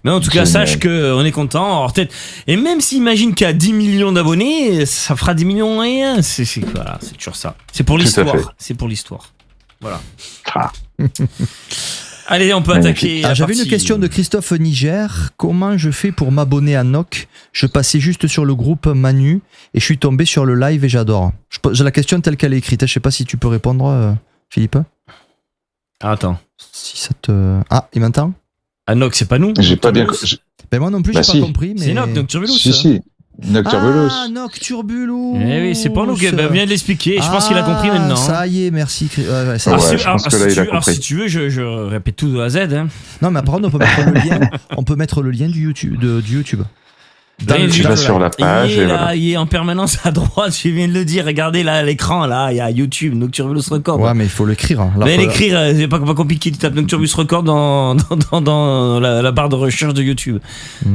Mais en tout cas, sache qu'on est content. Alors, peut-être, et même s'imagine qu'il y a 10 millions d'abonnés, ça fera 10 millions et rien. Voilà, c'est toujours ça. C'est pour l'histoire. C'est pour l'histoire. Voilà. Allez, on peut attaquer. J'avais une question de Christophe Niger. Comment je fais pour m'abonner à Noc? Je passais juste sur le groupe Manu et je suis tombé sur le live et j'adore. J'ai la question telle qu'elle est écrite. Je sais pas si tu peux répondre, Philippe. Attends. Si ça te. Ah, il m'entend? Ah, Noc, c'est pas nous. J'ai pas bien. Ben moi non plus, j'ai pas compris. Mais... C'est Noc, Nocturbulus. Si. Nocturbulus. Ah, Nocturbulus. Eh oui, c'est pas nous qui vient de l'expliquer. Je pense qu'il a compris maintenant. Ça y est, merci. Alors, si tu veux, je répète tout de A à Z. Hein. Non, mais par contre, on peut mettre le lien du YouTube. Tu vas sur la page. Il est, et là, voilà. il est en permanence à droite, je viens de le dire. Regardez là à l'écran, là, il y a YouTube, Nocturbulous Record. Ouais, mais il faut l'écrire. Hein. Là, Mais faut- l'écrire, c'est pas compliqué. Tu tapes Nocturbulous Record dans la barre de recherche de YouTube.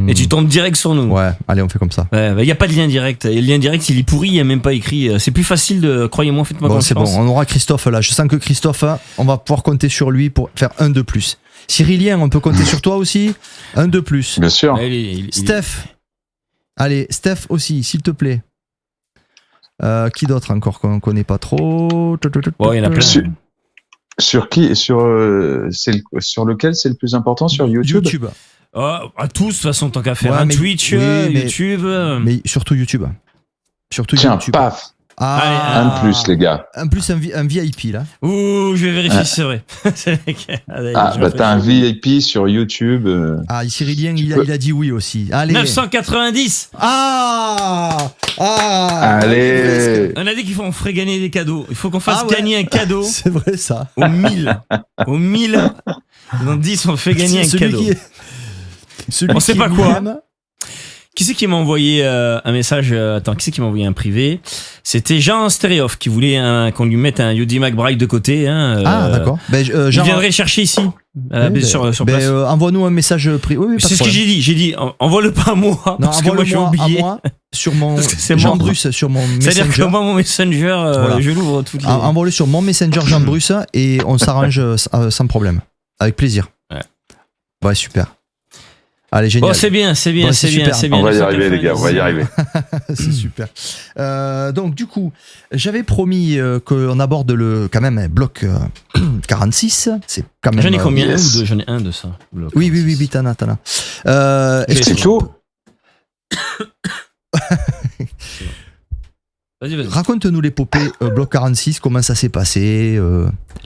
Et tu tombes direct sur nous. Ouais, allez, on fait comme ça. Ouais, il y a pas de lien direct. Et le lien direct, il est pourri, il y a même pas écrit. C'est plus facile de, croyez-moi, faites-moi Bon, confiance. c'est bon, on aura Christophe là. Je sens que Christophe, on va pouvoir compter sur lui pour faire un de plus. Cyrilien, on peut compter sur toi aussi. Un de plus. Bien sûr. Steph. Allez, Steph aussi, s'il te plaît. Qui d'autre encore qu'on connaît pas trop? Ouais, il y en a plein. Sur qui sur sur lequel c'est le plus important sur YouTube. Oh, à tous, de toute façon, tant qu'à faire. Ouais, Un mais- Twitch, oui, mais- YouTube. Mais surtout YouTube. Surtout Tiens, YouTube. paf, Ah, un de plus les gars. En plus, un VIP là. Ouh, je vais vérifier si c'est vrai. Ah bah t'as un VIP sur YouTube. Ah, Cyrilien, Tu il peux- a dit oui aussi. Allez. 990. Ah. Allez. On a dit qu'il faut on ferait gagner des cadeaux. Il faut qu'on fasse Ah ouais. gagner un cadeau C'est vrai ça. au 1000. Au 1000. Dans 10, on fait gagner un cadeau. Celui On sait qui pas est quoi. millème. Qui c'est qui m'a envoyé un message attends, qui c'est qui m'a envoyé un privé? C'était Jean Stereoff qui voulait qu'on lui mette un Yudi McBride de côté. Hein, Ah, d'accord. Ben, Je Jean- viendrai chercher ici, Oui, sur ben, place. envoie-nous un message pris. Oui, oui, pas de C'est ce que problème. j'ai dit. Envoie-le pas à moi, Non, parce que moi j'ai envoie-le-moi à oublié. moi sur mon Parce que c'est Jean mort. Bruce sur mon C'est-à-dire que Messenger. moi, mon Messenger, Voilà. je l'ouvre toutes les... Envoie-le sur mon Messenger Jean Bruce et on s'arrange sans problème. Avec plaisir. Ouais. Ouais, super. Allez, génial. Bon, c'est bien. Bon, c'est super. C'est bien. On va y arriver les gars, on va y arriver. C'est super. Donc du coup, j'avais promis qu'on aborde quand même un bloc 46. C'est quand même. J'en ai combien? yes. Un ou deux? J'en ai un de ça. Oui, t'en as. C'est chaud. Vas-y. Raconte-nous l'épopée bloc 46, comment ça s'est passé,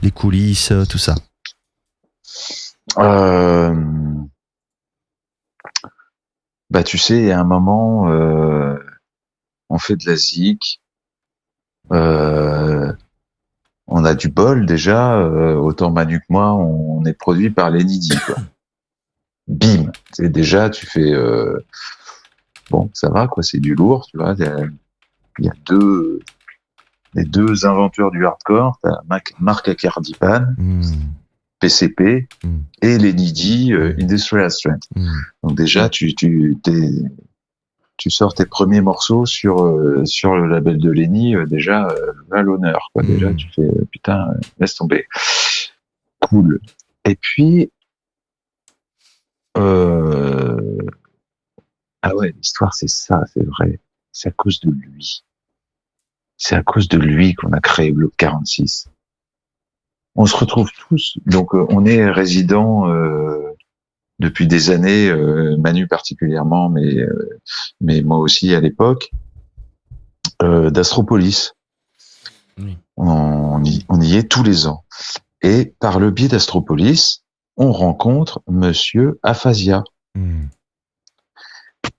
les coulisses, tout ça. Bah tu sais, il y a un moment, on fait de la zik. On a du bol déjà. Autant Manu que moi, on est produit par Lenny D, quoi. Bim. C'est déjà, tu fais. Bon, ça va quoi, c'est du lourd, tu vois. Il y a les deux inventeurs du hardcore, t'as Marc Akerdipan, PCP, et Lenny D, Industrial Strength. Donc déjà, tu sors tes premiers morceaux sur le label de Lenny, déjà à l'honneur, quoi. Déjà, tu fais putain, laisse tomber. Cool. Et puis ah ouais, l'histoire c'est ça, c'est vrai. C'est à cause de lui. C'est à cause de lui qu'on a créé Bloc 46. On se retrouve tous, donc on est résidents depuis des années, Manu particulièrement, mais moi aussi à l'époque, d'Astropolis. Oui. On y est tous les ans. Et par le biais d'Astropolis, on rencontre Monsieur Aphasia.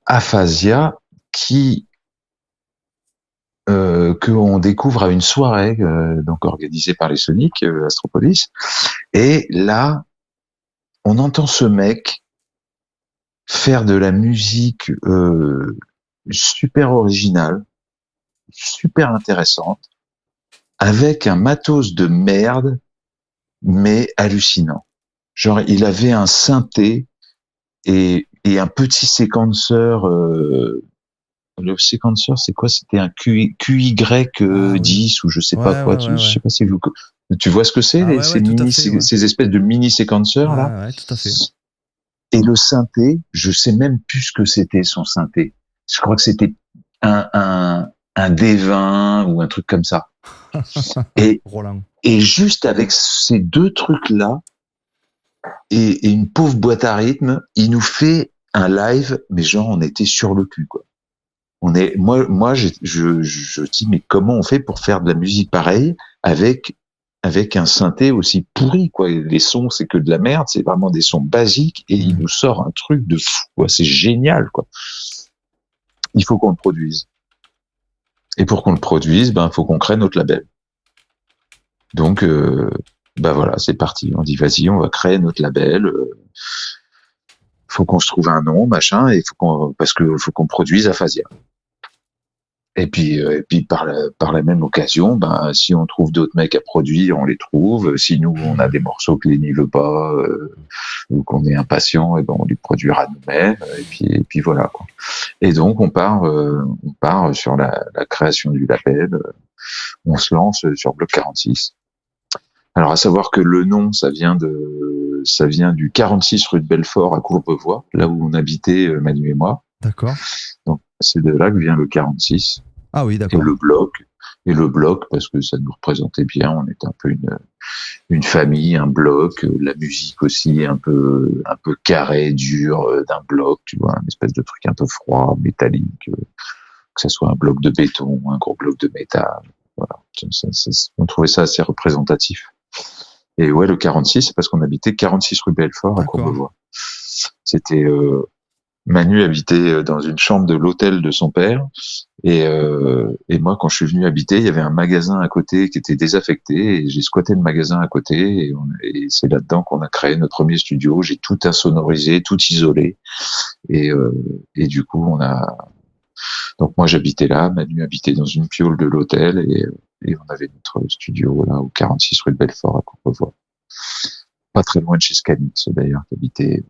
Aphasia qui qu'on découvre à une soirée donc organisée par les Sonics, Astropolis, et là on entend ce mec faire de la musique super originale, super intéressante, avec un matos de merde mais hallucinant. Genre il avait un synthé et un petit séquenceur. Le séquenceur, c'est quoi? C'était un QY10 ou je sais pas quoi. Je sais pas si tu vois ce que c'est, ces espèces de mini séquenceurs là. Ouais, tout à fait. Et le synthé, je sais même plus ce que c'était son synthé. Je crois que c'était un D20 ou un truc comme ça. Roland. Et juste avec ces deux trucs là et une pauvre boîte à rythme, il nous fait un live, mais genre on était sur le cul quoi. Moi je dis mais comment on fait pour faire de la musique pareille avec un synthé aussi pourri quoi. Les sons c'est que de la merde, c'est vraiment des sons basiques et il nous sort un truc de fou quoi. C'est génial quoi. Il faut qu'on le produise. Et pour qu'on le produise, il faut qu'on crée notre label. Donc voilà, c'est parti. On dit vas-y, on va créer notre label. faut qu'on se trouve un nom, machin, et parce que faut qu'on produise Aphasia. Et puis par la même occasion, ben si on trouve d'autres mecs à produire, on les trouve. Si nous on a des morceaux que Lenny veut pas ou qu'on est impatient, et ben on les produira nous-mêmes. Et puis voilà quoi. Et donc on part sur la création du label. On se lance sur Bloc 46. Alors à savoir que le nom, ça vient du 46 rue de Belfort à Courbevoie, là où on habitait Manu et moi. D'accord. Donc c'est de là que vient le 46. Ah oui, d'accord. Et le bloc parce que ça nous représentait bien. On était un peu une famille, un bloc. La musique aussi un peu carré, dur d'un bloc. Tu vois, une espèce de truc un peu froid, métallique. Que ça soit un bloc de béton, un gros bloc de métal. Voilà. On trouvait ça assez représentatif. Et ouais, le 46, c'est parce qu'on habitait 46 rue Belfort à Courbevoie. C'était Manu habitait dans une chambre de l'hôtel de son père, et moi, quand je suis venu habiter, il y avait un magasin à côté qui était désaffecté, et j'ai squatté le magasin à côté, et c'est là-dedans qu'on a créé notre premier studio. J'ai tout insonorisé, tout isolé, et du coup, donc moi j'habitais là, Manu habitait dans une piole de l'hôtel, et on avait notre studio là au 46 rue de Belfort à Courbevoie. Pas très loin de chez Scanix d'ailleurs, qui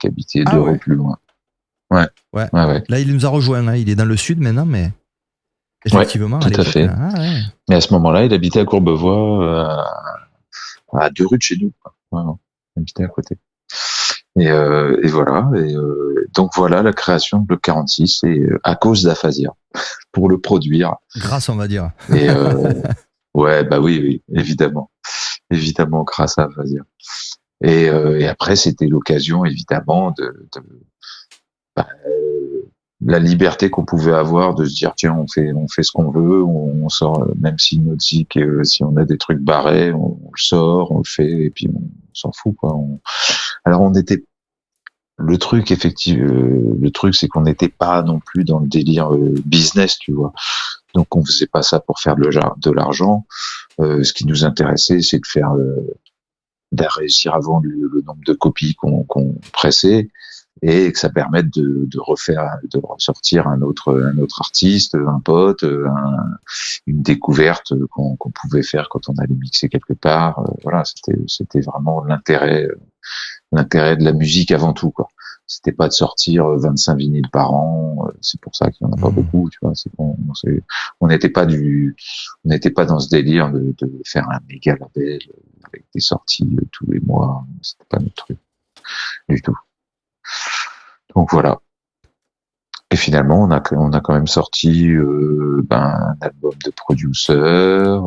habitait 2 rues plus loin. Ouais. Là, il nous a rejoint. Hein. Il est dans le sud maintenant, mais effectivement. Ouais, tout à fait. Mais à ce moment-là, il habitait à Courbevoie, à 2 rues de chez nous. Vraiment, il habitait à côté. Et voilà. Et donc voilà la création de Bloc 46, et à cause d'Aphasia, pour le produire. Grâce, on va dire. Et ouais, bah oui, évidemment, grâce à Aphasia. Et après, c'était l'occasion, évidemment, la liberté qu'on pouvait avoir de se dire tiens, on fait ce qu'on veut, on sort, même si notre zik, si on a des trucs barrés, on le sort, on le fait, et puis on s'en fout quoi. Alors le truc c'est qu'on n'était pas non plus dans le délire business, tu vois. Donc on faisait pas ça pour faire de l'argent. Ce qui nous intéressait, c'est de réussir à vendre le nombre de copies qu'on pressait, et que ça permette de ressortir un autre artiste, un pote, une découverte qu'on pouvait faire quand on allait mixer quelque part. Voilà, c'était vraiment l'intérêt de la musique avant tout, quoi. C'était pas de sortir 25 vinyles par an, c'est pour ça qu'il y en a pas beaucoup, tu vois. On n'était pas dans ce délire de faire un méga label avec des sorties tous les mois. C'était pas notre truc du tout. Donc voilà. Et finalement, on a quand même sorti un album de producer,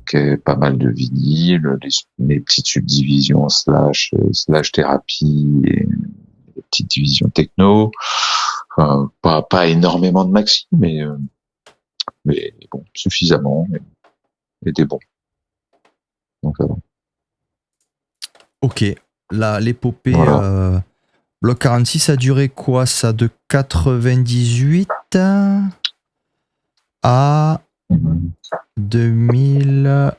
qui est pas mal de vinyles, les petites subdivisions slash thérapie, et les petites divisions techno. Enfin, pas énormément de maxi, mais bon, suffisamment, et des bons. Donc voilà. Ok. Là, l'épopée Voilà. Bloc 46 a duré quoi, ça, de 98 à 2000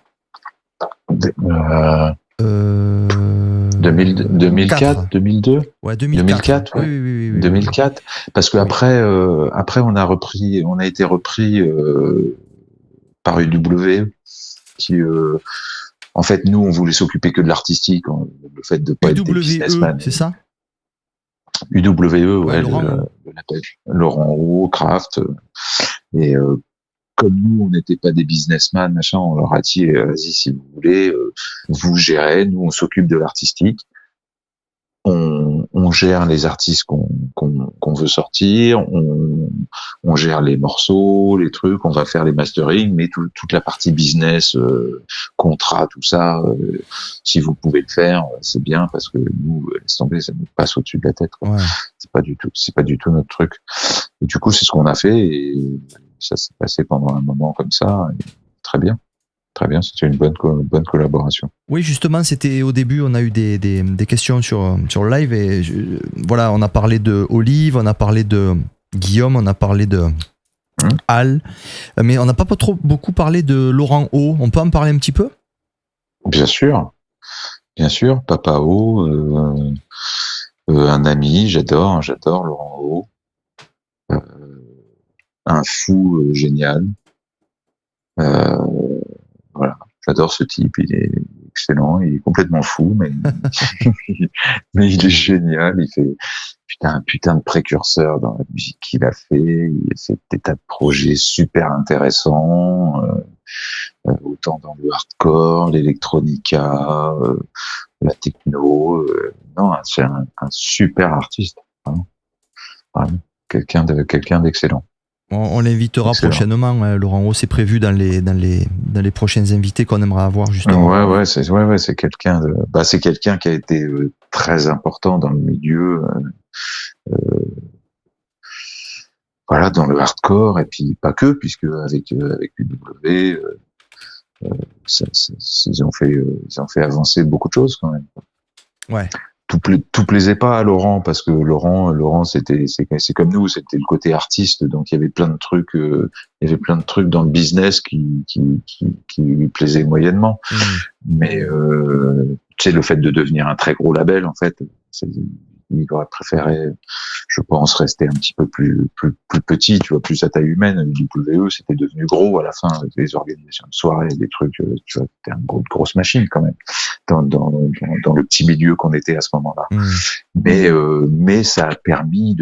2004, 2002. Ouais, 2004. Ouais. Oui. 2004. Parce que après on a été repris par UW, qui en fait, nous, on voulait s'occuper que de l'artistique, le fait de pas être des businessmen. C'est ça? UWE, ouais, Laurent Roux, Kraft. Et comme nous, on n'était pas des businessmen, machin, on leur a dit, vas-y, si vous voulez, vous gérez, nous, on s'occupe de l'artistique. On gère les artistes qu'on veut sortir, on gère les morceaux, les trucs, on va faire les mastering, mais toute la partie business, contrat, tout ça, si vous pouvez le faire, c'est bien, parce que nous, laisse tomber, ça nous passe au-dessus de la tête, quoi. Ouais. C'est pas du tout notre truc. Et du coup, c'est ce qu'on a fait, et ça s'est passé pendant un moment comme ça, et très bien. Très bien, c'était une bonne collaboration. Oui, justement, c'était au début, on a eu des questions sur le live, et voilà, on a parlé de Olive, on a parlé de Guillaume, on a parlé de Al, mais on n'a pas beaucoup parlé de Laurent O. On peut en parler un petit peu ? Bien sûr, Papa O. Un ami, j'adore Laurent Haut. Un fou génial. Voilà, j'adore ce type, il est excellent, il est complètement fou, mais mais il est génial, il fait un putain de précurseur dans la musique qu'il a fait, il fait des tas de projets super intéressants, autant dans le hardcore, l'électronica, la techno, non, c'est un super artiste, vraiment. Quelqu'un d'excellent. On l'invitera prochainement, Laurent Haut, c'est prévu dans les prochains invités qu'on aimerait avoir justement. Ouais, c'est quelqu'un c'est quelqu'un qui a été très important dans le milieu, voilà, dans le hardcore et puis pas que, puisque avec UW, ils ont fait avancer beaucoup de choses quand même. Ouais. Tout plaisait pas à Laurent, parce que Laurent c'est comme nous, c'était le côté artiste, donc il y avait plein de trucs dans le business qui lui plaisaient moyennement. Mais tu sais, le fait de devenir un très gros label, en fait, il aurait préféré, je pense, rester un petit peu plus petit, tu vois, plus à taille humaine. UW, c'était devenu gros à la fin, avec les organisations de soirée, des trucs, tu vois, c'était une grosse machine quand même, dans le petit milieu qu'on était à ce moment-là. Mais ça a permis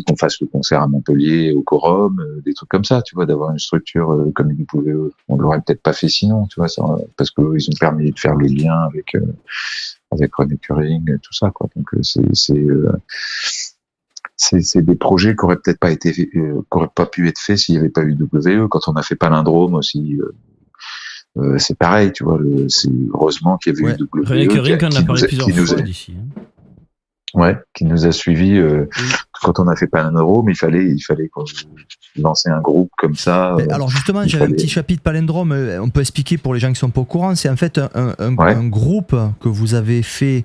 qu'on fasse le concert à Montpellier, au Quorum, des trucs comme ça, tu vois, d'avoir une structure comme UW. On l'aurait peut-être pas fait sinon, tu vois, parce que ils ont permis de faire le lien avec René Curing, tout ça, quoi. Donc c'est des projets qui auraient peut-être pas été, qui auraient pas pu être faits s'il y avait pas eu WE. Quand on a fait Palindrome aussi, c'est pareil, tu vois. C'est heureusement qu'il y avait eu WE. René Curing, on a parlé plusieurs fois d'ici. Ouais, qui nous a suivis quand on a fait Palindrome. Il fallait lancer un groupe comme ça. Alors justement, j'avais un petit chapitre Palindrome. On peut expliquer pour les gens qui sont pas au courant. C'est en fait un groupe que vous avez fait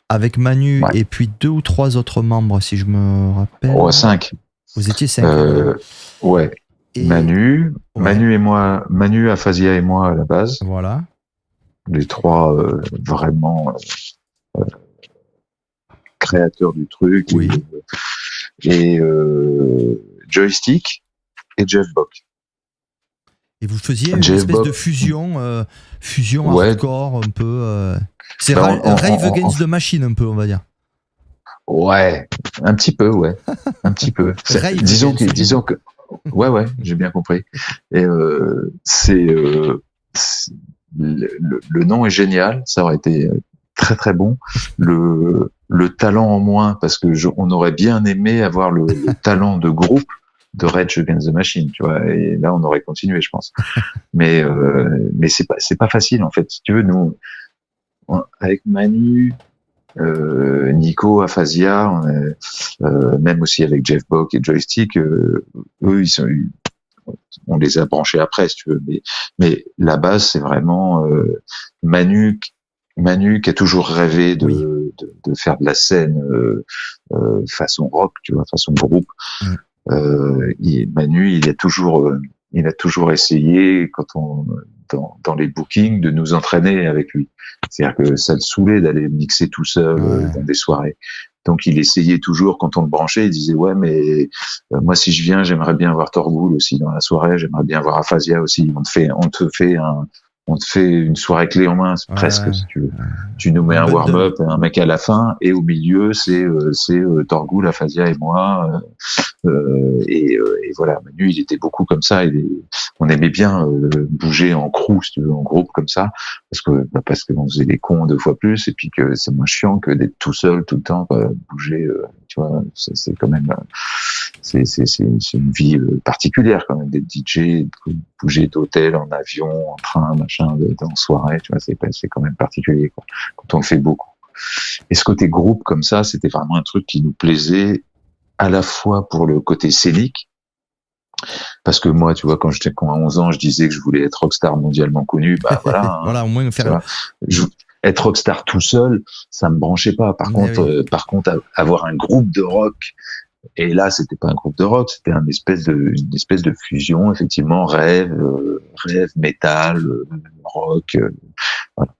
avec Manu et puis 2 ou 3 autres membres, si je me rappelle. 5. Vous étiez 5. Ouais. Et Manu et moi, Manu, Aphasia et moi à la base. Voilà. Les 3 vraiment créateurs du truc. Oui. Et Joystick et Jeff Bock. Et vous faisiez une espèce de fusion hardcore un peu. C'est Rave Against the Machine un peu, on va dire. Ouais, un petit peu, ouais, un petit peu. Disons que, ouais, j'ai bien compris. Et le nom est génial, ça aurait été très très bon. Le talent en moins, parce que on aurait bien aimé avoir le talent de groupe de Rage Against the Machine, tu vois, et là on aurait continué, je pense. Mais c'est pas facile en fait. Si tu veux, nous avec Manu, Nico, Aphasia, même aussi avec Jeff Bock et Joystick, eux on les a branchés après, si tu veux. Mais la base, c'est vraiment Manu qui a toujours rêvé de faire de la scène façon rock, tu vois, façon groupe. Manu, il a toujours essayé, dans les bookings, de nous entraîner avec lui. C'est-à-dire que ça le saoulait d'aller mixer tout seul dans des soirées. Donc il essayait toujours, quand on le branchait, il disait ouais, mais moi si je viens, j'aimerais bien avoir Torgoul aussi dans la soirée, j'aimerais bien avoir Aphasia aussi. On te fait une soirée clé en main, presque, si tu veux. Tu nous mets un warm-up, un mec à la fin, et au milieu, c'est Torgoul, Aphasia et moi. Et voilà, Manu, il était beaucoup comme ça. On aimait bien bouger en crew, si tu veux, en groupe comme ça, parce qu'on faisait des cons 2 fois plus, et puis que c'est moins chiant que d'être tout seul tout le temps, bouger. Tu vois, c'est quand même, c'est une vie particulière quand même, d'être DJ, bouger d'hôtel en avion, en train, machin, en soirée. Tu vois, c'est quand même particulier, quoi, quand on le fait beaucoup. Et ce côté groupe comme ça, c'était vraiment un truc qui nous plaisait, à la fois pour le côté scénique, parce que moi, tu vois, quand à 11 ans, je disais que je voulais être rockstar mondialement connu, bah voilà. Voilà, au moins faire. Être rockstar tout seul, ça me branchait pas. Par contre, avoir un groupe de rock, et là, c'était pas un groupe de rock, c'était une espèce de fusion, effectivement, rêve, métal, rock, voilà.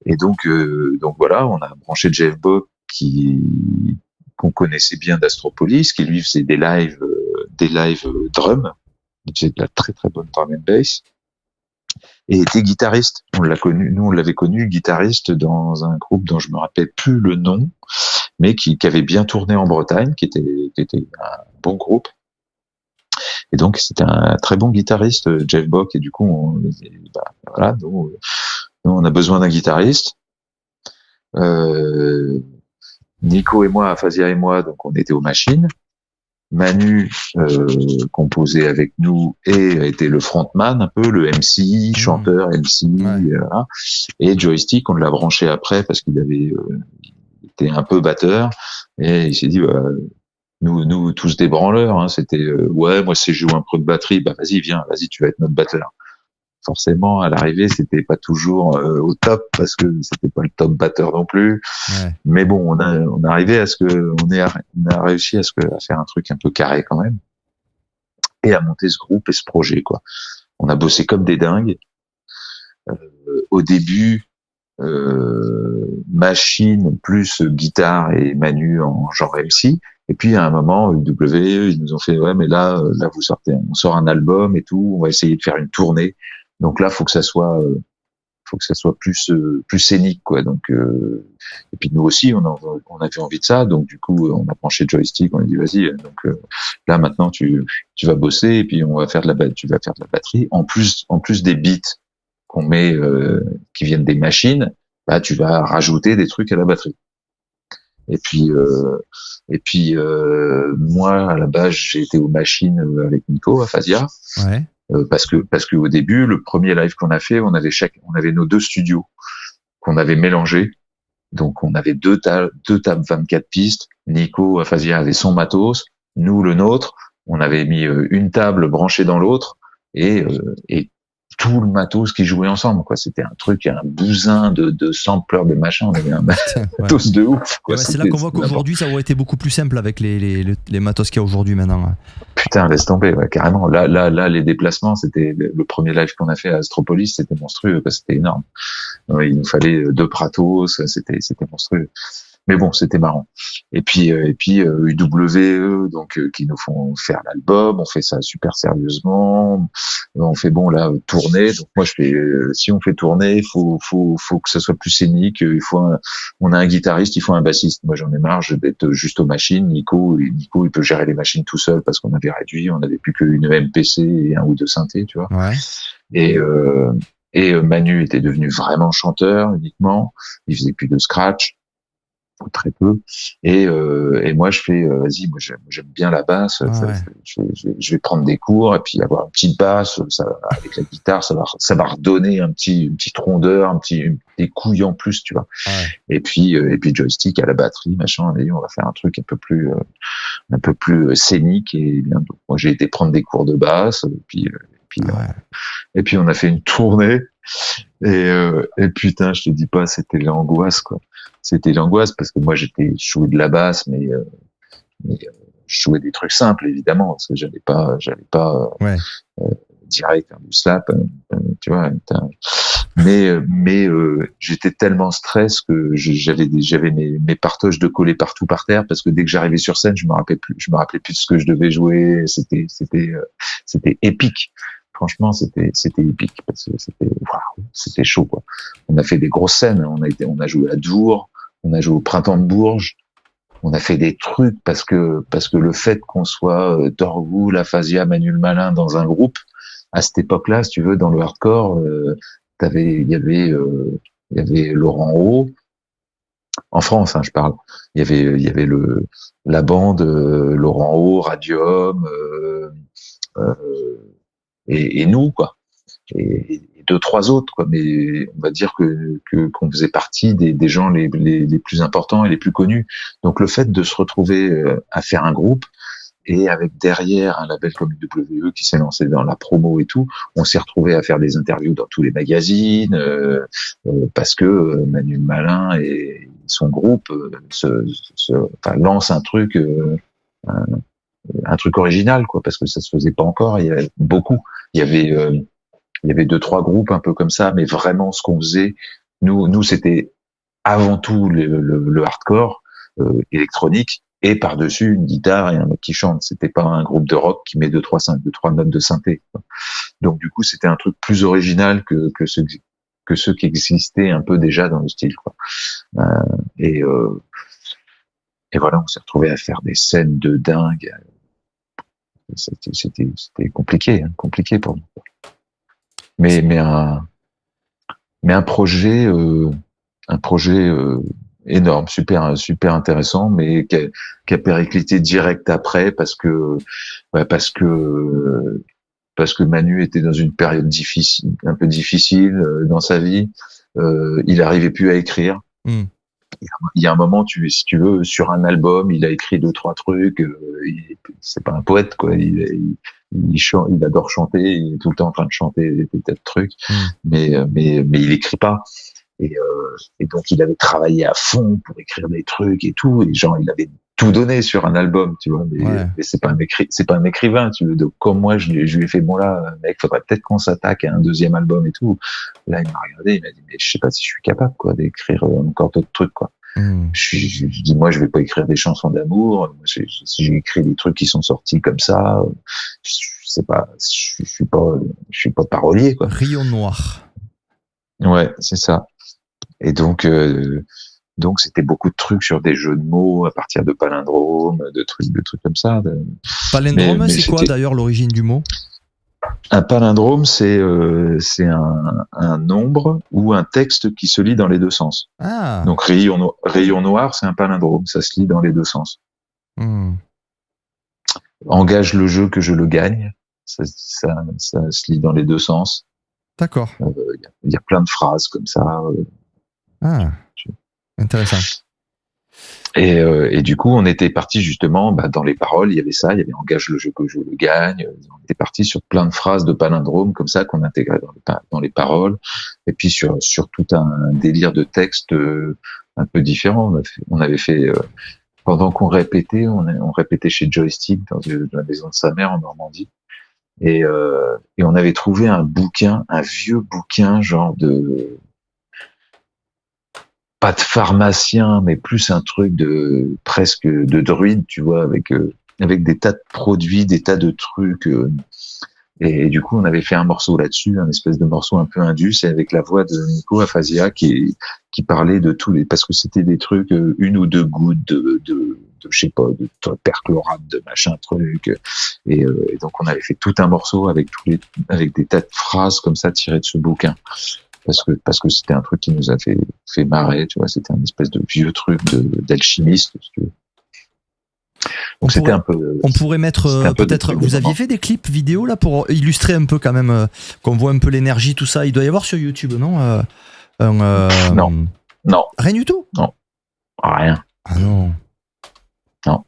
Et donc voilà, on a branché Jeff Buck qu'on connaissait bien d'Astropolis, qui lui faisait des lives drum. Il faisait de la très très bonne drum and bass. Et était guitariste. On l'avait connu guitariste dans un groupe dont je me rappelle plus le nom, mais qui avait bien tourné en Bretagne, qui était un bon groupe. Et donc c'était un très bon guitariste, Jeff Buck. Et du coup, voilà, nous on a besoin d'un guitariste. Nico et moi, Aphasia et moi, donc on était aux machines. Manu composait avec nous et était le frontman un peu, le MC, chanteur, MC, voilà. Et Joystick, on l'a branché après parce qu'il était un peu batteur et il s'est dit nous tous des branleurs, hein, c'était ouais, moi c'est jouer un peu de batterie, vas-y tu vas être notre batteur. Forcément, à l'arrivée, c'était pas toujours au top parce que c'était pas le top batteur non plus. Ouais. Mais bon, on a arrivé à ce que on a réussi à faire un truc un peu carré quand même et à monter ce groupe et ce projet quoi. On a bossé comme des dingues. Au début, machine plus guitare et Manu en genre MC. Et puis à un moment, UW, ils nous ont fait ouais, mais là on sort un album et tout. On va essayer de faire une tournée. Donc là, faut que ça soit plus scénique, quoi. Donc et puis nous aussi, on avait envie de ça. Donc du coup, on a branché Joystick. On a dit vas-y. Donc là maintenant, tu vas bosser et puis tu vas faire de la batterie. En plus des beats qu'on met qui viennent des machines, tu vas rajouter des trucs à la batterie. Et puis moi à la base, j'ai été aux machines avec Nico, Aphasia. Ouais. Parce que au début, le premier live qu'on a fait, on avait nos deux studios qu'on avait mélangés. Donc on avait deux tables 24 pistes. Nico, Aphasia avait son matos, nous le nôtre. On avait mis une table branchée dans l'autre et tout le matos qui jouait ensemble, quoi. C'était un truc, un bousin de sampleurs, de machin. On avait un matos de ouf, quoi. Ouais, c'est là qu'on voit qu'aujourd'hui, ça aurait été beaucoup plus simple avec les matos qu'il y a aujourd'hui maintenant. Putain, laisse tomber, ouais, carrément. Là, les déplacements, c'était le premier live qu'on a fait à Astropolis, c'était monstrueux, parce que c'était énorme. Il nous fallait 2 Pratos, c'était monstrueux. Mais bon, c'était marrant. Et puis UWE, donc qui nous font faire l'album, on fait ça super sérieusement. On fait tourner. Donc moi je fais si on fait tourner, il faut que ça soit plus scénique, on a un guitariste, il faut un bassiste. Moi j'en ai marre d'être juste aux machines. Nico il peut gérer les machines tout seul parce qu'on avait réduit, on n'avait plus qu'une MPC et 1 ou 2 synthés, tu vois. Ouais. Et Manu était devenu vraiment chanteur uniquement, il faisait plus de scratch. Très peu et moi je fais vas-y, moi j'aime bien la basse, je vais prendre des cours et puis avoir une petite basse, ça avec la guitare ça va redonner une petite rondeur, des couilles en plus, tu vois. Et puis Joystick à la batterie, machin, et on va faire un truc un peu plus scénique et bien. Donc, moi j'ai été prendre des cours de basse et puis on a fait une tournée et putain, je te dis pas, c'était l'angoisse, quoi. C'était l'angoisse parce que moi je jouais de la basse, mais je jouais des trucs simples évidemment parce que j'allais pas direct du slap, tu vois. Mais j'étais tellement stress que j'avais mes partoches de coller partout par terre parce que dès que j'arrivais sur scène, je me rappelais plus de ce que je devais jouer. C'était épique. Franchement, c'était épique parce que c'était chaud, quoi. On a fait des grosses scènes. On a joué à Dour, on a joué au Printemps de Bourges. On a fait des trucs parce que le fait qu'on soit Torgoul, Aphasia, Manu le Malin dans un groupe à cette époque-là, si tu veux, dans le hardcore, il y avait Laurent Haut. En France, hein, je parle. Il y avait la bande Laurent Haut, Radium. Et nous, quoi, et 2-3 autres, quoi, mais on va dire qu'on faisait partie des gens les plus importants et les plus connus. Donc le fait de se retrouver à faire un groupe et avec derrière un label comme UWE qui s'est lancé dans la promo et tout, on s'est retrouvé à faire des interviews dans tous les magazines parce que Manu Malin et son groupe lancent un truc original, quoi, parce que ça se faisait pas encore. Il y avait 2-3 groupes un peu comme ça, mais vraiment ce qu'on faisait, Nous, c'était avant tout le hardcore électronique et par-dessus une guitare et un mec qui chante. C'était pas un groupe de rock qui met deux, trois notes de synthé, quoi. Donc du coup, c'était un truc plus original que ceux qui existaient un peu déjà dans le style, quoi. Et voilà, on s'est retrouvé à faire des scènes de dingue. C'était compliqué, compliqué pour nous. Mais un projet énorme, super intéressant, mais qui a périclité direct après parce que Manu était dans une période difficile, un peu difficile dans sa vie. Il arrivait plus à écrire. Il y a un moment, si tu veux, sur un album, il a écrit 2-3 trucs. C'est pas un poète, quoi. Il adore chanter. Il est tout le temps en train de chanter des tas de trucs, mais il écrit pas. Et donc il avait travaillé à fond pour écrire des trucs et tout. Et genre, il avait tout donné sur un album, tu vois. Mais c'est pas un écrivain, tu veux. Donc comme moi, je lui ai fait, bon là, mec, faudrait peut-être qu'on s'attaque à un deuxième album et tout. Là, il m'a regardé, il m'a dit, mais je sais pas si je suis capable, quoi, d'écrire encore d'autres trucs, quoi. Je dis, moi, je vais pas écrire des chansons d'amour. Si j'ai écrit des trucs qui sont sortis comme ça, je suis pas parolier, quoi. Rayon noir. Ouais, c'est ça. Et donc c'était beaucoup de trucs sur des jeux de mots à partir de palindromes, de trucs comme ça. Palindrome, c'est quoi d'ailleurs l'origine du mot? Un palindrome, c'est un nombre ou un texte qui se lit dans les deux sens. Ah. Donc rayon noir, c'est un palindrome, ça se lit dans les deux sens. Engage le jeu que je le gagne, ça se lit dans les deux sens. D'accord. Il y a plein de phrases comme ça. Intéressant. Et du coup, on était parti justement dans les paroles, il y avait engage le jeu que je le gagne. On était parti sur plein de phrases de palindrome comme ça qu'on intégrait dans les paroles. Et puis sur tout un délire de texte un peu différent. On avait fait pendant qu'on répétait, on répétait chez Joystick dans la maison de sa mère en Normandie. Et on avait trouvé un vieux bouquin, genre pas de pharmacien, mais plus un truc presque de druide, tu vois, avec des tas de produits, des tas de trucs. Et du coup, on avait fait un morceau là-dessus, un espèce de morceau un peu indus, et avec la voix de Nico Afasia qui parlait de parce que c'était des trucs, une ou deux gouttes de je sais pas, de perchlorate, de machin truc. Et donc on avait fait tout un morceau avec des tas de phrases comme ça tirées de ce bouquin. Parce que c'était un truc qui nous a fait marrer, tu vois, c'était un espèce de vieux truc d'alchimiste, si tu veux. Donc on pourrait mettre peut-être, vous aviez fait des clips vidéo là pour illustrer un peu quand même, qu'on voit un peu l'énergie, tout ça. Il doit y avoir sur YouTube, non? Non. Rien du tout? Non. Rien. Ah non. Non.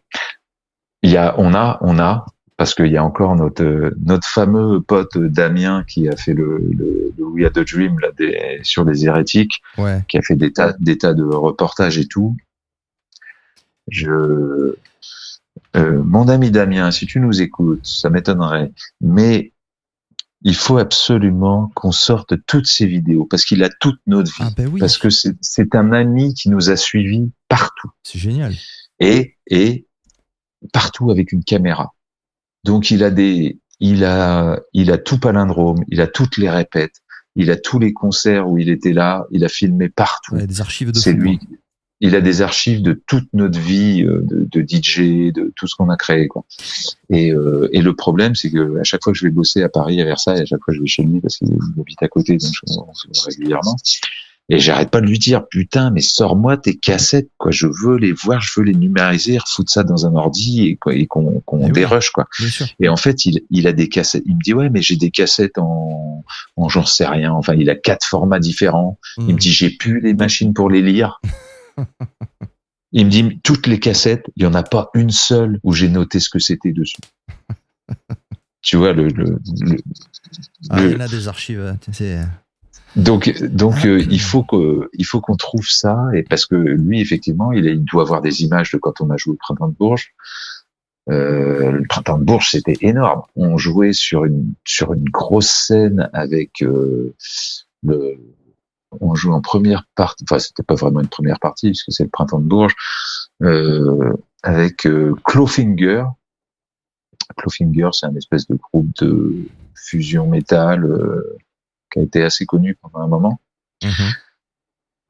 On a, parce qu'il y a encore notre fameux pote Damien qui a fait le We Are the Dream là, sur les hérétiques, qui a fait des tas de reportages et tout. Mon ami Damien, si tu nous écoutes, ça m'étonnerait, mais il faut absolument qu'on sorte toutes ces vidéos parce qu'il a toute notre vie. Ah ben oui. Parce que c'est un ami qui nous a suivis partout. C'est génial. Et partout avec une caméra. Donc il a tout palindrome, il a toutes les répètes, il a tous les concerts où il était là, il a filmé partout. Des archives de C'est fou, lui. Il a des archives de toute notre vie de DJ, de tout ce qu'on a créé, quoi. Et le problème, c'est que à chaque fois que je vais bosser à Paris, à Versailles, à chaque fois que je vais chez lui parce qu'il habite à côté, donc on se voit régulièrement. Et j'arrête pas de lui dire, putain, mais sors-moi tes cassettes, quoi. Je veux les voir, je veux les numériser, foutre ça dans un ordi et qu'on dérush, quoi. Et en fait, il a des cassettes. Il me dit, ouais, mais j'ai des cassettes en j'en sais rien. Enfin, il a 4 formats différents. Il me dit, j'ai plus les machines pour les lire. Il me dit, toutes les cassettes, il y en a pas une seule où j'ai noté ce que c'était dessus. Tu vois, il y en a des archives, Donc il faut qu'on trouve ça, et parce que lui effectivement il doit avoir des images de quand on a joué au Printemps de Bourges. Le Printemps de Bourges c'était énorme. On jouait sur une grosse scène avec on joue en première partie, enfin c'était pas vraiment une première partie puisque c'est le printemps de Bourges, avec Clawfinger. Clawfinger, c'est un espèce de groupe de fusion métal qui a été assez connu pendant un moment.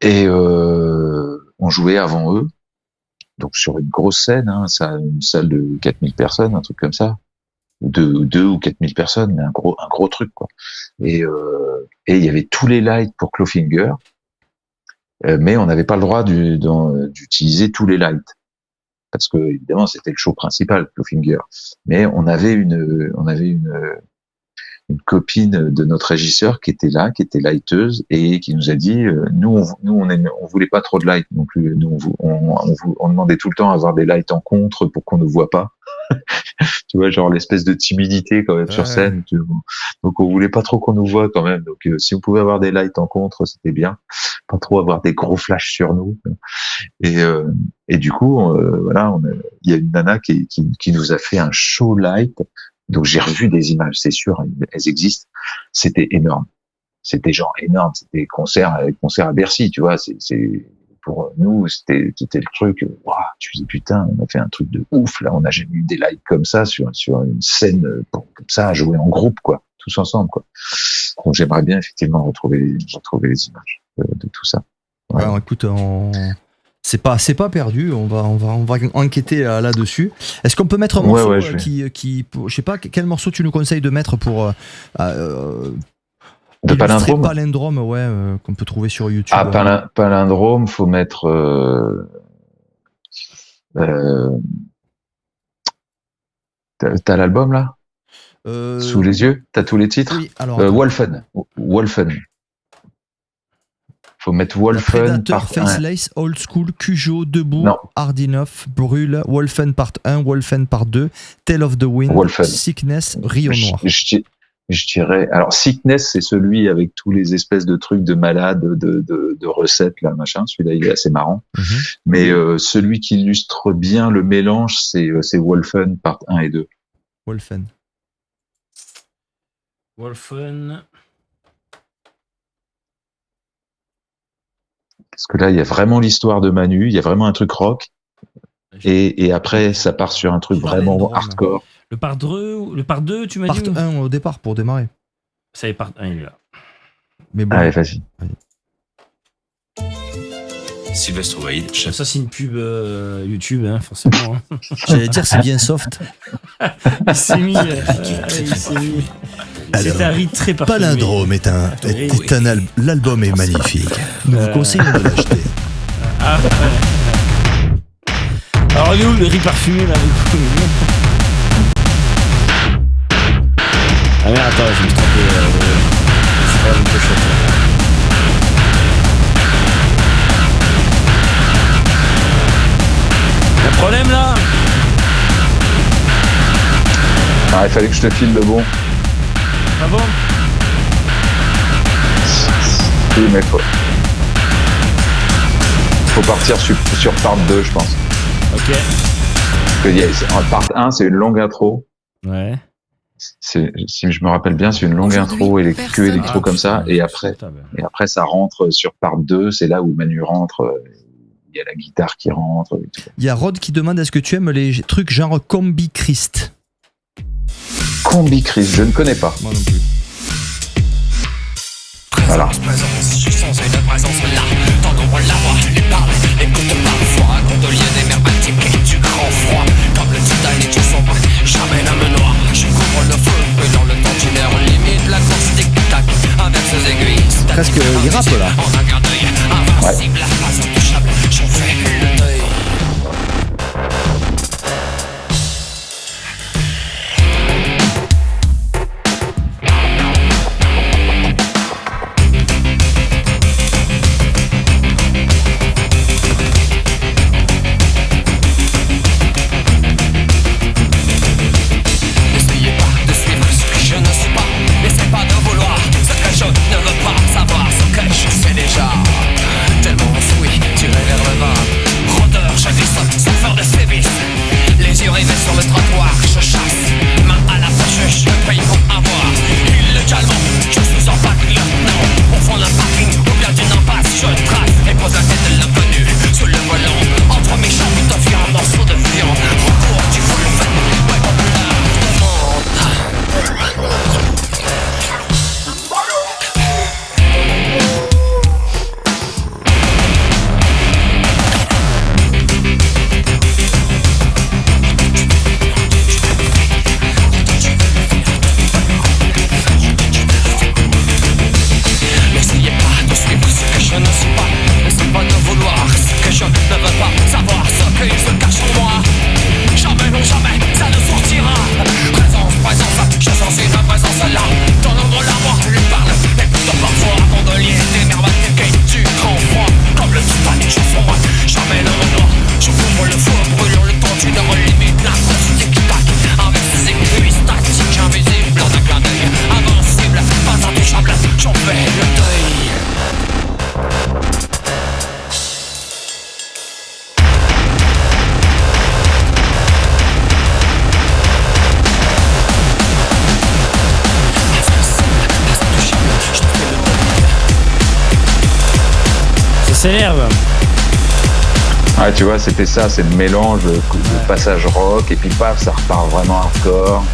Et on jouait avant eux, donc sur une grosse scène, hein, une salle de 4000 personnes, un truc comme ça, de 2 ou 4000 personnes, mais un gros truc, quoi. Et il y avait tous les lights pour Clawfinger, mais on n'avait pas le droit d'utiliser tous les lights. Parce que, évidemment, c'était le show principal, Clawfinger. Mais on avait une copine de notre régisseur qui était là, qui était lighteuse, et qui nous a dit, nous, on voulait pas trop de light non plus. Nous, on demandait tout le temps à avoir des lights en contre pour qu'on ne voit pas. Tu vois, genre l'espèce de timidité quand même sur scène. Donc on voulait pas trop qu'on nous voit quand même. Donc si on pouvait avoir des lights en contre, c'était bien. Pas trop avoir des gros flashs sur nous. Et du coup, voilà, il y a une nana qui nous a fait un show light. Donc j'ai revu des images, c'est sûr, elles existent. C'était énorme. C'était genre énorme. C'était concert à Bercy, tu vois. C'est pour nous, c'était le truc. Waouh, tu dis putain, on a fait un truc de ouf là. On n'a jamais eu des lights comme ça sur une scène comme ça, à jouer en groupe, quoi, tous ensemble, quoi. Donc j'aimerais bien effectivement retrouver les images de tout ça. Ouais. Alors écoute, c'est pas perdu. On va enquêter là-dessus. Est-ce qu'on peut mettre un morceau je sais pas, quel morceau tu nous conseilles de mettre pour de palindrome. Palindrome, ouais, qu'on peut trouver sur YouTube. Ah, palindrome, faut mettre. T'as l'album là sous les yeux. T'as tous les titres. Oui. Alors. Wolfen. Faut mettre Wolfen part 1. Faceless, Old School, Cujo, Debout, Hard Enough, Brûle, Wolfen part 1, Wolfen part 2, Tale of the Wind, Wolfen. Sickness, Rio Noir. Je dirais, alors Sickness, c'est celui avec tous les espèces de trucs de malades, de recettes là, machin. Celui-là, il est assez marrant. Mais celui qui illustre bien le mélange, c'est Wolfen part 1 et 2. Wolfen. Parce que là, il y a vraiment l'histoire de Manu, il y a vraiment un truc rock, et après, ça part sur un truc vraiment hardcore. Le part 2, tu m'as dit? Part 1 au départ, pour démarrer. Ça y est, part 1, il est là. Mais bon. Allez, vas-y. Sylvestre Wade, chef. Ça, c'est une pub YouTube, hein, forcément. Hein. J'allais dire, c'est bien soft. Il s'est mis. C'est un rythme très parfumé. Palindrome l'album est magnifique. Nous vous conseillons de l'acheter. Alors, nous, le riz parfumé, là, Ah merde, attends, je me suis trompé. C'est pas la même pochette. Y'a un problème là? Ah, il fallait que je te file le bon. Ah bon? Oui, mais faut partir sur part 2, je pense. Ok. En part 1, c'est une longue intro. Ouais. Si je me rappelle bien, c'est une longue intro électro comme ça, et après ça rentre sur part 2, c'est là où Manu rentre, il y a la guitare qui rentre. Il y a Rod qui demande, est-ce que tu aimes les trucs genre Combi Christ? Combi Christ, je ne connais pas. Moi non plus. Voilà. Présence, j'ai sens une présence là. Tant qu'on la voit, les parle, écoute parfois. Gondolier des mers baltiques et du grand froid. Comme le Titanic qui sombre, jamais la main noire. Je couvre le feu, et dans le conteneur, limite la course tic-tac. Avec ses aiguilles, presque il rappe là. En un quart d'œil, invincible, pas intouchable. J'en fais le deuil. Déjà s'énerve. Ouais, tu vois, c'était ça, c'est le mélange, le passage rock, et puis paf, ça repart vraiment hardcore.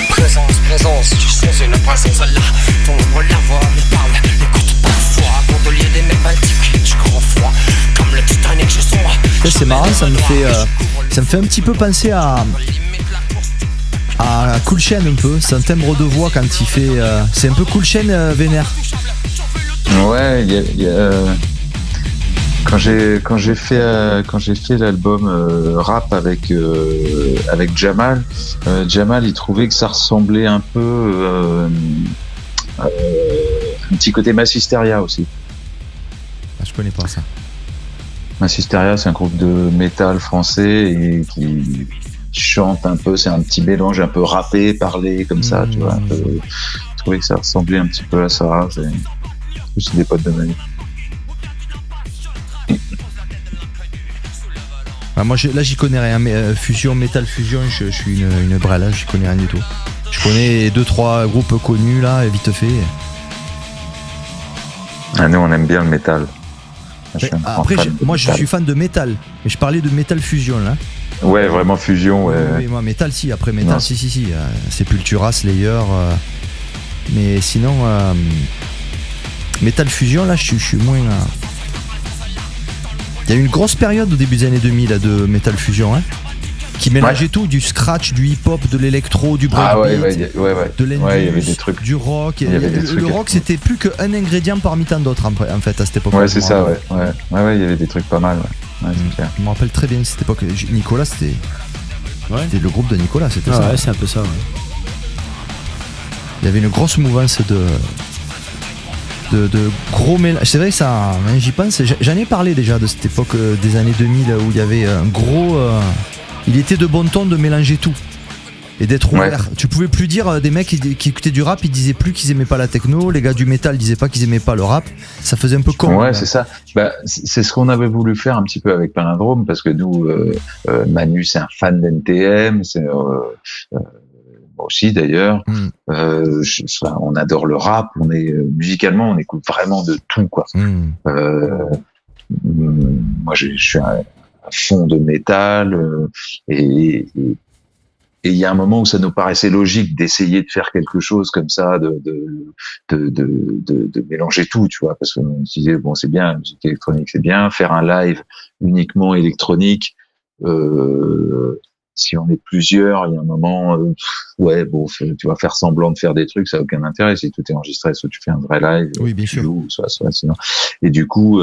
Présence, tu sens une présence là. Ton ombre la voix me parle, écoute parfois. Gondolier des mers baltiques, du grand froid. Comme le Titanic, je sombre. C'est marrant, ça me fait un petit peu penser à Cool Chain un peu. C'est un timbre de voix quand il fait. C'est un peu Cool Chain vénère. Ouais, quand j'ai fait l'album rap avec Jamal, Jamal il trouvait que ça ressemblait un peu un petit côté Massisteria aussi. Ah, je connais pas ça. Massisteria, c'est un groupe de métal français et qui chante un peu, c'est un petit mélange un peu rappé, parlé comme ça, tu vois. Je trouvais que ça ressemblait un petit peu à ça. C'est des potes de ma vie. Ah, moi là j'y connais rien, mais fusion, metal fusion, je suis une brêle, là, j'y connais rien du tout. Je connais 2-3 groupes connus là, vite fait. Ah, nous on aime bien le métal. Après, moi je suis fan de métal, mais je parlais de metal fusion là. Ouais, vraiment fusion. Ouais. Oui, moi métal si, après métal, si. Sepultura, Slayer, mais sinon metal fusion là, je suis moins. Il y a eu une grosse période au début des années 2000 là, de metal fusion, hein, qui mélangeait tout, du scratch, du hip-hop, de l'électro, du breakbeat, de l'indie, il y avait des trucs, du rock. Le rock, c'était plus qu'un ingrédient parmi tant d'autres en fait à cette époque. Ouais, c'est ça, ouais, il y avait des trucs pas mal. Ouais, c'est clair. Je me rappelle très bien de cette époque. Nicolas, c'était le groupe de Nicolas, c'était ça. Ouais, c'est un peu ça. Ouais. Il y avait une grosse mouvance de gros mélange. C'est vrai que ça, j'y pense, j'en ai parlé déjà de cette époque des années 2000 où il y avait un gros. Il était de bon ton de mélanger tout et d'être ouvert. Tu pouvais plus dire des mecs qui écoutaient du rap, ils disaient plus qu'ils aimaient pas la techno, les gars du métal disaient pas qu'ils aimaient pas le rap. Ça faisait un peu con. Ouais, c'est ça. C'est ce qu'on avait voulu faire un petit peu avec Palindrome parce que nous, Manu, c'est un fan d'NTM, moi aussi d'ailleurs. On adore le rap. Musicalement, on écoute vraiment de tout, quoi. Moi, je suis à fond de métal et il y a un moment où ça nous paraissait logique d'essayer de faire quelque chose comme ça, de mélanger tout, tu vois, parce qu'on se disait bon, c'est bien, la musique électronique, c'est bien, faire un live uniquement électronique. Si on est plusieurs, il y a un moment, tu vas faire semblant de faire des trucs, ça n'a aucun intérêt. Si tout est enregistré, soit tu fais un vrai live, oui, bien sûr. Joues, soit sinon. Et du coup,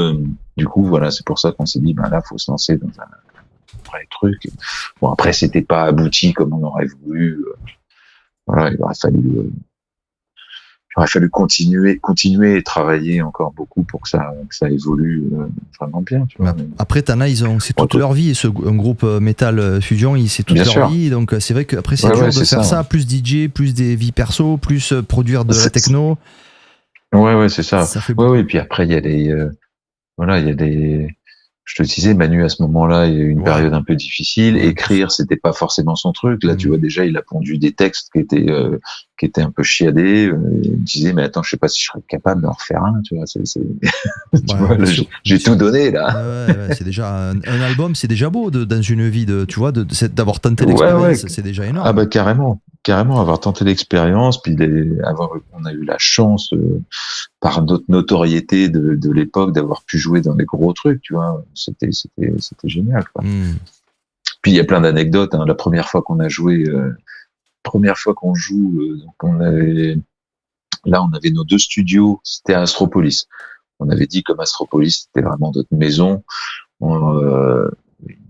voilà, c'est pour ça qu'on s'est dit, là, faut se lancer dans un vrai truc. Bon, après, c'était pas abouti comme on aurait voulu. Voilà, il aurait fallu continuer et travailler encore beaucoup pour que ça évolue vraiment bien. Tu vois. Après, Tana, c'est toute leur vie. Un groupe metal fusion, c'est toute leur vie. Donc, c'est vrai qu'après, c'est dur de faire ça. Plus DJ, plus des vies perso, plus produire de la techno. Ouais, c'est ça. Ouais, et puis après, il y a des. Je te disais, Manu, à ce moment-là, il y a eu une période un peu difficile. Écrire, c'était pas forcément son truc. Là, tu vois, déjà, il a pondu des textes qui étaient un peu chiadés. Il me disait, mais attends, je sais pas si je serais capable d'en refaire un, tu vois. Tu vois, là, j'ai tout donné, là. Ouais, c'est déjà un album, c'est déjà beau dans une vie d'avoir tenté l'expérience, c'est déjà énorme. Ah, carrément, avoir tenté l'expérience, puis on a eu la chance, par notre notoriété de l'époque, d'avoir pu jouer dans des gros trucs, tu vois. C'était génial, quoi. Puis il y a plein d'anecdotes, hein. La première fois qu'on joue, donc on avait nos 2 studios, c'était à Astropolis. On avait dit comme Astropolis, c'était vraiment notre maison.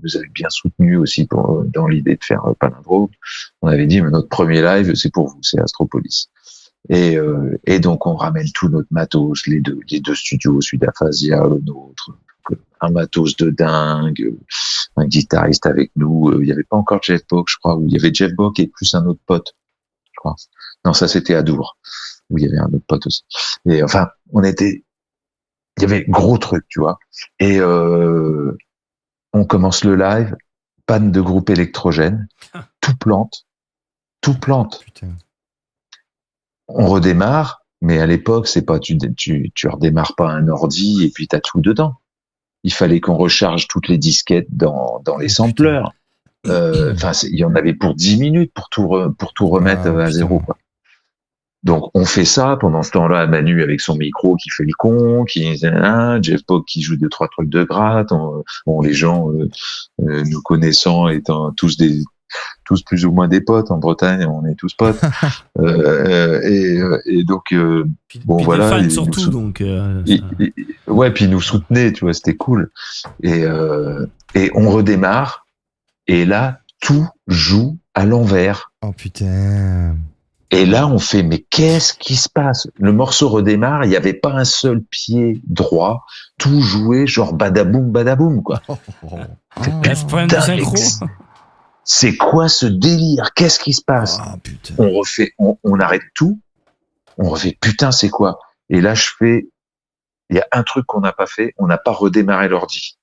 nous avait bien soutenus aussi dans l'idée de faire Palindrome. On avait dit, mais notre premier live, c'est pour vous, c'est Astropolis. Et donc, on ramène tout notre matos, les deux studios, celui d'Aphasia, le nôtre, un matos de dingue, un guitariste avec nous. Il y avait pas encore Jeff Bock, je crois, ou il y avait Jeff Bock et plus un autre pote, je crois. Non, ça, c'était à Dour, où il y avait un autre pote aussi. Et enfin, il y avait gros truc, tu vois. Et on commence le live, panne de groupe électrogène, tout plante. Putain. On redémarre, mais à l'époque, c'est pas tu redémarres pas un ordi et puis t'as tout dedans. Il fallait qu'on recharge toutes les disquettes dans les sampleurs. Enfin, il y en avait pour 10 minutes pour tout remettre à zéro, quoi. Donc, on fait ça. Pendant ce temps-là, Manu avec son micro qui fait le con, Jeff Bock qui joue 2-3 trucs de gratte. Les gens, nous connaissant, étant tous plus ou moins des potes en Bretagne, on est tous potes. Et donc, Puis voilà. des fans surtout, donc. Ouais, puis ils nous soutenaient, tu vois, c'était cool. Et on redémarre. Et là, tout joue à l'envers. Oh putain. Et là, on fait, mais qu'est-ce qui se passe? Le morceau redémarre, il n'y avait pas un seul pied droit, tout jouait genre badaboum, quoi. Ce problème de synchro. C'est quoi ce délire? Qu'est-ce qui se passe? Putain. On refait, on arrête tout, on refait, putain, c'est quoi? Et là, il y a un truc qu'on n'a pas fait, on n'a pas redémarré l'ordi.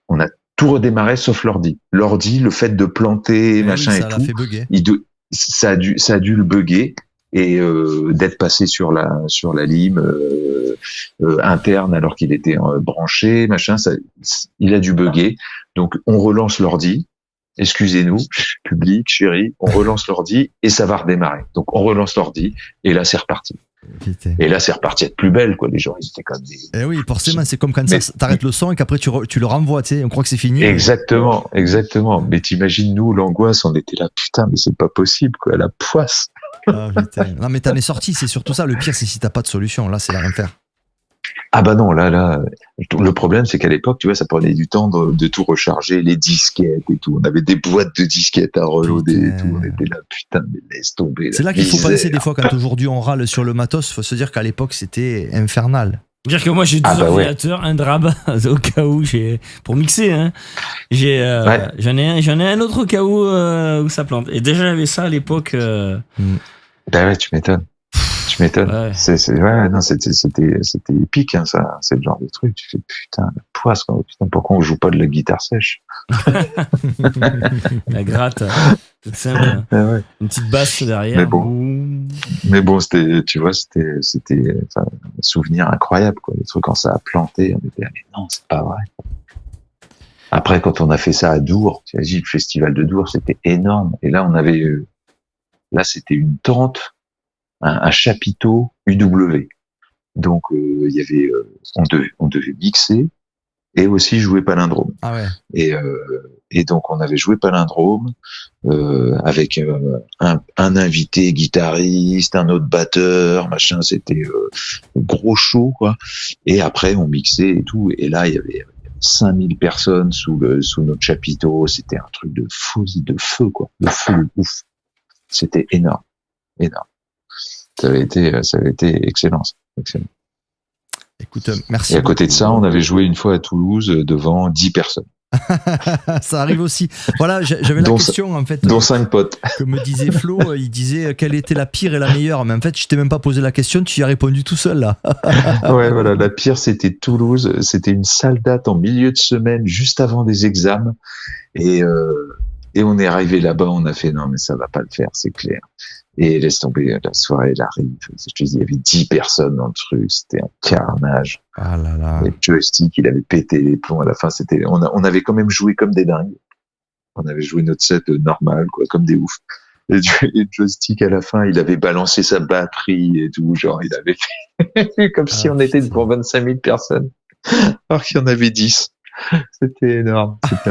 On a tout redémarré sauf l'ordi. L'ordi, le fait de planter, machin oui, et ça l'a tout, fait bugger. ça a dû le bugger et d'être passé sur la lime interne alors qu'il était branché, machin, il a dû bugger. Donc on relance l'ordi. Excusez-nous, public, chéri, on relance l'ordi et ça va redémarrer. Donc on relance l'ordi et là c'est reparti. Putain. Et là c'est reparti à être plus belle, quoi. Les gens ils étaient comme des. Eh oui, forcément, c'est comme quand t'arrêtes le son et qu'après tu le renvoies, tu sais, on croit que c'est fini. Exactement. Mais t'imagines, nous, l'angoisse, on était là, putain, mais c'est pas possible, quoi, la poisse. Ah, putain. Non, mais t'en es sorti, c'est surtout ça. Le pire, c'est si t'as pas de solution. Là, c'est la rien faire. Ah bah non, là, le problème, c'est qu'à l'époque, tu vois, ça prenait du temps de tout recharger, les disquettes et tout. On avait des boîtes de disquettes à reloader et tout. On était là, putain, mais laisse tomber. C'est là qu'il faut penser des fois, quand aujourd'hui on râle sur le matos, faut se dire qu'à l'époque, c'était infernal. Dire que moi j'ai deux ordinateurs, un drab au cas où pour mixer, hein. J'en ai un autre au cas où ça plante. Et déjà j'avais ça à l'époque. Bah ouais, tu m'étonnes. Ouais. C'était épique, hein, ça. C'est le genre de truc. Tu fais putain, la poisse, quoi. Putain, pourquoi on joue pas de la guitare sèche? La gratte, toute simple. Ouais. Une petite basse derrière. Mais bon, c'était un souvenir incroyable, quoi. Les trucs quand ça a planté, on était là, mais non, c'est pas vrai. Après, quand on a fait ça à Dour, tu imagines, le festival de Dour, c'était énorme. Et là, c'était une tente, un chapiteau UW. Donc, il y avait, on devait mixer et aussi jouer Palindrome. Ah ouais. Et donc, on avait joué Palindrome avec un invité guitariste, un autre batteur, machin. C'était gros show, quoi. Et après, on mixait et tout. Et là, il y avait 5000 personnes sous notre chapiteau. C'était un truc de feu, quoi. De feu, ouf. C'était énorme. Ça avait été excellent. Écoute, merci. Et à côté de ça, on avait joué une fois à Toulouse devant 10 personnes. Ça arrive aussi. Voilà, j'avais la question en fait. Dont 5 potes. Que me disait Flo, il disait quelle était la pire et la meilleure. Mais en fait, je t'ai même pas posé la question, tu y as répondu tout seul là. Ouais, voilà. La pire, c'était Toulouse. C'était une sale date en milieu de semaine, juste avant des examens. Et on est arrivé là-bas, on a fait non, mais ça va pas le faire, c'est clair. Et laisse tomber, la soirée, elle arrive. Je te dis, il y avait 10 personnes dans le truc. C'était un carnage. Ah là là. Et Joystick, il avait pété les plombs à la fin. On avait quand même joué comme des dingues. On avait joué notre set normal, quoi, comme des oufs. Et Joystick, à la fin, il avait balancé sa batterie et tout. Genre, il avait fait comme si on était devant 25 000 personnes. Alors qu'il y en avait 10. C'était énorme. C'était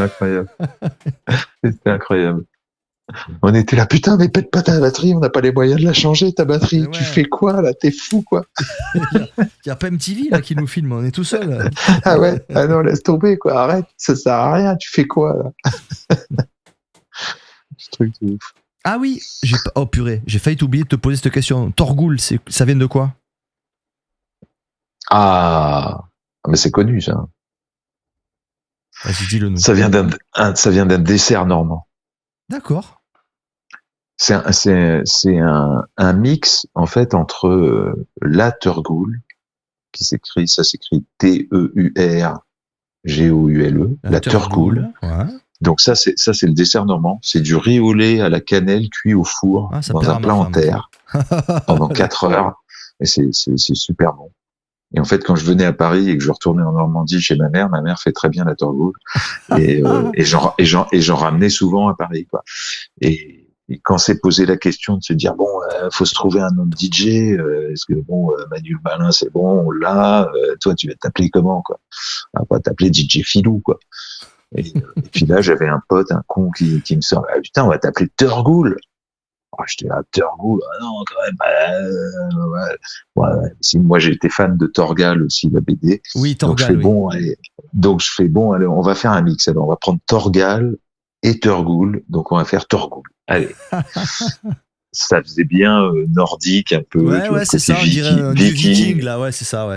incroyable. On était là, putain, mais pète pas ta batterie, on n'a pas les moyens de la changer, ta batterie. Ouais. Tu fais quoi, là? T'es fou, quoi. Il y a pas MTV là qui nous filme, on est tout seul. Ah ouais? Ah non, laisse tomber, quoi. Arrête, ça sert à rien. Tu fais quoi, là? Ce truc de ouf. Ah oui, oh purée, j'ai failli t'oublier de te poser cette question. Torgoul, ça vient de quoi? Ah, mais c'est connu, ça. Vas-y, dis-le nous. Ça vient d'un dessert normand. D'accord. C'est un mix, en fait, entre la Turgoule, ça s'écrit Teurgoule, la Turgoule. Ouais. Donc ça, c'est le dessert normand. C'est du riz au lait à la cannelle cuit au four dans un plat en terre pendant 4 heures. Et c'est super bon. Et en fait, quand je venais à Paris et que je retournais en Normandie chez ma mère fait très bien la Turgoule. Et j'en ramenais souvent à Paris, quoi. Et quand s'est posé la question de se dire, bon, faut se trouver un autre DJ, est-ce que bon, Manu Balin, c'est bon, on l'a, toi, tu vas t'appeler comment, quoi? On va pas t'appeler DJ Filou, quoi. Et puis là, j'avais un pote, un con qui me sort, ah, putain, on va t'appeler Turgoule. Oh, j'étais là, Turgoule, ah non, quand même, ouais. Si, moi, j'étais fan de Torgal aussi, la BD. Oui, Torgal, donc je fais, oui. bon, allez, allez, on va faire un mix. Alors, on va prendre Torgal et Turgoule, donc on va faire Turgoule. Allez. Ça faisait bien nordique, un peu. Ouais, c'est ça, on dirait un viking, là, ouais, c'est ça.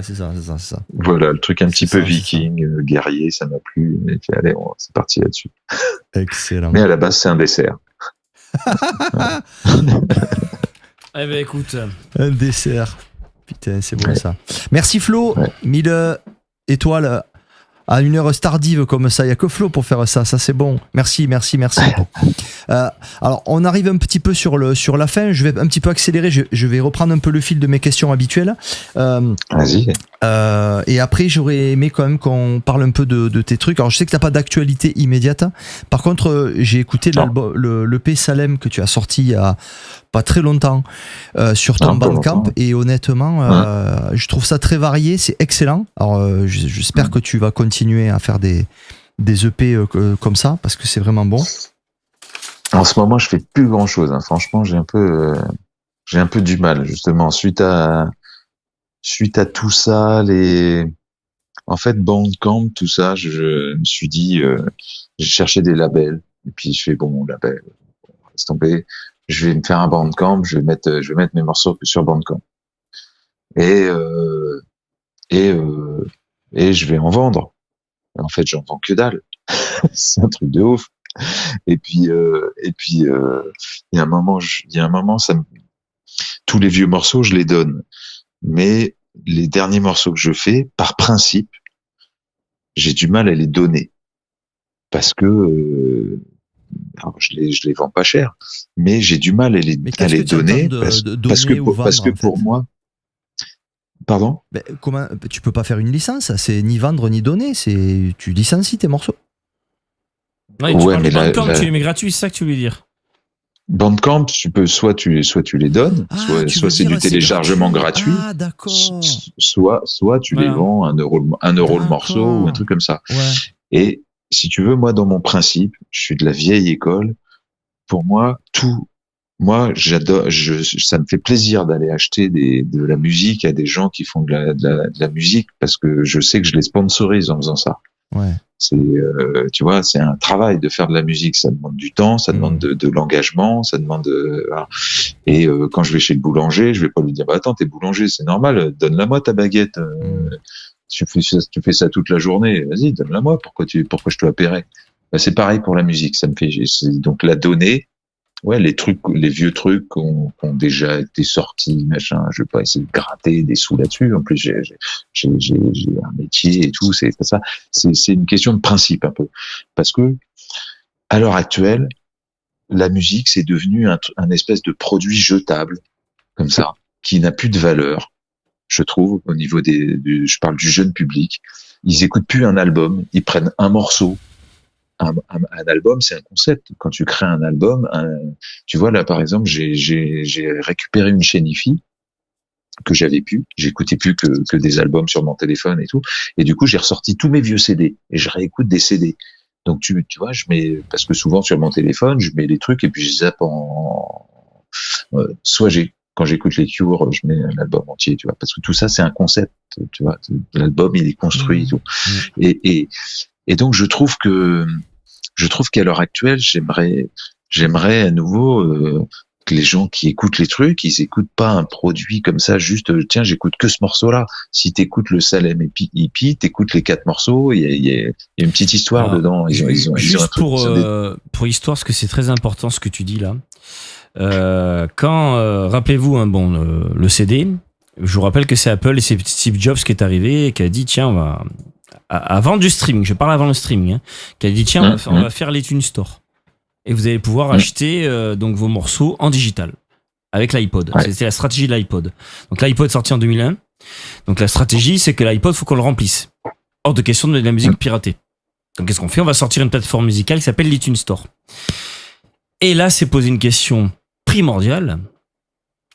Voilà, le truc un petit peu ça, viking, guerrier, ça m'a plu. Et puis, allez, c'est parti là-dessus. Excellent. Mais à la base, c'est un dessert. Eh ben écoute. Un dessert. Putain, c'est bon ça. Merci Flo. Ouais. 1000 étoiles à une heure tardive comme ça. Il n'y a que Flo pour faire ça. Ça, c'est bon. Merci. Alors, on arrive un petit peu sur la fin. Je vais un petit peu accélérer. Je vais reprendre un peu le fil de mes questions habituelles. Vas-y. Et après, j'aurais aimé quand même qu'on parle un peu de tes trucs. Alors, je sais que tu n'as pas d'actualité immédiate. Par contre, j'ai écouté l'EP Salem que tu as sorti il y a pas très longtemps sur ton Bandcamp. Et honnêtement, je trouve ça très varié. C'est excellent. Alors, j'espère que tu vas continuer à faire des EP comme ça parce que c'est vraiment bon. En ce moment, je fais plus grand chose. Hein. Franchement, j'ai un peu du mal justement suite à tout ça, en fait, Bandcamp, tout ça, je me suis dit, j'ai cherché des labels et puis je fais bon, label, laisse tomber. Je vais me faire un Bandcamp, je vais mettre mes morceaux sur Bandcamp et je vais en vendre. En fait, j'en vends que dalle. C'est un truc de ouf. Et puis, il y a un moment, tous les vieux morceaux, je les donne. Mais les derniers morceaux que je fais, par principe, j'ai du mal à les donner. Parce que, alors je les vends pas cher, mais j'ai du mal à les donner parce que pour moi, pardon? Comment, tu peux pas faire une licence, c'est ni vendre ni donner, tu licencies tes morceaux. Ouais, tu parles de Bandcamp, tu les mets gratuits, c'est ça que tu voulais dire? Bandcamp, tu peux soit tu les donnes, soit c'est du téléchargement gratuit. Ah, d'accord. Soit tu les vends 1 euro le morceau ou un truc comme ça. Ouais. Et si tu veux, moi, dans mon principe, je suis de la vieille école. Pour moi, j'adore, ça me fait plaisir d'aller acheter de la musique à des gens qui font de la musique parce que je sais que je les sponsorise en faisant ça. Ouais. Tu vois, c'est un travail de faire de la musique. Ça demande du temps, ça demande de l'engagement, ça demande voilà. Et quand je vais chez le boulanger, je vais pas lui dire, bah attends, t'es boulanger, c'est normal, donne-la-moi ta baguette. Tu fais ça toute la journée, vas-y, donne-la-moi. Pourquoi je te la paierais? Bah, c'est pareil pour la musique. Ça me fait donc la donner. Ouais, les vieux trucs qui ont déjà été sortis, machin. Je vais pas essayer de gratter des sous là-dessus. En plus, j'ai un métier et tout. C'est pas ça. C'est une question de principe un peu, parce que à l'heure actuelle, la musique c'est devenu un espèce de produit jetable comme ça, qui n'a plus de valeur. Je trouve au niveau je parle du jeune public. Ils écoutent plus un album. Ils prennent un morceau. Un album, c'est un concept. Quand tu crées un album, tu vois là par exemple, j'ai récupéré une chaîne hi-fi que j'écoutais plus que des albums sur mon téléphone et tout, et du coup j'ai ressorti tous mes vieux CD et je réécoute des CD. Donc tu vois, je mets, parce que souvent sur mon téléphone, je mets les trucs et puis je zappe soit quand j'écoute les Cure, je mets l'album entier, tu vois, parce que tout ça c'est un concept, tu vois, l'album il est construit, tout. Et donc je trouve qu'à l'heure actuelle, j'aimerais à nouveau que les gens qui écoutent les trucs, ils écoutent pas un produit comme ça, juste tiens, j'écoute que ce morceau-là. Si t'écoutes le Salem Hippie, t'écoutes les 4 morceaux, il y a une petite histoire dedans. Ils ont juste pour histoire, parce que c'est très important ce que tu dis là. Rappelez-vous, le CD, je vous rappelle que c'est Apple et c'est Steve Jobs qui est arrivé et qui a dit tiens, on va avant du streaming, je parle avant le streaming, qui a dit tiens, on va faire l'iTunes Store. Et vous allez pouvoir acheter donc vos morceaux en digital avec l'iPod. Ouais. C'était la stratégie de l'iPod. Donc l'iPod est sorti en 2001. Donc la stratégie, c'est que l'iPod, faut qu'on le remplisse. Hors de question de mettre de la musique piratée. Donc qu'est-ce qu'on fait ? On va sortir une plateforme musicale qui s'appelle l'iTunes Store. Et là, c'est posé une question primordiale.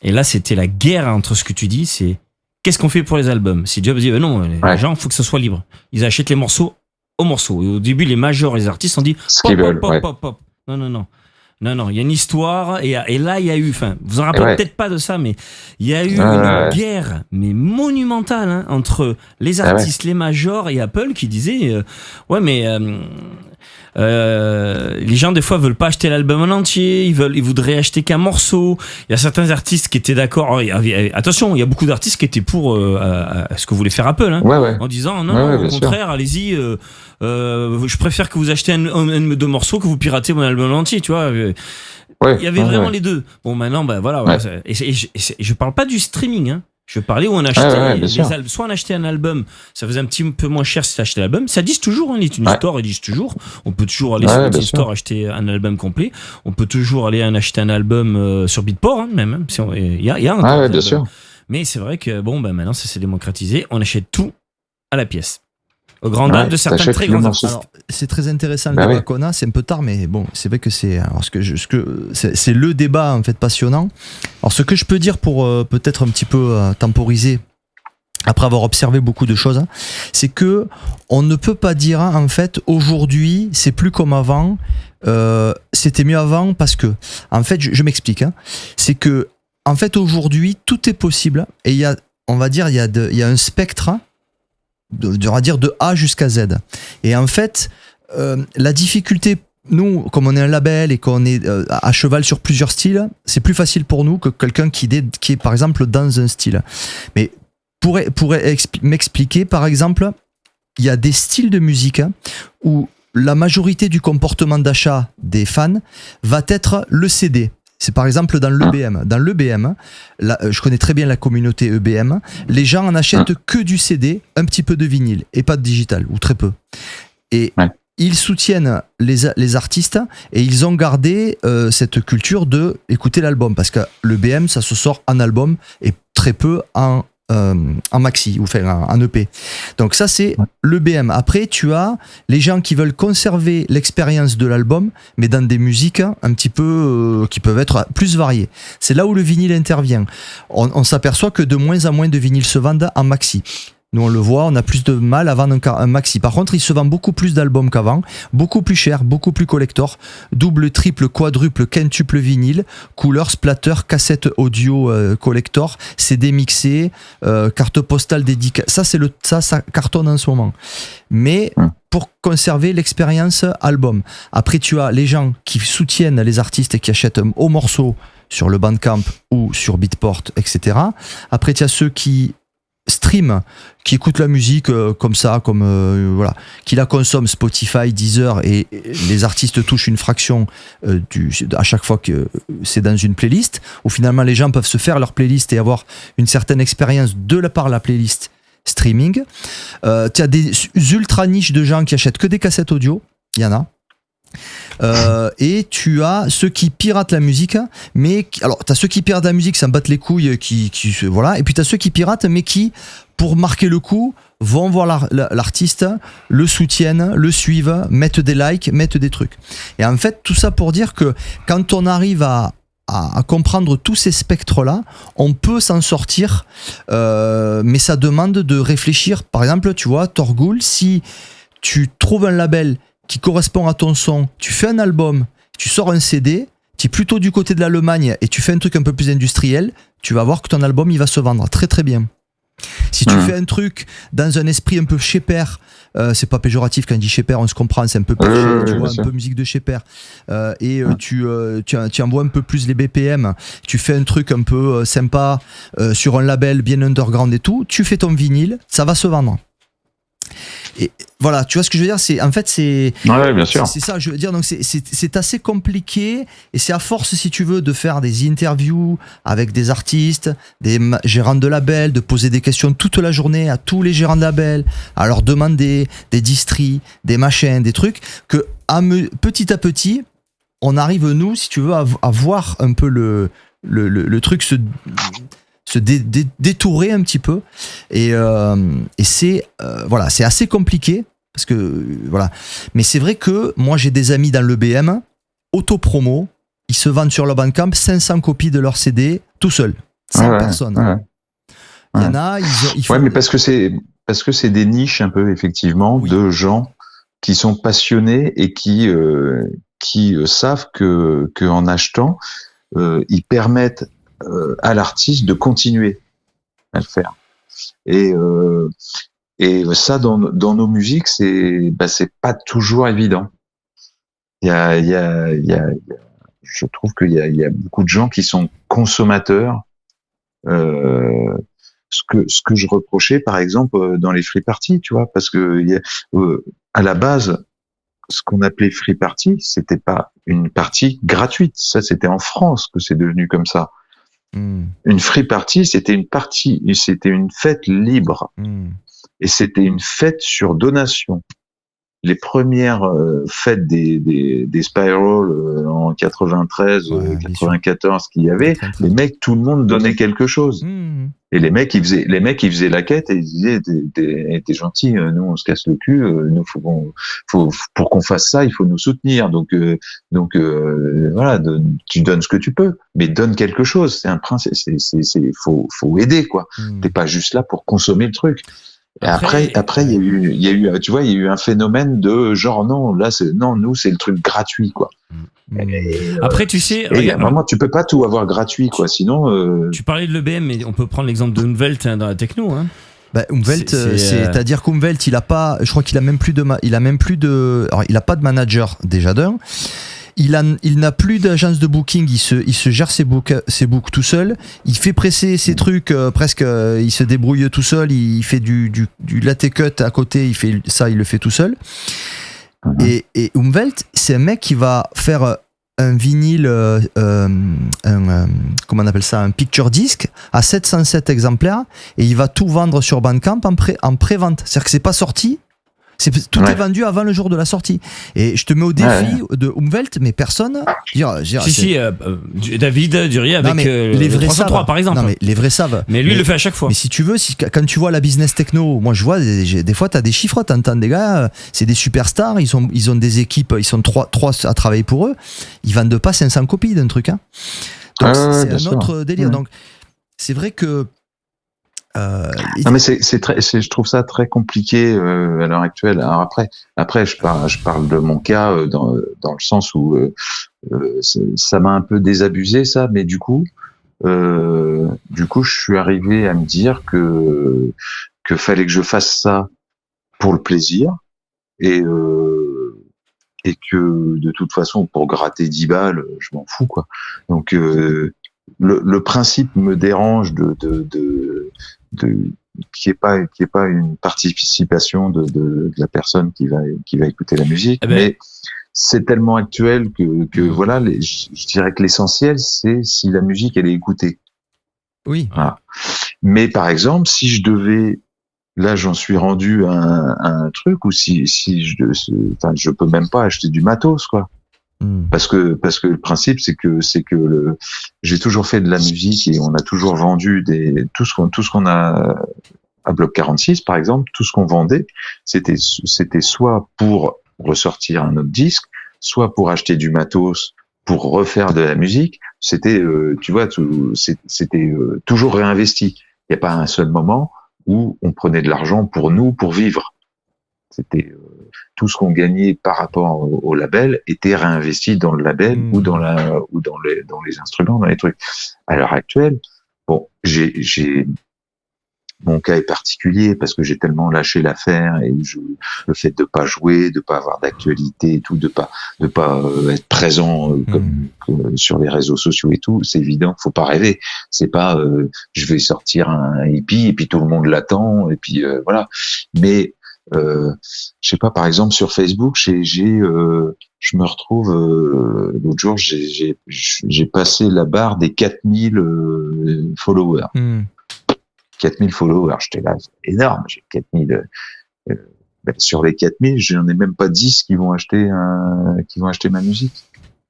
Et là, c'était la guerre entre ce que tu dis, c'est qu'est-ce qu'on fait pour les albums ? Si Jobs dit non, les gens, il faut que ce soit libre. Ils achètent les morceaux au morceau. Et au début, les majors, les artistes ont dit pop. Non, il y a une histoire et là il y a eu, vous en rappelez peut-être pas de ça, mais il y a eu une guerre mais monumentale entre les artistes, les majors et Apple qui disaient les gens des fois veulent pas acheter l'album en entier, ils voudraient acheter qu'un morceau. Il y a certains artistes qui étaient d'accord. Attention, il y a beaucoup d'artistes qui étaient pour ce que voulait faire Apple, en disant non, au contraire, allez-y. Je préfère que vous achetiez un de deux morceaux que vous piratez mon album entier, tu vois. Il y avait vraiment les deux. Bon, maintenant, et je parle pas du streaming, Je parlais où on achetait soit on achetait un album, ça faisait un petit peu moins cher si tu achetais l'album. Ça dit toujours, l'iTunes Store, ils disent toujours. On peut toujours aller sur l'iTunes Store acheter un album complet. On peut toujours aller acheter un album sur Beatport, même. Il y a un bien sûr. Mais c'est vrai que maintenant ça s'est démocratisé. On achète tout à la pièce. Au grand dam de certains très grands artistes. Alors, c'est très intéressant le débat qu'on a, c'est un peu tard, mais bon, c'est vrai que c'est le débat en fait passionnant. Alors ce que je peux dire pour peut-être un petit peu temporiser, après avoir observé beaucoup de choses, c'est que on ne peut pas dire en fait aujourd'hui c'est plus comme avant, c'était mieux avant parce que en fait je m'explique, c'est que en fait aujourd'hui tout est possible et il y a un spectre. On va dire de A jusqu'à Z. Et en fait, la difficulté, nous, comme on est un label et qu'on est à cheval sur plusieurs styles, c'est plus facile pour nous que quelqu'un qui est par exemple dans un style. Mais pourrait m'expliquer, par exemple, il y a des styles de musique où la majorité du comportement d'achat des fans va être le CD. C'est par exemple dans l'EBM. Dans l'EBM, je connais très bien la communauté EBM, les gens en achètent que du CD, un petit peu de vinyle, et pas de digital, ou très peu. Et ils soutiennent les artistes, et ils ont gardé cette culture de écouter l'album, parce que l'EBM, ça se sort en album, et très peu en maxi, ou en EP. Donc ça, c'est l'EBM. Après, tu as les gens qui veulent conserver l'expérience de l'album, mais dans des musiques un petit peu qui peuvent être plus variées. C'est là où le vinyle intervient. On s'aperçoit que de moins en moins de vinyles se vendent en maxi. Nous, on le voit, on a plus de mal à vendre un maxi. Par contre, il se vend beaucoup plus d'albums qu'avant, beaucoup plus cher, beaucoup plus collector, double, triple, quadruple, quintuple vinyle, couleur, splatter, cassette audio collector, CD mixé, carte postale dédicace. Ça cartonne en ce moment. Mais pour conserver l'expérience album. Après, tu as les gens qui soutiennent les artistes et qui achètent au morceau sur le Bandcamp ou sur Beatport, etc. Après, tu as ceux qui stream, qui écoutent la musique comme ça, qui la consomment, Spotify, Deezer, et les artistes touchent une fraction à chaque fois que c'est dans une playlist, où finalement les gens peuvent se faire leur playlist et avoir une certaine expérience par la playlist streaming. Tu as des ultra niches de gens qui achètent que des cassettes audio, il y en a. Et tu as ceux qui piratent la musique, alors t'as ceux qui piratent la musique, ça me batte les couilles, et puis t'as ceux qui piratent, mais qui, pour marquer le coup, vont voir l'artiste, le soutiennent, le suivent, mettent des likes, mettent des trucs. Et en fait, tout ça pour dire que quand on arrive à comprendre tous ces spectres-là, on peut s'en sortir, mais ça demande de réfléchir. Par exemple, tu vois, Torgoul, si tu trouves un label qui correspond à ton son, tu fais un album, tu sors un CD, tu es plutôt du côté de l'Allemagne et tu fais un truc un peu plus industriel, tu vas voir que ton album il va se vendre très très bien. Si tu fais un truc dans un esprit un peu shaper, c'est pas péjoratif quand je dis shaper, on se comprend, c'est un peu tu vois, un peu musique de shaper, tu envoies un peu plus les BPM, tu fais un truc un peu sympa sur un label bien underground et tout, tu fais ton vinyle, ça va se vendre. Et voilà, tu vois ce que je veux dire, c'est bien sûr. C'est ça, je veux dire, donc c'est assez compliqué et c'est à force, si tu veux, de faire des interviews avec des artistes, des gérants de labels, de poser des questions toute la journée à tous les gérants de labels, à leur demander des distries, des machins, des trucs, que petit à petit, on arrive, nous, si tu veux, à voir un peu le truc se détourer un petit peu et c'est voilà, c'est assez compliqué parce que voilà, mais c'est vrai que moi j'ai des amis dans l'EBM, auto-promo, ils se vendent sur leur Bandcamp 500 copies de leur CD tout seul, 100 personnes. Il y en a, ils font... Ouais, mais parce que c'est des niches un peu effectivement de gens qui sont passionnés et qui savent que en achetant ils permettent à l'artiste de continuer à le faire. Et ça, dans nos musiques, c'est pas toujours évident. Je trouve qu'il y a beaucoup de gens qui sont consommateurs. Ce que je reprochais, par exemple, dans les free parties, tu vois, parce que à la base, ce qu'on appelait free party, c'était pas une partie gratuite. Ça, c'était en France que c'est devenu comme ça. Une free party, c'était une fête libre. Et c'était une fête sur donation. Les premières fêtes des Spiral en 93, 94 qu'il y avait, les mecs, tout le monde donnait quelque chose. Et les mecs, ils faisaient la quête et ils disaient, t'es gentil, nous on se casse le cul, nous faut pour qu'on fasse ça, il faut nous soutenir. Donc voilà, tu donnes ce que tu peux, mais donne quelque chose. C'est un principe, faut aider quoi. T'es pas juste là pour consommer le truc. Et après, il y a eu, tu vois, il y a eu un phénomène de genre, nous, c'est le truc gratuit, quoi. Après, tu sais, vraiment, tu peux pas tout avoir gratuit, quoi. Sinon, tu parlais de l'EBM, mais on peut prendre l'exemple de Umwelt dans la techno, hein. Bah, Umwelt, c'est-à-dire qu'Umwelt, il a pas, je crois qu'il a même plus de, alors, il a pas de manager, déjà d'un. Il n'a plus d'agence de booking, il se gère ses books tout seul, il fait presser ses trucs presque, il se débrouille tout seul, il fait du latte cut à côté, il le fait tout seul. Et Umwelt, c'est un mec qui va faire un vinyle, comment on appelle ça, un picture disc à 707 exemplaires et il va tout vendre sur Bandcamp en pré-vente. C'est-à-dire que c'est pas sorti. Tout est vendu avant le jour de la sortie. Et je te mets au défi de Umwelt, mais personne. David Durier avec les vrais 303 savent. par exemple. Non, mais les vrais savent. Mais lui, il le fait à chaque fois. Mais si tu veux, quand tu vois la business techno, moi je vois des fois, t'as des chiffres, t'entends des gars, c'est des superstars, ils ont des équipes, ils sont trois à travailler pour eux, ils vendent pas 500 copies d'un truc. Hein. Donc c'est un autre délire. Donc c'est vrai que. Non mais je trouve ça très compliqué à l'heure actuelle. Alors après je parle de mon cas dans le sens où ça m'a un peu désabusé ça, mais du coup je suis arrivé à me dire que fallait que je fasse ça pour le plaisir et que de toute façon pour gratter 10 balles je m'en fous quoi. Donc le principe me dérange qui est pas une participation de la personne qui va écouter la musique, mais c'est tellement actuel que voilà, je dirais que l'essentiel c'est si la musique elle est écoutée. Oui. Voilà. Mais par exemple, si je devais, là j'en suis rendu à un truc où si je peux même pas acheter du matos quoi. Parce que le principe c'est que j'ai toujours fait de la musique et on a toujours vendu tout ce qu'on a à Bloc 46 par exemple, tout ce qu'on vendait, c'était soit pour ressortir un autre disque, soit pour acheter du matos pour refaire de la musique, c'était tu vois c'était toujours réinvesti. Il n'y a pas un seul moment où on prenait de l'argent pour vivre. C'était tout ce qu'on gagnait par rapport au label était réinvesti dans le label ou dans les instruments, dans les trucs. À l'heure actuelle, bon, mon cas est particulier parce que j'ai tellement lâché l'affaire et le fait de pas jouer, de pas avoir d'actualité et tout, de pas être présent comme sur les réseaux sociaux et tout, c'est évident, faut pas rêver. C'est pas je vais sortir un hippie et puis tout le monde l'attend et puis voilà. Mais je sais pas, par exemple sur Facebook, je me retrouve l'autre jour, j'ai passé la barre des 4000 followers. 4000 followers, j'étais là, c'est énorme, j'ai 4000. Sur les 4000, j'en ai même pas 10 qui vont acheter ma musique.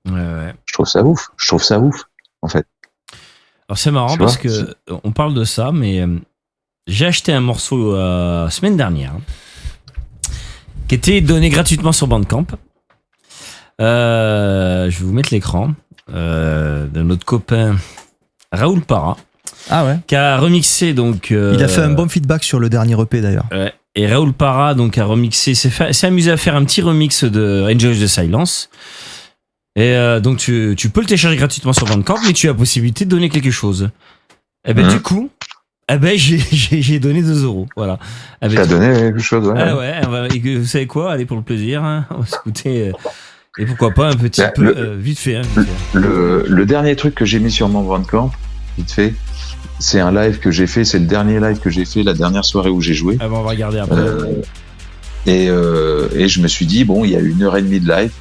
Ouais. Je trouve ça ouf, en fait. Alors c'est marrant parce que on parle de ça, mais j'ai acheté un morceau semaine dernière qui était donné gratuitement sur Bandcamp. Je vais vous mettre l'écran de notre copain Raoul Para. Ah ouais. Qui a remixé donc. Il a fait un bon feedback sur le dernier EP d'ailleurs. Ouais. Et Raoul Para donc a remixé, s'est amusé à faire un petit remix de Enjoy the Silence. Et donc tu peux le télécharger gratuitement sur Bandcamp, mais tu as la possibilité de donner quelque chose. Et ben du coup, j'ai donné 2€. Voilà. T'as donné quelque chose, ouais. Ah ouais. Et vous savez quoi ? Allez pour le plaisir, hein, on va s'écouter. Et pourquoi pas un petit peu vite fait. Le dernier truc que j'ai mis sur mon Bandcamp, vite fait. C'est un live que j'ai fait, c'est le dernier live que j'ai fait, la dernière soirée où j'ai joué. Ah bon, on va regarder après. Et je me suis dit, bon, il y a 1h30 de live.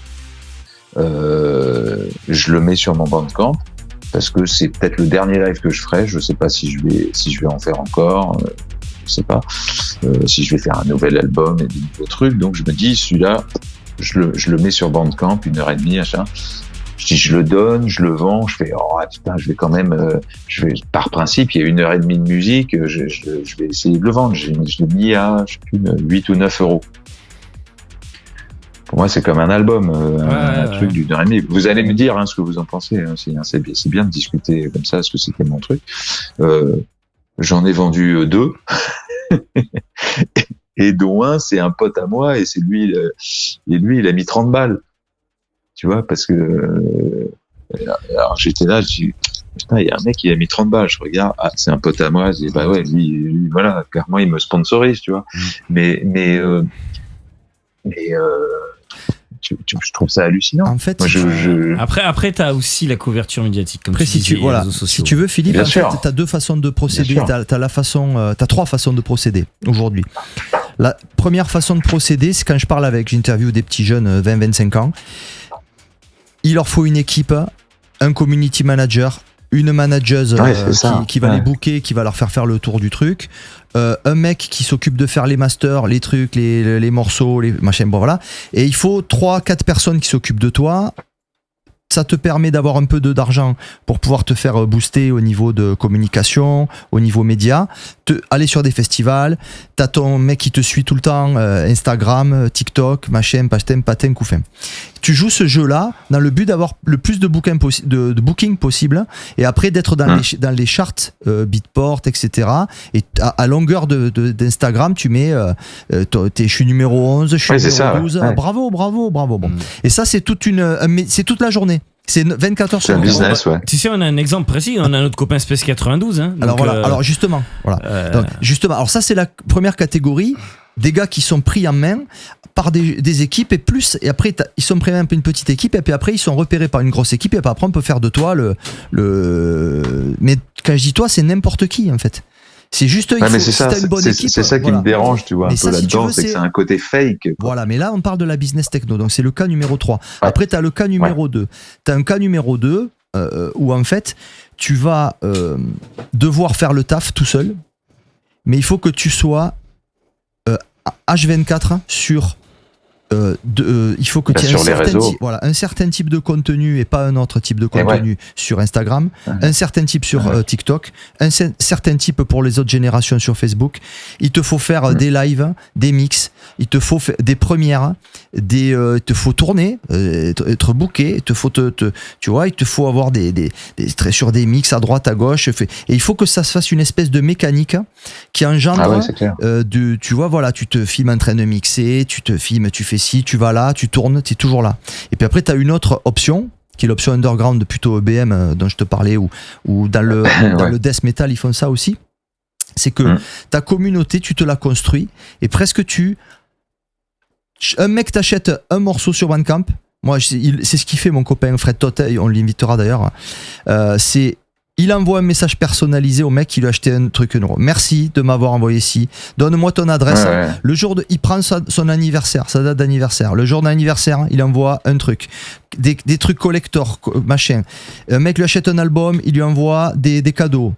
Je le mets sur mon Bandcamp parce que c'est peut-être le dernier live que je ferai. Je sais pas si je vais en faire encore. Je sais pas si je vais faire un nouvel album et des nouveaux trucs. Donc je me dis, celui-là, je le mets sur Bandcamp, 1h30, machin. Je le donne, je le vends, je fais putain, je vais quand même, par principe, il y a 1h30 de musique, je vais essayer de le vendre. Je l'ai mis à 8 ou 9€. Pour moi, c'est comme un album, un truc d'1h30. Vous allez me dire ce que vous en pensez. Hein, c'est bien de discuter comme ça, parce que c'était mon truc. J'en ai vendu 2. Et dont un, c'est un pote à moi, et c'est lui, il a mis 30 balles. Tu vois, parce que alors j'étais là, je dis putain, il y a un mec qui a mis 30 balles, je regarde, c'est un pote à moi, je dis bah ouais, lui voilà, clairement il me sponsorise, tu vois. Mais je trouve ça hallucinant. En fait, moi, après t'as aussi la couverture médiatique, comme si tu voilà, si tu veux, Philippe, en fait, t'as deux façons de procéder. T'as trois façons de procéder aujourd'hui. La première façon de procéder, c'est quand j'interviewe des petits jeunes 20-25 ans. Il leur faut une équipe, un community manager, une manageuse qui va les booker, qui va leur faire le tour du truc, un mec qui s'occupe de faire les masters, les trucs, les morceaux, les machins, bon voilà. Et il faut 3-4 personnes qui s'occupent de toi. Ça te permet d'avoir un peu d'argent pour pouvoir te faire booster au niveau de communication, au niveau média, aller sur des festivals, t'as ton mec qui te suit tout le temps, Instagram, TikTok, machin, patin, couffin. Tu joues ce jeu-là dans le but d'avoir le plus de booking possible, et après d'être dans les charts Beatport, etc. Et à longueur d'Instagram, tu mets je suis numéro 11, je suis numéro 12, bravo. Bon. Et ça, c'est toute la journée. C'est 24 heures sur 24. C'est un business, ouais. Tu sais, on a un exemple précis, on a notre copain Space 92. Hein, donc alors justement, voilà. Donc, justement, alors ça, c'est la première catégorie des gars qui sont pris en main par des équipes, et après ils sont pris un peu une petite équipe, et puis après ils sont repérés par une grosse équipe, et puis après on peut faire de toi mais quand je dis toi, c'est n'importe qui en fait. C'est juste, t'as une bonne équipe. C'est ça qui me dérange, tu vois, un peu là-dedans, c'est que c'est un côté fake. Quoi. Voilà, mais là, on parle de la business techno, donc c'est le cas numéro 3. Ouais. Après, t'as le cas numéro 2. T'as un cas numéro 2 où, en fait, tu vas devoir faire le taf tout seul, mais il faut que tu sois H24 sur il faut que tu aies un certain type de contenu et pas un autre type de contenu sur Instagram, un certain type sur TikTok, un certain type pour les autres générations sur Facebook. Il te faut faire des lives, des mix, il te faut des premières, il te faut tourner, être booké, il te faut tu vois, il te faut avoir des sur des mix à droite, à gauche, et il faut que ça se fasse une espèce de mécanique qui engendre tu vois, voilà, tu te filmes en train de mixer, tu te filmes, tu fais ci, tu vas là, tu tournes, tu es toujours là. Et puis après, tu as une autre option, qui est l'option underground, plutôt EBM dont je te parlais, ou dans le death metal, ils font ça aussi. C'est que ta communauté, tu te la construis, et presque un mec t'achète un morceau sur Bandcamp. Moi, c'est ce qu'il fait mon copain Fred Toth, on l'invitera d'ailleurs. Il envoie un message personnalisé au mec qui lui a acheté un truc €. Merci de m'avoir envoyé ci. Donne-moi ton adresse. Le jour il prend son anniversaire, sa date d'anniversaire. Le jour d'anniversaire, il envoie un truc. Des trucs collector, machin. Un mec lui achète un album, il lui envoie des cadeaux.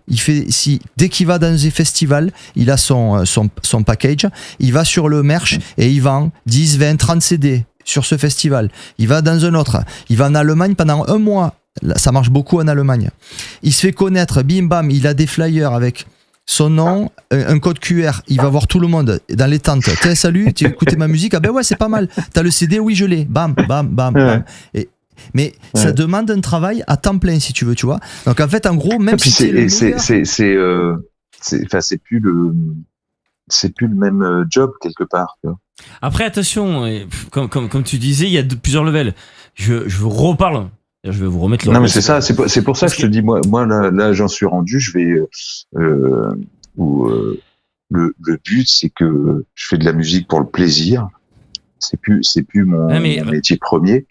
Dès qu'il va dans des festivals, il a son package. Il va sur le merch et il vend 10, 20, 30 CD sur ce festival. Il va dans un autre. Il va en Allemagne pendant un mois. Ça marche beaucoup en Allemagne. Il se fait connaître, bim bam, il a des flyers avec son nom, un code QR, il va voir tout le monde dans les tentes. Salut, tu as écouté ma musique? Ah ben ouais, c'est pas mal. T'as le CD? Oui, je l'ai. Bam, bam, bam, bam. Mais ça demande un travail à temps plein, si tu veux, tu vois. Donc en fait, en gros, même si c'est plus le même job quelque part. Tu vois. Après, attention, comme tu disais, il y a plusieurs levels. Je vous reparle. Je vais vous remettre le. Non, mais c'est ça. C'est pour ça que je te dis, moi là, j'en suis rendu. Je vais le but, c'est que je fais de la musique pour le plaisir. C'est plus mon métier premier.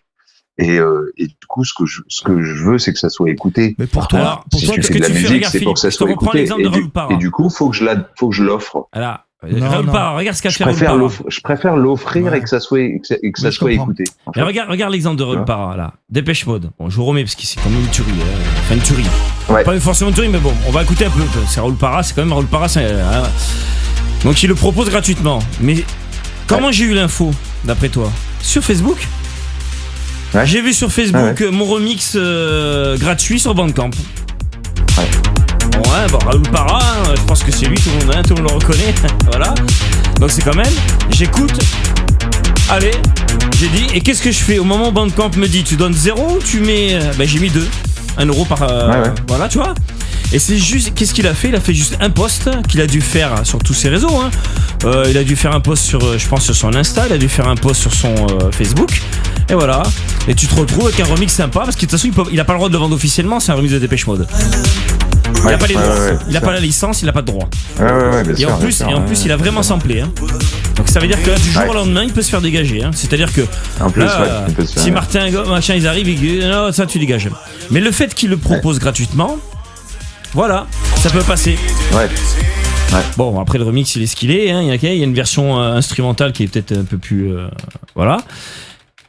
Et du coup, ce que je veux, c'est que ça soit écouté. Mais pour toi, si je fais de la musique, c'est pour que ça soit écouté. Et du coup, faut que je l'offre. Voilà. Regarde ce qu'a fait Raoul Parra. Je préfère l'offrir et que ça soit écouté. En fait. Mais regarde l'exemple de Raoul Parra, là. Dépêche Mode. Bon, je vous remets parce que c'est quand même une tuerie. Enfin, une tuerie. Ouais. Pas forcément une tuerie, mais bon, on va écouter un peu. C'est Raoul Parra, c'est quand même Raoul Parra. Donc, il le propose gratuitement. Mais comment j'ai eu l'info, d'après toi? Sur Facebook? Ouais. J'ai vu sur Facebook mon remix gratuit sur Bandcamp. Ouais. Ouais, bon, Raoul Parra, je pense que c'est lui, tout le monde le reconnaît. Voilà. Donc c'est quand même, j'écoute. Allez, j'ai dit, et qu'est-ce que je fais? Au moment où Bandcamp me dit, tu donnes 0 ou tu mets. J'ai mis 2. 1 € par. Voilà, tu vois. Et c'est juste, qu'est-ce qu'il a fait? Il a fait juste un post qu'il a dû faire sur tous ses réseaux. Il a dû faire un post sur, je pense, sur son Insta. Il a dû faire un post sur son Facebook. Et voilà. Et tu te retrouves avec un remix sympa parce que de toute façon, il a pas le droit de le vendre officiellement. C'est un remix de Dépêche Mode. Il n'a pas les droits. Il n'a pas la licence, il n'a pas de droit. Et en plus, il a vraiment samplé. Donc ça veut dire que là, du jour au lendemain, il peut se faire dégager. C'est-à-dire que en plus, là, si Martin, machin, ils arrivent, non, ça tu dégages. Mais le fait qu'il le propose gratuitement, voilà, ça peut passer. Ouais. Bon, après le remix, il est ce qu'il est. Il y a une version instrumentale qui est peut-être un peu plus, voilà.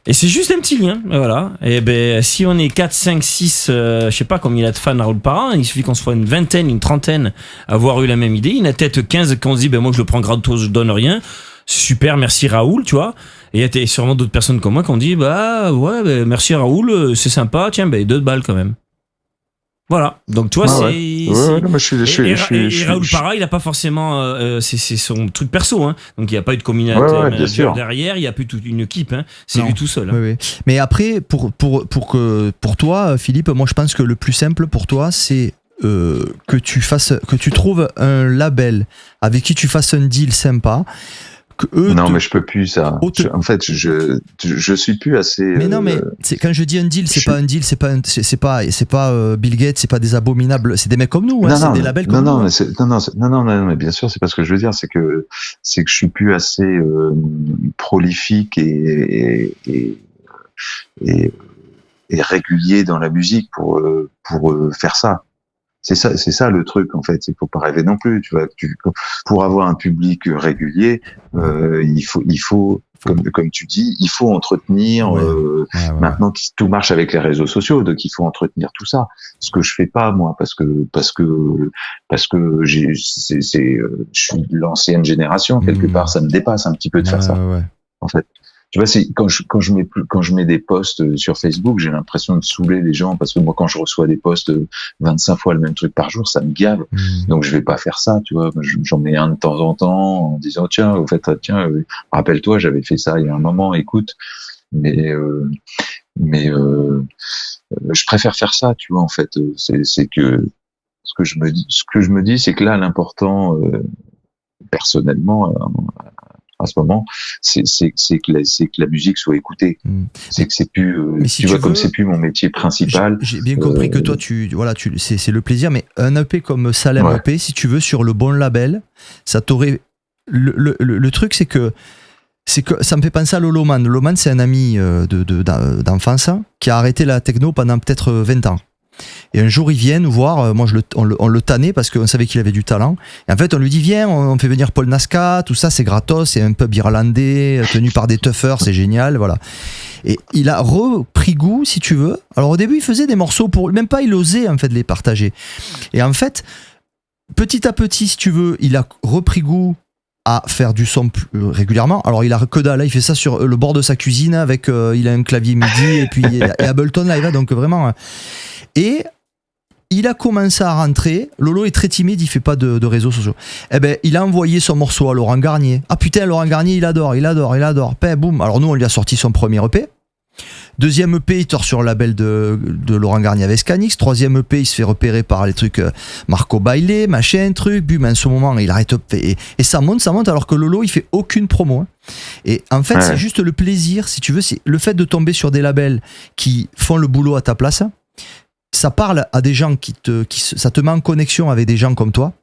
Et c'est juste un petit lien, voilà. Et ben, si on est 4, 5, 6, je sais pas combien il y a de fans à Raoul Parra, il suffit qu'on soit une vingtaine, une trentaine à avoir eu la même idée. Il y en a peut-être 15 qu'on se dit, ben moi je le prends gratos, je donne rien. Super, merci Raoul, tu vois. Et il y a sûrement d'autres personnes comme moi qui ont dit, merci Raoul, c'est sympa, tiens, 2 balles quand même. Voilà. Donc tu vois, et Raoul Parra, il a pas forcément, c'est son truc perso, Donc il y a pas eu de communauté derrière, il y a plus toute une équipe, C'est lui tout seul. Oui. Mais après, pour toi, Philippe, moi je pense que le plus simple pour toi, c'est que tu trouves un label avec qui tu fasses un deal sympa. Mais je peux plus ça. En fait, je suis plus assez. Mais non, mais quand je dis un deal, c'est pas un deal, c'est pas Bill Gates, c'est pas des abominables, c'est des mecs comme nous, c'est des labels comme nous. Non, mais bien sûr, c'est pas ce que je veux dire, c'est que je suis plus assez prolifique et régulier dans la musique pour faire ça. C'est ça le truc en fait. Il faut pas rêver non plus. Tu vois, pour avoir un public régulier, il faut comme tu dis, il faut entretenir. Maintenant, tout marche avec les réseaux sociaux, donc il faut entretenir tout ça. Ce que je fais pas moi, parce que je suis de l'ancienne génération quelque part. Ça me dépasse un petit peu de faire ça. En fait. tu vois, c'est quand je mets des posts sur Facebook, j'ai l'impression de saouler les gens parce que moi, quand je reçois des posts 25 fois le même truc par jour, ça me gave. Donc, je vais pas faire ça, tu vois. J'en mets un de temps en temps en disant, tiens, au fait, rappelle-toi, j'avais fait ça il y a un moment, écoute. Mais je préfère faire ça, tu vois, en fait. C'est que ce que je me dis, c'est que là, l'important, personnellement, à ce moment, c'est que la musique soit écoutée. C'est que c'est plus, tu vois, comme c'est plus mon métier principal. J'ai bien compris que toi, c'est le plaisir, mais un EP comme Salem EP, si tu veux, sur le bon label, ça t'aurait, le truc, c'est que ça me fait penser à Loloman. Loloman, c'est un ami d'enfance qui a arrêté la techno pendant peut-être 20 ans. Et un jour, il vient nous voir. Moi, on le tannait parce qu'on savait qu'il avait du talent. Et en fait, on lui dit, viens, on fait venir Paul Nasca, tout ça, c'est gratos, c'est un pub irlandais, tenu par des toughers, c'est génial, voilà. Et il a repris goût, si tu veux. Alors, au début, il faisait des morceaux même pas, il osait, en fait, les partager. Et en fait, petit à petit, si tu veux, il a repris goût à faire du son régulièrement. Alors il a que dalle, là il fait ça sur le bord de sa cuisine avec il a un clavier MIDI et puis et Ableton là il va, donc vraiment, et il a commencé à rentrer. Lolo est très timide, il fait pas de réseaux sociaux. Eh ben il a envoyé son morceau à Laurent Garnier. Ah putain, Laurent Garnier il adore. Boum. Alors nous on lui a sorti son premier EP. Deuxième EP, il tord sur le label de Laurent Garnier avec Scanix. Troisième EP, il se fait repérer par les trucs Marco Bailey, machin, truc. Mais en ce moment, il arrête et ça monte, alors que Lolo, il fait aucune promo. Hein. Et en fait, c'est juste le plaisir, si tu veux, c'est le fait de tomber sur des labels qui font le boulot à ta place. Ça parle à des gens ça te met en connexion avec des gens comme toi.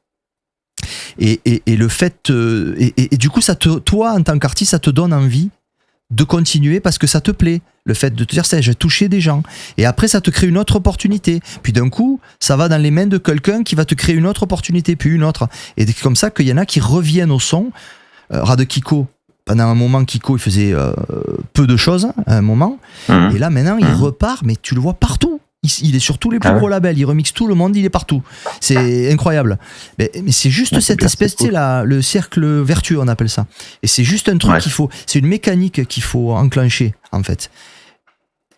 Et le fait, et du coup, toi, en tant qu'artiste, ça te donne envie de continuer parce que ça te plaît, le fait de te dire ça, j'ai touché des gens, et après ça te crée une autre opportunité, puis d'un coup ça va dans les mains de quelqu'un qui va te créer une autre opportunité, puis une autre, et c'est comme ça qu'il y en a qui reviennent au son. Rad Kiko, pendant un moment, Kiko il faisait peu de choses à un moment, et là maintenant il repart, mais tu le vois partout. Il est sur tous les plus gros labels, il remixe tout le monde, il est partout. C'est incroyable. Mais c'est juste cette espèce, tu sais, le cercle vertueux, on appelle ça. Et c'est juste un truc qu'il faut, c'est une mécanique qu'il faut enclencher, en fait.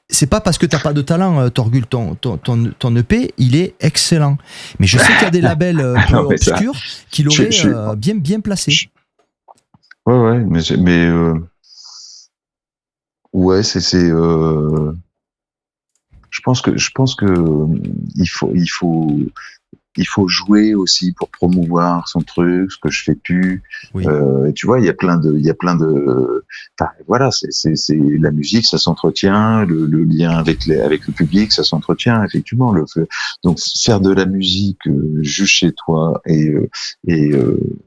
C'est pas parce que t'as pas de talent, Torgul, ton EP, il est excellent. Mais je sais qu'il y a des labels peu obscurs qui l'auraient bien placé. Ouais, mais ouais, c'est je pense que il faut jouer aussi pour promouvoir son truc, ce que je fais plus. Oui. Tu vois, il y a plein de, enfin, voilà, c'est la musique, ça s'entretient, le lien avec le public, ça s'entretient, effectivement. Donc, faire de la musique juste chez toi et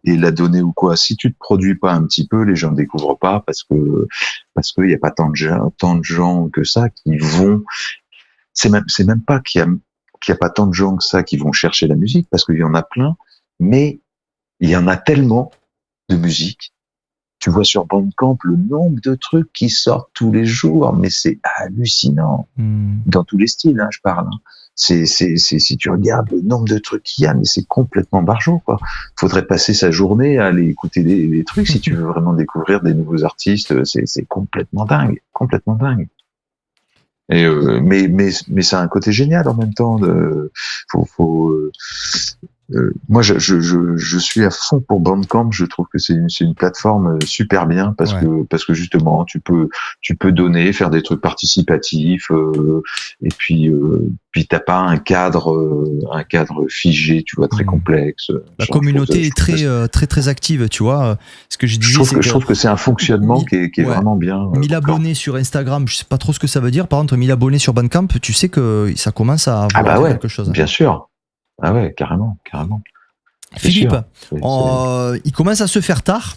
la donner ou quoi, si tu te produis pas un petit peu, les gens ne découvrent pas parce que y a pas tant de gens que ça qui vont. C'est même pas qu'il y a pas tant de gens que ça qui vont chercher la musique, parce qu'il y en a plein, mais il y en a tellement de musique. Tu vois sur Bandcamp le nombre de trucs qui sortent tous les jours, mais c'est hallucinant. Dans tous les styles, je parle. Si tu regardes le nombre de trucs qu'il y a, mais c'est complètement barjot, quoi. Faudrait passer sa journée à aller écouter des trucs si tu veux vraiment découvrir des nouveaux artistes. C'est complètement dingue. Et mais ça a un côté génial en même temps. Moi, je suis à fond pour Bandcamp. Je trouve que c'est une plateforme super bien parce que justement tu peux donner, faire des trucs participatifs, et puis t'as pas un cadre figé, tu vois, très complexe. La communauté est très active, tu vois. Ce que je disais, je trouve que c'est un fonctionnement qui est vraiment bien. 1000 abonnés sur Instagram, je sais pas trop ce que ça veut dire. Par contre, 1000 abonnés sur Bandcamp, tu sais que ça commence à avoir quelque chose. Bien sûr. Ah ouais, carrément. Philippe, il commence à se faire tard.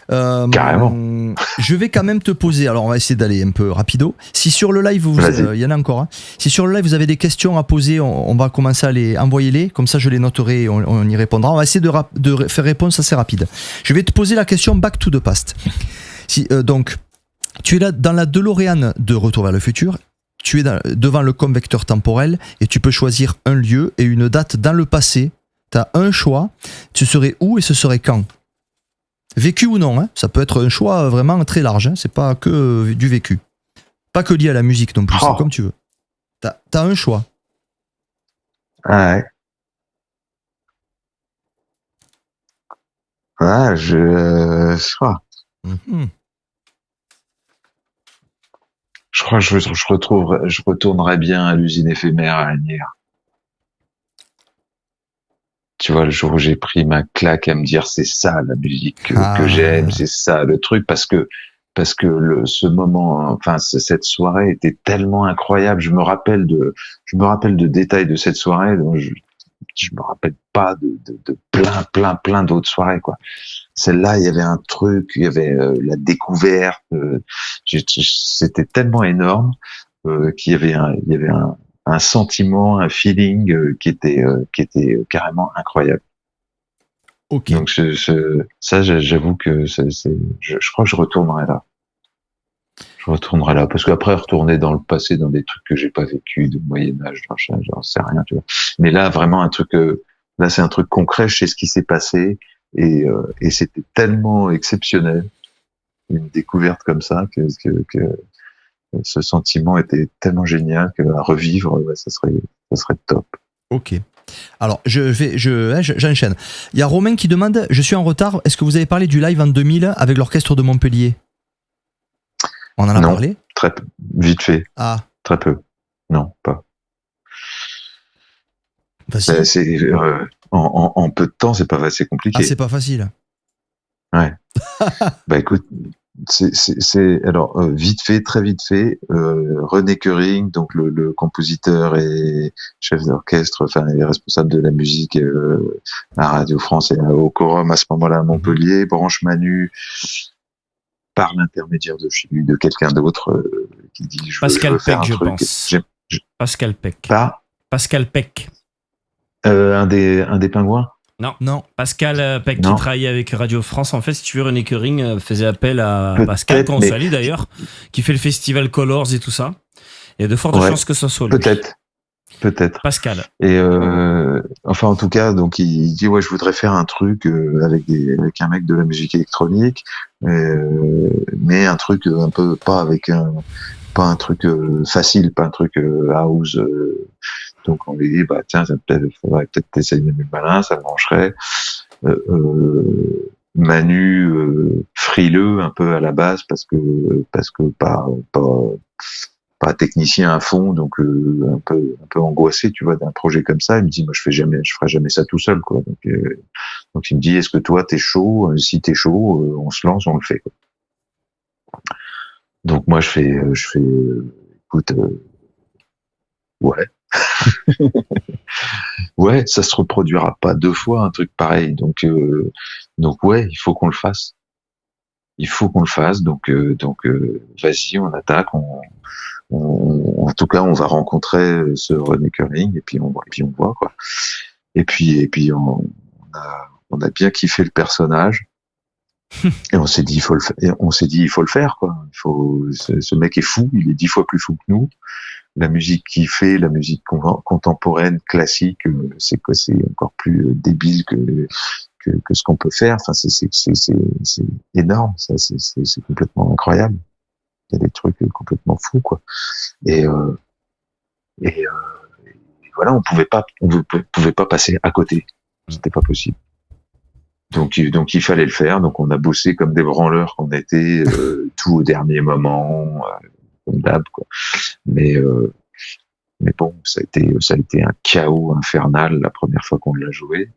Carrément. Je vais quand même te poser, alors on va essayer d'aller un peu rapido. Si sur le live, il y en a encore, si sur le live vous avez des questions à poser, on va commencer à envoyer-les, comme ça je les noterai et on y répondra. On va essayer de faire réponse assez rapide. Je vais te poser la question Back to the Past. Donc, tu es là dans la DeLorean de Retour vers le futur. Tu es devant le convecteur temporel et tu peux choisir un lieu et une date dans le passé. Tu as un choix. Tu serais où et ce serait quand? Vécu ou non, hein. Ça peut être un choix vraiment très large, hein. C'est pas que du vécu. Pas que lié à la musique non plus, c'est comme tu veux. T'as un choix. Ouais. Ouais, je crois. Je crois que je retournerais bien à l'usine éphémère à Asnières. Tu vois, le jour où j'ai pris ma claque à me dire c'est ça la musique que j'aime, c'est ça le truc, parce que ce moment, enfin cette soirée était tellement incroyable. Je me rappelle de détails de cette soirée, donc je me rappelle pas de plein d'autres soirées, quoi. Celle-là, il y avait un truc, il y avait la découverte. C'était tellement énorme qu'il y avait un sentiment, un feeling qui était carrément incroyable. Ok. Donc ça, j'avoue que je crois que je retournerai là. Je retournerai là parce qu'après retourner dans le passé, dans des trucs que j'ai pas vécu, de Moyen Âge, j'en sais rien, tu vois. Mais là, vraiment un truc, là c'est un truc concret, je sais ce qui s'est passé et c'était tellement exceptionnel, une découverte comme ça que ce sentiment était tellement génial que à revivre, ouais, ça serait top. Ok. Alors, j'enchaîne. Il y a Romain qui demande, je suis en retard, est-ce que vous avez parlé du live en 2000 avec l'orchestre de Montpellier? On en a parlé? Très peu, vite fait. Ah. Très peu. Non, pas. En peu de temps, c'est pas assez compliqué. Ah, c'est pas facile. Ouais. Bah écoute, alors vite fait, très vite fait. René Koering, donc le compositeur et chef d'orchestre, enfin et responsable de la musique à Radio France et au Quorum à ce moment-là à Montpellier, branche Manu par l'intermédiaire de quelqu'un d'autre qui dit Pascal Peck, je truc. pense. Pascal Peck. Pas Pascal Peck. un des pingouins. Non. Pascal Peck qui travaillait avec Radio France. En fait, si tu veux, René Koering faisait appel à Pascal, qu'on salue d'ailleurs, qui fait le festival Colors et tout ça. Il y a de fortes chances que ce soit lui. Peut-être. Pascal. Et enfin, en tout cas, donc il dit ouais, je voudrais faire un truc avec un mec de la musique électronique, mais un truc un peu pas un truc facile, pas un truc house. Donc on lui dit bah tiens, faudrait peut-être essayer de mettre malin, ça brancherait. Manu frileux un peu à la base parce que pas technicien à fond, donc un peu angoissé, tu vois, d'un projet comme ça. Il me dit moi je ferai jamais ça tout seul, quoi. Donc il me dit est-ce que toi t'es chaud? Si t'es chaud, on se lance, on le fait, quoi. Donc moi je fais écoute, ouais. Ouais, ça se reproduira pas deux fois un truc pareil, donc ouais, il faut qu'on le fasse. Donc vas-y, on attaque. En tout cas, on va rencontrer ce René Koering et puis on voit, quoi. Et puis on a bien kiffé le personnage. Et on s'est dit il faut le faire, quoi. Ce mec est fou, il est 10 fois plus fou que nous. La musique qu'il fait, la musique contemporaine, classique, c'est encore plus débile que ce qu'on peut faire. Enfin, c'est énorme, ça, c'est complètement incroyable. Il y a des trucs complètement fous, quoi. Et voilà, on pouvait pas passer à côté. C'était pas possible. Donc il fallait le faire. Donc on a bossé comme des branleurs qu'on était, tout au dernier moment, comme d'hab, quoi. Mais bon, ça a été un chaos infernal la première fois qu'on l'a joué.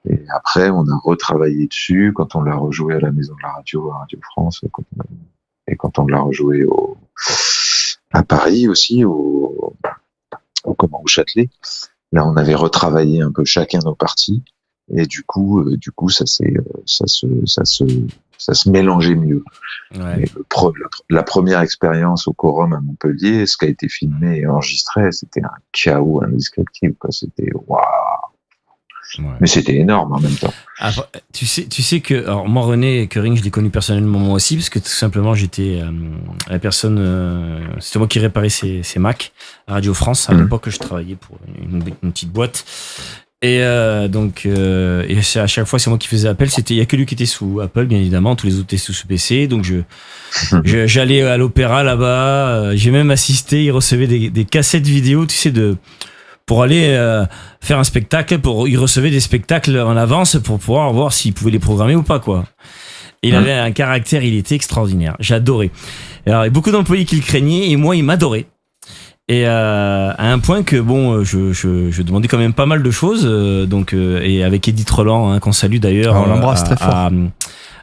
Et après, on a retravaillé dessus quand on l'a rejoué à la Maison de la Radio, à Radio France, quand on l'a rejoué à Paris aussi, au Châtelet. Là, on avait retravaillé un peu chacun nos parties. Et du coup, ça se mélangeait mieux. Ouais. La première expérience au Quorum à Montpellier, ce qui a été filmé et enregistré, c'était un chaos indescriptible, quoi. C'était waouh. Ouais. Mais c'était énorme en même temps. Alors, tu sais que, alors moi René Koering, je l'ai connu personnellement moi aussi, parce que tout simplement j'étais la personne, c'était moi qui réparais ses Mac à Radio France. À l'époque, je travaillais pour une petite boîte. Et donc, à chaque fois, c'est moi qui faisais appel. Il y a que lui qui était sous Apple, bien évidemment. Tous les autres étaient sous PC. Donc, j'allais à l'opéra là-bas. J'ai même assisté. Il recevait des cassettes vidéo, tu sais, pour aller faire un spectacle. Il recevait des spectacles en avance pour pouvoir voir s'il pouvait les programmer ou pas, quoi. Et il avait un caractère, il était extraordinaire. J'adorais. Alors, il y a beaucoup d'employés qui le craignaient et moi, il m'adorait. Et à un point que bon, je demandais quand même pas mal de choses, et avec Edith Roland, qu'on salue d'ailleurs, on l'embrasse très fort.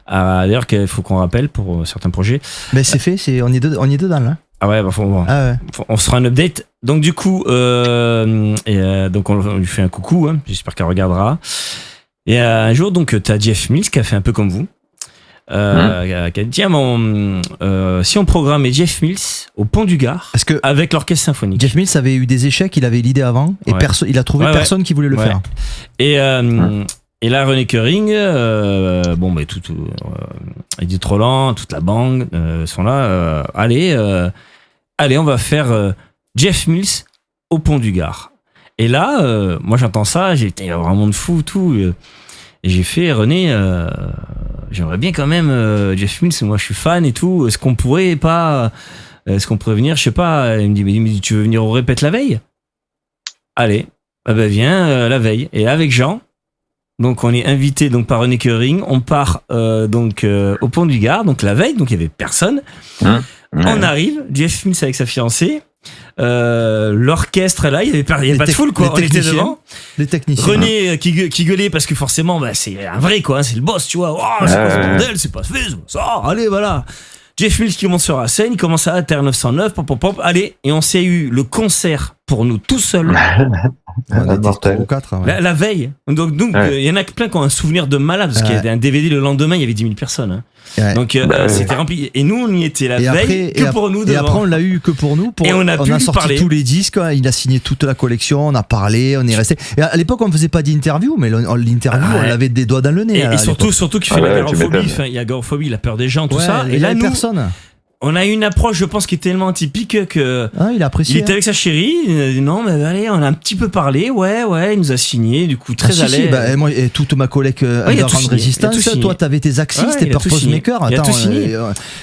D'ailleurs, qu'il faut qu'on rappelle pour certains projets. Mais c'est fait, on y est dedans là. Ah ouais, bah on se fera un update. Donc du coup, donc on lui fait un coucou. J'espère qu'elle regardera. Et un jour, donc t'as Jeff Mills qui a fait un peu comme vous. Qui a dit tiens, si on programmait Jeff Mills au Pont du Gard avec l'orchestre symphonique. Jeff Mills avait eu des échecs, il avait l'idée avant et il a trouvé personne qui voulait le faire. Et là, René Koering, Edith Roland, toute la bande sont là. Allez, on va faire Jeff Mills au Pont du Gard. Et là, moi j'entends ça, j'étais vraiment de fou, tout. Et j'ai fait René, j'aimerais bien quand même Jeff Mills, moi je suis fan et tout. Est-ce qu'on pourrait venir, je sais pas. Il me dit tu veux venir au répète la veille? Allez, viens la veille. Et avec Jean, donc on est invité donc par René Koering, on part au Pont du Gard, donc la veille, donc il y avait personne. On arrive, Jeff Mills avec sa fiancée. L'orchestre là, il y avait pas de foule quoi, on était devant. Les techniciens. René qui gueulait parce que forcément c'est un vrai quoi, c'est le boss, tu vois. Oh, c'est quoi ce bordel, c'est pas fait ça. Allez voilà. Jeff Mills qui monte sur la scène, il commence à Terre 909, pop, allez, et on s'est eu le concert pour nous tout seuls. La veille. Donc il y en a plein qui ont un souvenir de malade parce qu'il y avait un DVD le lendemain, il y avait 10 000 personnes. Donc c'était rempli. Et nous on y était la veille pour nous devant. Et après on l'a eu que pour nous. Et on a sorti parler. tous les disques. Il a signé toute la collection. On a parlé. On est resté. Et à l'époque on faisait pas d'interview, mais l'interview on avait des doigts dans le nez. Et surtout qu'il fait l'agoraphobie. Il y a l'agoraphobie, la peur des gens, tout ça. Et là nous. On a eu une approche, je pense, qui est tellement typique que il a apprécié. Il était avec sa chérie. Il a dit non, mais allez, on a un petit peu parlé. Ouais, il nous a signé. Du coup, très à l'aise. Moi et toute ma collègue Underground Resistance. Toi, t'avais tes Axis, tes Purpose Maker. Il a tout signé.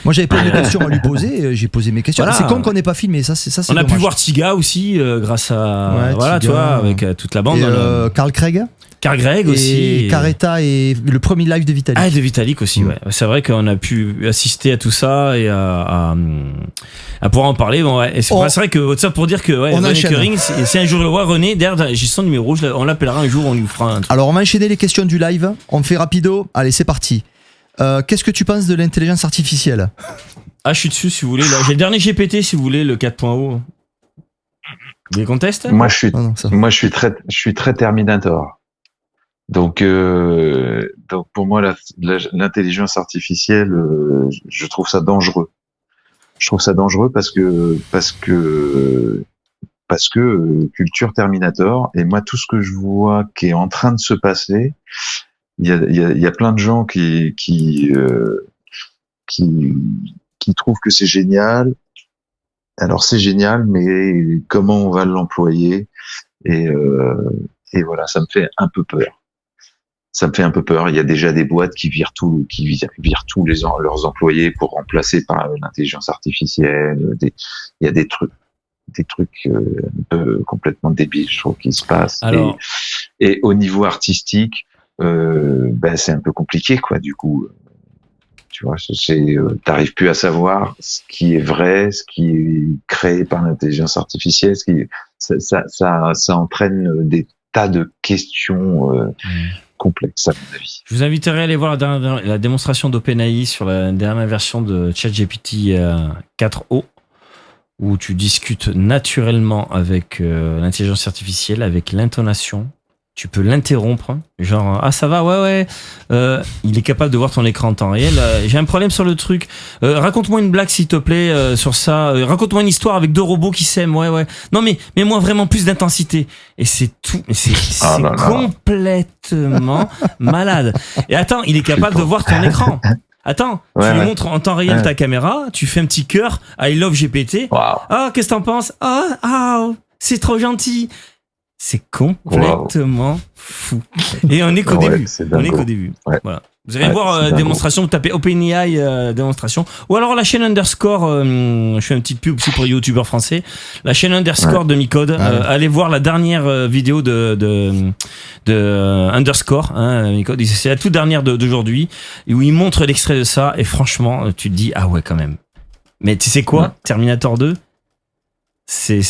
Moi, j'avais plein de questions à lui poser. J'ai posé mes questions. Voilà. C'est con qu'on n'ait pas filmé. Ça, c'est on a dommage. pu voir Tiga aussi, grâce à tu vois, avec toute la bande. Carl Craig. Carl Gregg aussi. Caretta et le premier live de Vitalik. Ah, de Vitalik aussi, ouais. C'est vrai qu'on a pu assister à tout ça et à pouvoir en parler. Bon, ouais. Et c'est vrai que ça pour dire que René Koering, si un jour le voit, René, d'ailleurs, j'ai son numéro, on l'appellera un jour, on lui fera un truc. Alors, on va enchaîner les questions du live. On fait rapido. Allez, c'est parti. Qu'est-ce que tu penses de l'intelligence artificielle? Ah, je suis dessus si vous voulez. Là. J'ai le dernier GPT si vous voulez, le 4.0. Vous les contestes? Moi, je suis très Terminator. Donc pour moi l'intelligence artificielle, je trouve ça dangereux. Je trouve ça dangereux parce que culture Terminator. Et moi, tout ce que je vois qui est en train de se passer, il y a plein de gens qui trouvent que c'est génial. Alors c'est génial, mais comment on va l'employer? Et voilà, ça me fait un peu peur. Il y a déjà des boîtes qui virent tous leurs employés pour remplacer par l'intelligence artificielle. Il y a des trucs un peu complètement débiles, je trouve, qui se passent. Alors... Et au niveau artistique, c'est un peu compliqué, quoi. Du coup, tu vois, t'arrives plus à savoir ce qui est vrai, ce qui est créé par l'intelligence artificielle. Ça entraîne des tas de questions. Complexe à mon avis. Je vous inviterai à aller voir la démonstration d'OpenAI sur la dernière version de ChatGPT 4o où tu discutes naturellement avec l'intelligence artificielle, avec l'intonation. Tu peux l'interrompre, genre ah ça va, ouais. Il est capable de voir ton écran en temps réel. J'ai un problème sur le truc. Raconte-moi une blague s'il te plaît sur ça. Raconte-moi une histoire avec deux robots qui s'aiment. Ouais. Non mais moi vraiment plus d'intensité. Et c'est tout. C'est complètement malade. Et attends, il est capable de voir ton écran. Attends, tu lui montres en temps réel ta caméra. Tu fais un petit cœur. I love GPT. Wow. Ah qu'est-ce que t'en penses? Ah c'est trop gentil. C'est complètement fou. Et on est qu'au début. On est qu'au début. Ouais. Voilà. Vous allez voir démonstration, vous tapez OpenAI démonstration. Ou alors la chaîne underscore, je fais une petite pub aussi pour les youtubeurs français. La chaîne underscore de Micode. Allez voir la dernière vidéo de underscore, hein, Micode. C'est la toute dernière d'aujourd'hui, où il montre l'extrait de ça. Et franchement, tu te dis, ah ouais, quand même. Mais tu sais quoi? Terminator 2, c'est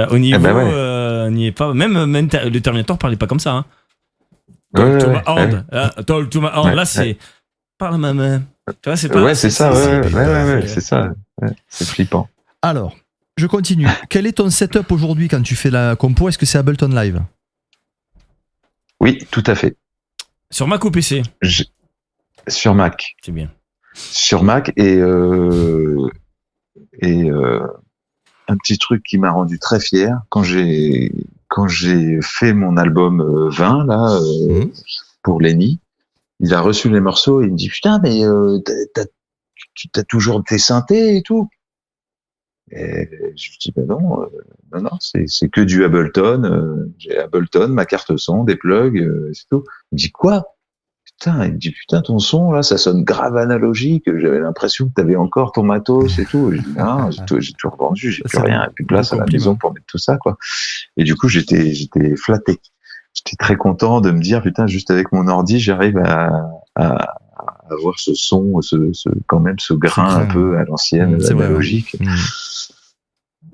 au niveau, n'y est pas. Même le Terminator parlait pas comme ça, hein. Talk to my hand. Talk to my hand. Là, c'est par ma main. Tu vois, c'est pas. Ouais, c'est ça. Ouais, c'est ça. Ouais, c'est flippant. Alors, je continue. Quel est ton setup aujourd'hui quand tu fais la compo? Est-ce que c'est Ableton Live? Oui, tout à fait. Sur Mac ou PC? Sur Mac. C'est bien. Sur Mac et un petit truc qui m'a rendu très fier quand j'ai fait mon album 20 là pour Lenny, il a reçu les morceaux et il me dit putain mais t'as toujours tes synthés et tout. Et je lui dis bah non c'est que du Ableton, j'ai Ableton, ma carte son, des plugs, c'est tout. Il me dit quoi? Putain, il me dit putain ton son là ça sonne grave analogique, j'avais l'impression que t'avais encore ton matos et tout. Et je dis non, j'ai tout revendu, j'ai plus rien, plus de place à la maison pour mettre tout ça quoi. Et du coup j'étais flatté, j'étais très content de me dire putain juste avec mon ordi j'arrive à avoir ce son, quand même ce grain un peu à l'ancienne, analogique.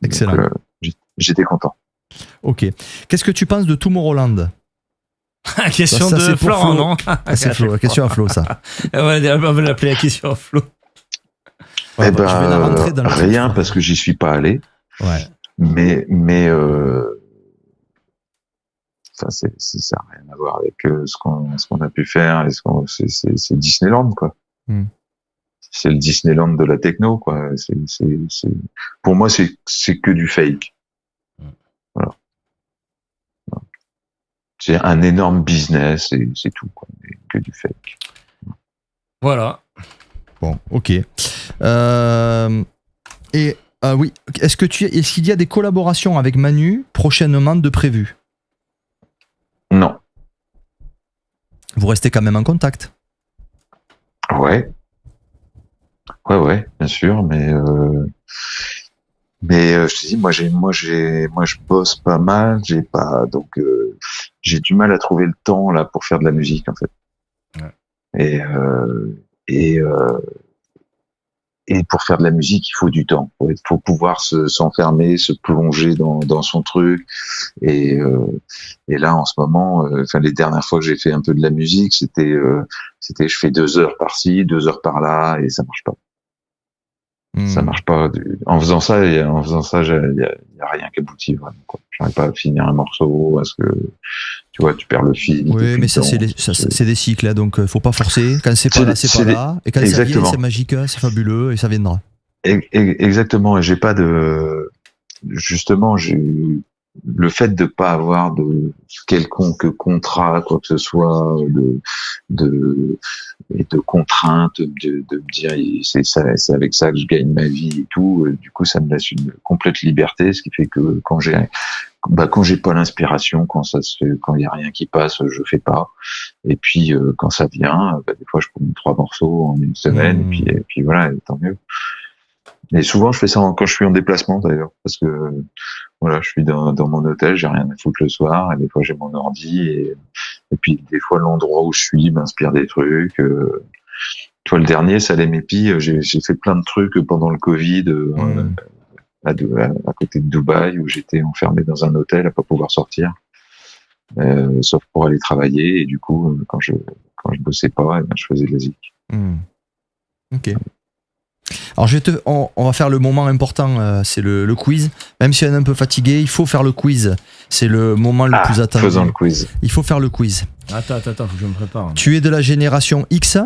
Excellent. Donc, j'étais content. Ok. Qu'est-ce que tu penses de Tomorrowland? Question de Florent, non? C'est Flo, la question à Flo, ça. On va l'appeler la question à Flo. Eh ben, je vais la rentrer dans rien parce que j'y suis pas allé. Ouais. Mais ça n'a rien à voir avec ce qu'on a pu faire. Et c'est Disneyland, quoi. C'est le Disneyland de la techno, quoi. Pour moi, c'est que du fake. Voilà. C'est un énorme business et c'est tout, quoi. Que du fake. Voilà. Bon, ok. Oui. Est-ce qu'il y a des collaborations avec Manu prochainement de prévues? Non. Vous restez quand même en contact? Ouais, bien sûr, mais je te dis, moi je bosse pas mal, j'ai du mal à trouver le temps là pour faire de la musique en fait. Ouais. Et pour faire de la musique, il faut du temps. Il faut pouvoir s'enfermer, se plonger dans son truc. Et là, en ce moment, les dernières fois que j'ai fait un peu de la musique, c'était je fais 2 heures par-ci, 2 heures par-là, et ça marche pas. Ça marche pas. En faisant ça, il y a rien qui aboutit vraiment, quoi. J'arrive pas à finir un morceau parce que tu vois, tu perds le fil. Oui, mais ça c'est des cycles, là, donc faut pas forcer. Quand c'est pas là, c'est pas là. Et quand ça vient, c'est magique, c'est fabuleux et ça viendra. Exactement. Et j'ai pas de. Justement, le fait de pas avoir de quelconque contrat, quoi que ce soit, de contraintes, de me dire c'est avec ça que je gagne ma vie et tout. Du coup, ça me laisse une complète liberté, ce qui fait que quand j'ai pas l'inspiration, quand il y a rien qui passe, je fais pas. Et puis quand ça vient, des fois je prends 3 morceaux en une semaine, et puis voilà, et tant mieux. Et souvent, je fais ça quand je suis en déplacement, d'ailleurs, parce que voilà, je suis dans mon hôtel, j'ai rien à foutre le soir, et des fois j'ai mon ordi, et puis des fois l'endroit où je suis m'inspire des trucs. Toi, le dernier, Salem Epi, j'ai fait plein de trucs pendant le Covid, à côté de Dubaï, où j'étais enfermé dans un hôtel à pas pouvoir sortir, sauf pour aller travailler, et du coup, quand je bossais pas, je faisais de la zik. Ok. Alors on va faire le moment important, c'est le quiz. Même si on est un peu fatigué, il faut faire le quiz. C'est le moment le plus attendu. Faisons le quiz. Il faut faire le quiz. Attends, faut que je me prépare. Tu es de la génération X,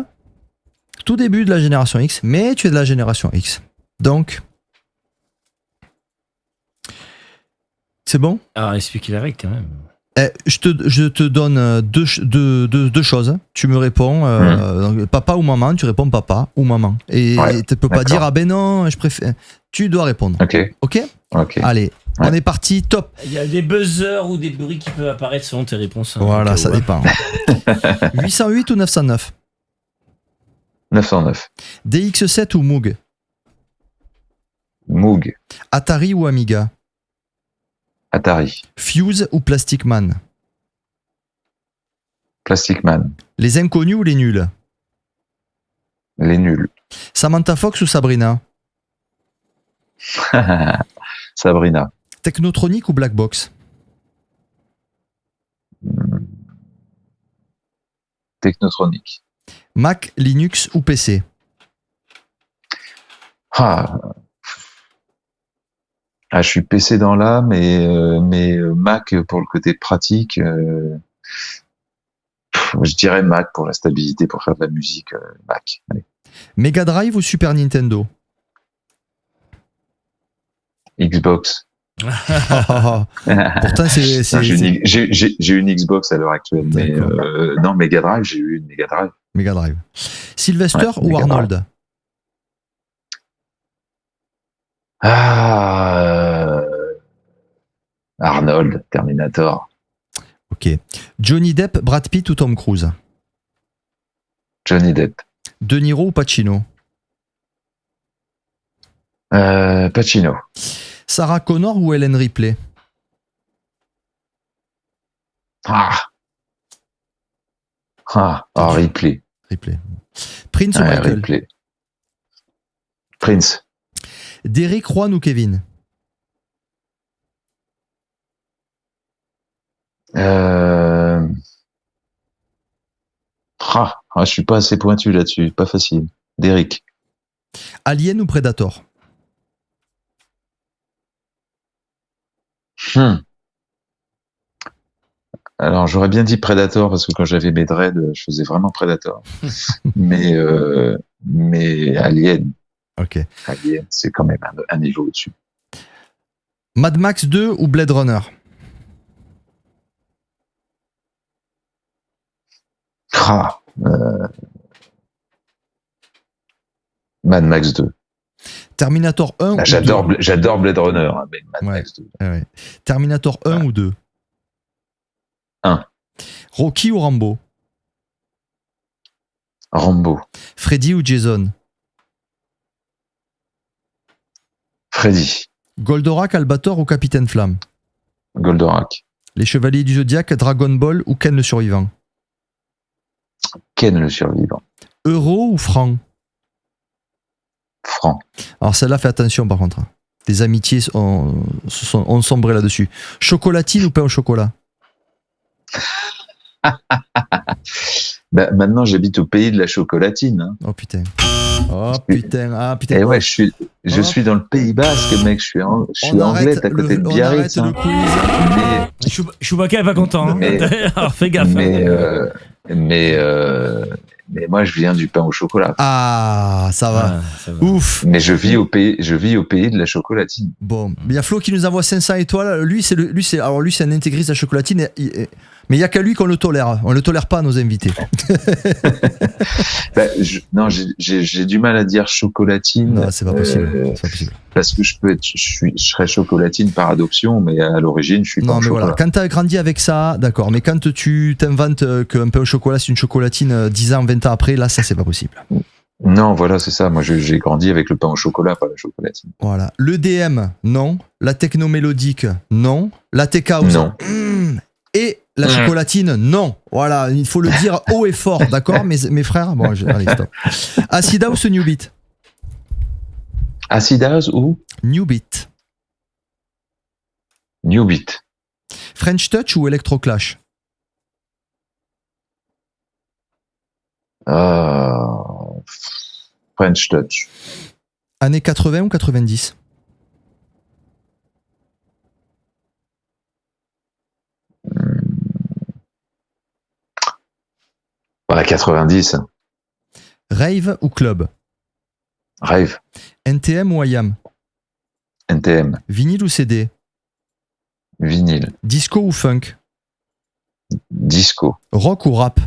tout début de la génération X, mais tu es de la génération X. Donc, c'est bon? Alors, explique les règles quand même. Je te donne deux choses. Tu me réponds donc, papa ou maman. Tu réponds papa ou maman. Et tu peux pas dire ah ben non, je préfère. Tu dois répondre. Ok. Allez, Ouais. On est parti, top. Il y a des buzzers ou des bruits qui peuvent apparaître selon tes réponses. Voilà, ça ouais. dépend. 808 ou 909? 909. DX7 ou Moog? Moog. Atari ou Amiga? Atari. Fuse ou Plastic Man? Plastic Man. Les inconnus ou les nuls? Les nuls. Samantha Fox ou Sabrina? Sabrina. Technotronic ou Black Box? Technotronic. Mac, Linux ou PC? Je suis PC dans l'âme, mais Mac pour le côté pratique. Je dirais Mac pour la stabilité, pour faire de la musique. Mac. Allez. Mega Drive ou Super Nintendo? Xbox. Pourtant, J'ai une Xbox à l'heure actuelle, mais non, Mega Drive, j'ai eu une Mega Drive. Mega Drive. Sylvester ou Mega Arnold? Arnold, Terminator. Ok. Johnny Depp, Brad Pitt ou Tom Cruise? Johnny Depp. De Niro ou Pacino? Pacino. Sarah Connor ou Ellen Ripley? Ripley. Ripley. Prince ou Michael? Ripley. Prince. Derrick, Juan ou Kevin? Je suis pas assez pointu là-dessus, pas facile. Derrick. Alien ou Predator? Alors j'aurais bien dit Predator parce que quand j'avais mes dreads, je faisais vraiment Predator. mais Alien. Ok. Alien, c'est quand même un niveau au-dessus. Mad Max 2 ou Blade Runner? Mad Max 2. Terminator 1 ou 2? J'adore Blade Runner, mais Mad Max 2. Ouais. Terminator 1 ou 2? 1. Rocky ou Rambo? Rambo. Freddy ou Jason? Freddy. Goldorak, Albator ou Capitaine Flamme? Goldorak. Les Chevaliers du Zodiaque, Dragon Ball ou Ken le Survivant? Ken le Survivant. Euro ou franc? Franc. Alors celle-là, fais attention par contre. Les amitiés ont sombré là-dessus. Chocolatine ou pain au chocolat? Maintenant, j'habite au pays de la chocolatine. Hein. Oh putain. Oh putain. Ah putain. Et ouais, je suis dans le Pays Basque, mec. Je suis anglais, t'es à côté de Biarritz. On arrête le quiz. Chewbacca est pas content. Hein. Alors fais gaffe. Mais moi, je viens du pain au chocolat. Ah, ça va. Ouf. Mais je vis au pays de la chocolatine. Bon, il y a Flo qui nous envoie 500 étoiles. Lui, c'est un intégriste de la chocolatine. Mais il n'y a qu'à lui qu'on le tolère. On le tolère pas à nos invités. J'ai du mal à dire chocolatine. Non, c'est pas possible. C'est pas possible. Parce que je serais chocolatine par adoption, mais à l'origine, je suis pas au chocolat. Voilà. Quand tu as grandi avec ça, d'accord. Mais quand tu t'inventes qu'un pain au chocolat, c'est une chocolatine 10 ans, 20 ans après, là, ça, c'est pas possible. Non, voilà, c'est ça. Moi, j'ai grandi avec le pain au chocolat, pas la chocolatine. Voilà. L'EDM, non. La techno mélodique, non. La tech house, non. Et la chocolatine, non. Voilà, il faut le dire haut et fort, d'accord, mes frères. Bon, allez, stop. Acid House ou New Beat? Acid House ou New Beat. New Beat. French Touch ou Electro Clash? French Touch. Années 80 ou 90? Voilà, 90. Rave ou Club? Rave. NTM ou IAM? NTM. Vinyle ou CD? Vinyle. Disco ou funk? Disco. Rock ou rap?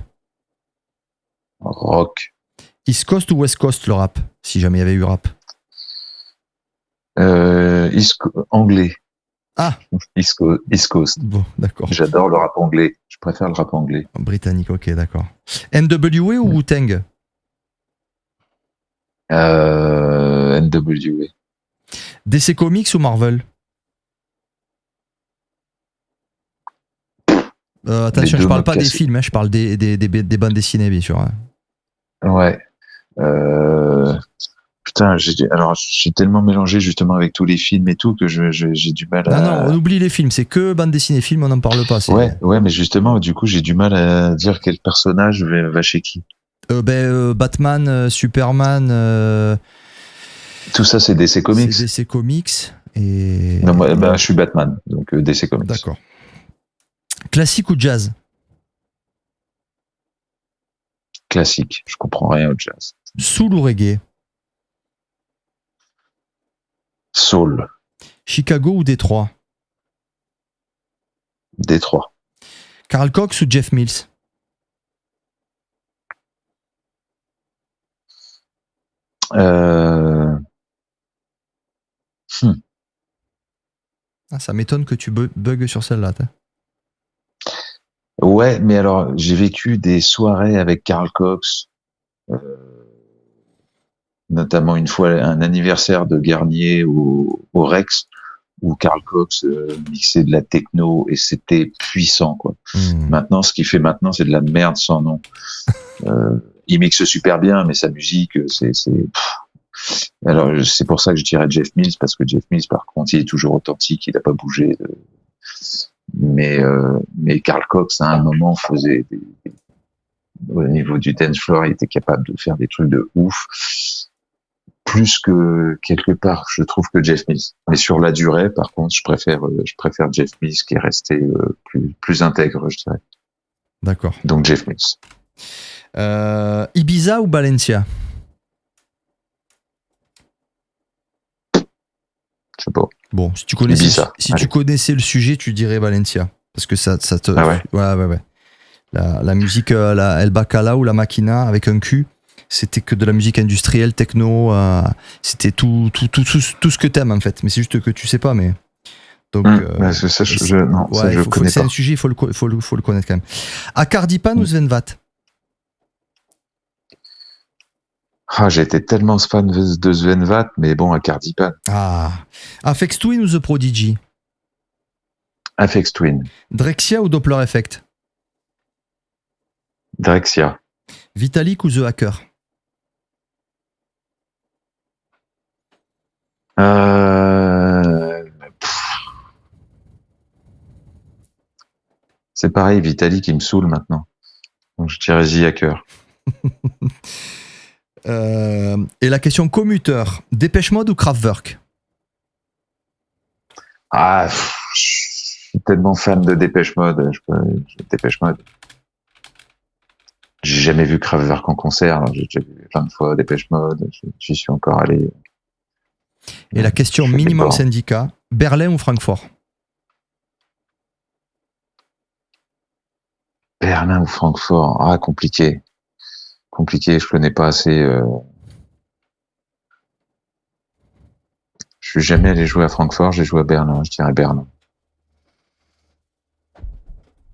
Rock. East Coast ou West Coast le rap? Si jamais il y avait eu rap. Anglais. Ah, East Coast. bon, d'accord. J'adore le rap anglais. Je préfère le rap anglais. Britannique, ok, d'accord. NWA ou Wu-Tang? NWA. DC Comics ou Marvel? Attention, Les je deux parle me pas des cassent. films, hein, je parle des bandes dessinées, bien sûr. Hein. Ouais. Putain, j'ai tellement mélangé justement avec tous les films et tout que j'ai du mal à. Non, on oublie les films, c'est que bande dessinée, film, on n'en parle pas. Ouais, mais justement, du coup, j'ai du mal à dire quel personnage va chez qui. Batman, Superman. Tout ça, c'est DC Comics. C'est DC Comics. Et... Non, moi, je suis Batman, donc DC Comics. D'accord. Classique ou jazz? Classique, je comprends rien au jazz. Soul ou reggae? Soul. Chicago ou Détroit? Détroit. Carl Cox ou Jeff Mills? Ça m'étonne que tu bugs sur celle-là. Ouais, mais alors, j'ai vécu des soirées avec Carl Cox, notamment une fois un anniversaire de Garnier au Rex, où Carl Cox mixait de la techno et c'était puissant, quoi. Maintenant, ce qu'il fait maintenant, c'est de la merde sans nom. Il mixe super bien, mais sa musique, alors, c'est pour ça que je dirais Jeff Mills, parce que Jeff Mills, par contre, il est toujours authentique, il n'a pas bougé. Mais Carl Cox, à un moment, faisait au niveau du dance floor, il était capable de faire des trucs de ouf. Plus que quelque part, je trouve que Jeff Mills. Mais sur la durée, par contre, je préfère Jeff Mills qui est resté plus intègre, je dirais. D'accord. Donc Jeff Mills. Ibiza ou Balenciaga? Je sais pas. Bon, si tu connaissais le sujet, tu dirais Balenciaga. Parce que ça te. Ah ouais. Ouais. La musique, la El Bacala ou la Machina avec un Q, c'était que de la musique industrielle, techno. C'était tout ce que t'aimes en fait. Mais c'est juste que tu sais pas, mais. Donc. je connais c'est pas. un sujet, il faut le connaître quand même. Akardipan ou Sven Vath? J'ai été tellement fan de Sven Vath, mais bon, à Cardipan. Aphex Twin ou The Prodigy? Aphex Twin. Drexcia ou Doppler Effect? Drexcia. Vitalik ou The Hacker? C'est pareil, Vitalik qui me saoule maintenant. Donc je dirais The Hacker. Et la question commuteur, Dépêche Mode ou Kraftwerk? Je suis tellement fan de Dépêche Mode. Dépêche Mode. J'ai jamais vu Kraftwerk en concert. Alors j'ai déjà vu plein de fois Dépêche Mode. J'y suis encore allé. Et la question minimum syndicat, Berlin ou Francfort? Berlin ou Francfort? Compliqué. Je connais pas assez. Je suis jamais allé jouer à Francfort, j'ai joué à Berlin. Je dirais Berlin.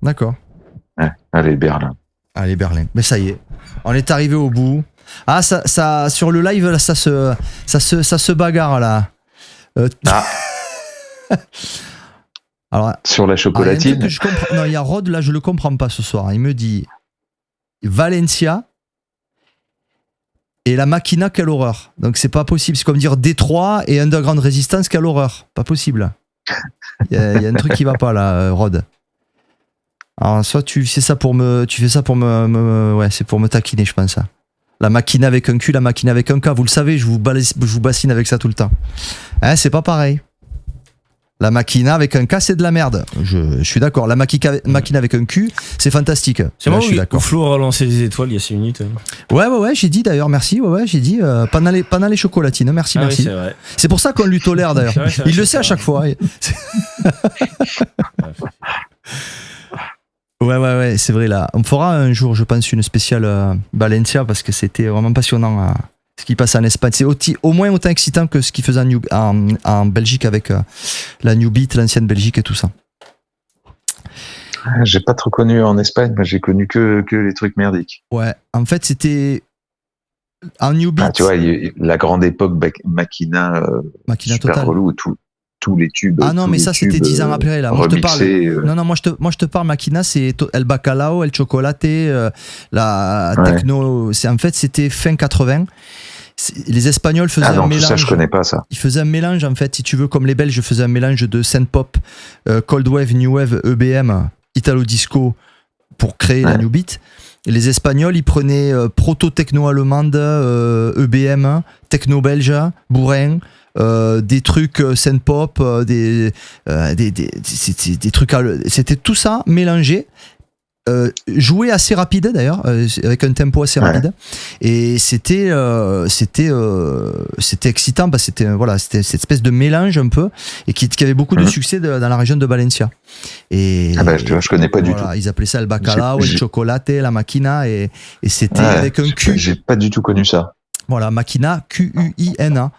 D'accord. Ouais, allez, Berlin. Mais ça y est, on est arrivé au bout. Ça sur le live là, ça se bagarre là. Alors, sur la chocolatine. Non, il y a Rod là, je le comprends pas ce soir. Il me dit Valencia et la Machina, quelle horreur. Donc c'est pas possible. C'est comme dire Détroit et Underground Resistance, quelle horreur. Pas possible. Il y a un truc qui va pas là, Rod. Alors soit tu fais ça pour me c'est pour me taquiner, je pense ça. La Machina avec un Q, la Machina avec un K, vous le savez, je vous bassine avec ça tout le temps. C'est pas pareil. La Machina avec un K, c'est de la merde. Je suis d'accord. La Machina avec un Q, c'est fantastique. C'est moi, je suis d'accord. Flo a relancé les étoiles il y a 6 minutes. Ouais, j'ai dit d'ailleurs, merci. Ouais, j'ai dit pendant les chocolatines. Merci. Oui, c'est vrai. C'est pour ça qu'on lui tolère d'ailleurs. Il le sait à chaque fois. Ouais, c'est vrai là. On fera un jour, je pense, une spéciale Balenciaga parce que c'était vraiment passionnant Ce qui passe en Espagne, c'est au moins autant excitant que ce qu'ils faisaient en Belgique avec la New Beat, l'ancienne Belgique et tout ça. J'ai pas trop connu en Espagne, moi j'ai connu que les trucs merdiques. Ouais, en fait c'était en New Beat. Tu vois, la grande époque Makina super Total. Relou, tous les tubes. Ah non, mais ça c'était 10 ans après là. Moi je te parle. Non, moi je te parle Makina, c'est El Bacalao, El Chocolate, la techno. En fait c'était fin 80. Les Espagnols faisaient un mélange. Ça, je connais pas ça. Ils faisaient un mélange en fait, si tu veux, comme les Belges faisaient un mélange de synth-pop, cold wave, new wave, EBM, Italo disco pour créer la new beat. Et les Espagnols, ils prenaient proto-techno allemande, EBM, techno belge, bourrin, des trucs synth-pop, des trucs. C'était tout ça mélangé. Joué assez rapide d'ailleurs, avec un tempo assez rapide, et c'était excitant parce que c'était cette espèce de mélange un peu et qui avait beaucoup de succès dans la région de Valencia. Et je connais pas du tout. Ils appelaient ça le bacalao, le chocolate, la makina, et c'était avec un Q. J'ai pas du tout connu ça. Voilà, Makina, Q-U-I-N-A.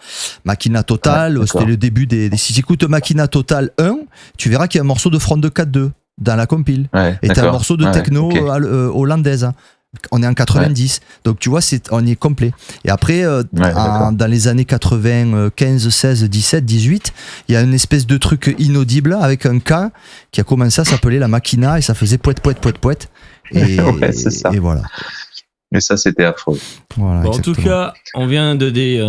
Makina Total, c'était le début si tu écoutes Makina Total 1, tu verras qu'il y a un morceau de Front de 4-2 dans la compile. Et t'as un morceau de techno hollandaise. On est en 90. Donc tu vois, on est complet. Et après, dans les années 95, 16, 17, 18, il y a une espèce de truc inaudible avec un K qui a commencé à s'appeler la Makina et ça faisait poète, poète, poète, poète. Et, c'est ça. Et voilà. Mais ça, c'était affreux. Voilà, en tout cas, on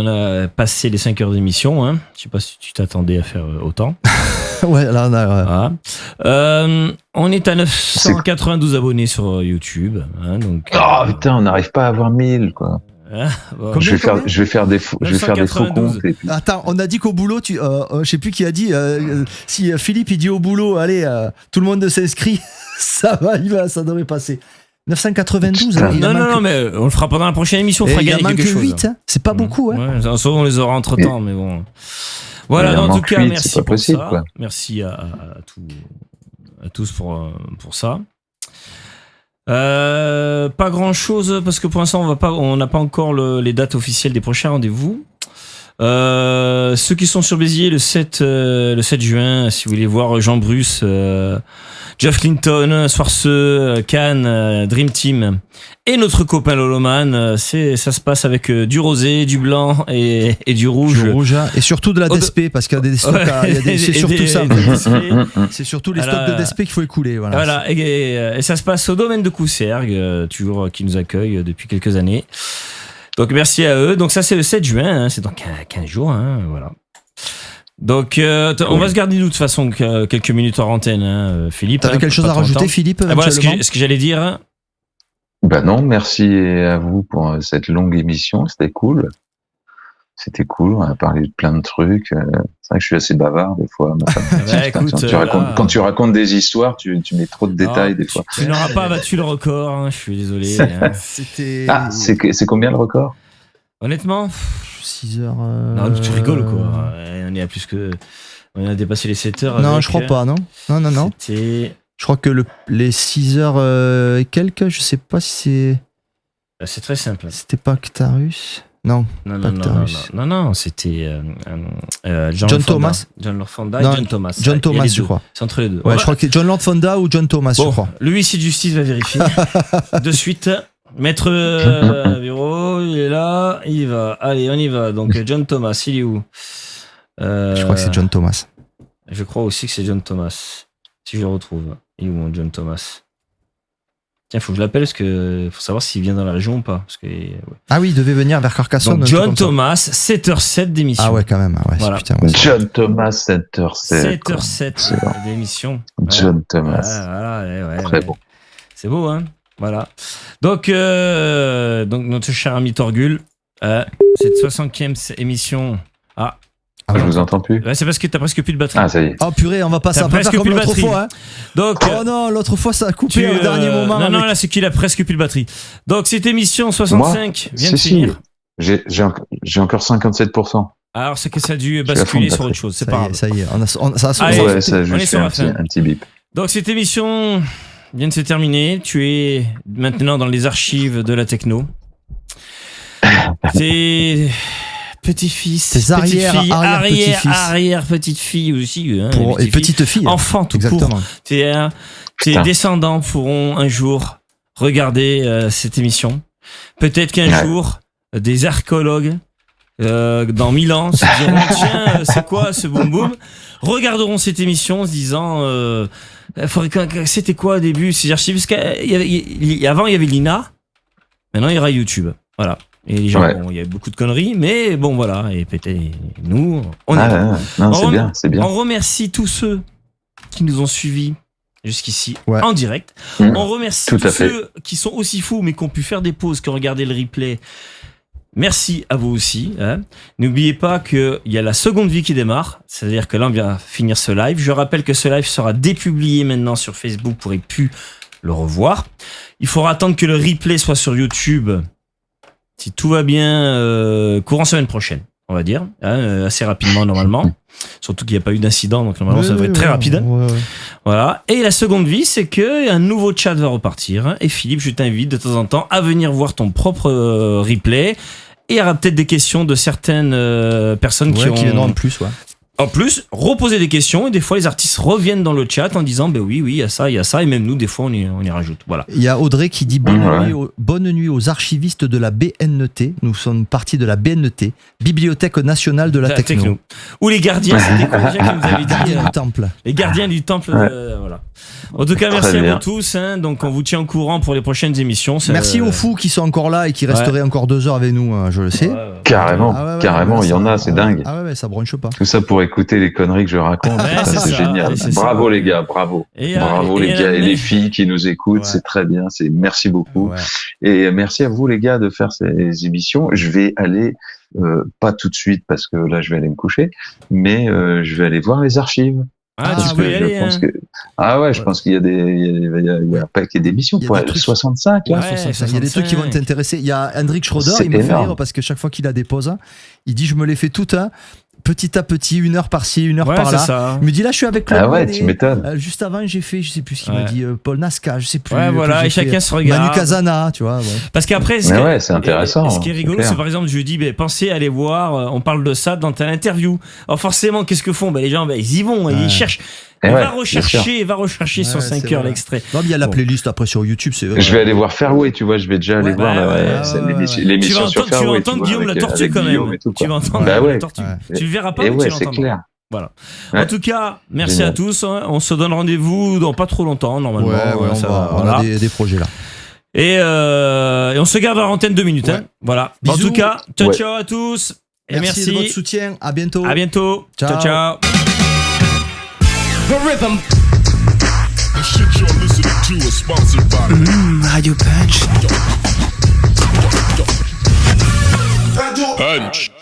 a passé les 5 heures d'émission. Hein. Je sais pas si tu t'attendais à faire autant. Ouais, là, voilà. On est à 992 abonnés sur YouTube. Hein, donc, putain, on n'arrive pas à avoir 1000, quoi. Je vais faire des faux comptes. Et puis... Attends, on a dit qu'au boulot, je sais plus qui a dit, si Philippe il dit au boulot, allez, tout le monde s'inscrit, ça devrait passer. 992. Non, mais on le fera pendant la prochaine émission. On fera gagner quelque chose. 8, hein. C'est pas beaucoup. Hein. Ouais, sauf on les aura entre temps, mais bon. Voilà, en tout cas, 8, merci pour possible, ça. Quoi. Merci à tous pour ça. Pas grand chose parce que pour l'instant on n'a pas encore les dates officielles des prochains rendez-vous. Ceux qui sont sur Béziers le 7 juin, si vous voulez voir Jean Bruce, Jeff Clinton, Soirceux, Cannes, Dream Team et notre copain Loloman, ça se passe avec du rosé, du blanc et du rouge. Du rouge et surtout de la DSP parce qu'il y a des stocks, c'est surtout ça. C'est surtout les stocks de DSP qu'il faut écouler. Voilà. Et ça se passe au domaine de Coussergues, toujours qui nous accueille depuis quelques années. Donc merci à eux. Donc ça c'est le 7 juin, hein, c'est dans 15 jours, hein, voilà. Donc on va se garder de toute façon quelques minutes en antenne, hein, Philippe. T'avais quelque chose à rajouter, Philippe? Voilà ce que j'allais dire. Non, merci à vous pour cette longue émission, c'était cool. On a parlé de plein de trucs. C'est vrai que je suis assez bavard des fois. Quand tu racontes des histoires, tu mets trop de détails des fois. Tu n'auras pas battu le record, hein, je suis désolé. C'est combien le record? Honnêtement 6 heures. Non, tu rigoles quoi. On est à plus que. On a dépassé les 7 heures. Non, je crois pas, non. Non. Je crois que les 6 heures et quelques, je sais pas si c'est. C'est très simple. C'était pas Ctarus? Non, c'était John Thomas. John Lord Fonda et John Thomas. John Thomas, je crois. C'est entre les deux. Ouais, je crois que John Lord Fonda ou John Thomas, je crois. Le huissier de justice va vérifier. De suite, Maître Bureau, il est là, il y va. Allez, on y va. Donc John Thomas, il est où? Je crois que c'est John Thomas. Je crois aussi que c'est John Thomas. Si je le retrouve. Il est où mon John Thomas? Tiens, faut que je l'appelle parce que faut savoir s'il vient dans la région ou pas. Parce que, Ah oui, il devait venir vers Carcassonne. Donc John Thomas, 7h07 d'émission. Ah ouais, quand même. Ouais, voilà. John Thomas, 7h07. 7h07 d'émission. John Thomas. Très bon. C'est beau, hein. Voilà. Donc notre cher ami Torgul, cette 60e émission. Je vous entends plus. Ouais, c'est parce que t'as presque plus de batterie. Ah, ça y est. Oh purée, on va pas faire comme l'autre fois. Hein. Donc, oh non, l'autre fois ça a coupé au dernier moment. Non, là c'est qu'il a presque plus de batterie. Donc cette émission 65 vient de finir. J'ai encore 57%. Alors c'est que ça a dû basculer sur autre chose. C'est pas grave. Ça y est, ça a ouais, ça juste fait un petit bip. Donc cette émission vient de se terminer. Tu es maintenant dans les archives de la techno. tes petits-fils, tes arrière-petits-filles aussi, hein, et petites-filles, enfants tout court. Tes descendants pourront un jour regarder cette émission. Peut-être qu'un jour, des archéologues dans 1000 ans se diront tiens, c'est quoi ce boum boum, regarderont cette émission en se disant c'était quoi au début ces archives, parce qu'avant il y avait l'INA, maintenant il y aura YouTube, voilà. Et les gens, bon, il y a beaucoup de conneries, mais bon voilà, et peut-être nous on est là. Non, c'est bien. On remercie tous ceux qui nous ont suivis jusqu'ici en direct. On remercie tous ceux qui sont aussi fous mais qui ont pu faire des pauses, qui ont regardé le replay. Merci à vous aussi. Hein. N'oubliez pas qu'il y a la seconde vie qui démarre, c'est-à-dire que là on vient finir ce live. Je rappelle que ce live sera dépublié maintenant sur Facebook, vous pourrez plus le revoir. Il faudra attendre que le replay soit sur YouTube, si tout va bien, courant semaine prochaine, on va dire, hein, assez rapidement normalement. Surtout qu'il n'y a pas eu d'incident, donc normalement ça devrait être très rapide. Voilà. Et la seconde vie, c'est que un nouveau chat va repartir. Hein, et Philippe, je t'invite de temps en temps à venir voir ton propre replay. Et il y aura peut-être des questions de certaines personnes qui viendront en plus, En plus, reposer des questions, et des fois les artistes reviennent dans le chat en disant oui, il y a ça, et même nous des fois on y rajoute. Voilà. Il y a Audrey qui dit bonne nuit aux archivistes de la BNT. Nous sommes partis de la BNT, Bibliothèque nationale de la techno. Ou les gardiens, c'était quoi déjà qui nous avait dit du temple. Les gardiens du temple, voilà. En tout cas, merci à vous tous. Hein, donc on vous tient au courant pour les prochaines émissions. Merci aux fous qui sont encore là et qui resteraient encore 2 heures avec nous, je le sais. Carrément, il y en a, c'est dingue. Ah ouais, ça bronche pas. Tout ça pour écouter les conneries que je raconte. C'est génial. Bravo les gars, bravo. Bravo les gars et les filles qui nous écoutent, c'est très bien. Merci beaucoup. Et merci à vous les gars de faire ces émissions. Je vais aller, pas tout de suite parce que là je vais aller me coucher, mais je vais aller voir les archives. Tu peux y aller. Je pense qu'il y a un paquet d'émissions. 65, il y a des trucs qui vont t'intéresser. Il y a Hendrik Schroeder, il me fait rire parce que chaque fois qu'il a des pauses, il dit je me les fais toutes, petit à petit, 1 heure par-ci, 1 heure par là. Ça. Il me dit là je suis avec Claude. Ah ouais, tu m'étonnes. Juste avant j'ai fait, je sais plus ce qu'il m'a dit, Paul Nasca, je sais plus. Ouais, voilà, et chacun se regarde. Manu Casana, tu vois. Parce qu'après, c'est intéressant. Ce qui est rigolo, c'est par exemple, je lui dis, pensez à aller voir, on parle de ça dans ta interview. Alors forcément, qu'est-ce que font les gens, ils y vont, ils cherchent. Va rechercher sur 5 heures l'extrait. Non, mais il y a la playlist après sur YouTube. Je vais aller voir Fairway, tu vois, je vais déjà aller voir l'émission sur Fairway. Tu vas entendre Guillaume la tortue quand même. Tu vas entendre la tortue. Tu le verras pas, mais tu l'entendras. Voilà. En tout cas, merci à tous. On se donne rendez-vous dans pas trop longtemps, normalement. On a des projets là. Et on se garde à l'antenne 2 minutes. Voilà. En tout cas, ciao à tous. Et merci de votre soutien. À bientôt. Ciao. The rhythm. The shit you're listening to is sponsored by Radio Punch. Punch.